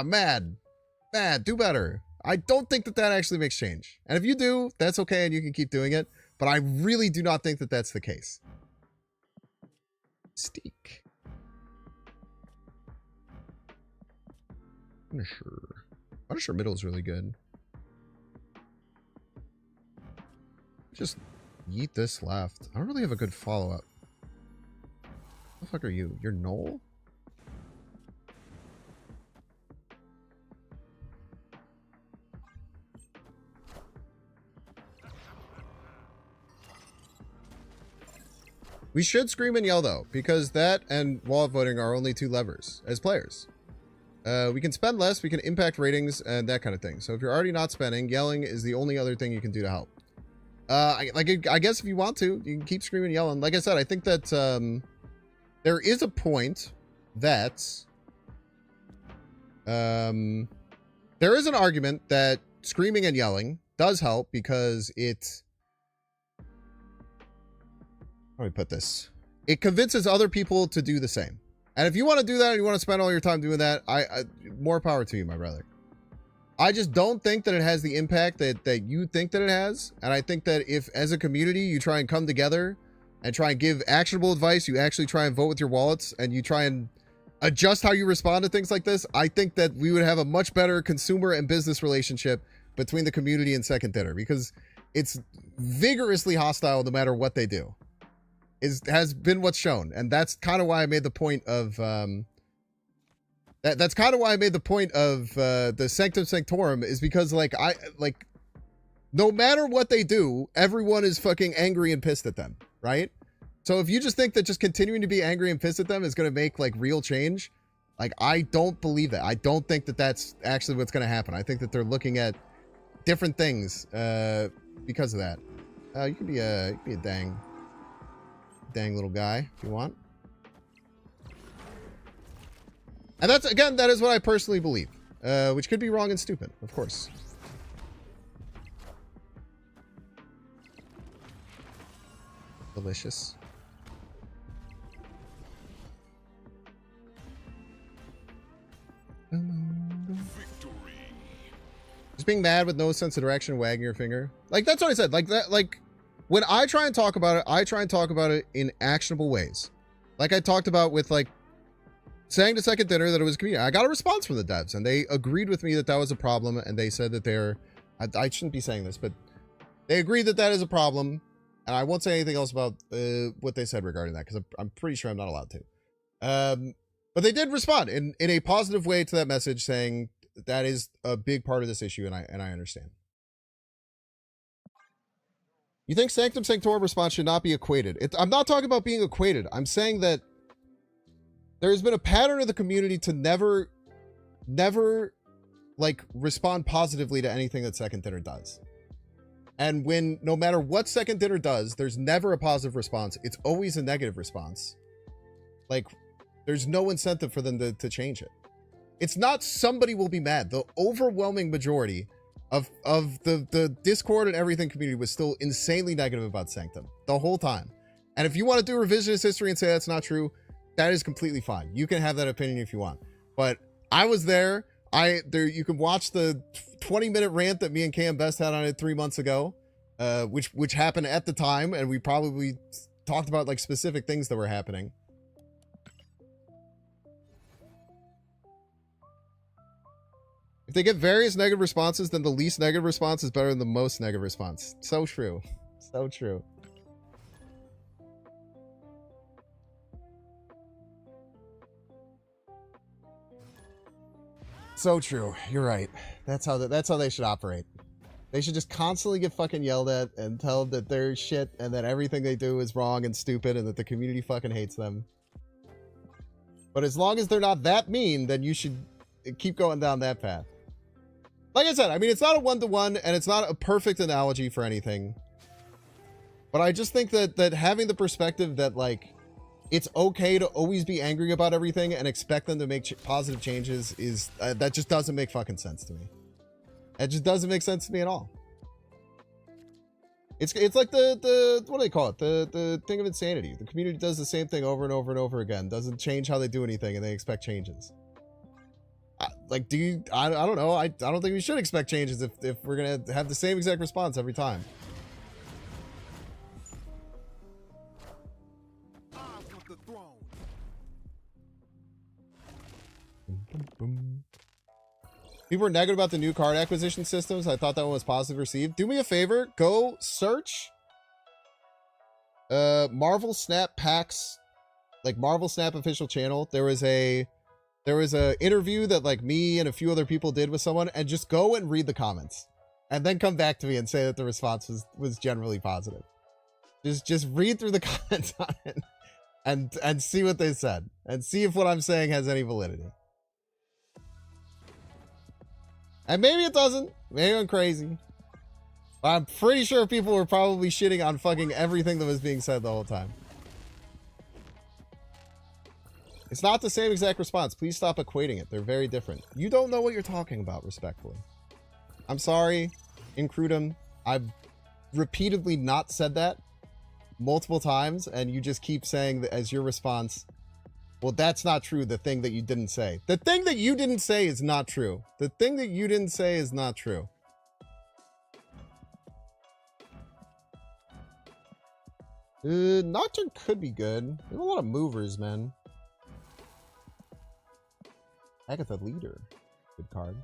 mad, do better. I don't think that that actually makes change. And if you do, that's okay and you can keep doing it. But I really do not think that that's the case. Steak. Punisher middle is really good. Just yeet this left. I don't really have a good follow-up. What the fuck are you? You're Noel? We should scream and yell, though, because that and wallet voting are only two levers as players. We can spend less, we can impact ratings, and that kind of thing. So if you're already not spending, yelling is the only other thing you can do to help. I guess if you want to, you can keep screaming and yelling. Like I said, I think that there is a point that... there is an argument that screaming and yelling does help because it... How do I put this? It convinces other people to do the same. And if you want to do that and you want to spend all your time doing that, more power to you, my brother. I just don't think that it has the impact that you think that it has. And I think that if, as a community, you try and come together and try and give actionable advice, you actually try and vote with your wallets, and you try and adjust how you respond to things like this, I think that we would have a much better consumer and business relationship between the community and Second Dinner, because it's vigorously hostile no matter what they do. Has been what's shown, and that's kind of why I made the point of that's kind of why I made the point of the Sanctum Sanctorum, is because no matter what they do, everyone is fucking angry and pissed at them, right? So if you just think that just continuing to be angry and pissed at them is going to make like real change, like I don't believe that. I don't think that that's actually what's going to happen. I think that they're looking at different things because of that. You can be a dang little guy if you want. And that's, again, that is what I personally believe, which could be wrong and stupid, of course. Delicious. Victory. Just being mad with no sense of direction, wagging your finger. Like, that's what I said. Like, that, like, when I try and talk about it, I try and talk about it in actionable ways. Like I talked about with, like, saying to Second Dinner that it was community. I got a response from the devs, and they agreed with me that that was a problem, and they said that they're... I shouldn't be saying this, but They agree that that is a problem, and I won't say anything else about what they said regarding that, because I'm pretty sure I'm not allowed to. But they did respond in a positive way to that message, saying that is a big part of this issue, and I understand. You think Sanctum Sanctorum response should not be equated? I'm not talking about being equated. I'm saying that there's been a pattern of the community to never, like, respond positively to anything that Second Dinner does. And when, no matter what Second Dinner does, there's never a positive response. It's always a negative response. Like, there's no incentive for them to change it. It's not somebody will be mad. The overwhelming majority of the Discord and everything community was still insanely negative about Sanctum the whole time. And if you want to do revisionist history and say that's not true, that is completely fine. You can have that opinion if you want. But I was there. You can watch the 20-minute rant that me and KM Best had on it 3 months ago, which happened at the time, and we probably talked about like specific things that were happening. If they get various negative responses, then the least negative response is better than the most negative response. So true. So true. So true. You're right. That's how they should operate. They should just constantly get fucking yelled at and tell that they're shit and that everything they do is wrong and stupid and that the community fucking hates them. But as long as they're not that mean, then you should keep going down that path. Like I said, I mean, it's not a one-to-one and it's not a perfect analogy for anything. But I just think that having the perspective that, like, it's okay to always be angry about everything and expect them to make positive changes is, that just doesn't make fucking sense to me. It just doesn't make sense to me at all. It's like the what do they call it? The thing of insanity. The community does the same thing over and over and over again. Doesn't change how they do anything and they expect changes. Like, I don't know. I don't think we should expect changes if we're going to have the same exact response every time. I want the throne. People were negative about the new card acquisition systems. I thought that one was positively received. Do me a favor. Go search Marvel Snap packs, like Marvel Snap official channel. There was a interview that like me and a few other people did with someone, and just go and read the comments and then come back to me and say that the response was generally positive. Just read through the comments on it and see what they said and see if what I'm saying has any validity. And maybe it doesn't. Maybe I'm crazy. But I'm pretty sure people were probably shitting on fucking everything that was being said the whole time. It's not the same exact response. Please stop equating it. They're very different. You don't know what you're talking about, respectfully. I'm sorry, Incrudum. I've repeatedly not said that multiple times, and you just keep saying that as your response. Well, that's not true. The thing that you didn't say. The thing that you didn't say is not true. The thing that you didn't say is not true. Nocturne could be good. There's a lot of movers, man. Agatha Leader. Good card.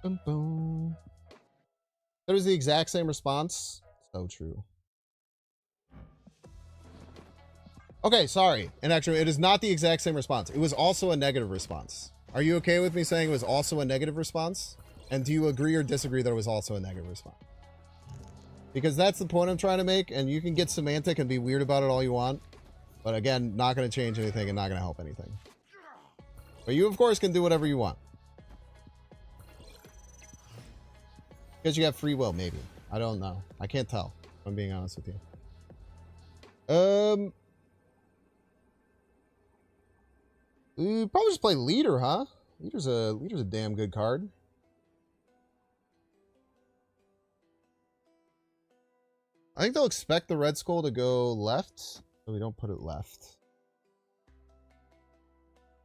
Boom, boom. That was the exact same response. So true. Okay, sorry. And actually, it is not the exact same response. It was also a negative response. Are you okay with me saying it was also a negative response? And do you agree or disagree that it was also a negative response? Because that's the point I'm trying to make, and you can get semantic and be weird about it all you want. But again, not going to change anything and not going to help anything. But you, of course, can do whatever you want. Because you have free will, maybe. I don't know. I can't tell, if I'm being honest with you. Probably just play Leader, huh? Leader's a damn good card. I think they'll expect the Red Skull to go left, so we don't put it left.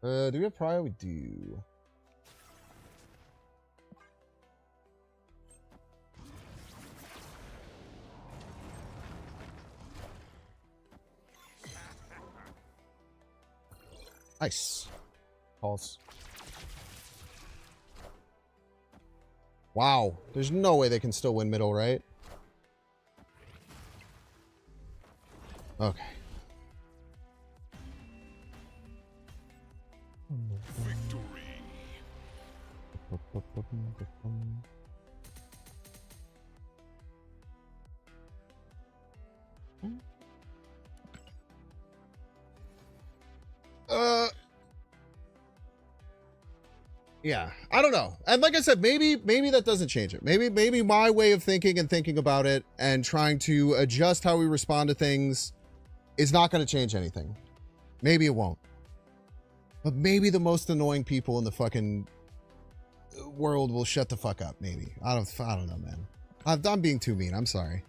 Do we have Prio? We do. Nice. Pulse. Wow. There's no way they can still win middle, right? Okay. Victory. Yeah, I don't know. And like I said, maybe that doesn't change it. Maybe my way of thinking and thinking about it and trying to adjust how we respond to things is not going to change anything. Maybe it won't. But maybe the most annoying people in the fucking world will shut the fuck up. Maybe. I don't know, man. I'm being too mean. I'm sorry.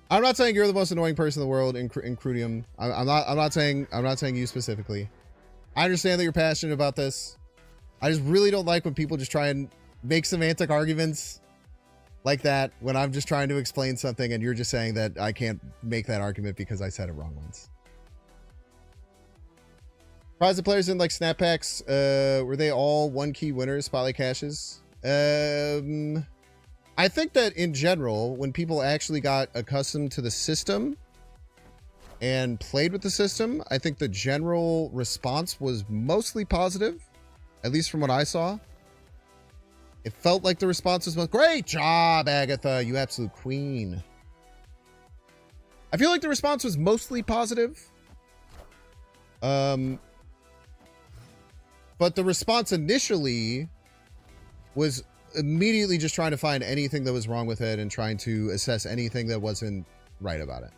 I'm not saying you're the most annoying person in the world in Crudium. I'm not saying you specifically. I understand that you're passionate about this. I just really don't like when people just try and make semantic arguments like that when I'm just trying to explain something and you're just saying that I can't make that argument because I said it wrong once. Prize the players in like snap packs. Were they all one key winners, spotlight caches? I think that in general, when people actually got accustomed to the system and played with the system, I think the general response was mostly positive, at least from what I saw. It felt like the response was most, great job, Agatha, you absolute queen. I feel like the response was mostly positive. But the response initially was immediately just trying to find anything that was wrong with it and trying to assess anything that wasn't right about it.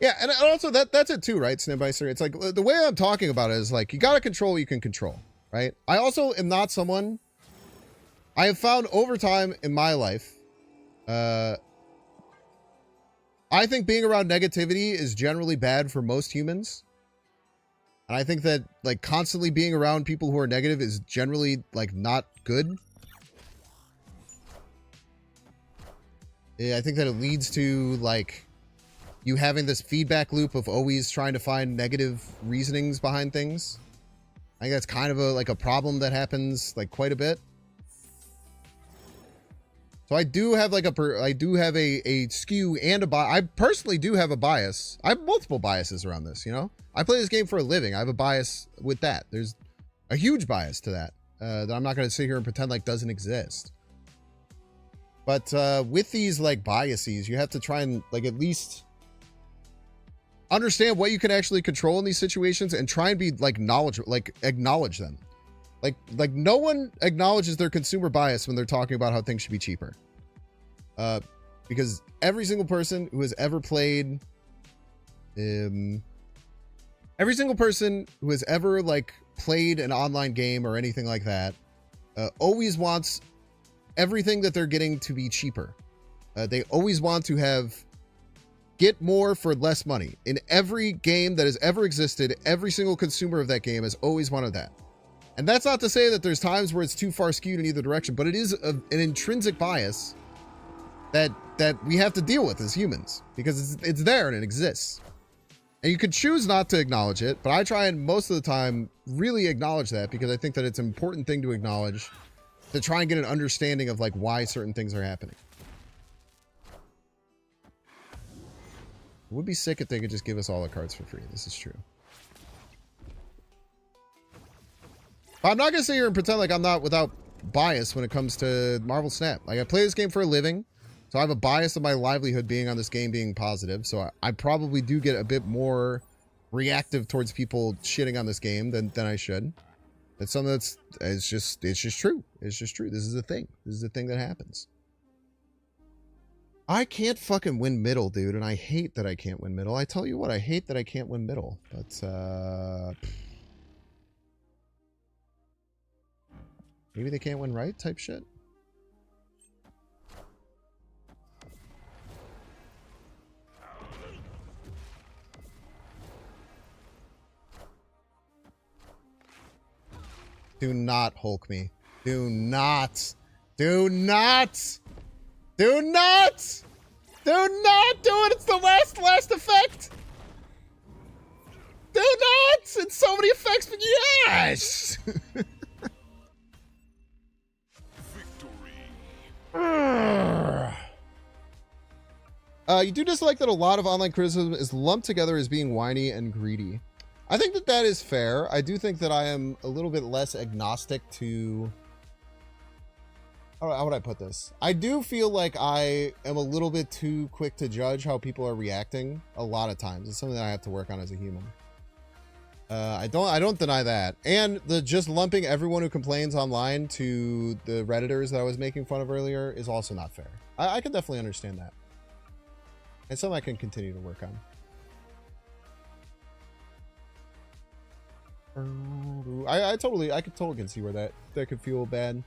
Yeah, and also that's it too, right, Snibeister? It's like the way I'm talking about it is like you gotta control what you can control, right? I also am not someone. I have found over time in my life, I think being around negativity is generally bad for most humans. And I think that like constantly being around people who are negative is generally like not good. Yeah, I think that it leads to like you having this feedback loop of always trying to find negative reasonings behind things. I think that's kind of a problem that happens like quite a bit. So I do have like a skew and a bias. I personally do have a bias. I have multiple biases around this, you know? I play this game for a living. I have a bias with that. There's a huge bias to that that I'm not going to sit here and pretend like doesn't exist. But with these like biases, you have to try and like at least understand what you can actually control in these situations and try and be like acknowledge them. Like no one acknowledges their consumer bias when they're talking about how things should be cheaper. Because every single person who has ever played, every single person who has ever like played an online game or anything like that, always wants everything that they're getting to be cheaper. They always want to get more for less money. In every game that has ever existed, every single consumer of that game has always wanted that. And that's not to say that there's times where it's too far skewed in either direction, but it is an intrinsic bias that we have to deal with as humans because it's there and it exists. And you could choose not to acknowledge it, but I try and most of the time really acknowledge that because I think that it's an important thing to acknowledge to try and get an understanding of like why certain things are happening. It would be sick if they could just give us all the cards for free. This is true. But I'm not going to sit here and pretend like I'm not without bias when it comes to Marvel Snap. Like I play this game for a living, so I have a bias of my livelihood being on this game being positive. So I probably do get a bit more reactive towards people shitting on this game than I should. It's something it's just true. It's just true. This is a thing. This is a thing that happens. I can't fucking win middle, dude, and I hate that I can't win middle. I tell you what, I hate that I can't win middle. But maybe they can't win right type shit. Do not Hulk me. Do not. Do not. Do not! Do not do it! It's the last effect! Do not! It's so many effects, but yes! You do dislike that a lot of online criticism is lumped together as being whiny and greedy. I think that that is fair. I do think that I am a little bit less agnostic to... How would I put this? I do feel like I am a little bit too quick to judge how people are reacting a lot of times. It's something that I have to work on as a human. I don't deny that. And the just lumping everyone who complains online to the Redditors that I was making fun of earlier is also not fair. I can definitely understand that. It's something I can continue to work on. I could totally see where that could feel bad.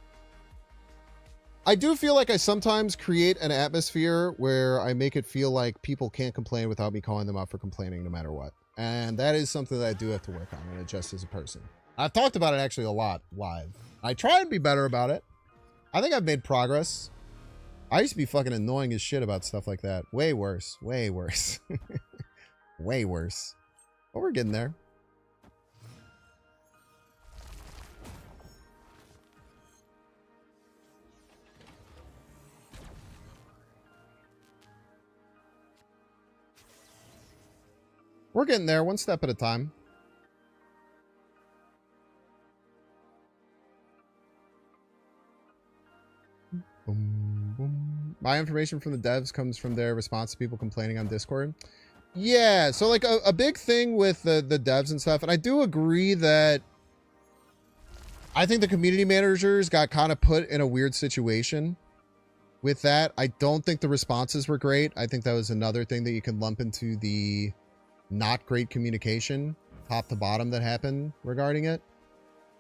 I do feel like I sometimes create an atmosphere where I make it feel like people can't complain without me calling them out for complaining no matter what. And that is something that I do have to work on and adjust as a person. I've talked about it actually a lot live. I try and be better about it. I think I've made progress. I used to be fucking annoying as shit about stuff like that. Way worse. Way worse. Way worse. But we're getting there. We're getting there, one step at a time. Boom, boom. My information from the devs comes from their response to people complaining on Discord. Yeah, so like a big thing with the devs and stuff, and I do agree that I think the community managers got kind of put in a weird situation with that. I don't think the responses were great. I think that was another thing that you can lump into the not great communication top to bottom that happened regarding it.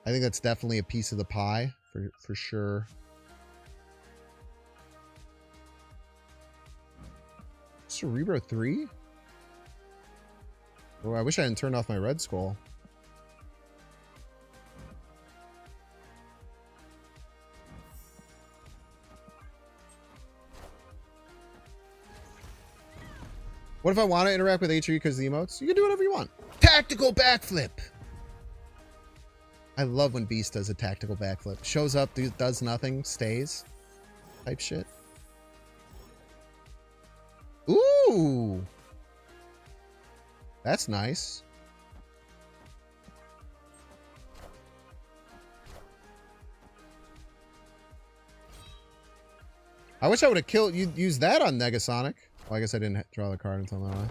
I think that's definitely a piece of the pie for sure. Cerebro 3? Oh, I wish I hadn't turned off my red skull. What if I want to interact with HE because of the emotes? You can do whatever you want. Tactical backflip. I love when Beast does a tactical backflip. Shows up, does nothing, stays. Type shit. Ooh. That's nice. I wish I would have killed you. Use that on Negasonic. Well, I guess I didn't draw the card until now.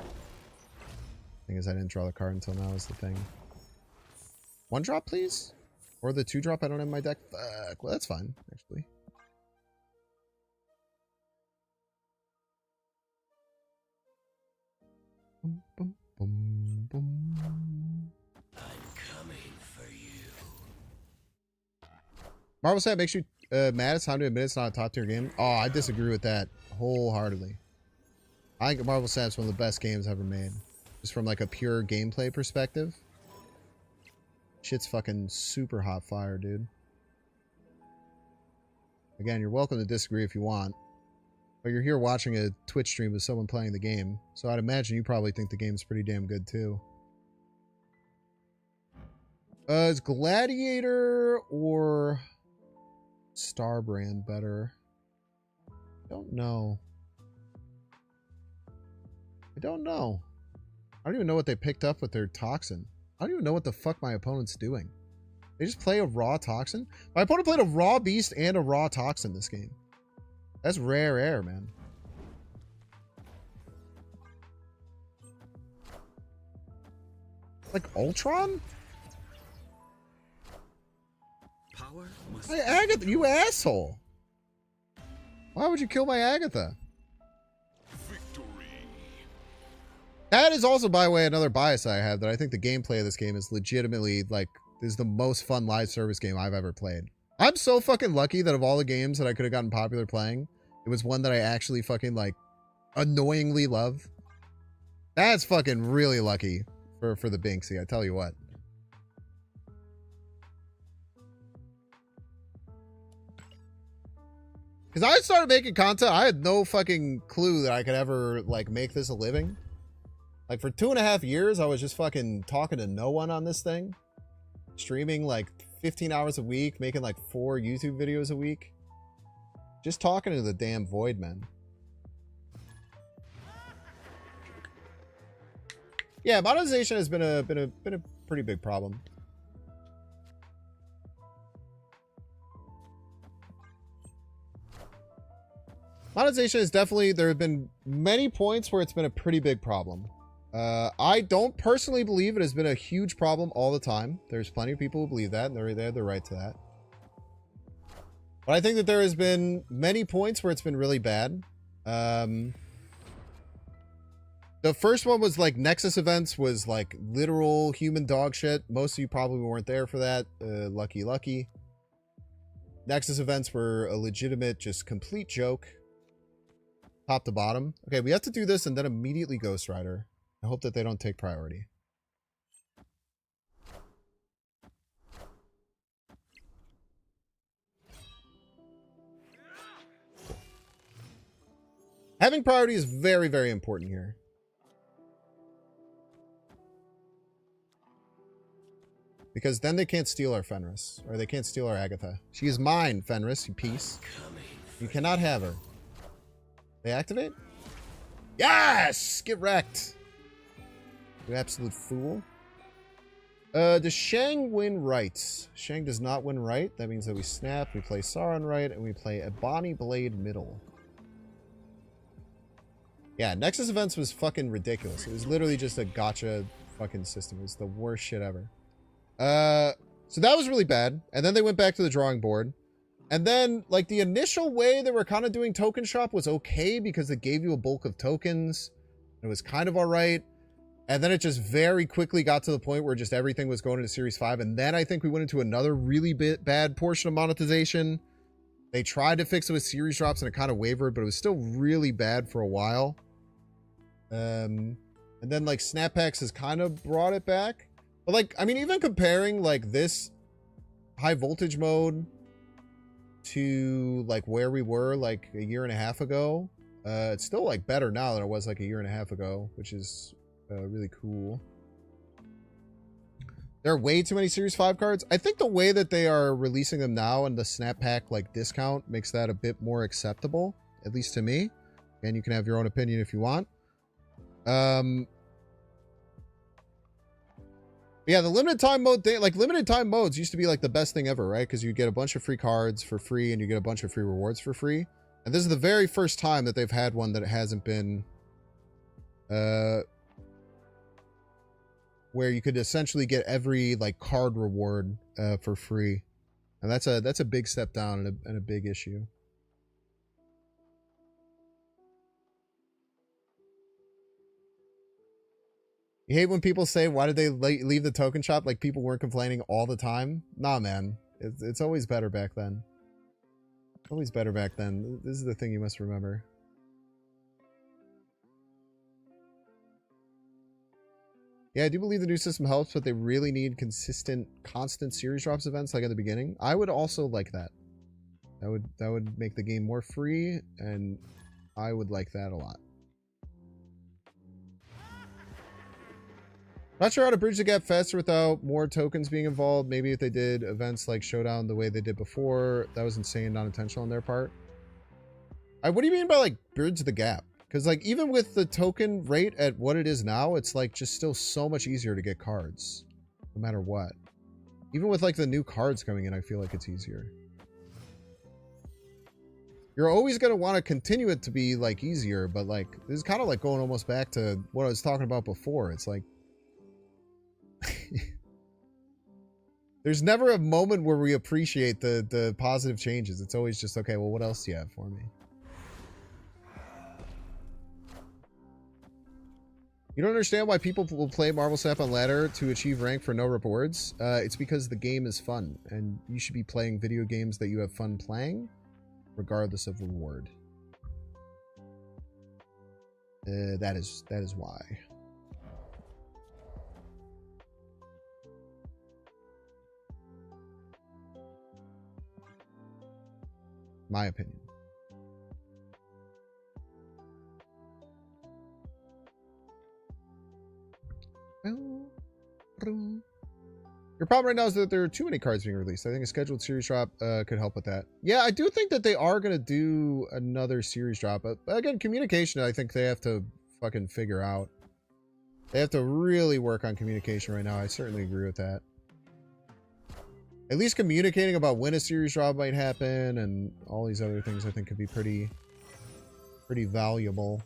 I guess I didn't draw the card until now is the thing. One drop, please? Or the 2-drop I don't have in my deck? Fuck. Well, that's fine, actually. Boom, boom, boom, boom. I'm coming for you. Marvel Sap makes you mad. It's time to admit it's not a top tier game. Oh, I disagree with that wholeheartedly. I think Marvel Sap's one of the best games ever made. Just from like a pure gameplay perspective. Shit's fucking super hot fire, dude. Again, you're welcome to disagree if you want. But you're here watching a Twitch stream of someone playing the game. So I'd imagine you probably think the game's pretty damn good too. Is Gladiator or Starbrand better? I don't know. I don't know. I don't even know what they picked up with their Toxin. I don't even know what the fuck my opponent's doing. They just play a raw Toxin? My opponent played a raw Beast and a raw Toxin this game. That's rare air, man. Like Ultron? Power must Hey, Agatha, you asshole. Why would you kill my Agatha? That is also, by the way, another bias I have, that I think the gameplay of this game is legitimately, like, is the most fun live service game I've ever played. I'm so fucking lucky that of all the games that I could have gotten popular playing, it was one that I actually fucking, like, annoyingly love. That's fucking really lucky for the Binksy, I tell you what. Because I started making content, I had no fucking clue that I could ever, like, make this a living. Like, for 2.5 years, I was just fucking talking to no one on this thing. Streaming, like, 15 hours a week, making, like, 4 YouTube videos a week. Just talking to the damn void, man. Yeah, monetization has been a pretty big problem. Monetization is definitely, there have been many points where it's been a pretty big problem. I don't personally believe it has been a huge problem all the time. There's plenty of people who believe that, and they have the right to that. But I think that there has been many points where it's been really bad. The first one was like Nexus events was like literal human dog shit. Most of you probably weren't there for that. Lucky. Nexus events were a legitimate, just complete joke. Top to bottom. Okay, we have to do this and then immediately Ghost Rider. I hope that they don't take priority. Having priority is very, very important here. Because then they can't steal our Fenris. Or they can't steal our Agatha. She is mine, Fenris, you piece. You cannot have her. They activate? Yes! Get wrecked. You absolute fool. Does Shang win right? Shang does not win right. That means that we snap, we play Sauron right, and we play Ebony Blade middle. Yeah, Nexus events was fucking ridiculous. It was literally just a gotcha fucking system. It was the worst shit ever. So that was really bad. And then they went back to the drawing board. And then, like, the initial way they were kind of doing token shop was okay because it gave you a bulk of tokens. It was kind of all right. And then it just very quickly got to the point where just everything was going into Series 5. And then I think we went into another really bad portion of monetization. They tried to fix it with series drops and it kind of wavered, but it was still really bad for a while. And then, like, Snap Packs has kind of brought it back. But, like, I mean, even comparing, like, this high voltage mode to, like, where we were, like, a year and a half ago, it's still, like, better now than it was, like, a year and a half ago, which is really cool. There are way too many Series 5 cards. I think the way that they are releasing them now and the Snap Pack, like, discount makes that a bit more acceptable, at least to me. And you can have your own opinion if you want. Yeah, the limited time mode thing, like, limited time modes used to be like the best thing ever, right? Because you get a bunch of free cards for free and you get a bunch of free rewards for free. And this is the very first time that they've had one that hasn't been where you could essentially get every, like, card reward for free. And that's a big step down and a big issue. You hate when people say, why did they leave the token shop? Like, people weren't complaining all the time. Nah, man. It's always better back then. Always better back then. This is the thing you must remember. Yeah, I do believe the new system helps, but they really need consistent, constant series drops events like at the beginning. I would also like that. That would make the game more free, and I would like that a lot. Not sure how to bridge the gap faster without more tokens being involved. Maybe if they did events like Showdown the way they did before, that was insane, not intentional on their part. What do you mean by, like, bridge the gap? Because, like, even with the token rate at what it is now, it's, like, just still so much easier to get cards. No matter what. Even with, like, the new cards coming in, I feel like it's easier. You're always going to want to continue it to be, like, easier, but, like, this is kind of like going almost back to what I was talking about before. It's like, there's never a moment where we appreciate the positive changes. It's always just, okay, well, what else do you have for me? You don't understand why people will play Marvel Snap on ladder to achieve rank for no rewards? It's because the game is fun, and you should be playing video games that you have fun playing, regardless of reward. That is why. My opinion. Your problem right now is that there are too many cards being released. I think a scheduled series drop could help with that. Yeah, I do think that they are going to do another series drop. But again, communication, I think they have to fucking figure out. They have to really work on communication right now. I certainly agree with that. At least communicating about when a series drop might happen and all these other things I think could be pretty valuable.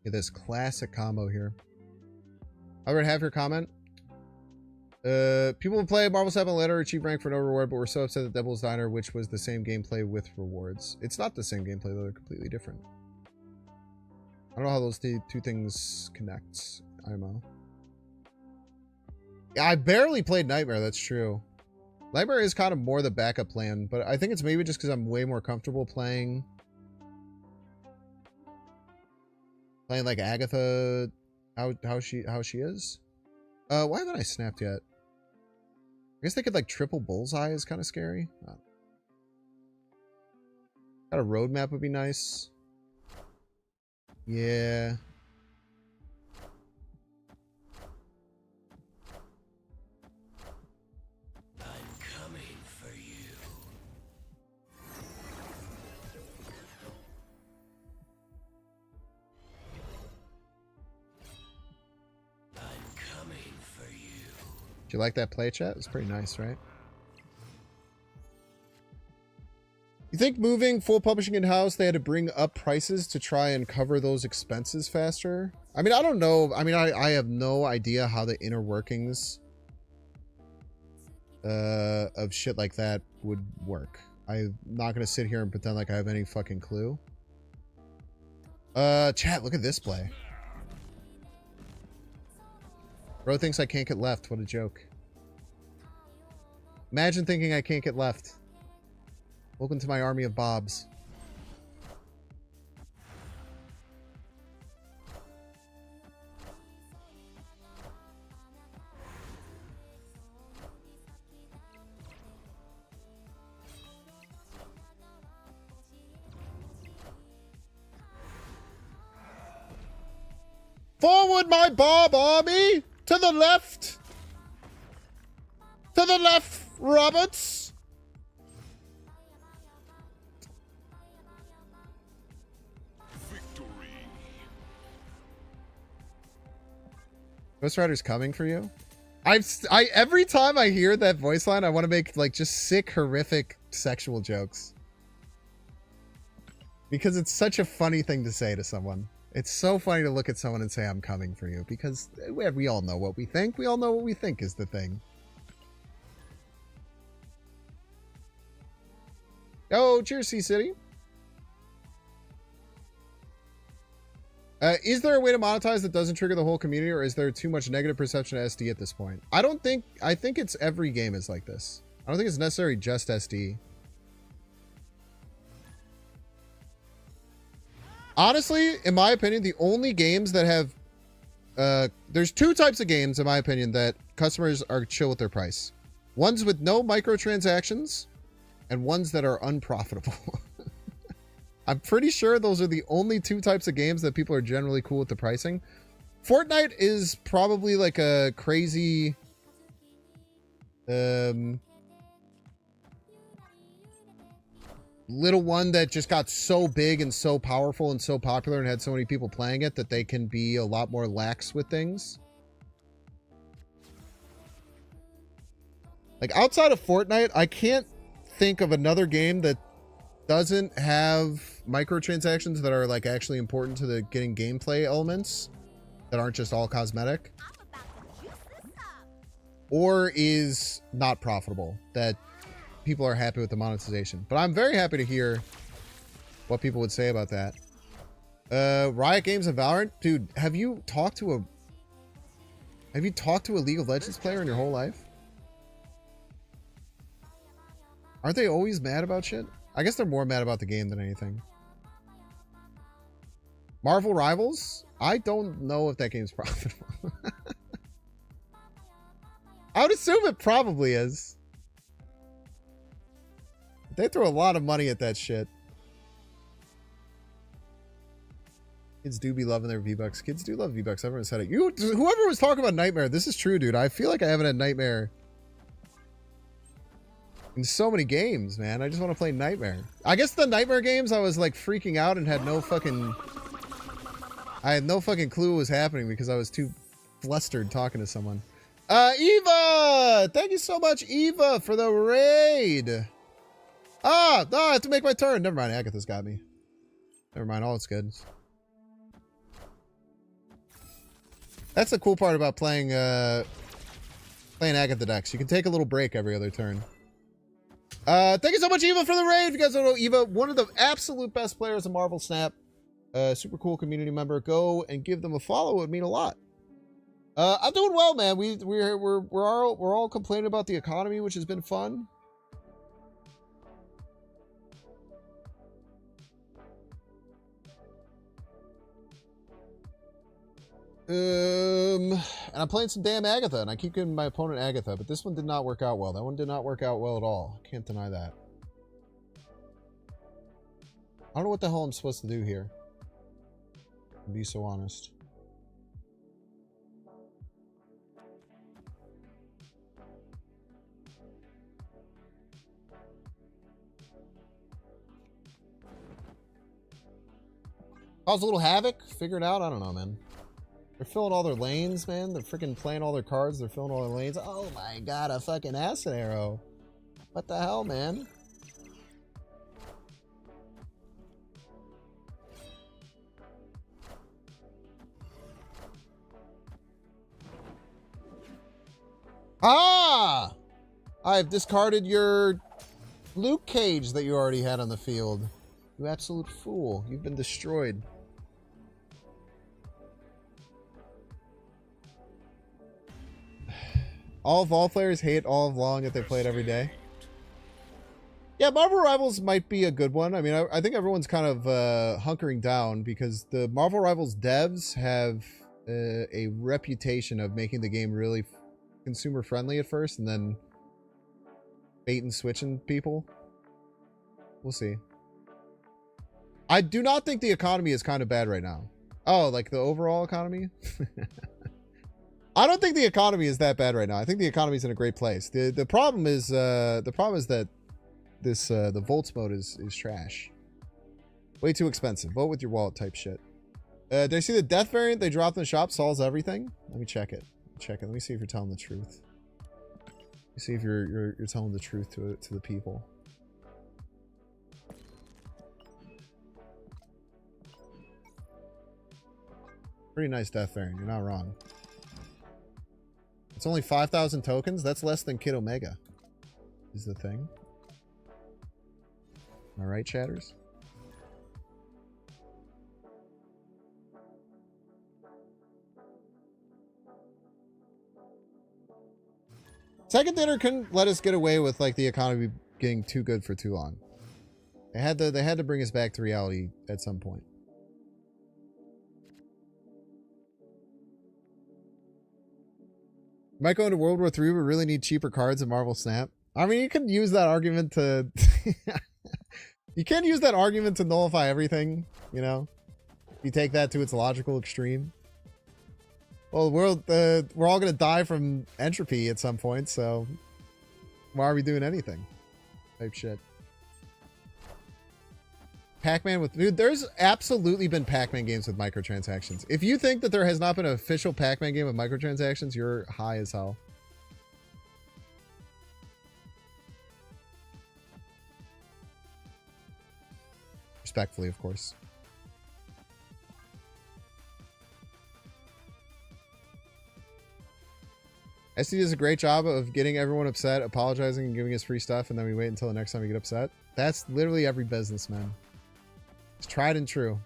Get this classic combo here. Albert, have your comment. People who play Marvel 7 letter achieve rank for no reward, but we're so upset that Devil's Diner, which was the same gameplay with rewards. It's not the same gameplay, though. They're completely different. I don't know how those two things connect. IMO. Yeah, I barely played Nightmare, that's true. Nightmare is kind of more the backup plan, but I think it's maybe just because I'm way more comfortable playing like Agatha, how she is. Why haven't I snapped yet? I guess they could like triple bullseye is kind of scary. Got a roadmap would be nice. Yeah. Do you like that play chat? It's pretty nice, right? You think moving full publishing in-house, they had to bring up prices to try and cover those expenses faster? I mean, I don't know. I mean, I have no idea how the inner workings of shit like that would work. I'm not going to sit here and pretend like I have any fucking clue. Chat, look at this play. Bro thinks I can't get left. What a joke. Imagine thinking I can't get left. Welcome to my army of Bobs. Forward, my Bob army! To the left! To the left, Roberts! Victory. Ghost Rider's coming for you? Every time I hear that voice line, I want to make like just sick, horrific sexual jokes. Because it's such a funny thing to say to someone. It's so funny to look at someone and say, I'm coming for you. Because we all know what we think. We all know what we think is the thing. Oh, cheers, C-City. Is there a way to monetize that doesn't trigger the whole community, or is there too much negative perception of SD at this point? I think it's every game is like this. I don't think it's necessarily just SD. Honestly, in my opinion, the only games that have... there's two types of games, in my opinion, that customers are chill with their price. Ones with no microtransactions, and ones that are unprofitable. I'm pretty sure those are the only two types of games that people are generally cool with the pricing. Fortnite is probably like a crazy... little one that just got so big and so powerful and so popular and had so many people playing it that they can be a lot more lax with things. Like outside of Fortnite, I can't think of another game that doesn't have microtransactions that are like actually important to the getting gameplay elements that aren't just all cosmetic, or is not profitable, that people are happy with the monetization. But I'm very happy to hear what people would say about that. Riot Games and Valorant, dude, have you talked to a League of Legends player in your whole life? Aren't they always mad about shit? I guess they're more mad about the game than anything. Marvel Rivals? I don't know if that game's profitable. I would assume it probably is. They throw a lot of money at that shit. Kids do be loving their V-Bucks. Kids do love V-Bucks. Everyone said it. Whoever was talking about Nightmare, this is true, dude. I feel like I haven't had Nightmare in so many games, man. I just want to play Nightmare. I guess the Nightmare games, I was like freaking out and had no fucking... I had no fucking clue what was happening because I was too flustered talking to someone. Eva! Thank you so much, Eva, for the raid. I have to make my turn. Never mind, Agatha's got me. Never mind, all it's good. That's the cool part about playing Agatha decks. You can take a little break every other turn. Thank you so much, Eva, for the raid. If you guys don't know Eva, one of the absolute best players of Marvel Snap. Super cool community member. Go and give them a follow. It would mean a lot. I'm doing well, man. We're all complaining about the economy, which has been fun. And I'm playing some damn Agatha, and I keep giving my opponent Agatha, but this one did not work out well. That one did not work out well at all. Can't deny that. I don't know what the hell I'm supposed to do here. To be so honest. Cause a little havoc? Figure it out? I don't know, man. They're filling all their lanes, man. They're freaking playing all their cards. They're filling all their lanes. Oh my god, a fucking acid arrow. What the hell, man? Ah! I've discarded your Luke Cage that you already had on the field. You absolute fool. You've been destroyed. All Vol players hate all of Long if they play it every day. Yeah, Marvel Rivals might be a good one. I mean, I think everyone's kind of hunkering down because the Marvel Rivals devs have a reputation of making the game really consumer friendly at first and then bait and switching people. We'll see. I do not think the economy is kind of bad right now. Oh, like the overall economy? I don't think the economy is that bad right now. I think the economy is in a great place. The problem is that this the volts mode is trash. Way too expensive. Vote with your wallet type shit. Did I see the death variant they dropped in the shop solves everything? Let me check it. Let me see if you're telling the truth. Let me see if you're telling the truth to the people. Pretty nice death variant. You're not wrong. It's only 5,000 tokens. That's less than Kid Omega. Is the thing. Am I right, chatters? Second Dinner couldn't let us get away with like the economy getting too good for too long. They had to bring us back to reality at some point. Might go into World War III. We really need cheaper cards in Marvel Snap. I mean, you can use that argument to... you can't use that argument to nullify everything, you know? You take that to its logical extreme. Well, we're all going to die from entropy at some point, so... why are we doing anything? Type shit. Pac-Man with... Dude, there's absolutely been Pac-Man games with microtransactions. If you think that there has not been an official Pac-Man game with microtransactions, you're high as hell. Respectfully, of course. SD does a great job of getting everyone upset, apologizing, and giving us free stuff, and then we wait until the next time we get upset. That's literally every business, man. It's tried and true.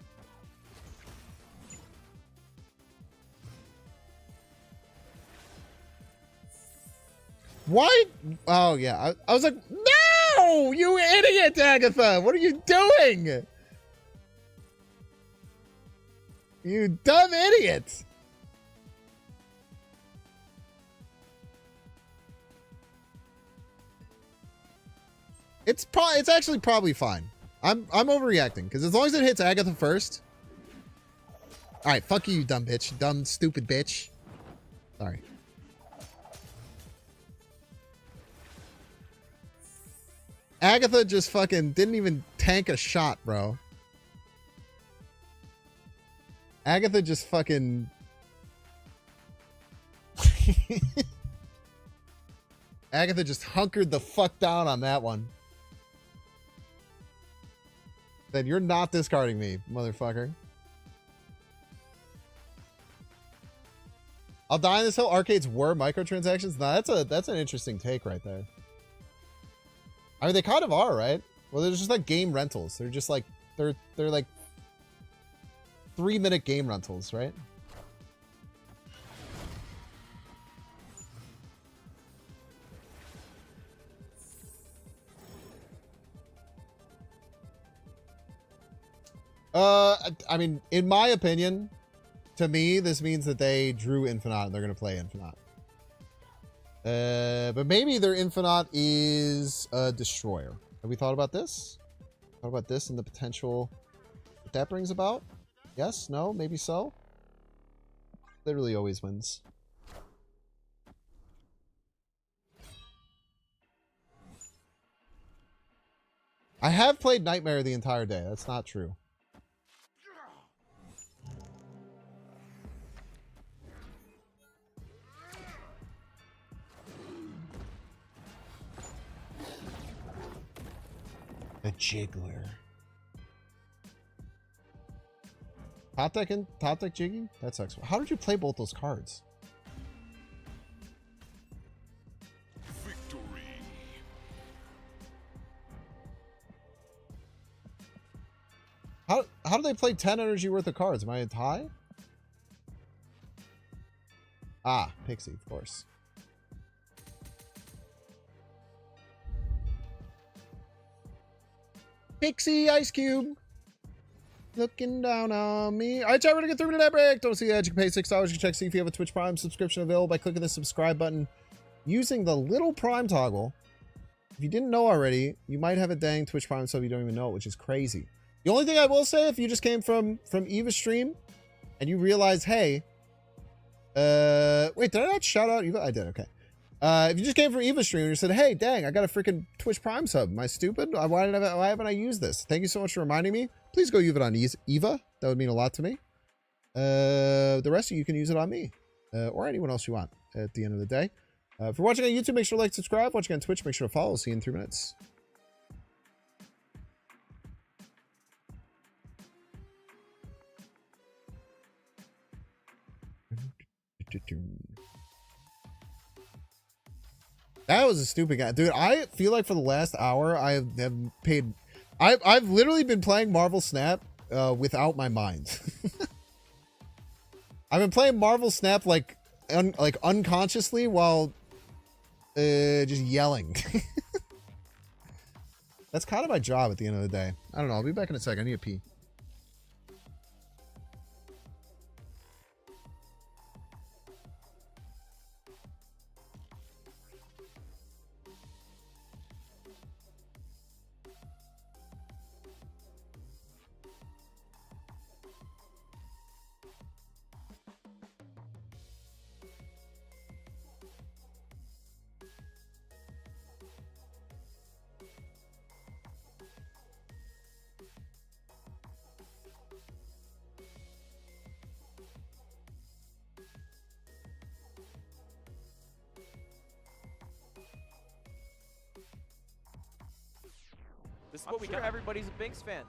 Why? Oh, yeah. I was like, no! You idiot, Agatha! What are you doing? You dumb idiot! It's actually probably fine. I'm overreacting because as long as it hits Agatha first, Alright, fuck you, dumb bitch. Dumb, stupid bitch. Sorry. Agatha just fucking didn't even tank a shot, bro. Agatha just fucking... Agatha just hunkered the fuck down on that one. Then you're not discarding me, motherfucker. I'll die in this hill. Arcades were microtransactions. Nah, that's an interesting take right there. I mean, they kind of are, right? Well, they're just like game rentals. They're just like they're like 3-minute game rentals, right? I mean, in my opinion, to me, this means that they drew Infinite and they're going to play Infinite. But maybe their Infinite is a Destroyer. Have we thought about this? Thought about this and the potential that brings about? Yes? No? Maybe so? Literally always wins. I have played Nightmare the entire day. That's not true. The Jiggler. Top deck Jiggy? That sucks. How did you play both those cards? Victory. How do they play 10 energy worth of cards? Am I a tie? Ah, Pixie, of course. Pixie Ice Cube. Looking down on me. All right, chat, we're going to get through to that break. Don't see that. You can pay $6. You can check, see if you have a Twitch Prime subscription available by clicking the subscribe button using the little Prime toggle. If you didn't know already, you might have a dang Twitch Prime sub you don't even know, which is crazy. The only thing I will say, if you just came from Eva's stream and you realize, hey, wait, did I not shout out Eva? I did, okay. If you just came from Eva's stream and you said, hey, dang, I got a freaking Twitch Prime sub. Am I stupid? Why haven't I used this? Thank you so much for reminding me. Please go use it on Eva. That would mean a lot to me. The rest of you can use it on me. Or anyone else you want at the end of the day. If you're watching on YouTube, make sure to like, subscribe. Watching on Twitch, make sure to follow. See you in 3 minutes. That was a stupid guy. Dude, I feel like for the last hour, I have paid... I've literally been playing Marvel Snap without my mind. I've been playing Marvel Snap like unconsciously while just yelling. That's kind of my job at the end of the day. I don't know. I'll be back in a sec. I need a pee. This is what we got. Everybody's a Binks fan.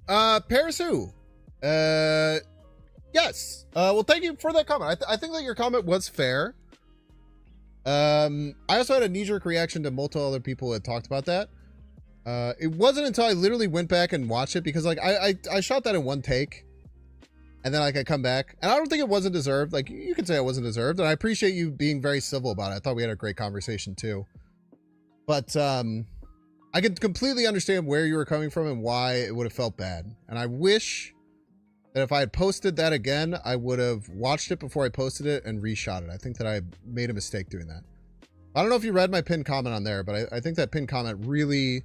Paris who? Yes. Well, thank you for that comment. I think that your comment was fair. I also had a knee-jerk reaction to multiple other people that talked about that. It wasn't until I literally went back and watched it because like I shot that in one take, and then like I come back and I don't think it wasn't deserved. Like you could say it wasn't deserved, and I appreciate you being very civil about it. I thought we had a great conversation too. But I could completely understand where you were coming from and why it would have felt bad. And I wish that if I had posted that again, I would have watched it before I posted it and reshot it. I think that I made a mistake doing that. I don't know if you read my pinned comment on there, but I think that pinned comment really...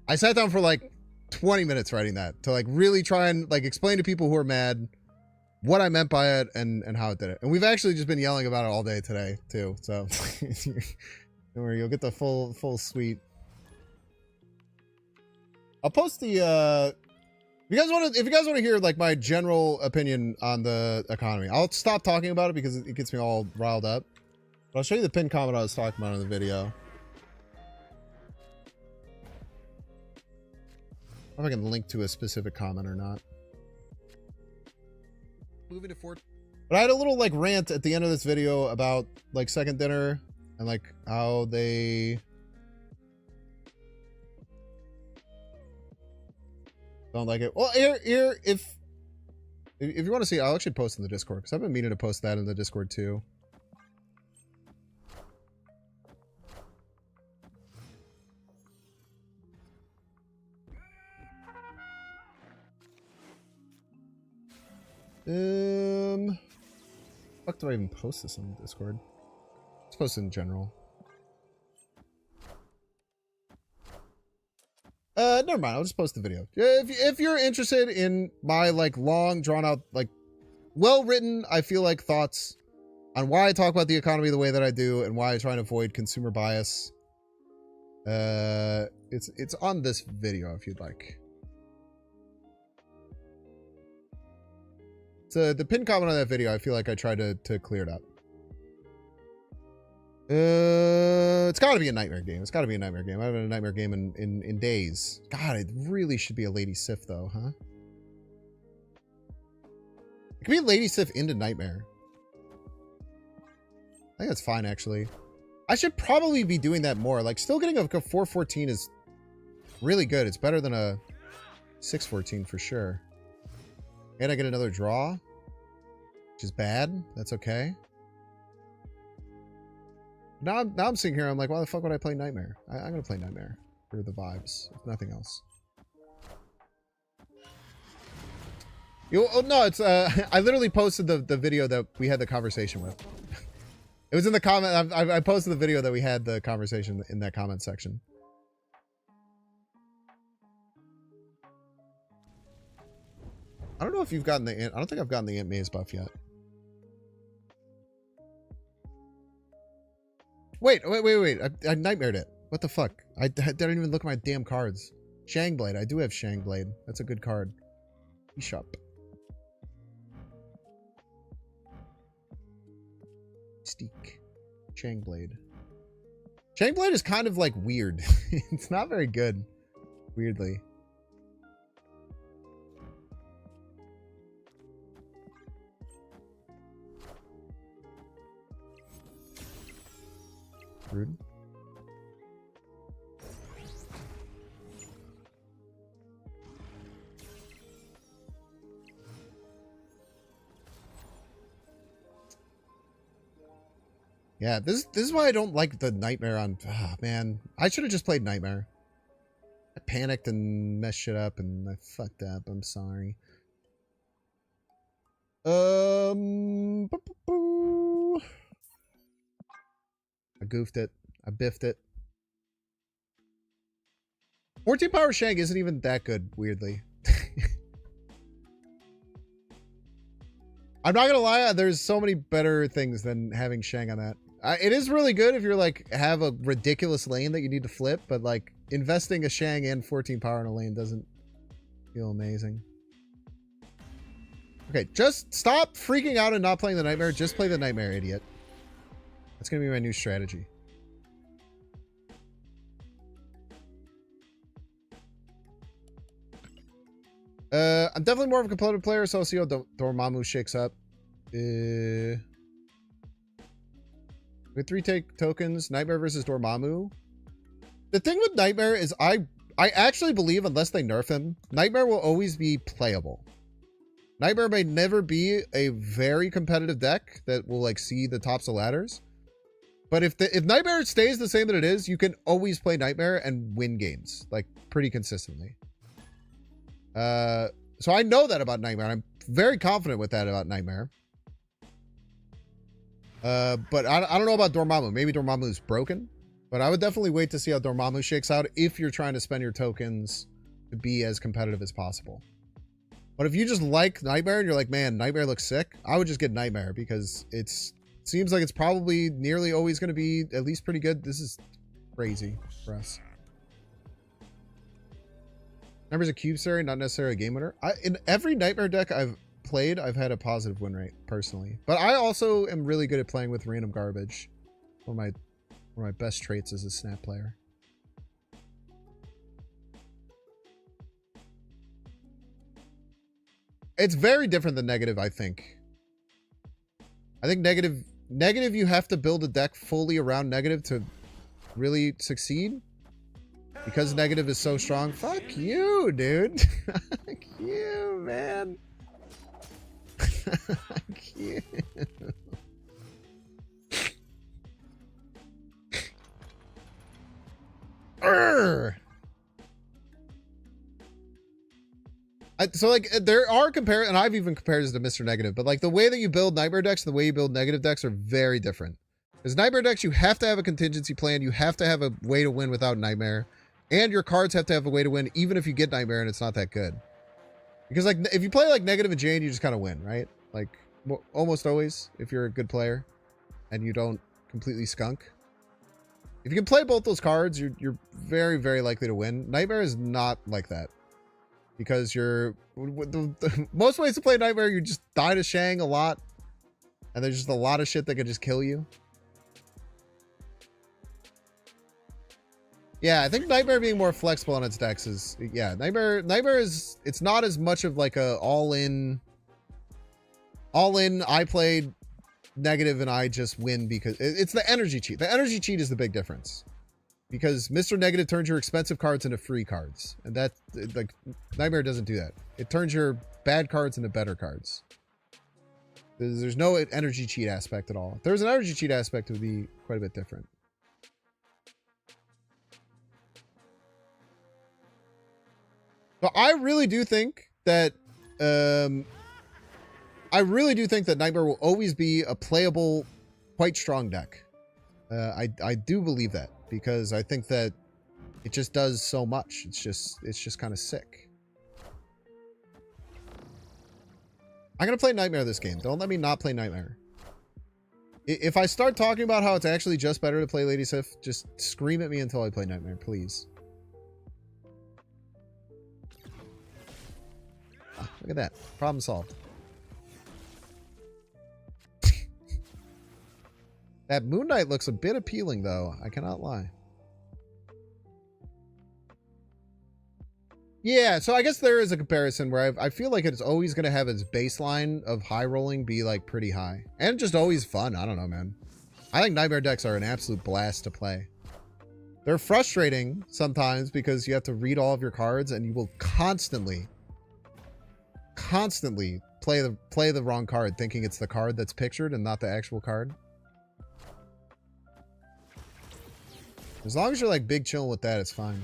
I sat down for like 20 minutes writing that to like really try and like explain to people who are mad what I meant by it and how it did it. And we've actually just been yelling about it all day today too. So don't worry, you'll get the full suite. I'll post the if you guys want to hear like my general opinion on the economy, I'll stop talking about it because it gets me all riled up. But I'll show you the pinned comment I was talking about in the video. I don't know if I can link to a specific comment or not. Moving to Fort. But I had a little like rant at the end of this video about like second dinner and like how they don't like it. Well, here, if you want to see, I'll actually post in the Discord because I've been meaning to post that in the Discord too. Fuck, do I even post this on the Discord? Let's post it in general. Never mind. I'll just post the video. If you're interested in my like long drawn out, like well written, I feel like thoughts on why I talk about the economy the way that I do and why I try and avoid consumer bias, it's on this video if you'd like. So the pinned comment on that video, I feel like I tried to clear it up. It's got to be a nightmare game. It's got to be a nightmare game. I haven't had a nightmare game in days. God, it really should be a Lady Sif though, huh? It could be a Lady Sif into Nightmare. I think that's fine actually. I should probably be doing that more. Like still getting a 414 is really good. It's better than a 614 for sure. And I get another draw, which is bad. That's okay. Now I'm sitting here. I'm like, why the fuck would I play Nightmare? I'm gonna play Nightmare for the vibes, if nothing else. Oh no, it's I literally posted the video that we had the conversation with. It was in the comment. I posted the video that we had the conversation in that comment section. I don't know if you've gotten the... I don't think I've gotten the Aunt Maze buff yet. Wait. I nightmared it. What the fuck? I didn't even look at my damn cards. Shangblade. I do have Shangblade. That's a good card. eShop. Steak. Shangblade. Shangblade is kind of like weird. It's not very good. Weirdly. Rude. Yeah, this is why I don't like the Nightmare on... Ah, man. I should have just played Nightmare. I panicked and messed shit up and I fucked up. I'm sorry. I goofed it. I biffed it. 14 power Shang isn't even that good, weirdly. I'm not gonna lie, there's so many better things than having Shang on that. It is really good if you're like, have a ridiculous lane that you need to flip, but like, investing a Shang and 14 power in a lane doesn't feel amazing. Okay, just stop freaking out and not playing the Nightmare. Just play the Nightmare, idiot. That's gonna be my new strategy. I'm definitely more of a competitive player, so I'll see how Dormammu shakes up. With 3 tokens, Nightmare versus Dormammu. The thing with Nightmare is I actually believe, unless they nerf him, Nightmare will always be playable. Nightmare may never be a very competitive deck that will like see the tops of ladders. But if Nightmare stays the same that it is, you can always play Nightmare and win games like pretty consistently. So I know that about Nightmare. I'm very confident with that about Nightmare. But I don't know about Dormammu. Maybe Dormammu is broken. But I would definitely wait to see how Dormammu shakes out if you're trying to spend your tokens to be as competitive as possible. But if you just like Nightmare and you're like, man, Nightmare looks sick, I would just get Nightmare because it seems like it's probably nearly always going to be at least pretty good. This is crazy for us. Nightmare's a cube series, not necessarily a game winner. In every Nightmare deck I've played, I've had a positive win rate personally. But I also am really good at playing with random garbage. One of my best traits as a snap player. It's very different than negative, I think. I think negative you have to build a deck fully around negative to really succeed. Because negative is so strong. Fuck you, dude. Fuck you, man. Fuck you. So like there are and I've even compared this to Mr. Negative, but like the way that you build Nightmare decks and the way you build negative decks are very different. Because Nightmare decks, you have to have a contingency plan, you have to have a way to win without Nightmare, and your cards have to have a way to win even if you get Nightmare and it's not that good. Because like if you play like Negative and Jane, you just kind of win, right? Like almost always if you're a good player and you don't completely skunk. If you can play both those cards, you're very, very likely to win. Nightmare is not like that. Because most ways to play Nightmare, you just die to Shang a lot. And there's just a lot of shit that can just kill you. Yeah, I think Nightmare being more flexible on its decks is... Yeah, Nightmare is... It's not as much of like a all-in... All-in, I played negative and I just win because... It's the energy cheat. The energy cheat is the big difference. Because Mr. Negative turns your expensive cards into free cards. And that, like, Nightmare doesn't do that. It turns your bad cards into better cards. There's no energy cheat aspect at all. If there's an energy cheat aspect, it would be quite a bit different. So I really do think that, Nightmare will always be a playable, quite strong deck. I do believe that. Because I think that it just does so much. It's just kind of sick. I'm going to play Nightmare this game. Don't let me not play Nightmare. If I start talking about how it's actually just better to play Lady Sif, just scream at me until I play Nightmare, please. Ah, look at that. Problem solved. That Moon Knight looks a bit appealing, though. I cannot lie. Yeah, so I guess there is a comparison where I feel like it's always going to have its baseline of high rolling be, like, pretty high. And just always fun. I don't know, man. I think Nightmare decks are an absolute blast to play. They're frustrating sometimes because you have to read all of your cards and you will constantly play the wrong card thinking it's the card that's pictured and not the actual card. As long as you're like big chill with that, it's fine.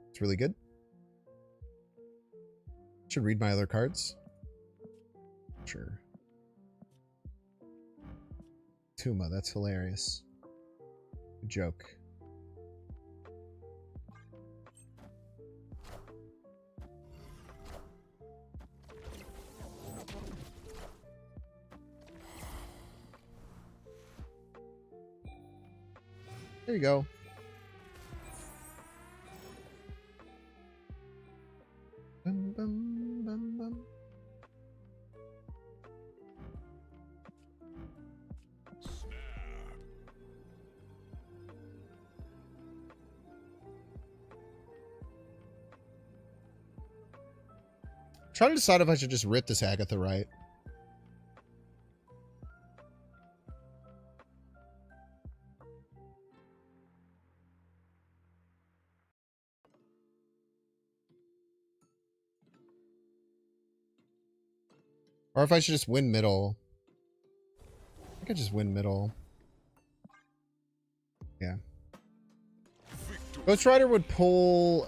It's really good. Should read my other cards. Sure. Tuma, that's hilarious. Good joke. There you go. Bum, bum, bum, bum. Trying to decide if I should just rip this Agatha right. Or if I should just win middle. I think I just win middle. Yeah. Ghost Rider would pull,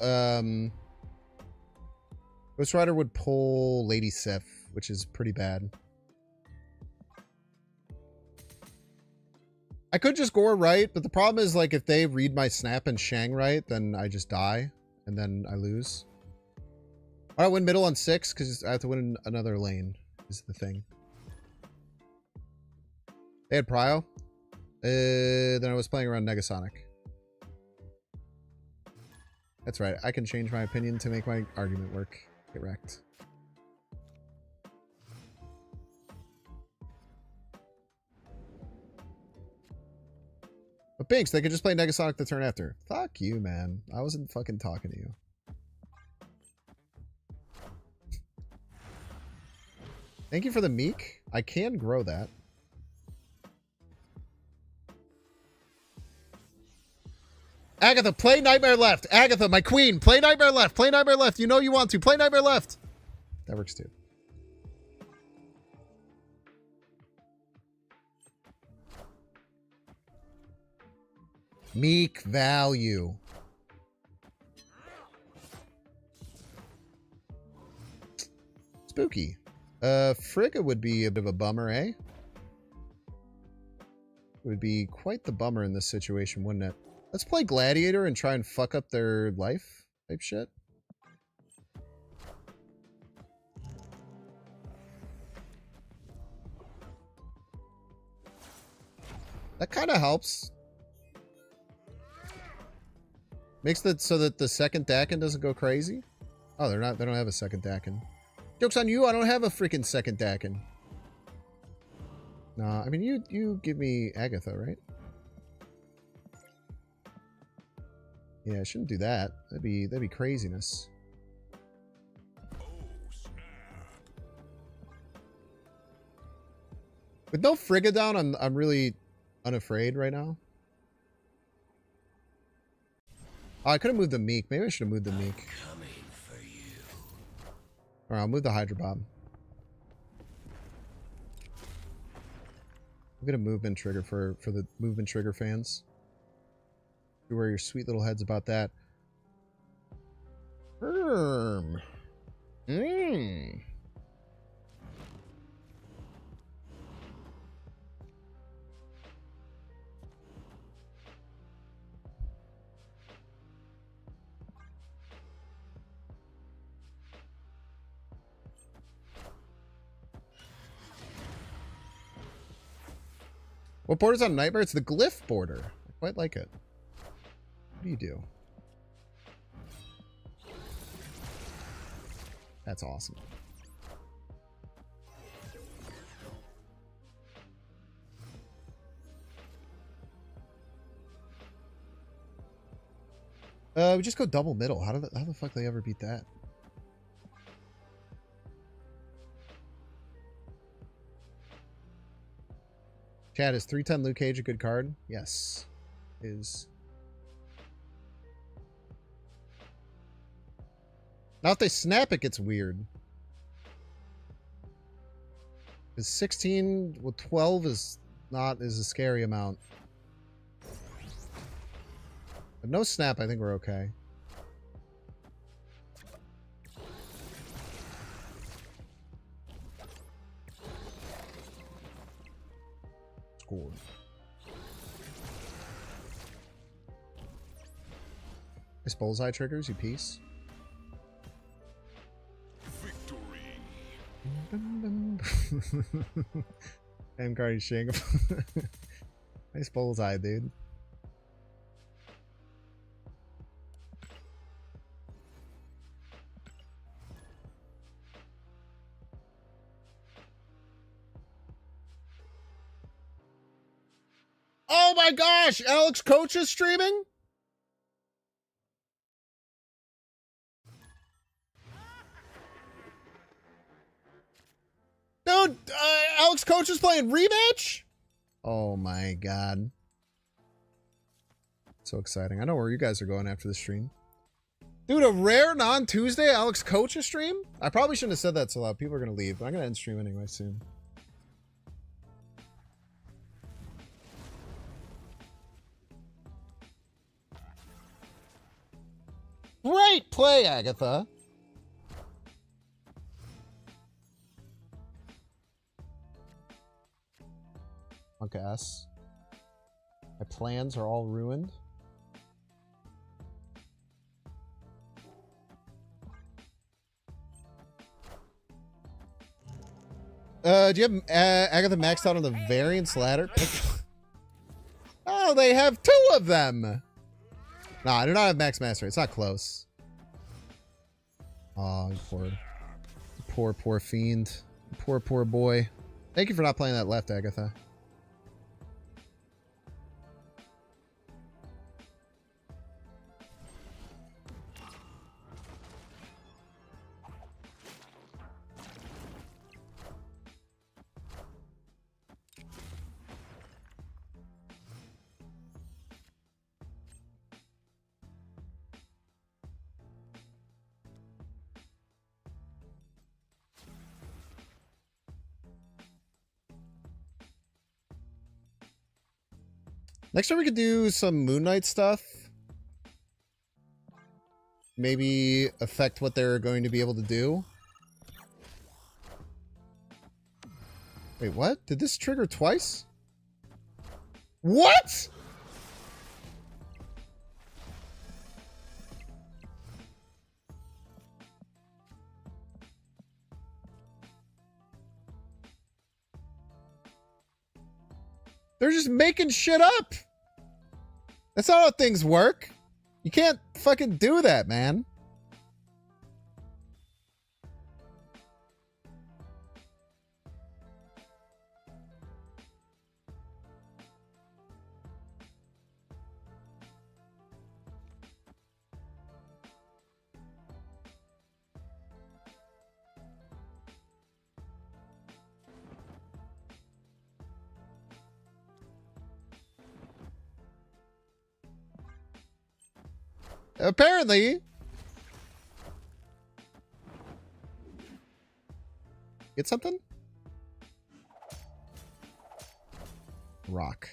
Ghost Rider would pull Lady Sif, which is pretty bad. I could just gore right, but the problem is, like, if they read my snap and Shang right, then I just die, and then I lose. I win middle on 6, because I have to win another lane, is the thing. They had Prio. Then I was playing around Negasonic. That's right, I can change my opinion to make my argument work. Get wrecked. But Binks, they could just play Negasonic the turn after. Fuck you, man. I wasn't fucking talking to you. Thank you for the Meek. I can grow that. Agatha, play Nightmare Left. Agatha, my queen, play Nightmare Left. Play Nightmare Left. You know you want to. Play Nightmare Left. That works too. Meek value. Spooky. Frigga would be a bit of a bummer, eh? Would be quite the bummer in this situation, wouldn't it? Let's play Gladiator and try and fuck up their life type shit. That kind of helps. Makes it so that the second Dakin doesn't go crazy. Oh, they don't have a second Dakin. Joke's on you, I don't have a freaking second Dakin. Nah, I mean you give me Agatha, right? Yeah, I shouldn't do that. That'd be craziness. With no Frigga down, I'm really unafraid right now. Oh, I could have moved the Meek. Maybe I should have moved the Meek. Alright, I'll move the Hydra Bomb. I'll get a movement trigger for the movement trigger fans. You wear your sweet little heads about that. What border's on Nightmare? It's the Glyph border. I quite like it. What do you do? That's awesome. We just go double middle. How the fuck they ever beat that? Chad, is 310 Luke Cage a good card? Yes. Is. Now if they snap, it gets weird. Because 16 with 12 is a scary amount. But no snap, I think we're okay. Scored. Nice bullseye triggers, you piece. I'm Cardi Shing. Nice bullseye, dude. Oh my gosh! Alex Coach is streaming? Dude, Alex Coach is playing rematch? Oh my god. So exciting. I know where you guys are going after the stream. Dude, a rare non-Tuesday Alex Coach stream? I probably shouldn't have said that so loud. People are going to leave, but I'm going to end stream anyway soon. Great play, Agatha. Punk ass. My plans are all ruined. Do you have Agatha maxed out on the variance ladder? Oh, they have 2 of them. No, I do not have max mastery. It's not close. Oh, poor fiend. Poor boy. Thank you for not playing that left, Agatha. Next time we could do some Moon Knight stuff. Maybe affect what they're going to be able to do. Wait, what? Did this trigger twice? What? They're just making shit up. That's not how things work. You can't fucking do that, man. Apparently. Get something? Rock.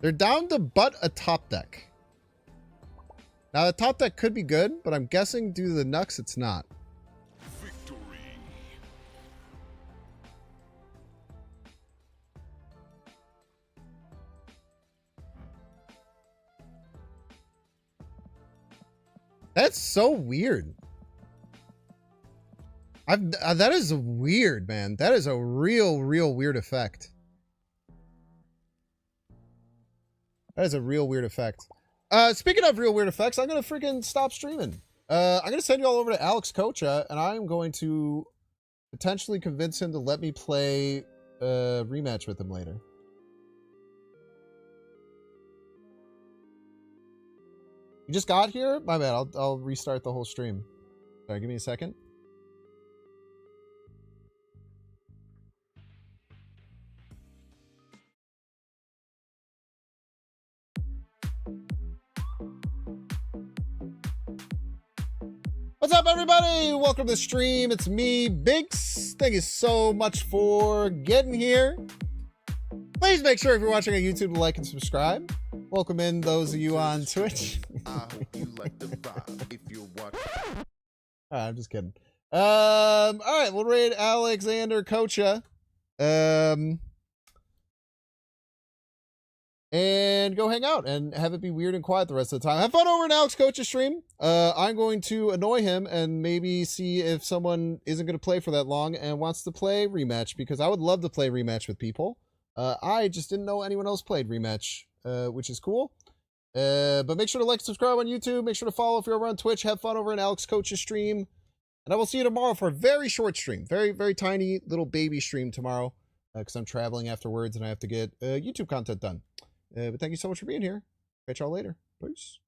They're down to but a top deck. Now the top deck could be good, but I'm guessing due to the Nux it's not. That's so weird. That is weird, man. That is a real weird effect. That is a real weird effect. Speaking of real weird effects, I'm gonna freaking stop streaming. I'm gonna send you all over to Alex Kocha, and I'm going to potentially convince him to let me play a rematch with him later. You just got here? My bad. I'll restart the whole stream. Sorry, give me a second. What's up, everybody? Welcome to the stream. It's me, Binks. Thank you so much for getting here. Please make sure if you're watching on YouTube to like and subscribe. Welcome in those of you on Twitch. I hope you like the vibe if you're watching. I'm just kidding. All right, we'll raid Alexander Kocha. And go hang out and have it be weird and quiet the rest of the time. Have fun over in Alex Kocha's stream. I'm going to annoy him and maybe see if someone isn't going to play for that long and wants to play rematch, because I would love to play rematch with people. I just didn't know anyone else played rematch, which is cool. But make sure to like, subscribe on YouTube. Make sure to follow if you're over on Twitch. Have fun over in Alex Kocha's stream. And I will see you tomorrow for a very short stream. Very tiny little baby stream tomorrow. Because I'm traveling afterwards and I have to get YouTube content done. But thank you so much for being here. Catch y'all later. Peace.